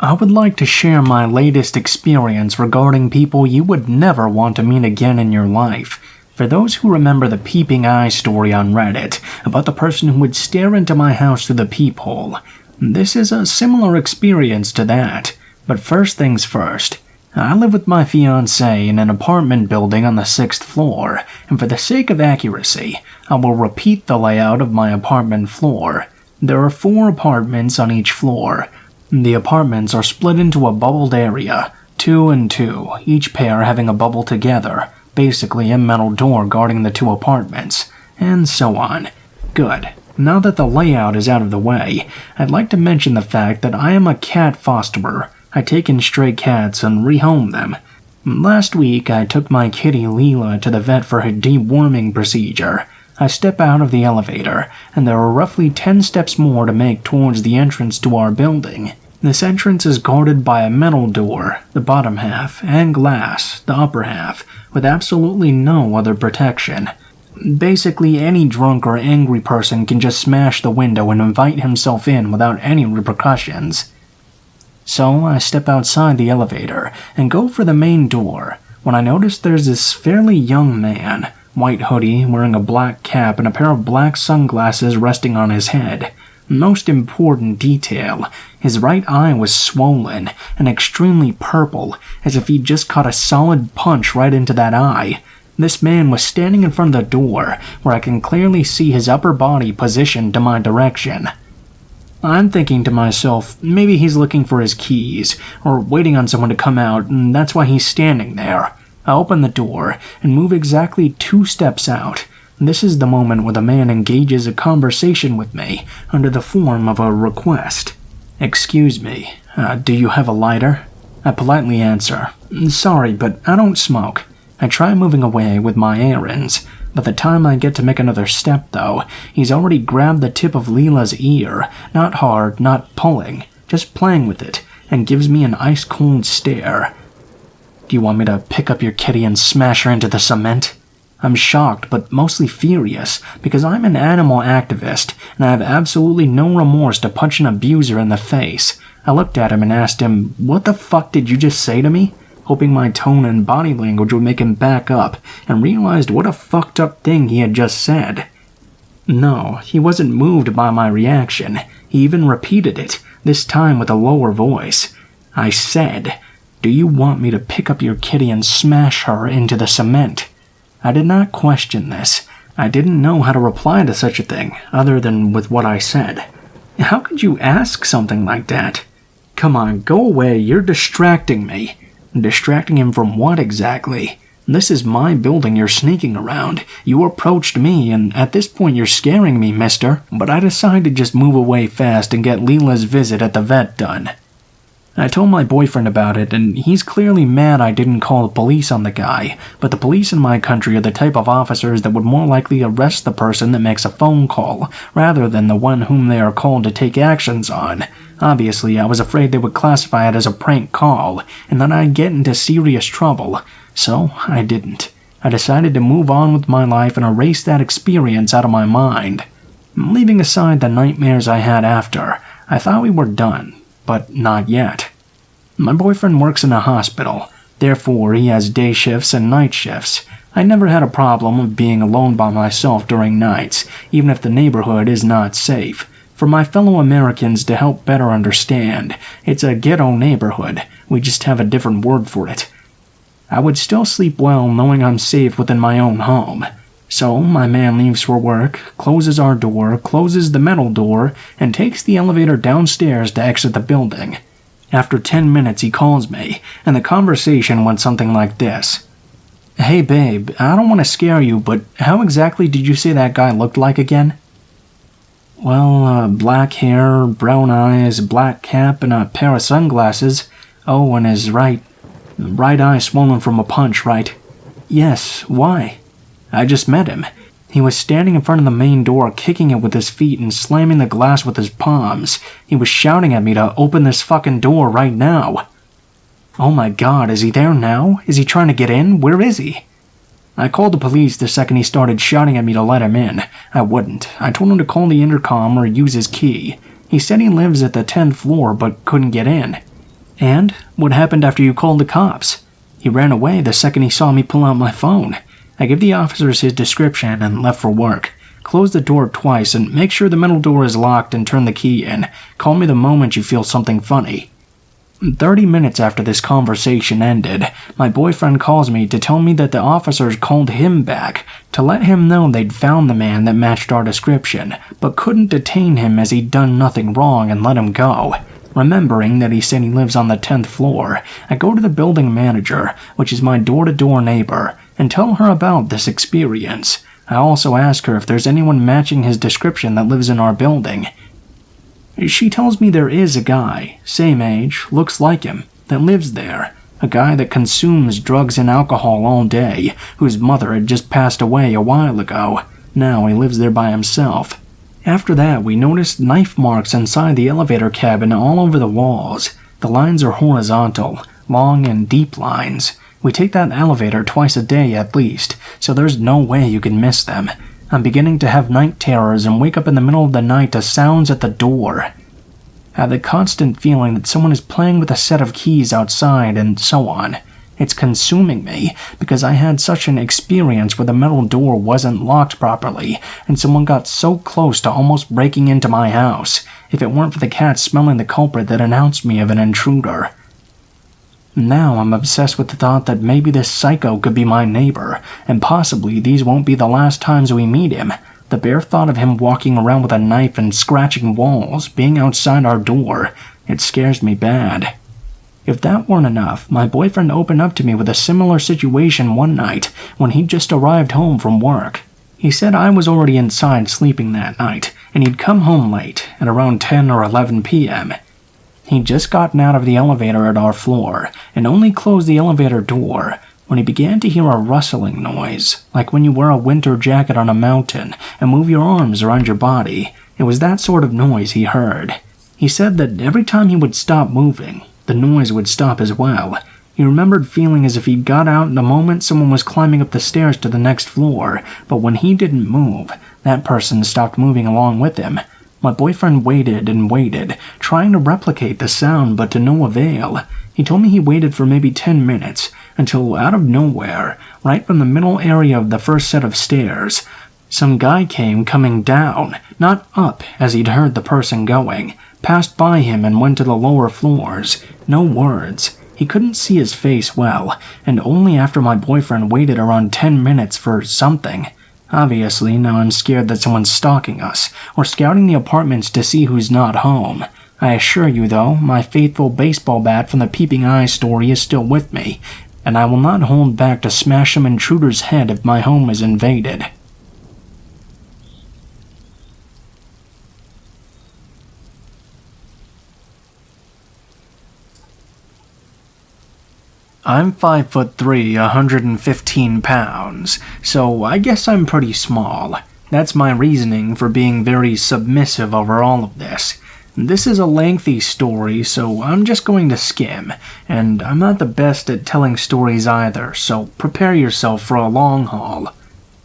I would like to share my latest experience regarding people you would never want to meet again in your life. For those who remember the peeping eye story on Reddit about the person who would stare into my house through the peephole, this is a similar experience to that. But first things first, I live with my fiancée in an apartment building on the 6th floor, and for the sake of accuracy, I will repeat the layout of my apartment floor. There are 4 apartments on each floor. The apartments are split into a bubbled area, 2 and 2, each pair having a bubble together, basically a metal door guarding the 2 apartments, and so on. Good. Now that the layout is out of the way, I'd like to mention the fact that I am a cat fosterer. I take in stray cats and rehome them. Last week, I took my kitty Leela to the vet for her deworming procedure. I step out of the elevator, and there are roughly 10 steps more to make towards the entrance to our building. This entrance is guarded by a metal door, the bottom half, and glass, the upper half, with absolutely no other protection. Basically, any drunk or angry person can just smash the window and invite himself in without any repercussions. So I step outside the elevator and go for the main door when I notice there's this fairly young man, white hoodie, wearing a black cap and a pair of black sunglasses resting on his head. Most important detail, his right eye was swollen and extremely purple, as if he'd just caught a solid punch right into that eye. This man was standing in front of the door, where I can clearly see his upper body positioned to my direction. I'm thinking to myself, maybe he's looking for his keys, or waiting on someone to come out, and that's why he's standing there. I open the door, and move exactly 2 steps out. This is the moment where the man engages a conversation with me, under the form of a request. "Excuse me, do you have a lighter?" I politely answer, "Sorry, but I don't smoke." I try moving away with my errands. By the time I get to make another step, though, he's already grabbed the tip of Leela's ear, not hard, not pulling, just playing with it, and gives me an ice-cold stare. "Do you want me to pick up your kitty and smash her into the cement?" I'm shocked, but mostly furious, because I'm an animal activist, and I have absolutely no remorse to punch an abuser in the face. I looked at him and asked him, "What the fuck did you just say to me?" hoping my tone and body language would make him back up, and realized what a fucked up thing he had just said. No, he wasn't moved by my reaction. He even repeated it, this time with a lower voice. I said, "Do you want me to pick up your kitty and smash her into the cement?" I did not question this. I didn't know how to reply to such a thing, other than with what I said. How could you ask something like that? Come on, go away, you're distracting me. Distracting him from what exactly? This is my building you're sneaking around. You approached me, and at this point you're scaring me, mister. But I decided to just move away fast and get Leela's visit at the vet done. I told my boyfriend about it, and he's clearly mad I didn't call the police on the guy, but the police in my country are the type of officers that would more likely arrest the person that makes a phone call, rather than the one whom they are called to take actions on. Obviously, I was afraid they would classify it as a prank call, and that I'd get into serious trouble, so I didn't. I decided to move on with my life and erase that experience out of my mind. Leaving aside the nightmares I had after, I thought we were done. But not yet. My boyfriend works in a hospital, therefore he has day shifts and night shifts. I never had a problem of being alone by myself during nights, even if the neighborhood is not safe. For my fellow Americans to help better understand, it's a ghetto neighborhood, we just have a different word for it. I would still sleep well knowing I'm safe within my own home. So, my man leaves for work, closes our door, closes the metal door, and takes the elevator downstairs to exit the building. After 10 minutes, he calls me, and the conversation went something like this. "Hey babe, I don't want to scare you, but how exactly did you say that guy looked like again?" "Well, black hair, brown eyes, black cap, and a pair of sunglasses. Oh, and his right eye swollen from a punch, right?" "Yes, why?" "I just met him. He was standing in front of the main door, kicking it with his feet and slamming the glass with his palms. He was shouting at me to open this fucking door right now." "Oh my god, is he there now? Is he trying to get in? Where is he?" "I called the police the second he started shouting at me to let him in. I wouldn't. I told him to call the intercom or use his key. He said he lives at the 10th floor but couldn't get in." "And? What happened after you called the cops?" "He ran away the second he saw me pull out my phone." I give the officers his description and left for work. Close the door twice and make sure the metal door is locked and turn the key in. Call me the moment you feel something funny. 30 minutes after this conversation ended, my boyfriend calls me to tell me that the officers called him back to let him know they'd found the man that matched our description, but couldn't detain him as he'd done nothing wrong and let him go. Remembering that he said he lives on the 10th floor, I go to the building manager, which is my door-to-door neighbor, and tell her about this experience. I also ask her if there's anyone matching his description that lives in our building. She tells me there is a guy, same age, looks like him, that lives there. A guy that consumes drugs and alcohol all day, whose mother had just passed away a while ago. Now he lives there by himself. After that, we noticed knife marks inside the elevator cabin all over the walls. The lines are horizontal, long and deep lines. We take that elevator twice a day at least, so there's no way you can miss them. I'm beginning to have night terrors and wake up in the middle of the night to sounds at the door. I have the constant feeling that someone is playing with a set of keys outside and so on. It's consuming me because I had such an experience where the metal door wasn't locked properly and someone got so close to almost breaking into my house if it weren't for the cat smelling the culprit that announced me of an intruder. Now I'm obsessed with the thought that maybe this psycho could be my neighbor, and possibly these won't be the last times we meet him. The bare thought of him walking around with a knife and scratching walls, being outside our door, it scares me bad. If that weren't enough, my boyfriend opened up to me with a similar situation one night when he'd just arrived home from work. He said I was already inside sleeping that night, and he'd come home late, at around 10 or 11 p.m. He'd just gotten out of the elevator at our floor, and only closed the elevator door, when he began to hear a rustling noise, like when you wear a winter jacket on a mountain and move your arms around your body. It was that sort of noise he heard. He said that every time he would stop moving, the noise would stop as well. He remembered feeling as if he'd got out in the moment someone was climbing up the stairs to the next floor, but when he didn't move, that person stopped moving along with him. My boyfriend waited and waited, trying to replicate the sound, but to no avail. He told me he waited for maybe 10 minutes, until out of nowhere, right from the middle area of the first set of stairs, some guy came coming down, not up as he'd heard the person going, passed by him and went to the lower floors. No words. He couldn't see his face well, and only after my boyfriend waited around 10 minutes for something. Obviously, now I'm scared that someone's stalking us, or scouting the apartments to see who's not home. I assure you, though, my faithful baseball bat from the Peeping Eye story is still with me, and I will not hold back to smash some intruder's head if my home is invaded. I'm 5'3", 115 pounds, so I guess I'm pretty small. That's my reasoning for being very submissive over all of this. This is a lengthy story, so I'm just going to skim, and I'm not the best at telling stories either, so prepare yourself for a long haul.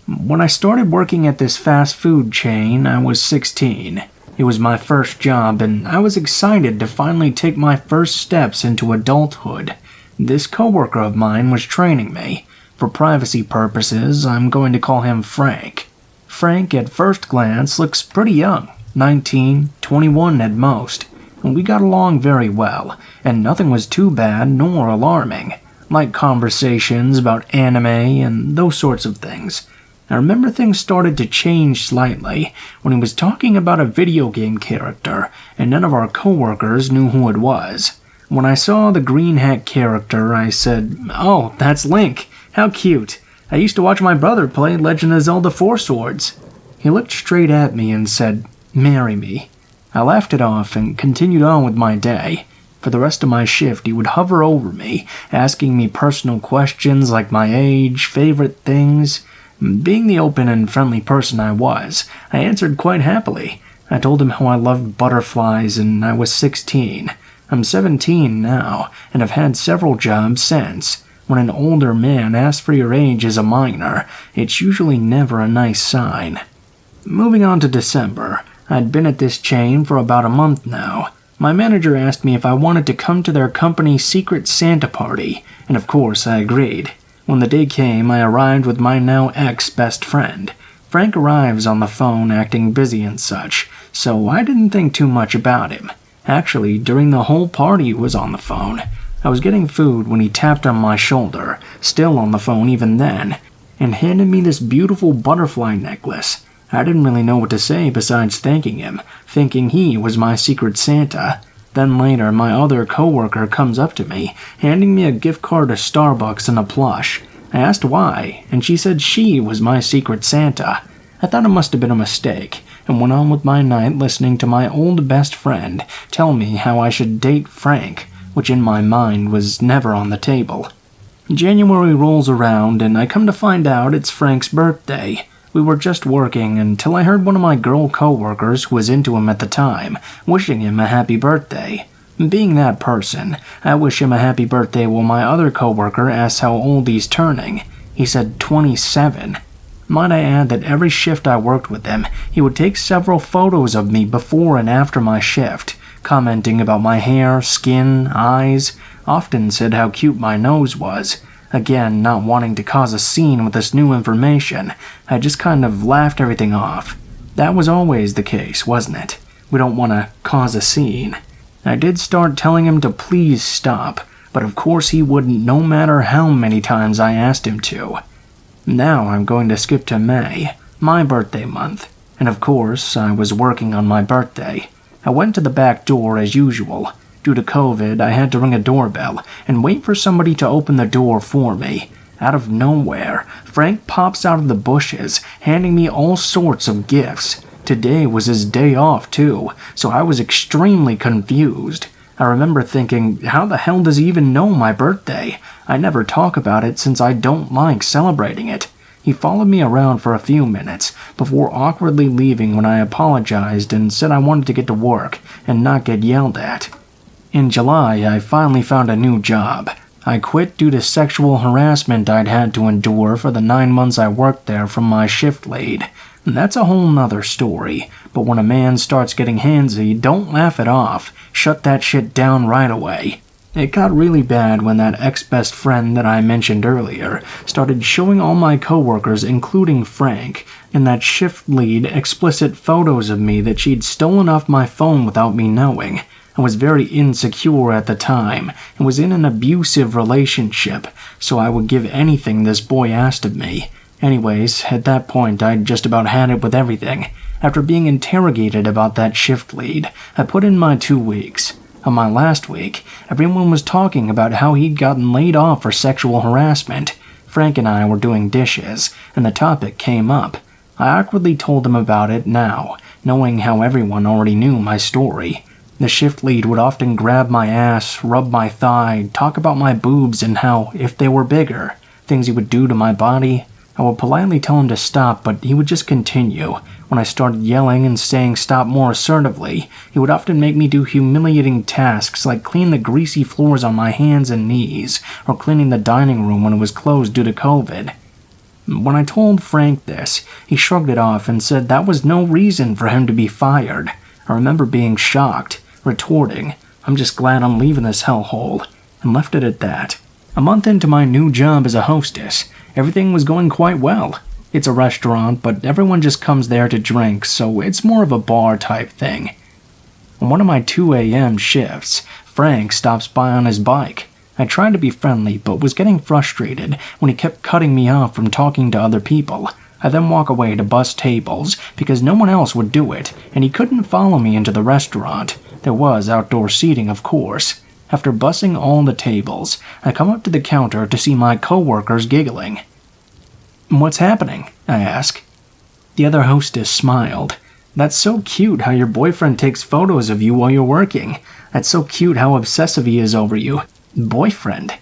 When I started working at this fast food chain, I was 16. It was my first job, and I was excited to finally take my first steps into adulthood. This coworker of mine was training me. For privacy purposes, I'm going to call him Frank. Frank, at first glance, looks pretty young, 19, 21 at most, and we got along very well, and nothing was too bad nor alarming, like conversations about anime and those sorts of things. I remember things started to change slightly when he was talking about a video game character, and none of our coworkers knew who it was. When I saw the green hat character, I said, "Oh, that's Link. How cute. I used to watch my brother play Legend of Zelda 4 Swords." He looked straight at me and said, "Marry me." I laughed it off and continued on with my day. For the rest of my shift, he would hover over me, asking me personal questions like my age, favorite things. Being the open and friendly person I was, I answered quite happily. I told him how I loved butterflies and I was 16. I'm 17 now, and have had several jobs since. When an older man asks for your age as a minor, it's usually never a nice sign. Moving on to December, I'd been at this chain for about a month now. My manager asked me if I wanted to come to their company's secret Santa party, and of course I agreed. When the day came, I arrived with my now ex-best friend. Frank arrives on the phone acting busy and such, so I didn't think too much about him. Actually, during the whole party he was on the phone. I was getting food when he tapped on my shoulder, still on the phone even then, and handed me this beautiful butterfly necklace. I didn't really know what to say besides thanking him, thinking he was my secret Santa. Then later, my other coworker comes up to me, handing me a gift card to Starbucks and a plush. I asked why, and she said she was my secret Santa. I thought it must have been a mistake, and went on with my night listening to my old best friend tell me how I should date Frank. which in my mind was never on the table. January rolls around and I come to find out it's Frank's birthday. We were just working until I heard one of my girl co-workers, who was into him at the time, wishing him a happy birthday. Being that person, I wish him a happy birthday while my other co-worker asks how old he's turning. He said 27. Might I add that every shift I worked with him, he would take several photos of me before and after my shift, commenting about my hair, skin, eyes, often said how cute my nose was. Again, not wanting to cause a scene with this new information, I just kind of laughed everything off. That was always the case, wasn't it? We don't want to cause a scene. I did start telling him to please stop, but of course he wouldn't no matter how many times I asked him to. Now I'm going to skip to May, my birthday month, and of course I was working on my birthday. I went to the back door as usual. Due to COVID, I had to ring a doorbell and wait for somebody to open the door for me. Out of nowhere, Frank pops out of the bushes, handing me all sorts of gifts. Today was his day off too, so I was extremely confused. I remember thinking, how the hell does he even know my birthday? I never talk about it since I don't like celebrating it. He followed me around for a few minutes before awkwardly leaving when I apologized and said I wanted to get to work and not get yelled at. In July, I finally found a new job. I quit due to sexual harassment I'd had to endure for the 9 months I worked there from my shift lead. That's a whole nother story, but when a man starts getting handsy, don't laugh it off. Shut that shit down right away. It got really bad when that ex-best friend that I mentioned earlier started showing all my coworkers, including Frank, in that shift lead explicit photos of me that she'd stolen off my phone without me knowing. I was very insecure at the time and was in an abusive relationship, so I would give anything this boy asked of me. Anyways, at that point I'd just about had it with everything. After being interrogated about that shift lead, I put in my 2 weeks. On my last week, everyone was talking about how he'd gotten laid off for sexual harassment. Frank and I were doing dishes, and the topic came up. I awkwardly told him about it now, knowing how everyone already knew my story. The shift lead would often grab my ass, rub my thigh, talk about my boobs and how, if they were bigger, things he would do to my body. I would politely tell him to stop, but he would just continue. When I started yelling and saying stop more assertively, he would often make me do humiliating tasks like clean the greasy floors on my hands and knees, or cleaning the dining room when it was closed due to COVID. When I told Frank this, he shrugged it off and said that was no reason for him to be fired. I remember being shocked, retorting, "I'm just glad I'm leaving this hellhole," and left it at that. A month into my new job as a hostess, everything was going quite well. It's a restaurant, but everyone just comes there to drink, so it's more of a bar type thing. On one of my 2 a.m. shifts, Frank stops by on his bike. I tried to be friendly, but was getting frustrated when he kept cutting me off from talking to other people. I then walk away to bus tables because no one else would do it, and he couldn't follow me into the restaurant. There was outdoor seating, of course. After bussing all the tables, I come up to the counter to see my coworkers giggling. "What's happening?" I ask. The other hostess smiled. "That's so cute how your boyfriend takes photos of you while you're working. That's so cute how obsessive he is over you. Boyfriend."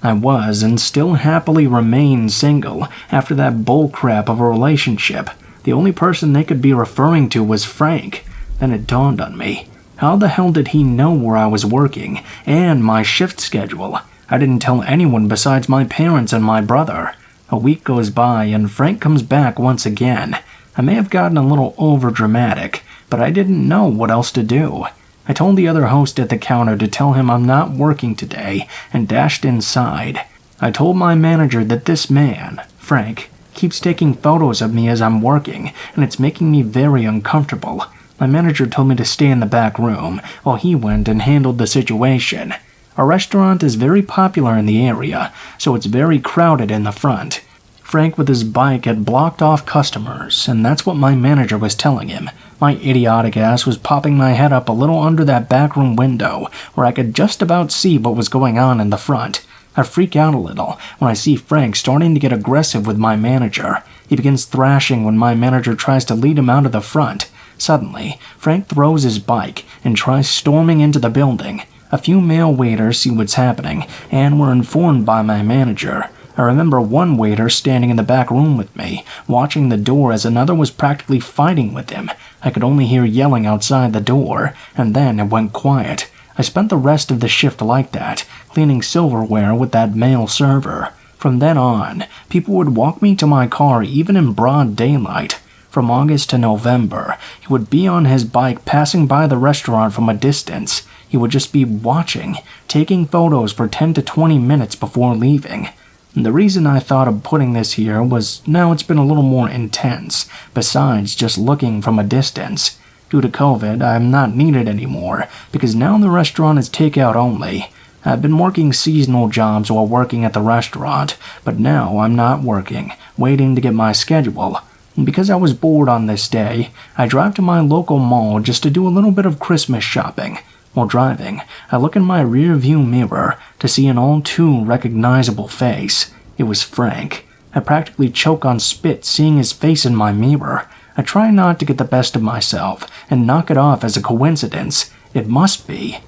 I was and still happily remain single after that bullcrap of a relationship. The only person they could be referring to was Frank. Then it dawned on me. How the hell did he know where I was working and my shift schedule? I didn't tell anyone besides my parents and my brother. A week goes by and Frank comes back once again. I may have gotten a little overdramatic, but I didn't know what else to do. I told the other host at the counter to tell him I'm not working today and dashed inside. I told my manager that this man, Frank, keeps taking photos of me as I'm working, and it's making me very uncomfortable. My manager told me to stay in the back room while he went and handled the situation. Our restaurant is very popular in the area, so it's very crowded in the front. Frank with his bike had blocked off customers, and that's what my manager was telling him. My idiotic ass was popping my head up a little under that backroom window, where I could just about see what was going on in the front. I freak out a little when I see Frank starting to get aggressive with my manager. He begins thrashing when my manager tries to lead him out of the front. Suddenly, Frank throws his bike and tries storming into the building. A few male waiters see what's happening and were informed by my manager. I remember one waiter standing in the back room with me, watching the door as another was practically fighting with him. I could only hear yelling outside the door, and then it went quiet. I spent the rest of the shift like that, cleaning silverware with that male server. From then on, people would walk me to my car even in broad daylight. From August to November, he would be on his bike passing by the restaurant from a distance. He would just be watching, taking photos for 10 to 20 minutes before leaving. The reason I thought of putting this here was now it's been a little more intense, besides just looking from a distance. Due to COVID, I'm not needed anymore, because now the restaurant is takeout only. I've been working seasonal jobs while working at the restaurant, but now I'm not working, waiting to get my schedule. And because I was bored on this day, I drive to my local mall just to do a little bit of Christmas shopping. While driving, I look in my rear-view mirror to see an all-too recognizable face. It was Frank. I practically choke on spit seeing his face in my mirror. I try not to get the best of myself and knock it off as a coincidence. It must be.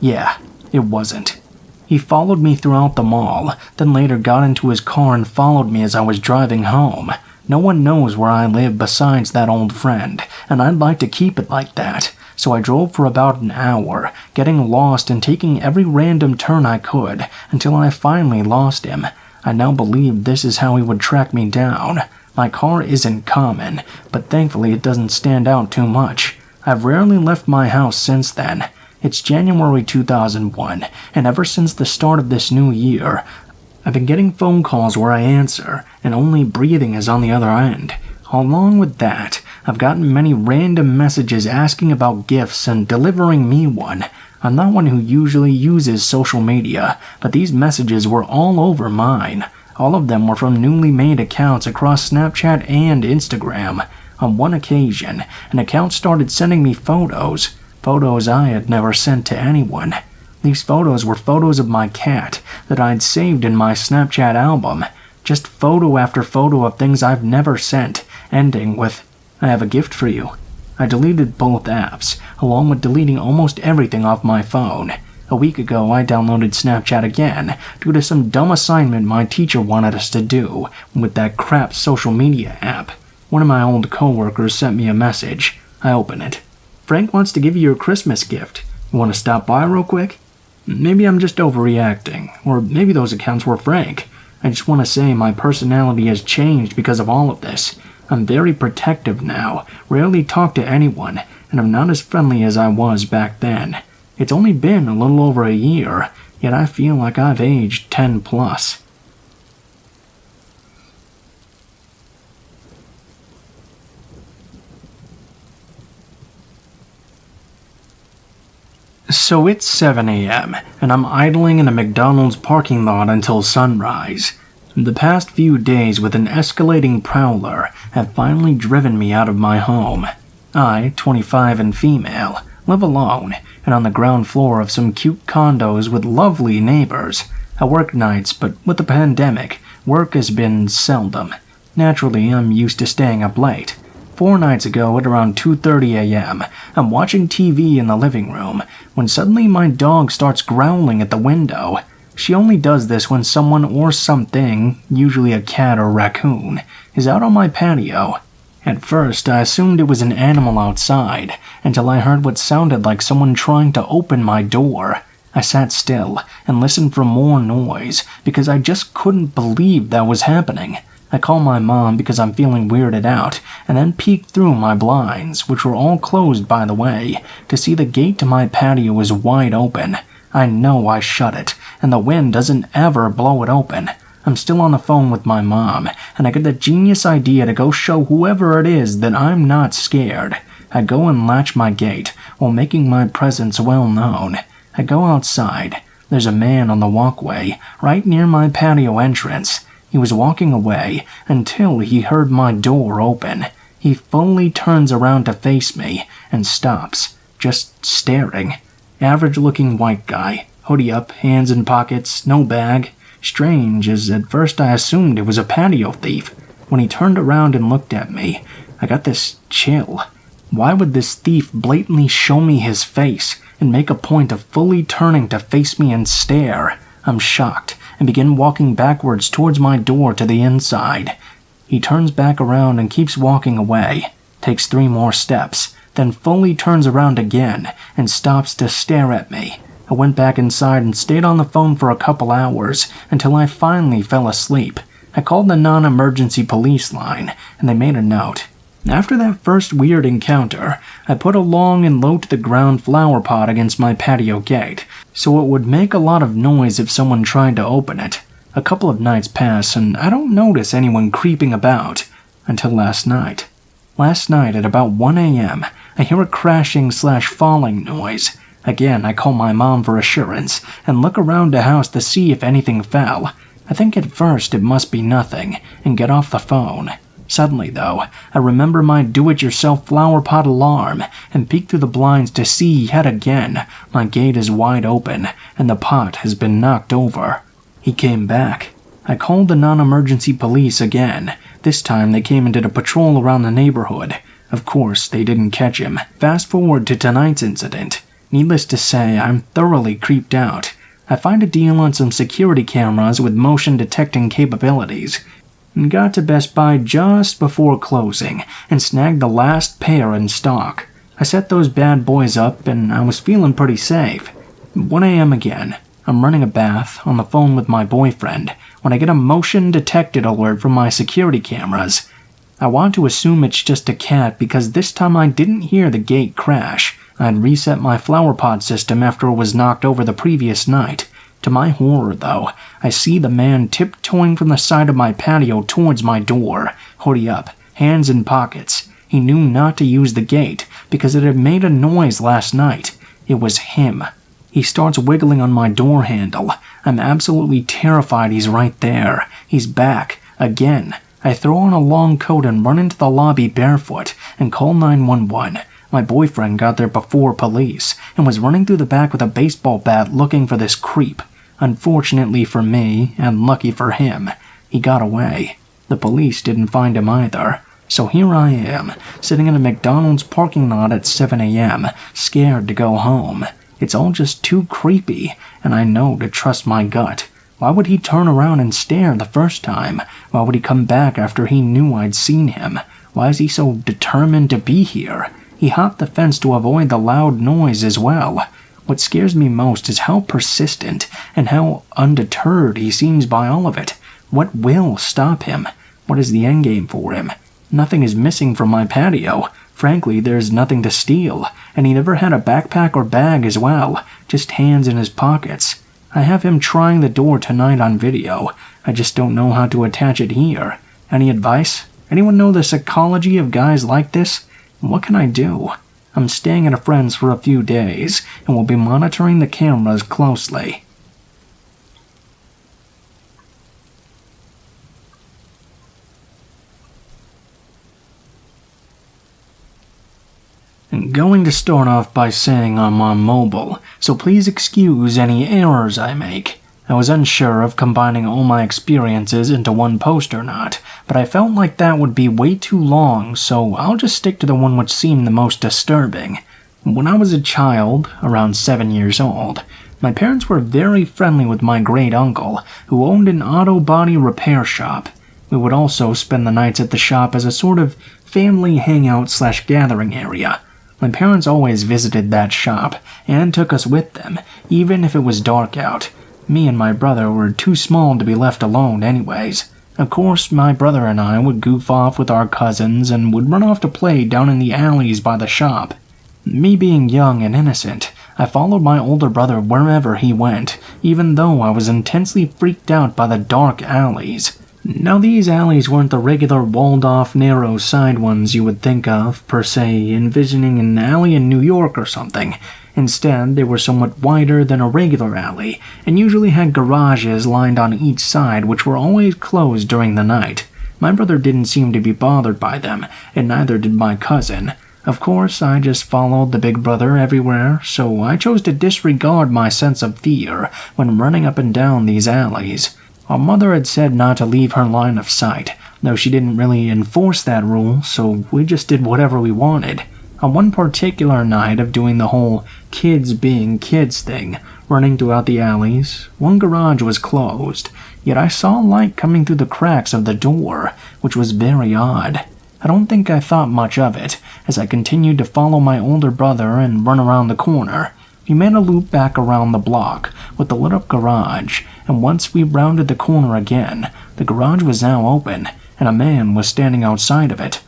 Yeah, it wasn't. He followed me throughout the mall, then later got into his car and followed me as I was driving home. No one knows where I live besides that old friend, and I'd like to keep it like that. So I drove for about an hour, getting lost and taking every random turn I could, until I finally lost him. I now believe this is how he would track me down. My car isn't common, but thankfully it doesn't stand out too much. I've rarely left my house since then. It's January 2001, and ever since the start of this new year, I've been getting phone calls where I answer, and only breathing is on the other end. Along with that, I've gotten many random messages asking about gifts and delivering me one. I'm not one who usually uses social media, but these messages were all over mine. All of them were from newly made accounts across Snapchat and Instagram. On one occasion, an account started sending me photos I had never sent to anyone. These photos were photos of my cat that I'd saved in my Snapchat album. Just photo after photo of things I've never sent, ending with, "I have a gift for you." I deleted both apps, along with deleting almost everything off my phone. A week ago, I downloaded Snapchat again, due to some dumb assignment my teacher wanted us to do with that crap social media app. One of my old coworkers sent me a message. I open it. "Frank wants to give you your Christmas gift. You want to stop by real quick?" Maybe I'm just overreacting, or maybe those accounts were Frank. I just want to say my personality has changed because of all of this. I'm very protective now, rarely talk to anyone, and I'm not as friendly as I was back then. It's only been a little over a year, yet I feel like I've aged 10 plus. So it's 7 a.m., and I'm idling in a McDonald's parking lot until sunrise. The past few days with an escalating prowler have finally driven me out of my home. I, 25 and female, live alone, and on the ground floor of some cute condos with lovely neighbors. I work nights, but with the pandemic, work has been seldom. Naturally, I'm used to staying up late. 4 nights ago at around 2:30 a.m., I'm watching TV in the living room when suddenly my dog starts growling at the window. She only does this when someone or something, usually a cat or raccoon, is out on my patio. At first, I assumed it was an animal outside, until I heard what sounded like someone trying to open my door. I sat still and listened for more noise because I just couldn't believe that was happening. I call my mom because I'm feeling weirded out, and then peek through my blinds, which were all closed by the way, to see the gate to my patio is wide open. I know I shut it, and the wind doesn't ever blow it open. I'm still on the phone with my mom, and I get the genius idea to go show whoever it is that I'm not scared. I go and latch my gate, while making my presence well known. I go outside. There's a man on the walkway, right near my patio entrance. He was walking away until he heard my door open. He fully turns around to face me and stops, just staring. Average-looking white guy, hoodie up, hands in pockets, no bag. Strange, as at first I assumed it was a patio thief. When he turned around and looked at me, I got this chill. Why would this thief blatantly show me his face and make a point of fully turning to face me and stare? I'm shocked and begin walking backwards towards my door to the inside. He turns back around and keeps walking away, takes 3 more steps, then fully turns around again and stops to stare at me. I went back inside and stayed on the phone for a couple hours until I finally fell asleep. I called the non-emergency police line, and they made a note. After that first weird encounter, I put a long and low-to-the-ground flower pot against my patio gate, so it would make a lot of noise if someone tried to open it. A couple of nights pass, and I don't notice anyone creeping about, until last night. Last night at about 1 a.m., I hear a crashing/falling noise. Again, I call my mom for assurance, and look around the house to see if anything fell. I think at first it must be nothing, and get off the phone. Suddenly, though, I remember my do-it-yourself flower pot alarm and peek through the blinds to see yet again my gate is wide open and the pot has been knocked over. He came back. I called the non-emergency police again. This time they came and did a patrol around the neighborhood. Of course, they didn't catch him. Fast forward to tonight's incident. Needless to say, I'm thoroughly creeped out. I find a deal on some security cameras with motion detecting capabilities. Got to Best Buy just before closing and snagged the last pair in stock. I set those bad boys up and I was feeling pretty safe. 1 a.m. again. I'm running a bath on the phone with my boyfriend when I get a motion detected alert from my security cameras. I want to assume it's just a cat because this time I didn't hear the gate crash. I'd reset my flower pot system after it was knocked over the previous night. To my horror, though, I see the man tiptoeing from the side of my patio towards my door, hoodie up, hands in pockets. He knew not to use the gate because it had made a noise last night. It was him. He starts wiggling on my door handle. I'm absolutely terrified he's right there. He's back, again. I throw on a long coat and run into the lobby barefoot and call 911. My boyfriend got there before police and was running through the back with a baseball bat looking for this creep. Unfortunately for me, and lucky for him, he got away. The police didn't find him either. So here I am, sitting in a McDonald's parking lot at 7 a.m., scared to go home. It's all just too creepy, and I know to trust my gut. Why would he turn around and stare the first time? Why would he come back after he knew I'd seen him? Why is he so determined to be here? He hopped the fence to avoid the loud noise as well. What scares me most is how persistent and how undeterred he seems by all of it. What will stop him? What is the endgame for him? Nothing is missing from my patio. Frankly, there's nothing to steal, and he never had a backpack or bag as well, just hands in his pockets. I have him trying the door tonight on video. I just don't know how to attach it here. Any advice? Anyone know the psychology of guys like this? What can I do? I'm staying at a friend's for a few days, and will be monitoring the cameras closely. I'm going to start off by saying I'm on mobile, so please excuse any errors I make. I was unsure of combining all my experiences into one post or not, but I felt like that would be way too long, so I'll just stick to the one which seemed the most disturbing. When I was a child, around 7 years old, my parents were very friendly with my great uncle, who owned an auto body repair shop. We would also spend the nights at the shop as a sort of family hangout/gathering area. My parents always visited that shop, and took us with them, even if it was dark out. Me and my brother were too small to be left alone anyways. Of course, my brother and I would goof off with our cousins and would run off to play down in the alleys by the shop. Me being young and innocent, I followed my older brother wherever he went, even though I was intensely freaked out by the dark alleys. Now these alleys weren't the regular walled-off, narrow side ones you would think of, per se, envisioning an alley in New York or something. Instead, they were somewhat wider than a regular alley, and usually had garages lined on each side which were always closed during the night. My brother didn't seem to be bothered by them, and neither did my cousin. Of course, I just followed the big brother everywhere, so I chose to disregard my sense of fear when running up and down these alleys. Our mother had said not to leave her line of sight, though she didn't really enforce that rule, so we just did whatever we wanted. On one particular night of doing the whole kids being kids thing, running throughout the alleys, one garage was closed, yet I saw light coming through the cracks of the door, which was very odd. I don't think I thought much of it, as I continued to follow my older brother and run around the corner. We made a loop back around the block with the lit-up garage, and once we rounded the corner again, the garage was now open, and a man was standing outside of it.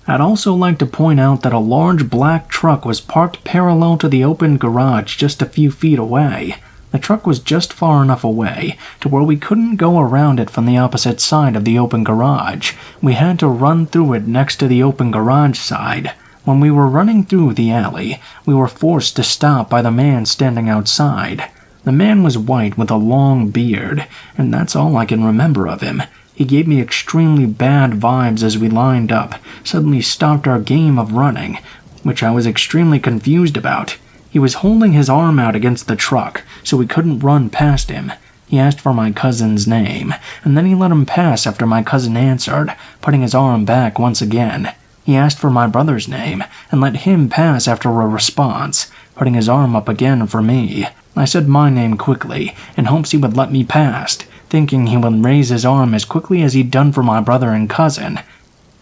I'd also like to point out that a large black truck was parked parallel to the open garage just a few feet away. The truck was just far enough away to where we couldn't go around it from the opposite side of the open garage. We had to run through it next to the open garage side. When we were running through the alley, we were forced to stop by the man standing outside. The man was white with a long beard, and that's all I can remember of him. He gave me extremely bad vibes as we lined up, suddenly stopped our game of running, which I was extremely confused about. He was holding his arm out against the truck, so we couldn't run past him. He asked for my cousin's name, and then he let him pass after my cousin answered, putting his arm back once again. He asked for my brother's name, and let him pass after a response, putting his arm up again for me. I said my name quickly, in hopes he would let me past, thinking he would raise his arm as quickly as he'd done for my brother and cousin.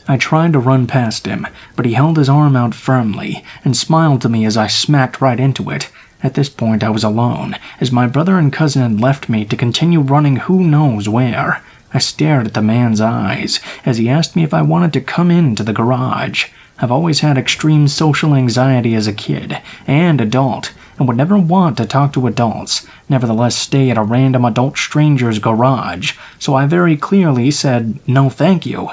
I tried to run past him, but he held his arm out firmly and smiled to me as I smacked right into it. At this point I was alone, as my brother and cousin had left me to continue running who knows where. I stared at the man's eyes as he asked me if I wanted to come into the garage. I've always had extreme social anxiety as a kid and adult, and would never want to talk to adults, nevertheless stay at a random adult stranger's garage, so I very clearly said, "No thank you."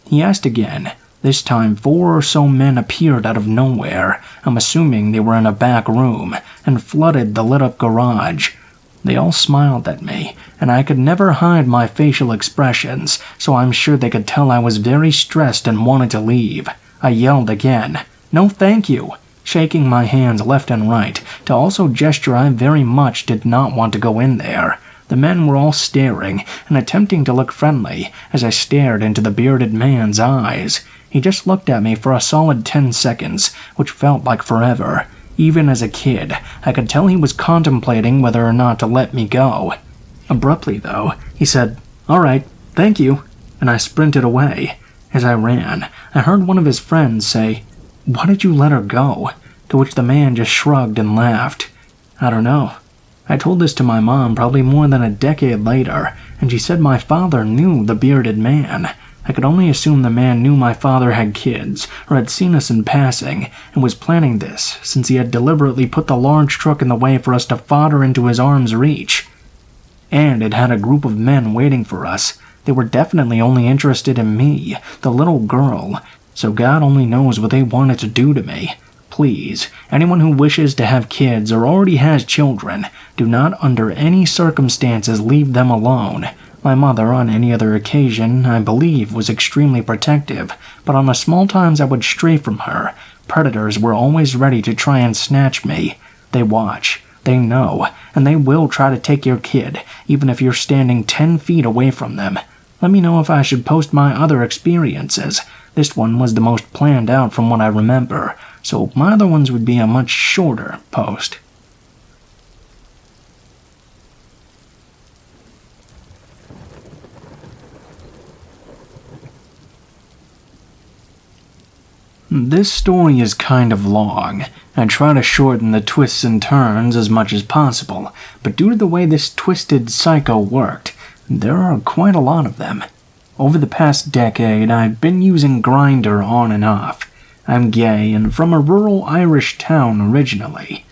He asked again. This time 4 or so men appeared out of nowhere, I'm assuming they were in a back room, and flooded the lit-up garage. They all smiled at me, and I could never hide my facial expressions, so I'm sure they could tell I was very stressed and wanted to leave. I yelled again, "No thank you," shaking my hands left and right to also gesture I very much did not want to go in there. The men were all staring and attempting to look friendly as I stared into the bearded man's eyes. He just looked at me for a solid 10 seconds, which felt like forever. Even as a kid, I could tell he was contemplating whether or not to let me go. Abruptly, though, he said, "All right, thank you," and I sprinted away. As I ran, I heard one of his friends say, "Why did you let her go?" To which the man just shrugged and laughed. I don't know. I told this to my mom probably more than a decade later, and she said my father knew the bearded man. I could only assume the man knew my father had kids, or had seen us in passing, and was planning this, since he had deliberately put the large truck in the way for us to fodder into his arm's reach. And it had a group of men waiting for us. They were definitely only interested in me, the little girl, so God only knows what they wanted to do to me. Please, anyone who wishes to have kids or already has children, do not under any circumstances leave them alone. My mother, on any other occasion, I believe, was extremely protective, but on the small times I would stray from her, predators were always ready to try and snatch me. They watch, they know, and they will try to take your kid, even if you're standing 10 feet away from them. Let me know if I should post my other experiences. This one was the most planned out from what I remember, so my other ones would be a much shorter post. This story is kind of long. I try to shorten the twists and turns as much as possible, but due to the way this twisted psycho worked, there are quite a lot of them. Over the past decade, I've been using Grindr on and off. I'm gay and from a rural Irish town originally.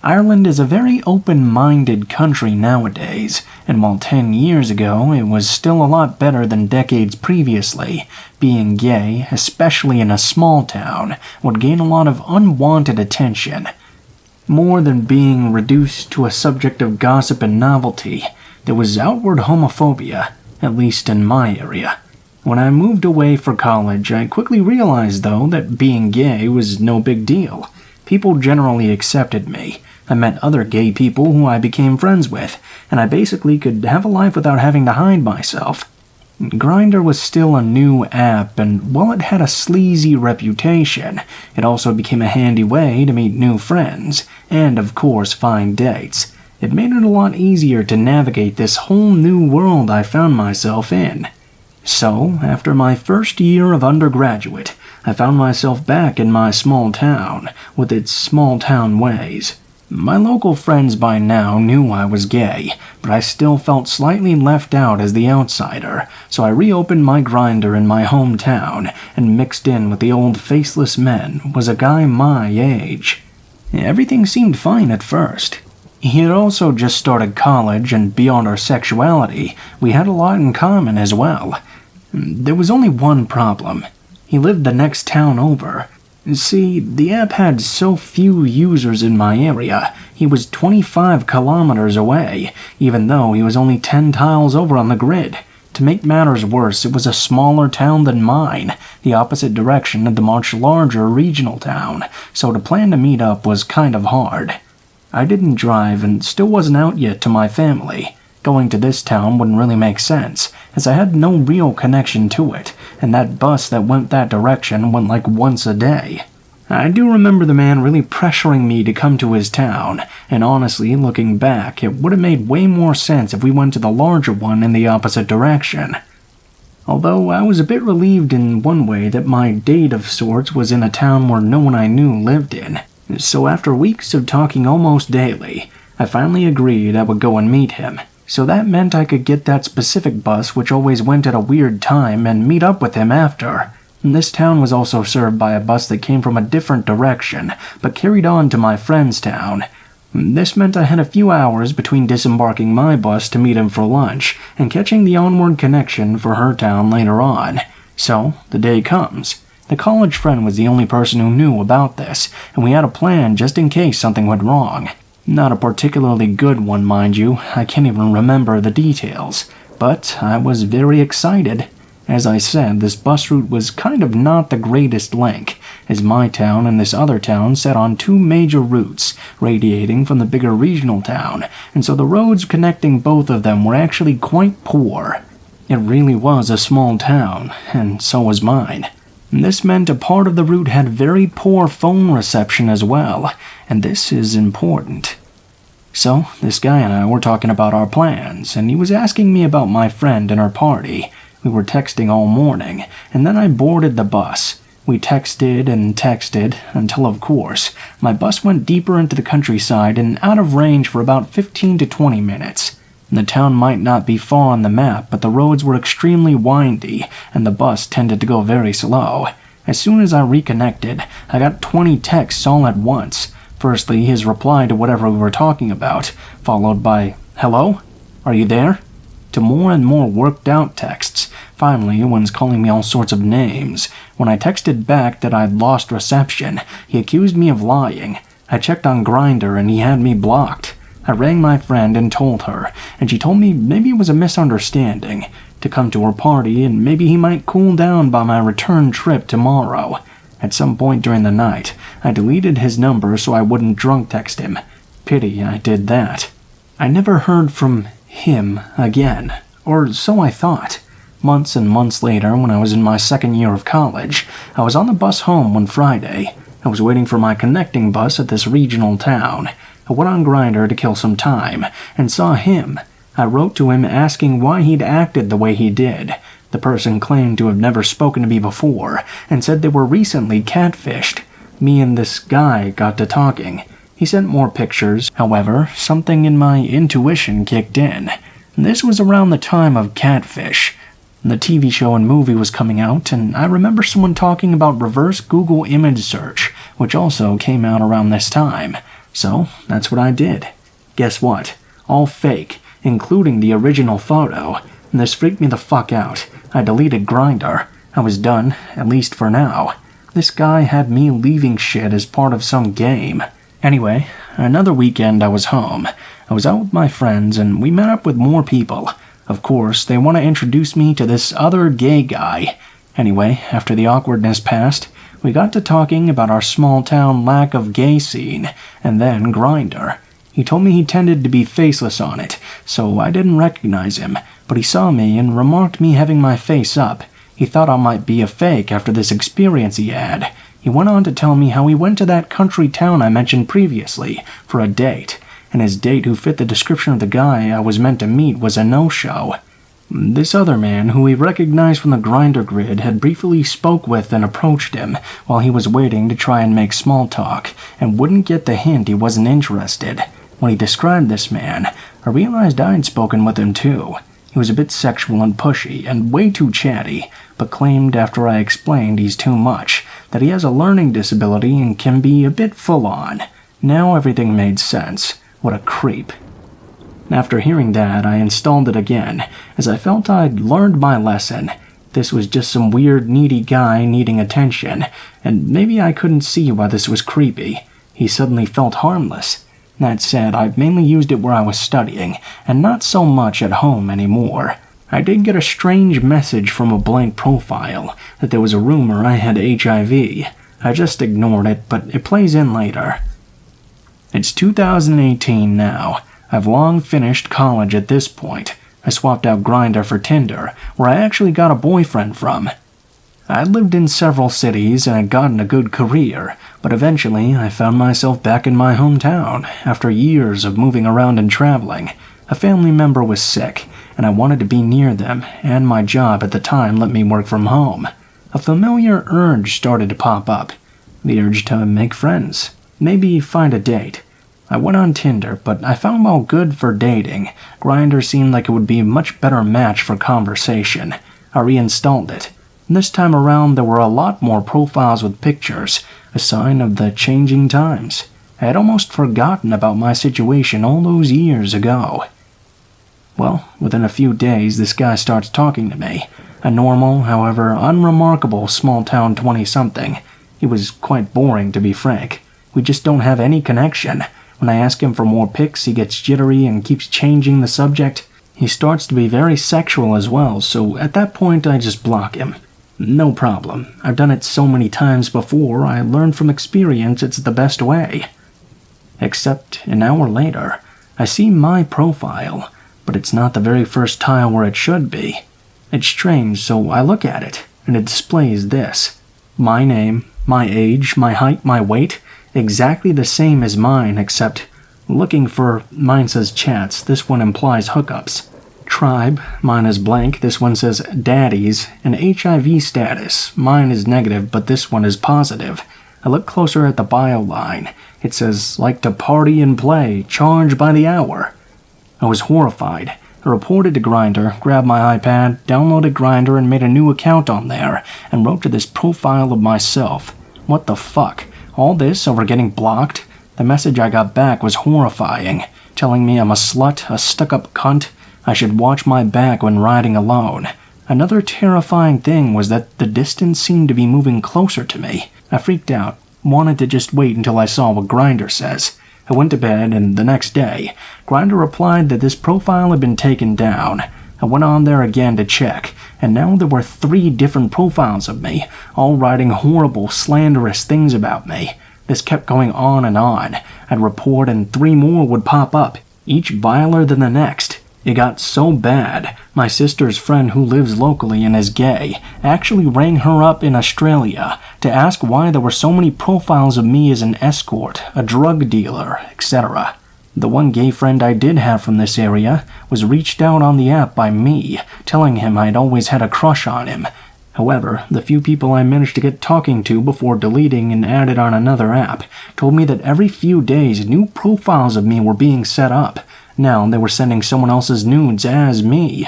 Ireland is a very open-minded country nowadays, and while 10 years ago it was still a lot better than decades previously, being gay, especially in a small town, would gain a lot of unwanted attention. More than being reduced to a subject of gossip and novelty, there was outward homophobia, at least in my area. When I moved away for college, I quickly realized, though, that being gay was no big deal. People generally accepted me. I met other gay people who I became friends with, and I basically could have a life without having to hide myself. Grindr was still a new app, and while it had a sleazy reputation, it also became a handy way to meet new friends, and of course find dates. It made it a lot easier to navigate this whole new world I found myself in. So, after my first year of undergraduate, I found myself back in my small town, with its small town ways. My local friends by now knew I was gay, but I still felt slightly left out as the outsider, so I reopened my Grindr in my hometown, and mixed in with the old faceless men was a guy my age. Everything seemed fine at first. He had also just started college, and beyond our sexuality, we had a lot in common as well. There was only one problem. He lived the next town over. See, the app had so few users in my area, he was 25 kilometers away, even though he was only 10 tiles over on the grid. To make matters worse, it was a smaller town than mine, the opposite direction of the much larger regional town, so to plan to meet up was kind of hard. I didn't drive and still wasn't out yet to my family. Going to this town wouldn't really make sense, as I had no real connection to it, and that bus that went that direction went like once a day. I do remember the man really pressuring me to come to his town, and honestly, looking back, it would have made way more sense if we went to the larger one in the opposite direction. Although I was a bit relieved in one way that my date of sorts was in a town where no one I knew lived in. So after weeks of talking almost daily, I finally agreed I would go and meet him. So that meant I could get that specific bus which always went at a weird time and meet up with him after. This town was also served by a bus that came from a different direction, but carried on to my friend's town. This meant I had a few hours between disembarking my bus to meet him for lunch and catching the onward connection for her town later on. So, the day comes. The college friend was the only person who knew about this, and we had a plan just in case something went wrong. Not a particularly good one, mind you. I can't even remember the details. But I was very excited. As I said, this bus route was kind of not the greatest link, as my town and this other town sat on two major routes, radiating from the bigger regional town, and so the roads connecting both of them were actually quite poor. It really was a small town, and so was mine. This meant a part of the route had very poor phone reception as well, and this is important. So, this guy and I were talking about our plans, and he was asking me about my friend and her party. We were texting all morning, and then I boarded the bus. We texted and texted, until of course, my bus went deeper into the countryside and out of range for about 15 to 20 minutes. The town might not be far on the map, but the roads were extremely windy, and the bus tended to go very slow. As soon as I reconnected, I got 20 texts all at once. Firstly, his reply to whatever we were talking about, followed by, "Hello? Are you there?" To more and more worked-out texts. Finally, one's calling me all sorts of names. When I texted back that I'd lost reception, he accused me of lying. I checked on Grindr and he had me blocked. I rang my friend and told her, and she told me maybe it was a misunderstanding, to come to her party and maybe he might cool down by my return trip tomorrow. At some point during the night, I deleted his number so I wouldn't drunk text him. Pity I did that. I never heard from him again, or so I thought. Months and months later, when I was in my second year of college, I was on the bus home one Friday. I was waiting for my connecting bus at this regional town. I went on Grindr to kill some time, and saw him. I wrote to him asking why he'd acted the way he did. The person claimed to have never spoken to me before, and said they were recently catfished. Me and this guy got to talking. He sent more pictures. However, something in my intuition kicked in. This was around the time of Catfish. The TV show and movie was coming out, and I remember someone talking about reverse Google image search, which also came out around this time. So, that's what I did. Guess what? All fake, including the original photo. This freaked me the fuck out. I deleted Grindr. I was done, at least for now. This guy had me leaving shit as part of some game. Anyway, another weekend I was home. I was out with my friends, and we met up with more people. Of course, they want to introduce me to this other gay guy. Anyway, after the awkwardness passed, we got to talking about our small-town lack of gay scene, and then Grindr. He told me he tended to be faceless on it, so I didn't recognize him, but he saw me and remarked me having my face up. He thought I might be a fake after this experience he had. He went on to tell me how he went to that country town I mentioned previously for a date, and his date who fit the description of the guy I was meant to meet was a no-show. This other man, who he recognized from the Grindr grid, had briefly spoke with and approached him while he was waiting to try and make small talk, and wouldn't get the hint he wasn't interested. When he described this man, I realized I'd spoken with him too. He was a bit sexual and pushy, and way too chatty, but claimed after I explained he's too much, that he has a learning disability and can be a bit full-on. Now everything made sense. What a creep. After hearing that, I installed it again, as I felt I'd learned my lesson. This was just some weird, needy guy needing attention, and maybe I couldn't see why this was creepy. He suddenly felt harmless. That said, I've mainly used it where I was studying, and not so much at home anymore. I did get a strange message from a blank profile that there was a rumor I had HIV. I just ignored it, but it plays in later. It's 2018 now. I've long finished college at this point. I swapped out Grindr for Tinder, where I actually got a boyfriend from. I'd lived in several cities and had gotten a good career, but eventually I found myself back in my hometown after years of moving around and traveling. A family member was sick, and I wanted to be near them, and my job at the time let me work from home. A familiar urge started to pop up. The urge to make friends. Maybe find a date. I went on Tinder, but I found while good for dating, Grindr seemed like it would be a much better match for conversation. I reinstalled it. This time around, there were a lot more profiles with pictures, a sign of the changing times. I had almost forgotten about my situation all those years ago. Well, within a few days, this guy starts talking to me. A normal, however unremarkable small-town 20-something. He was quite boring, to be frank. We just don't have any connection. When I ask him for more pics, he gets jittery and keeps changing the subject. He starts to be very sexual as well, so at that point I just block him. No problem. I've done it so many times before, I learned from experience it's the best way. Except an hour later, I see my profile, but it's not the very first tile where it should be. It's strange, so I look at it, and it displays this. My name, my age, my height, my weight, exactly the same as mine, except looking for, mine says chats, this one implies hookups. Tribe, mine is blank, this one says daddies, and HIV status, mine is negative, but this one is positive. I look closer at the bio line. It says, like to party and play, charge by the hour. I was horrified. I reported to Grindr, grabbed my iPad, downloaded Grindr, and made a new account on there, and wrote to this profile of myself. What the fuck? All this over getting blocked? The message I got back was horrifying, telling me I'm a slut, a stuck-up cunt. I should watch my back when riding alone. Another terrifying thing was that the distance seemed to be moving closer to me. I freaked out, wanted to just wait until I saw what Grindr says. I went to bed, and the next day, Grindr replied that this profile had been taken down. I went on there again to check, and now there were 3 different profiles of me, all writing horrible, slanderous things about me. This kept going on and on. I'd report and 3 more would pop up, each viler than the next. It got so bad, my sister's friend who lives locally and is gay actually rang her up in Australia to ask why there were so many profiles of me as an escort, a drug dealer, etc. The one gay friend I did have from this area was reached out on the app by me, telling him I'd always had a crush on him. However, the few people I managed to get talking to before deleting and added on another app told me that every few days new profiles of me were being set up. Now they were sending someone else's nudes as me.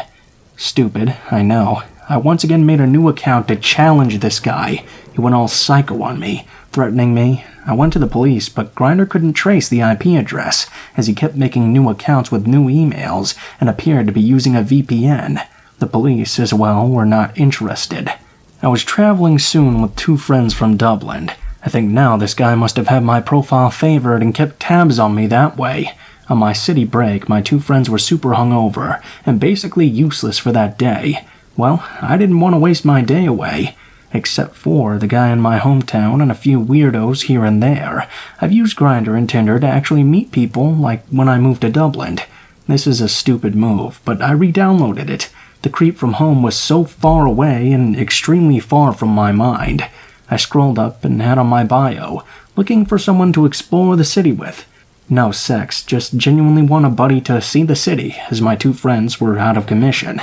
Stupid, I know. I once again made a new account to challenge this guy. He went all psycho on me, threatening me. I went to the police, but Grindr couldn't trace the IP address, as he kept making new accounts with new emails and appeared to be using a VPN. The police, as well, were not interested. I was traveling soon with 2 friends from Dublin. I think now this guy must have had my profile favored and kept tabs on me that way. On my city break, my 2 friends were super hungover and basically useless for that day. Well, I didn't want to waste my day away. Except for the guy in my hometown and a few weirdos here and there, I've used Grindr and Tinder to actually meet people, like when I moved to Dublin. This is a stupid move, but I re-downloaded it. The creep from home was so far away and extremely far from my mind. I scrolled up and had on my bio, looking for someone to explore the city with. No sex, just genuinely want a buddy to see the city, as my 2 friends were out of commission.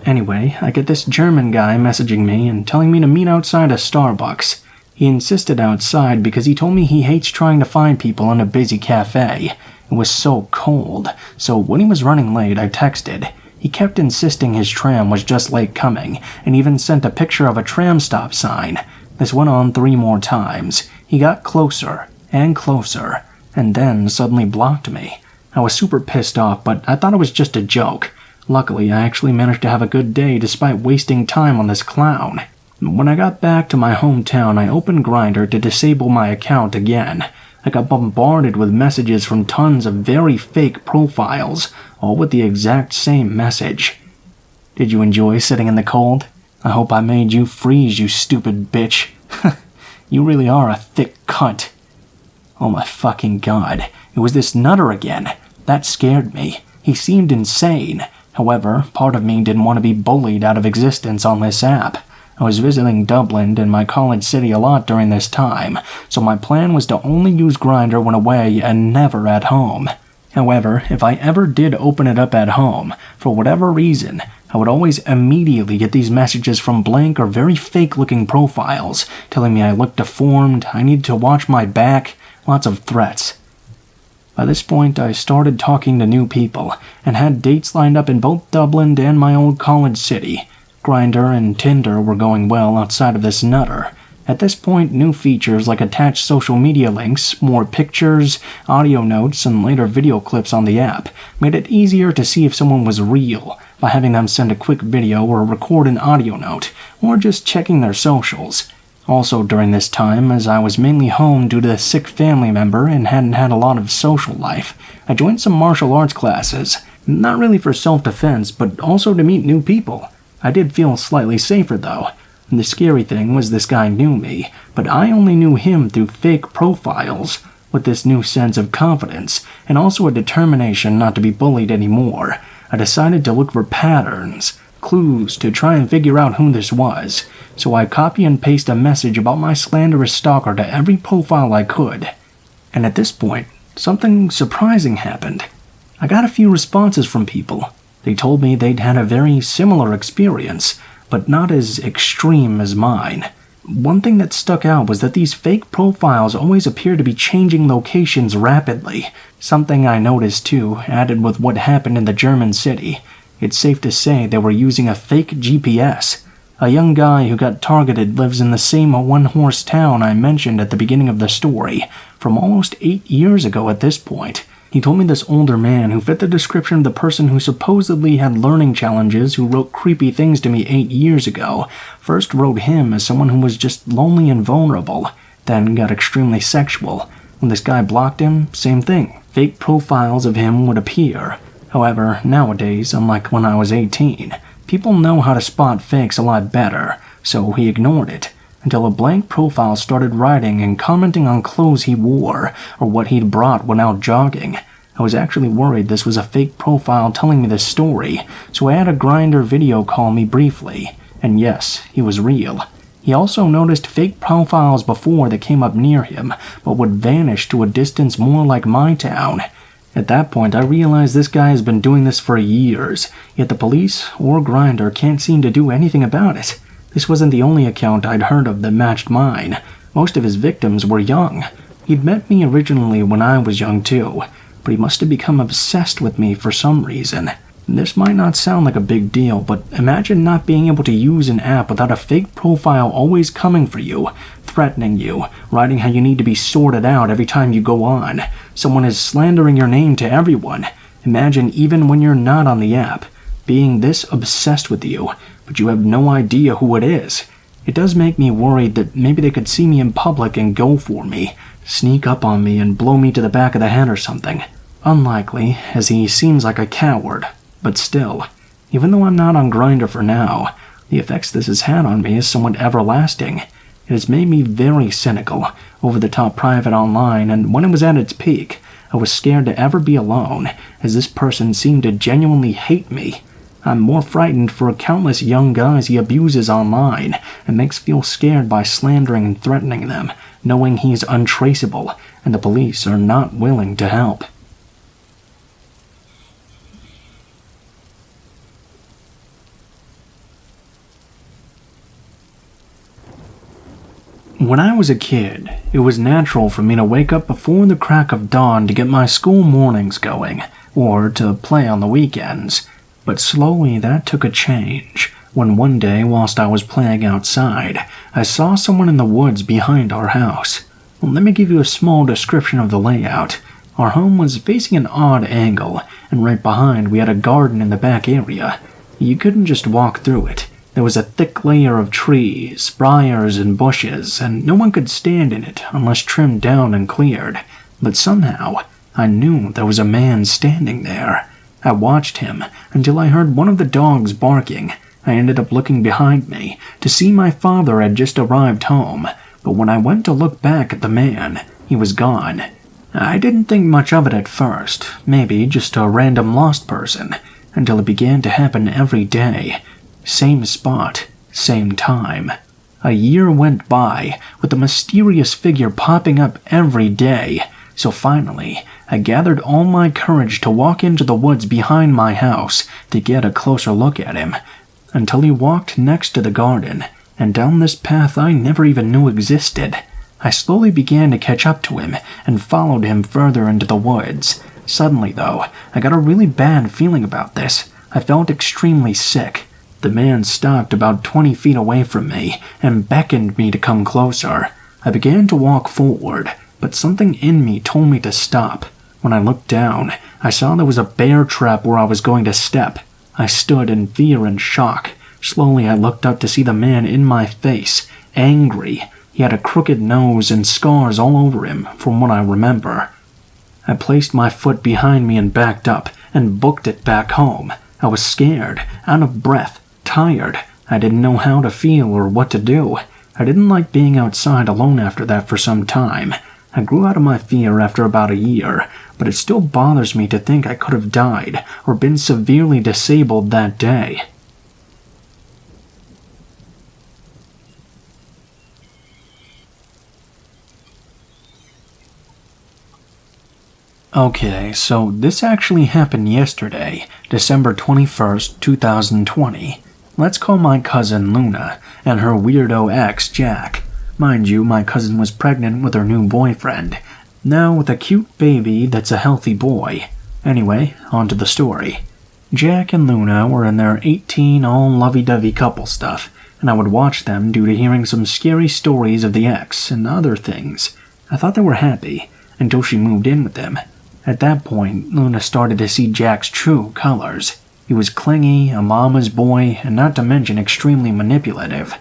Anyway, I get this German guy messaging me and telling me to meet outside a Starbucks. He insisted outside because he told me he hates trying to find people in a busy cafe. It was so cold, so when he was running late, I texted. He kept insisting his tram was just late coming, and even sent a picture of a tram stop sign. This went on 3 more times. He got closer and closer, and then suddenly blocked me. I was super pissed off, but I thought it was just a joke. Luckily, I actually managed to have a good day despite wasting time on this clown. When I got back to my hometown, I opened Grindr to disable my account again. I got bombarded with messages from tons of very fake profiles, all with the exact same message. Did you enjoy sitting in the cold? I hope I made you freeze, you stupid bitch. You really are a thick cunt. Oh my fucking god, it was this nutter again. That scared me. He seemed insane. However, part of me didn't want to be bullied out of existence on this app. I was visiting Dublin and my college city a lot during this time, so my plan was to only use Grindr when away and never at home. However, if I ever did open it up at home, for whatever reason, I would always immediately get these messages from blank or very fake-looking profiles, telling me I looked deformed, I needed to watch my back, lots of threats. By this point, I started talking to new people, and had dates lined up in both Dublin and my old college city. Grindr and Tinder were going well outside of this nutter. At this point, new features like attached social media links, more pictures, audio notes, and later video clips on the app made it easier to see if someone was real by having them send a quick video or record an audio note, or just checking their socials. Also during this time, as I was mainly home due to a sick family member and hadn't had a lot of social life, I joined some martial arts classes, not really for self-defense, but also to meet new people. I did feel slightly safer though. The scary thing was this guy knew me, but I only knew him through fake profiles. With this new sense of confidence, and also a determination not to be bullied anymore, I decided to look for patterns, clues to try and figure out who this was. So I copy and paste a message about my slanderous stalker to every profile I could. And at this point, something surprising happened. I got a few responses from people. They told me they'd had a very similar experience, but not as extreme as mine. One thing that stuck out was that these fake profiles always appear to be changing locations rapidly. Something I noticed too, added with what happened in the German city. It's safe to say they were using a fake GPS. A young guy who got targeted lives in the same one-horse town I mentioned at the beginning of the story, from almost 8 years ago at this point. He told me this older man who fit the description of the person who supposedly had learning challenges who wrote creepy things to me 8 years ago, first wrote him as someone who was just lonely and vulnerable, then got extremely sexual. When this guy blocked him, same thing. Fake profiles of him would appear. However, nowadays, unlike when I was 18, people know how to spot fakes a lot better, so he ignored it, until a blank profile started writing and commenting on clothes he wore, or what he'd brought when out jogging. I was actually worried this was a fake profile telling me this story, so I had a Grindr video call me briefly, and yes, he was real. He also noticed fake profiles before that came up near him, but would vanish to a distance more like my town. At that point, I realized this guy has been doing this for years, yet the police or Grindr can't seem to do anything about it. This wasn't the only account I'd heard of that matched mine. Most of his victims were young. He'd met me originally when I was young too, but he must have become obsessed with me for some reason. This might not sound like a big deal, but imagine not being able to use an app without a fake profile always coming for you, threatening you, writing how you need to be sorted out every time you go on. Someone is slandering your name to everyone. Imagine even when you're not on the app, being this obsessed with you, but you have no idea who it is. It does make me worried that maybe they could see me in public and go for me, sneak up on me and blow me to the back of the head or something. Unlikely, as he seems like a coward, but still, even though I'm not on Grindr for now, the effects this has had on me is somewhat everlasting. It has made me very cynical, over-the-top private online, and when it was at its peak, I was scared to ever be alone, as this person seemed to genuinely hate me. I'm more frightened for countless young guys he abuses online and makes feel scared by slandering and threatening them, knowing he's untraceable and the police are not willing to help. When I was a kid, it was natural for me to wake up before the crack of dawn to get my school mornings going, or to play on the weekends. But slowly that took a change, when one day whilst I was playing outside, I saw someone in the woods behind our house. Let me give you a small description of the layout. Our home was facing an odd angle, and right behind we had a garden in the back area. You couldn't just walk through it. There was a thick layer of trees, briars, and bushes, and no one could stand in it unless trimmed down and cleared. But somehow, I knew there was a man standing there. I watched him until I heard one of the dogs barking. I ended up looking behind me to see my father had just arrived home, but when I went to look back at the man, he was gone. I didn't think much of it at first, maybe just a random lost person, until it began to happen every day. Same spot, same time. A year went by, with the mysterious figure popping up every day, so finally, I gathered all my courage to walk into the woods behind my house to get a closer look at him, until he walked next to the garden, and down this path I never even knew existed. I slowly began to catch up to him, and followed him further into the woods. Suddenly, though, I got a really bad feeling about this. I felt extremely sick. The man stopped about 20 feet away from me and beckoned me to come closer. I began to walk forward, but something in me told me to stop. When I looked down, I saw there was a bear trap where I was going to step. I stood in fear and shock. Slowly I looked up to see the man in my face, angry. He had a crooked nose and scars all over him, from what I remember. I placed my foot behind me and backed up, and booked it back home. I was scared, out of breath, tired. I didn't know how to feel or what to do. I didn't like being outside alone after that for some time. I grew out of my fear after about a year, but it still bothers me to think I could have died or been severely disabled that day. Okay, so this actually happened yesterday, December 21st, 2020. Let's call my cousin Luna, and her weirdo ex, Jack. Mind you, my cousin was pregnant with her new boyfriend, now with a cute baby that's a healthy boy. Anyway, on to the story. Jack and Luna were in their 18 all lovey-dovey couple stuff, and I would watch them due to hearing some scary stories of the ex and other things. I thought they were happy, until she moved in with them. At that point, Luna started to see Jack's true colors. He was clingy, a mama's boy, and not to mention extremely manipulative.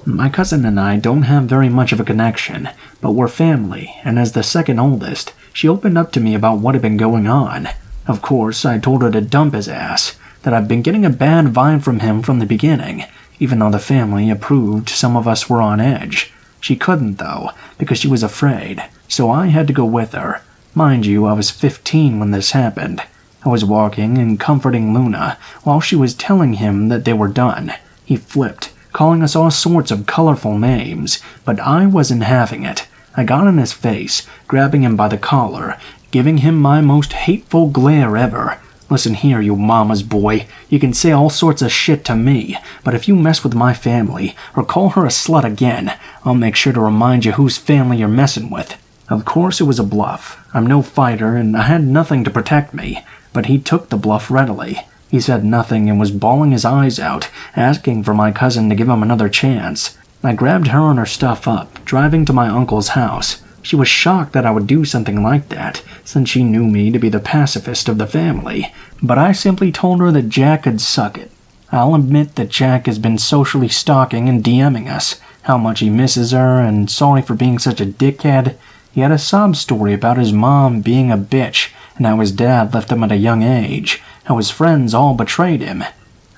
My cousin and I don't have very much of a connection, but we're family, and as the second oldest, she opened up to me about what had been going on. Of course, I told her to dump his ass, that I'd been getting a bad vibe from him from the beginning, even though the family approved some of us were on edge. She couldn't, though, because she was afraid, so I had to go with her. Mind you, I was 15 when this happened. I was walking and comforting Luna while she was telling him that they were done. He flipped, calling us all sorts of colorful names, but I wasn't having it. I got in his face, grabbing him by the collar, giving him my most hateful glare ever. Listen here, you mama's boy. You can say all sorts of shit to me, but if you mess with my family or call her a slut again, I'll make sure to remind you whose family you're messing with. Of course it was a bluff. I'm no fighter and I had nothing to protect me, but he took the bluff readily. He said nothing and was bawling his eyes out, asking for my cousin to give him another chance. I grabbed her and her stuff up, driving to my uncle's house. She was shocked that I would do something like that, since she knew me to be the pacifist of the family, but I simply told her that Jack could suck it. I'll admit that Jack has been socially stalking and DMing us, how much he misses her and sorry for being such a dickhead. He had a sob story about his mom being a bitch and how his dad left him at a young age, how his friends all betrayed him.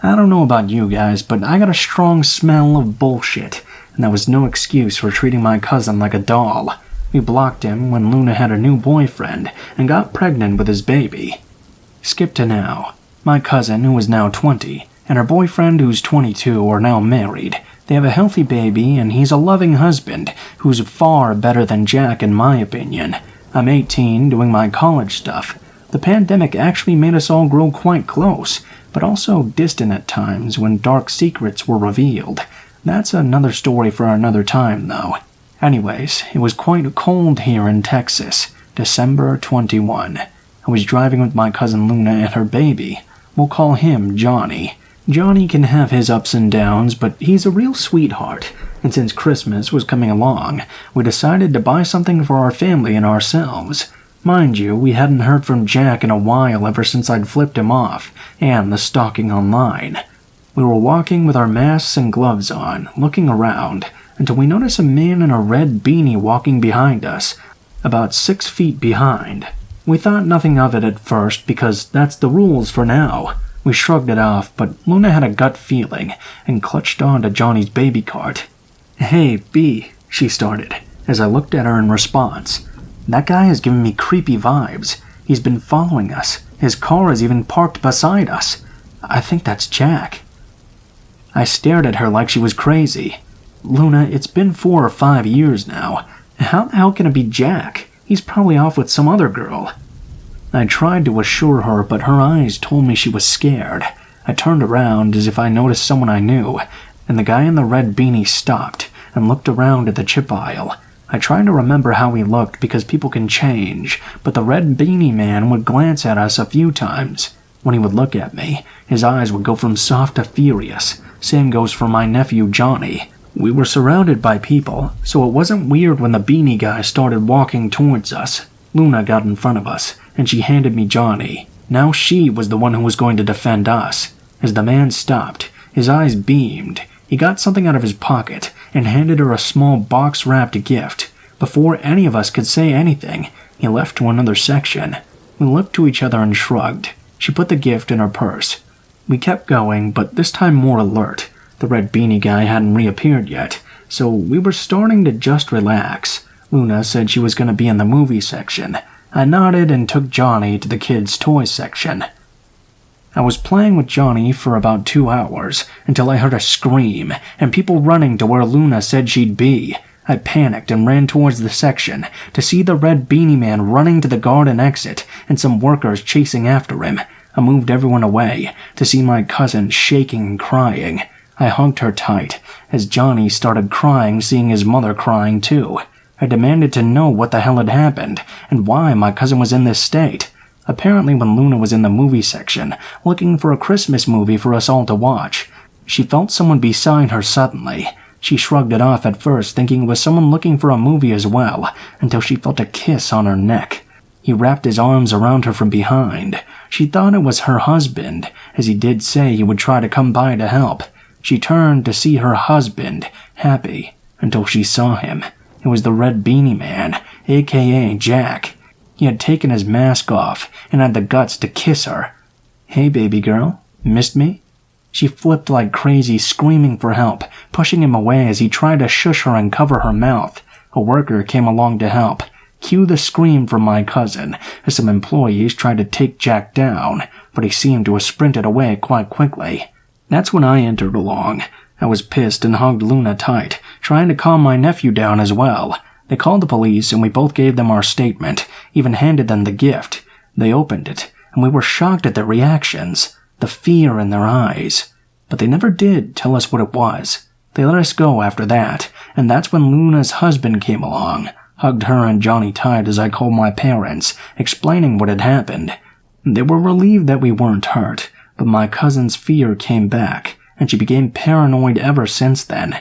I don't know about you guys, but I got a strong smell of bullshit, and that was no excuse for treating my cousin like a doll. We blocked him when Luna had a new boyfriend and got pregnant with his baby. Skip to now. My cousin, who is now 20, and her boyfriend, who's 22, are now married. They have a healthy baby, and he's a loving husband who's far better than Jack in my opinion. I'm 18, doing my college stuff. The pandemic actually made us all grow quite close, but also distant at times when dark secrets were revealed. That's another story for another time, though. Anyways, it was quite cold here in Texas, December 21. I was driving with my cousin Luna and her baby. We'll call him Johnny. Johnny can have his ups and downs, but he's a real sweetheart. And since Christmas was coming along, we decided to buy something for our family and ourselves. Mind you, we hadn't heard from Jack in a while ever since I'd flipped him off, and the stalking online. We were walking with our masks and gloves on, looking around, until we noticed a man in a red beanie walking behind us, about 6 feet behind. We thought nothing of it at first because that's the rules for now. We shrugged it off, but Luna had a gut feeling and clutched onto Johnny's baby cart. "Hey, B," she started, as I looked at her in response. "That guy is giving me creepy vibes. He's been following us. His car is even parked beside us. I think that's Jack." I stared at her like she was crazy. "Luna, it's been 4 or 5 years now. How the hell can it be Jack? He's probably off with some other girl." I tried to assure her, but her eyes told me she was scared. I turned around as if I noticed someone I knew, and the guy in the red beanie stopped and looked around at the chip aisle. I tried to remember how he looked because people can change, but the red beanie man would glance at us a few times. When he would look at me, his eyes would go from soft to furious. Same goes for my nephew Johnny. We were surrounded by people, so it wasn't weird when the beanie guy started walking towards us. Luna got in front of us, and she handed me Johnny. Now she was the one who was going to defend us. As the man stopped, his eyes beamed. He got something out of his pocket and handed her a small box-wrapped gift. Before any of us could say anything, he left to another section. We looked to each other and shrugged. She put the gift in her purse. We kept going, but this time more alert. The red beanie guy hadn't reappeared yet, so we were starting to just relax. Luna said she was going to be in the movie section. I nodded and took Johnny to the kids' toy section. I was playing with Johnny for about 2 hours until I heard a scream and people running to where Luna said she'd be. I panicked and ran towards the section to see the red beanie man running to the garden exit and some workers chasing after him. I moved everyone away to see my cousin shaking and crying. I hugged her tight as Johnny started crying, seeing his mother crying too. I demanded to know what the hell had happened and why my cousin was in this state. Apparently when Luna was in the movie section, looking for a Christmas movie for us all to watch, she felt someone beside her suddenly. She shrugged it off at first, thinking it was someone looking for a movie as well, until she felt a kiss on her neck. He wrapped his arms around her from behind. She thought it was her husband, as he did say he would try to come by to help. She turned to see her husband, happy, until she saw him. It was the red beanie man, aka Jack. He had taken his mask off and had the guts to kiss her. "Hey, baby girl, missed me?" She flipped like crazy, screaming for help, pushing him away as he tried to shush her and cover her mouth. A worker came along to help. Cue the scream from my cousin, as some employees tried to take Jack down, but he seemed to have sprinted away quite quickly. That's when I entered along. I was pissed and hugged Luna tight, trying to calm my nephew down as well. They called the police and we both gave them our statement, even handed them the gift. They opened it, and we were shocked at their reactions, the fear in their eyes. But they never did tell us what it was. They let us go after that, and that's when Luna's husband came along, hugged her and Johnny tight as I called my parents, explaining what had happened. They were relieved that we weren't hurt, but my cousin's fear came back, and she became paranoid ever since then.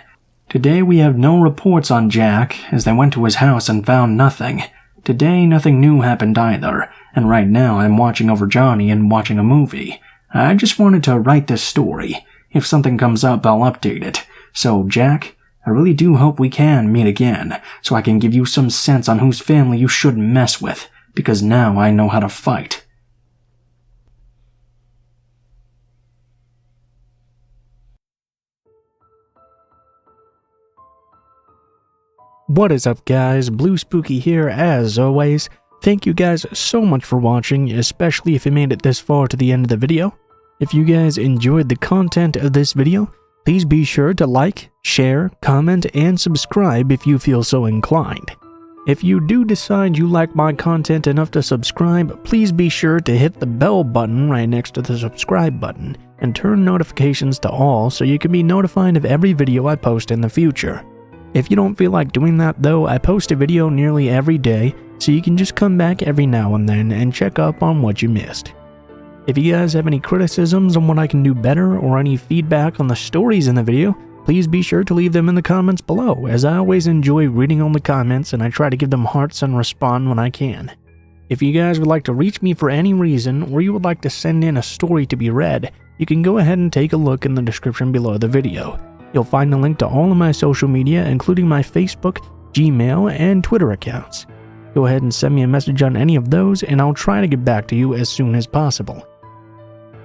Today we have no reports on Jack, as they went to his house and found nothing. Today nothing new happened either, and right now I'm watching over Johnny and watching a movie. I just wanted to write this story. If something comes up, I'll update it. So, Jack, I really do hope we can meet again, so I can give you some sense on whose family you shouldn't mess with, because now I know how to fight. What is up, guys? Blue Spooky here as always. Thank you guys so much for watching, especially if you made it this far to the end of the video. If you guys enjoyed the content of this video, please be sure to like, share, comment, and subscribe if you feel so inclined. If you do decide you like my content enough to subscribe, please be sure to hit the bell button right next to the subscribe button and turn notifications to all so you can be notified of every video I post in the future. If you don't feel like doing that though, I post a video nearly every day, so you can just come back every now and then and check up on what you missed. If you guys have any criticisms on what I can do better or any feedback on the stories in the video, please be sure to leave them in the comments below, as I always enjoy reading all the comments and I try to give them hearts and respond when I can. If you guys would like to reach me for any reason, or you would like to send in a story to be read, you can go ahead and take a look in the description below the video. You'll find a link to all of my social media, including my Facebook, Gmail, and Twitter accounts. Go ahead and send me a message on any of those, and I'll try to get back to you as soon as possible.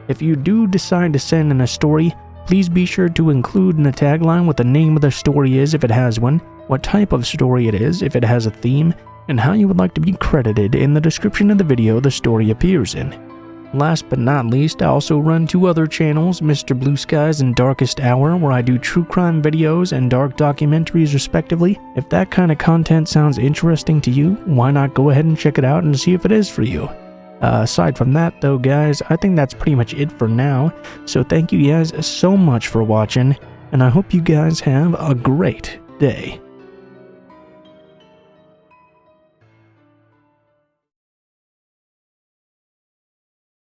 If you do decide to send in a story, please be sure to include in the tagline what the name of the story is if it has one, what type of story it is if it has a theme, and how you would like to be credited in the description of the video the story appears in. Last but not least, I also run two other channels, Mr. Blue Skies and Darkest Hour, where I do true crime videos and dark documentaries respectively. If that kind of content sounds interesting to you, why not go ahead and check it out and see if it is for you. Aside from that though, guys, I think that's pretty much it for now, so thank you guys so much for watching, and I hope you guys have a great day.